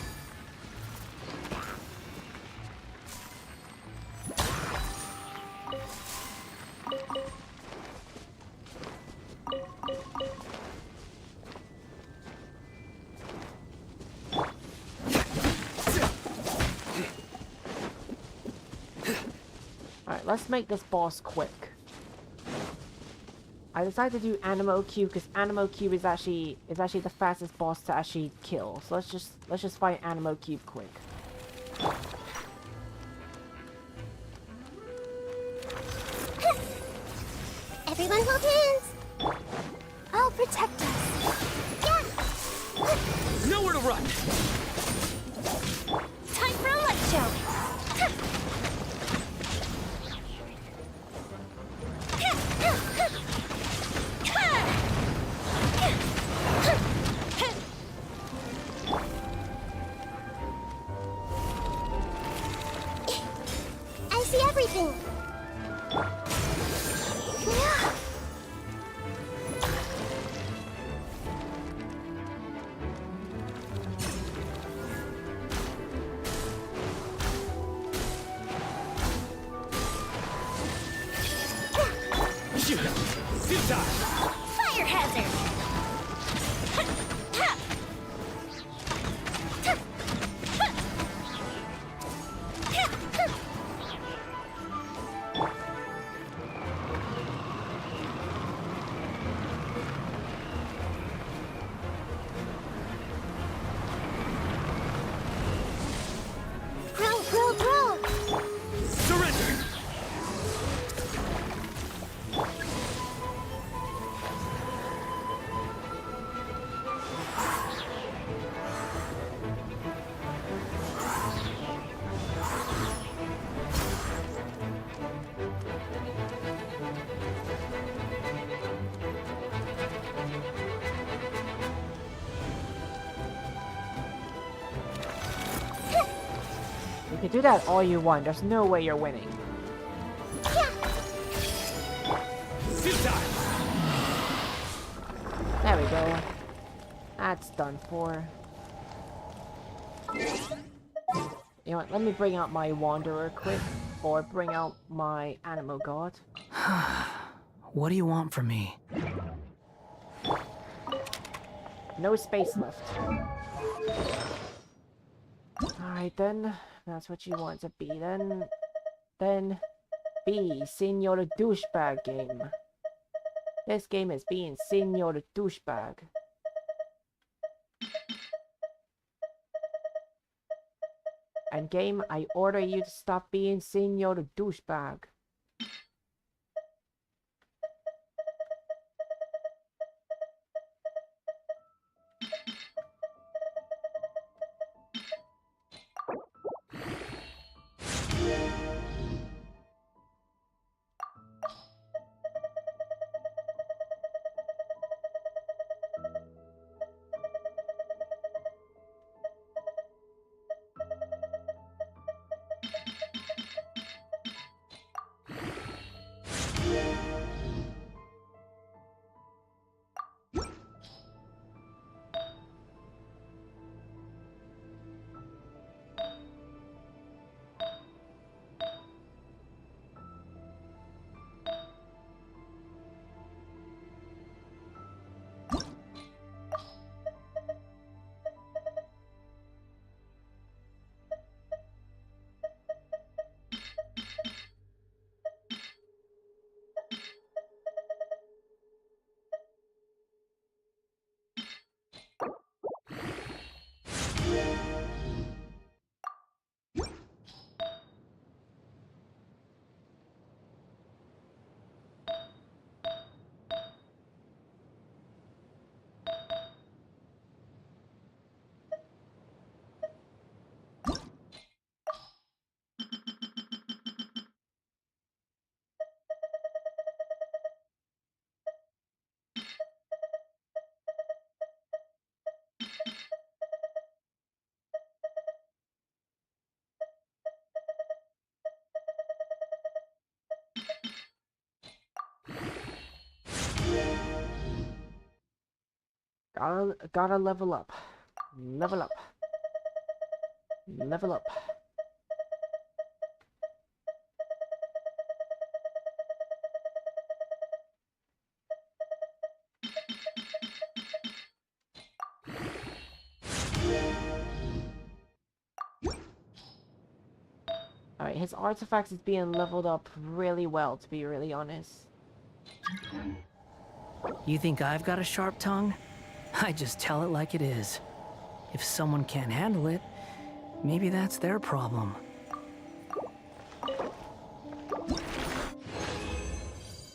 [SPEAKER 1] Alright, let's make this boss quick. I decided to do Animo Cube because Animo Cube is actually the fastest boss to actually kill. So let's just fight Animo Cube quick.
[SPEAKER 3] Everyone hold hands. I'll protect us. Yeah.
[SPEAKER 6] Nowhere to run.
[SPEAKER 3] Time for a light show. I see everything. Fire hazard. Grow.
[SPEAKER 6] Surrender.
[SPEAKER 1] You can do that all you want. There's no way you're winning. There we go. That's done for. You know what? Let me bring out my Wanderer quick. Or bring out my Animo God.
[SPEAKER 4] What do you want from me?
[SPEAKER 1] No space left. Alright then. That's what you want to be then. Then be Senor the Douchebag game. This game is being Senor the Douchebag. And game, I order you to stop being Senor the Douchebag. Gotta level up. Level up. Level up. Alright, his artifacts is being leveled up really well, to be really honest.
[SPEAKER 4] You think I've got a sharp tongue? I just tell it like it is. If someone can't handle it, maybe that's their problem.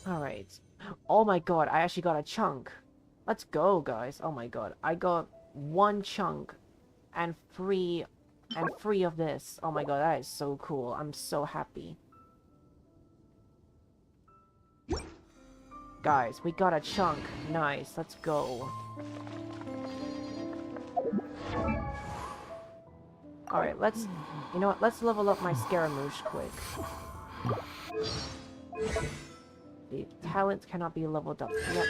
[SPEAKER 1] Alright. Oh my god, I actually got a chunk. Let's go, guys. Oh my god. I got 1 chunk and 3 of this. Oh my god, that is so cool. I'm so happy. Guys, we got a chunk. Nice, let's go. Alright, let's... You know what? Let's level up my Scaramouche quick. The talent cannot be leveled up yet.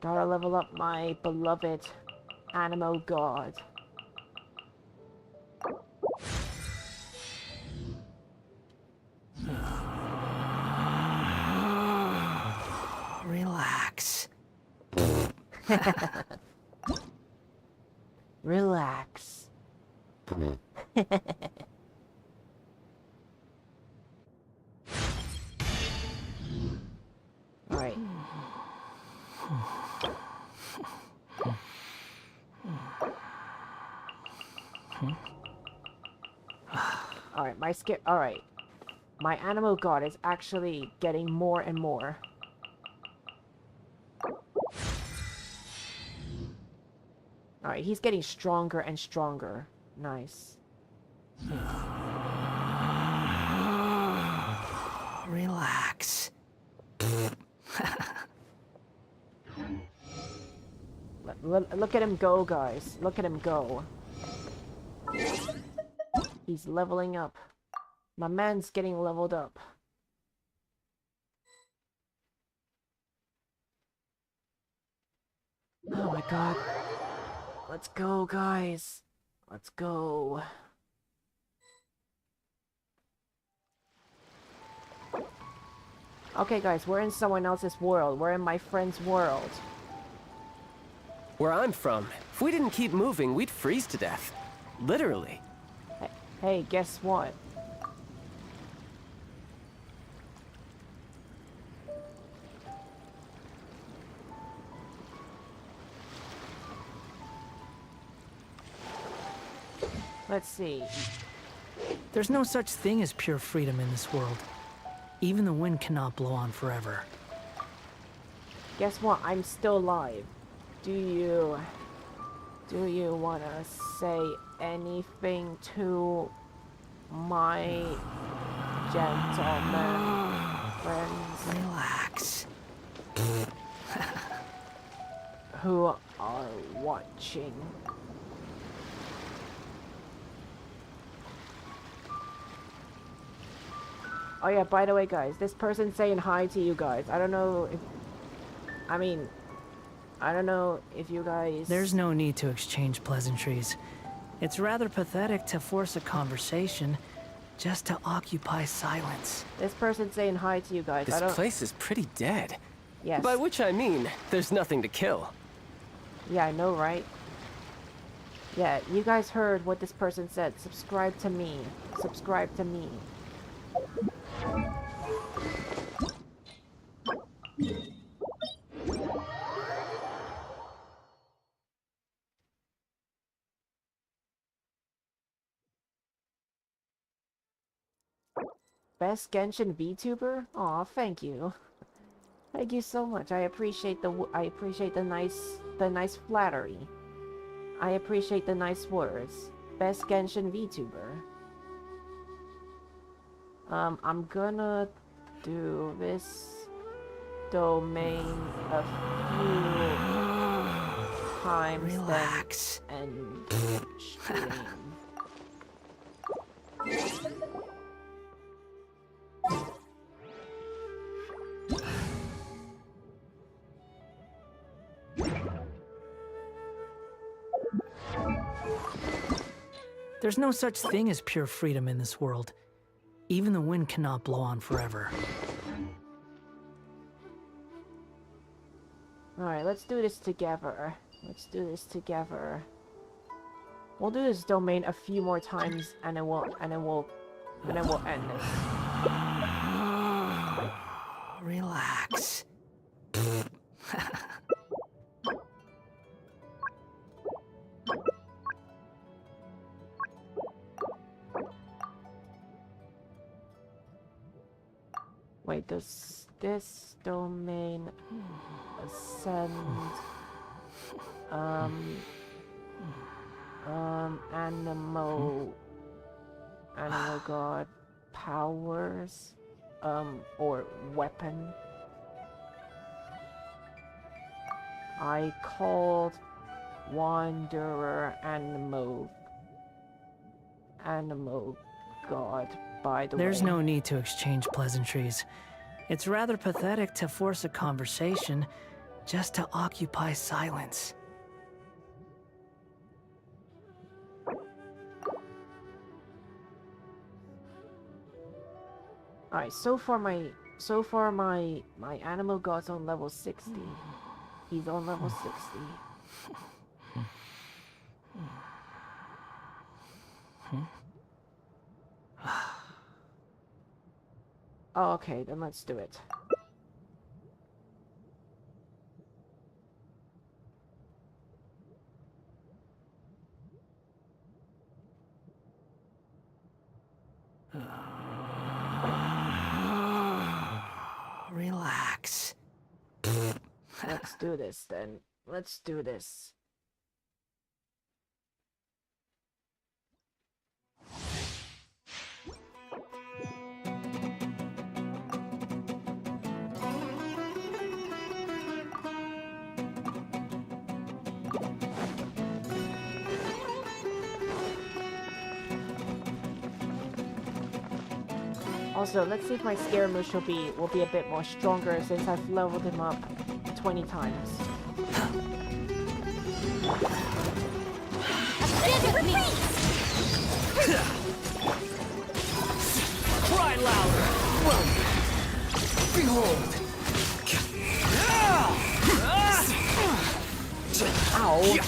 [SPEAKER 1] Gotta level up my beloved Animo God.
[SPEAKER 4] Relax.
[SPEAKER 1] Relax. Alright. Alright, alright. My Animo God is actually getting more and more. Alright, he's getting stronger and stronger. Nice.
[SPEAKER 4] Relax.
[SPEAKER 1] Look at him go, guys. Look at him go. He's leveling up. My man's getting leveled up. Oh my god. Let's go, guys. Let's go. Okay, guys, we're in someone else's world. We're in my friend's world.
[SPEAKER 9] Where I'm from, if we didn't keep moving, we'd freeze to death. Literally.
[SPEAKER 1] Hey, guess what? Let's see.
[SPEAKER 4] There's no such thing as pure freedom in this world. Even the wind cannot blow on forever.
[SPEAKER 1] Guess what? I'm still alive. Do you wanna say anything to my gentlemen friends?
[SPEAKER 4] Relax.
[SPEAKER 1] Who are watching? Oh yeah, by the way, guys, this person's saying hi to you guys. I don't know if... I mean... I don't know if you guys...
[SPEAKER 4] There's no need to exchange pleasantries. It's rather pathetic to force a conversation just to occupy silence.
[SPEAKER 1] This person's saying hi to you guys.
[SPEAKER 9] This place is pretty dead.
[SPEAKER 1] Yes.
[SPEAKER 9] By which I mean, there's nothing to kill.
[SPEAKER 1] Yeah, I know, right? Yeah, you guys heard what this person said. Subscribe to me. Subscribe to me. Best Genshin VTuber? Aw, thank you. Thank you so much. I appreciate the nice flattery. I appreciate the nice words. Best Genshin VTuber. I'm gonna do this domain a few times.
[SPEAKER 4] Relax.
[SPEAKER 1] And stream.
[SPEAKER 4] There's no such thing as pure freedom in this world. Even the wind cannot blow on forever.
[SPEAKER 1] Alright, let's do this together. Let's do this together. We'll do this domain a few more times and then we'll end this.
[SPEAKER 4] Relax.
[SPEAKER 1] Wait, does this domain ascend animal god powers or weapon? I called Wanderer animal god, by the way.
[SPEAKER 4] There's no need to exchange pleasantries. It's rather pathetic to force a conversation just to occupy silence.
[SPEAKER 1] Alright, so far my animal god's on level 60. He's on level 60. Oh, okay, then let's do it.
[SPEAKER 4] Relax.
[SPEAKER 1] Let's do this then. Let's do this. Also, let's see if my Scaramouche will be a bit more stronger since I've leveled him up 20 times.
[SPEAKER 6] Cry louder!
[SPEAKER 1] Behold! Ow!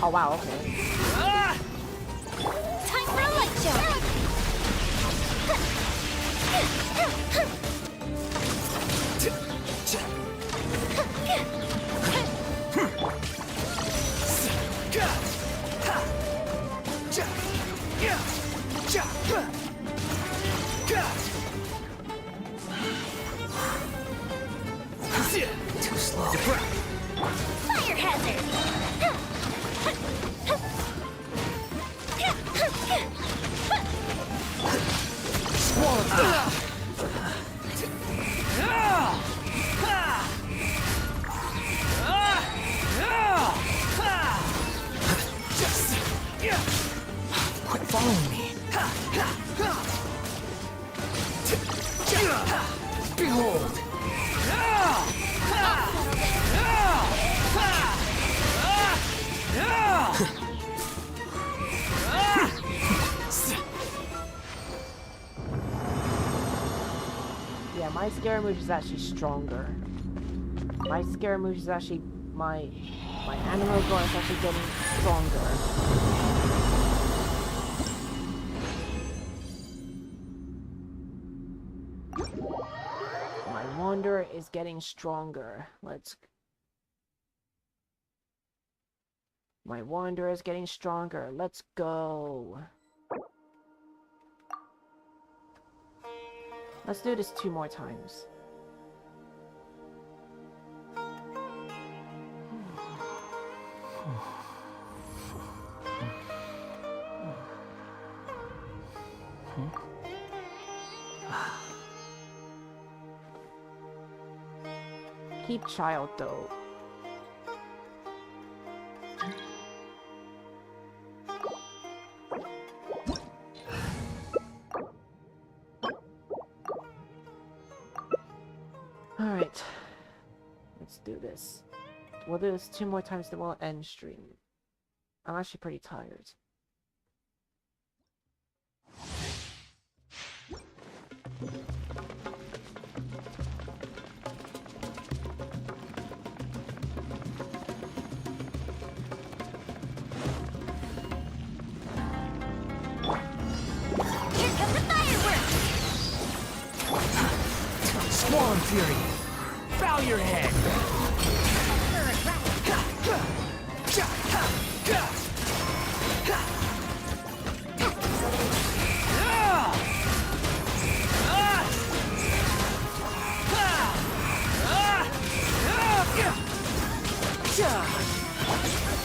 [SPEAKER 1] Oh wow, okay.
[SPEAKER 3] Time for a light show!
[SPEAKER 4] Too slow.
[SPEAKER 3] Fire hazard!
[SPEAKER 4] Quit following me. Behold.
[SPEAKER 1] Yeah, my Scaramouche is actually stronger. My Scaramouche is actually my animal god is actually getting stronger. My Wanderer is getting stronger. My Wanderer is getting stronger. Let's go. Let's do this 2 more times. Keep child though. do this. We'll do this 2 more times, then we'll end stream. I'm actually pretty tired.
[SPEAKER 3] Here come the fireworks!
[SPEAKER 5] Smol and Fury, bow your head!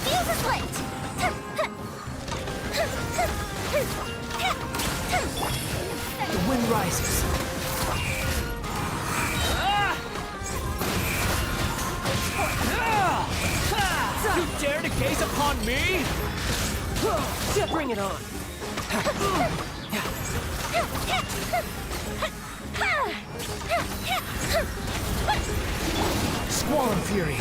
[SPEAKER 3] Fuse is lit!
[SPEAKER 5] The wind rises. You dare to gaze upon me? Bring it on. Squall and Fury.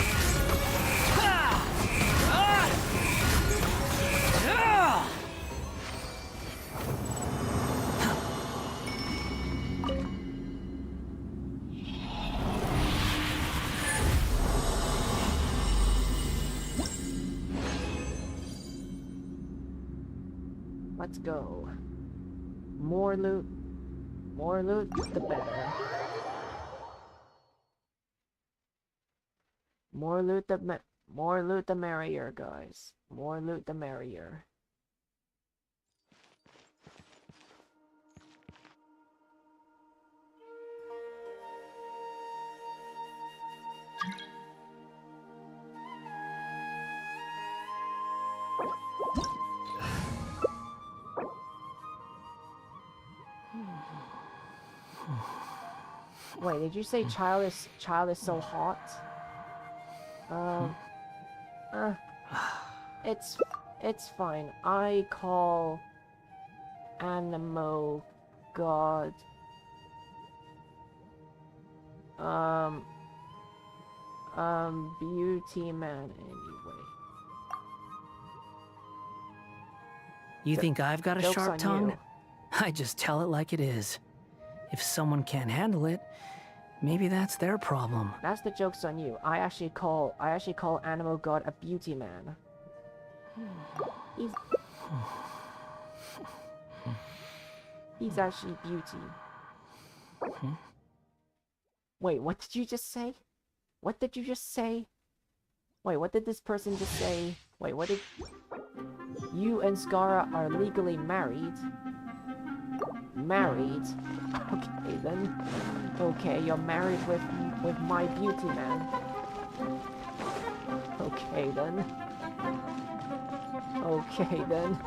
[SPEAKER 1] Let's go. More loot. More loot, the better. More loot the merrier, guys. More loot the merrier. Wait, did you say child is so hot? It's fine. I call Animo God beauty man anyway.
[SPEAKER 4] You think I've got a
[SPEAKER 1] Joke's
[SPEAKER 4] sharp
[SPEAKER 1] on
[SPEAKER 4] tongue?
[SPEAKER 1] you.
[SPEAKER 4] I just tell it like it is. If someone can't handle it, maybe that's their problem.
[SPEAKER 1] That's the joke's on you. I actually call Animo God a beauty man. He's actually beauty. Wait, what did you just say? What did you just say? Wait, what did this person just say? Wait, what did... You and Skara are legally married. Married? Okay then. Okay, you're married with my beauty man. Okay then. Okay then.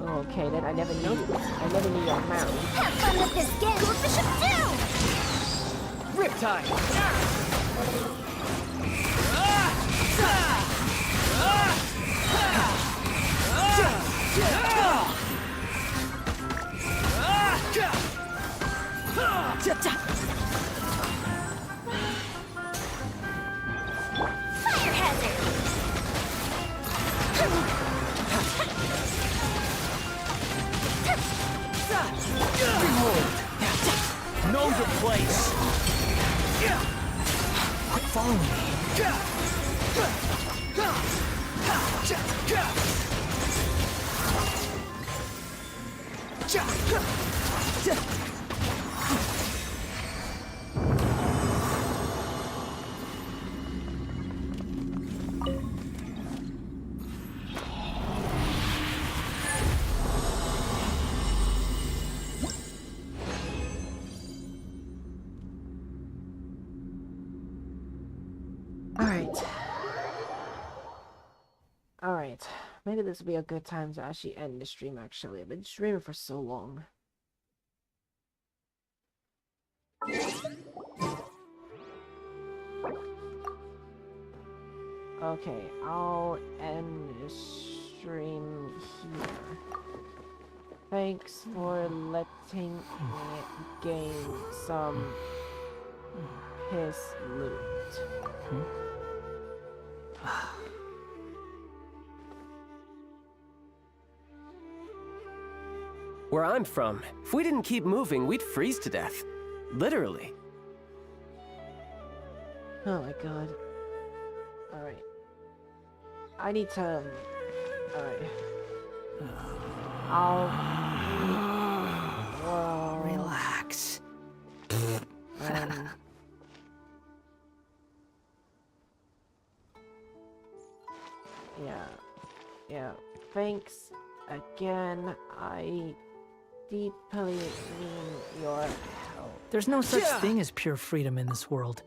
[SPEAKER 1] Okay then, I never knew you're married.
[SPEAKER 3] Have fun with this game! Go Bishop do!
[SPEAKER 5] Riptide!
[SPEAKER 3] Fire hazard!
[SPEAKER 5] Behold! Know your place! Quit following
[SPEAKER 1] Alright. Maybe this will be a good time to actually end the stream, actually. I've been streaming for so long. Okay, I'll end the stream here. Thanks for letting me gain some his loot.
[SPEAKER 9] Where I'm from, if we didn't keep moving, we'd freeze to death. Literally.
[SPEAKER 1] Oh my god. Alright. I need to... Alright. Whoa.
[SPEAKER 4] Relax.
[SPEAKER 1] Yeah. Thanks again. I deeply mean your help.
[SPEAKER 4] There's no such thing as pure freedom in this world.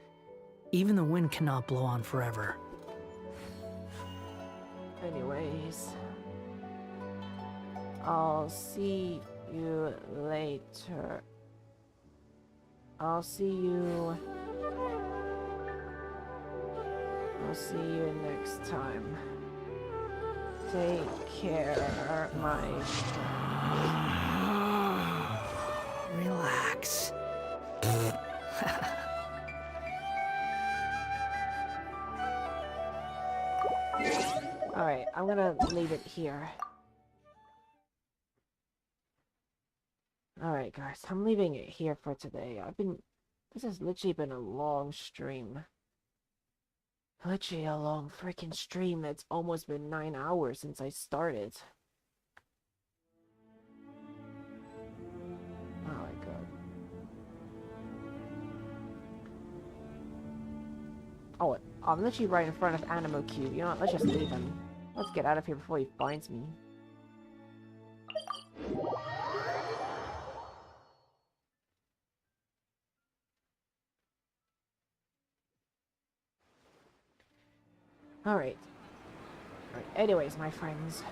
[SPEAKER 4] Even the wind cannot blow on forever.
[SPEAKER 1] Anyways, I'll see you later. I'll see you next time. Take care, my...
[SPEAKER 4] Relax.
[SPEAKER 1] Alright, I'm gonna leave it here. Alright guys, I'm leaving it here for today. This has literally been a long stream. Literally a long freaking stream. It's almost been 9 hours since I started. Oh my god. Oh, I'm literally right in front of Animo Cube. You know what? Let's just leave him. Let's get out of here before he finds me. Alright. Anyways, my friends,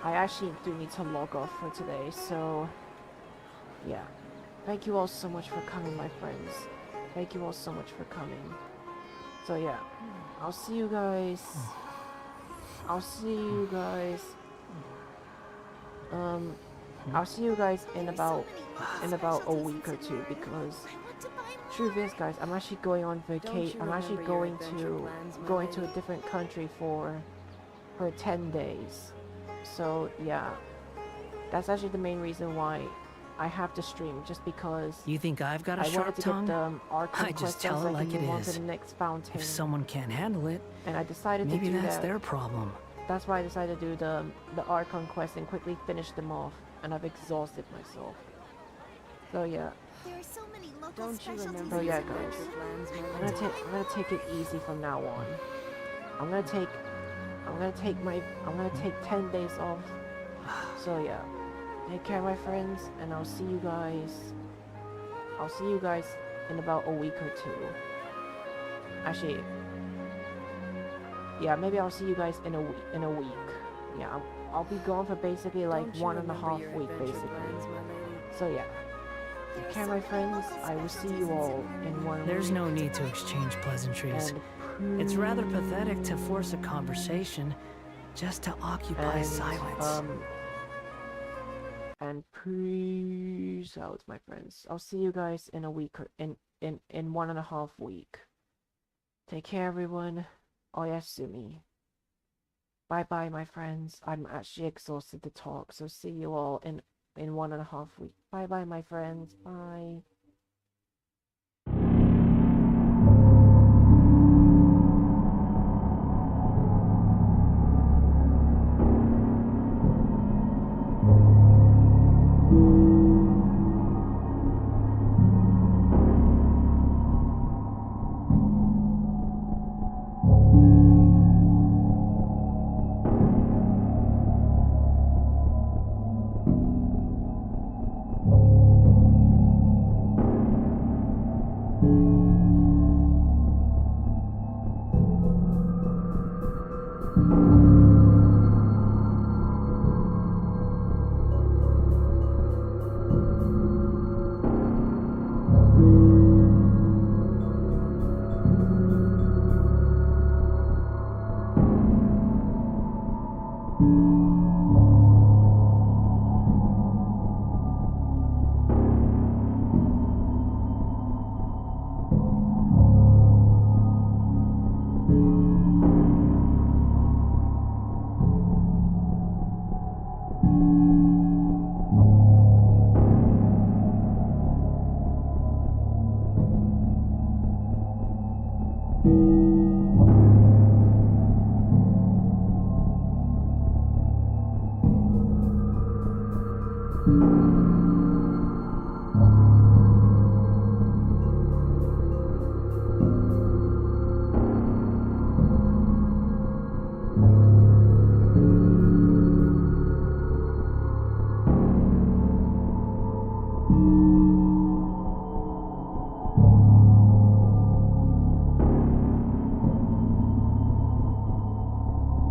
[SPEAKER 1] I actually do need to log off for today, so yeah. Thank you all so much for coming, my friends. Thank you all so much for coming. So yeah, I'll see you guys. I'll see you guys in about a week or two, because truth is, guys, I'm actually going on vacation. I'm actually going to a different country for 10 days. So yeah, that's actually the main reason why I have to stream, just because
[SPEAKER 4] You think I've got a
[SPEAKER 1] I
[SPEAKER 4] sharp
[SPEAKER 1] wanted to
[SPEAKER 4] tongue?
[SPEAKER 1] get the Archon
[SPEAKER 4] I just
[SPEAKER 1] quest
[SPEAKER 4] tell
[SPEAKER 1] so
[SPEAKER 4] it
[SPEAKER 1] I can
[SPEAKER 4] like it
[SPEAKER 1] move on to
[SPEAKER 4] is.
[SPEAKER 1] the next fountain.
[SPEAKER 4] If someone can't handle it,
[SPEAKER 1] And I decided
[SPEAKER 4] maybe
[SPEAKER 1] to do
[SPEAKER 4] that's
[SPEAKER 1] that.
[SPEAKER 4] their problem.
[SPEAKER 1] That's why I decided to do the Archon quest and quickly finish them off, and I've exhausted myself. So yeah.
[SPEAKER 3] There are so many local
[SPEAKER 10] Don't you
[SPEAKER 3] specialties.
[SPEAKER 10] remember
[SPEAKER 1] So yeah,
[SPEAKER 10] your
[SPEAKER 1] guys.
[SPEAKER 10] adventure plans, my
[SPEAKER 1] I'm
[SPEAKER 10] lady?
[SPEAKER 1] gonna take it easy from now on. I'm gonna take 10 days off. So yeah. Take care, my friends, and I'll see you guys in about a week or two. Actually, yeah, maybe I'll see you guys in a week. Yeah, I'll be gone for basically like
[SPEAKER 10] Don't you
[SPEAKER 1] 1.5
[SPEAKER 10] remember your
[SPEAKER 1] week
[SPEAKER 10] adventure
[SPEAKER 1] basically.
[SPEAKER 10] plans, my lady?
[SPEAKER 1] So yeah. Take care, my friends. I will see you all in 1 week.
[SPEAKER 4] There's no need to exchange pleasantries. It's rather pathetic to force a conversation just to occupy silence.
[SPEAKER 1] And peace out, my friends. I'll see you guys in a week, or in 1.5 week. Take care, everyone. Oyasumi. Bye bye, my friends. I'm actually exhausted to talk, so see you all in 1.5 weeks. Bye bye, my friends. Bye.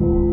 [SPEAKER 1] you.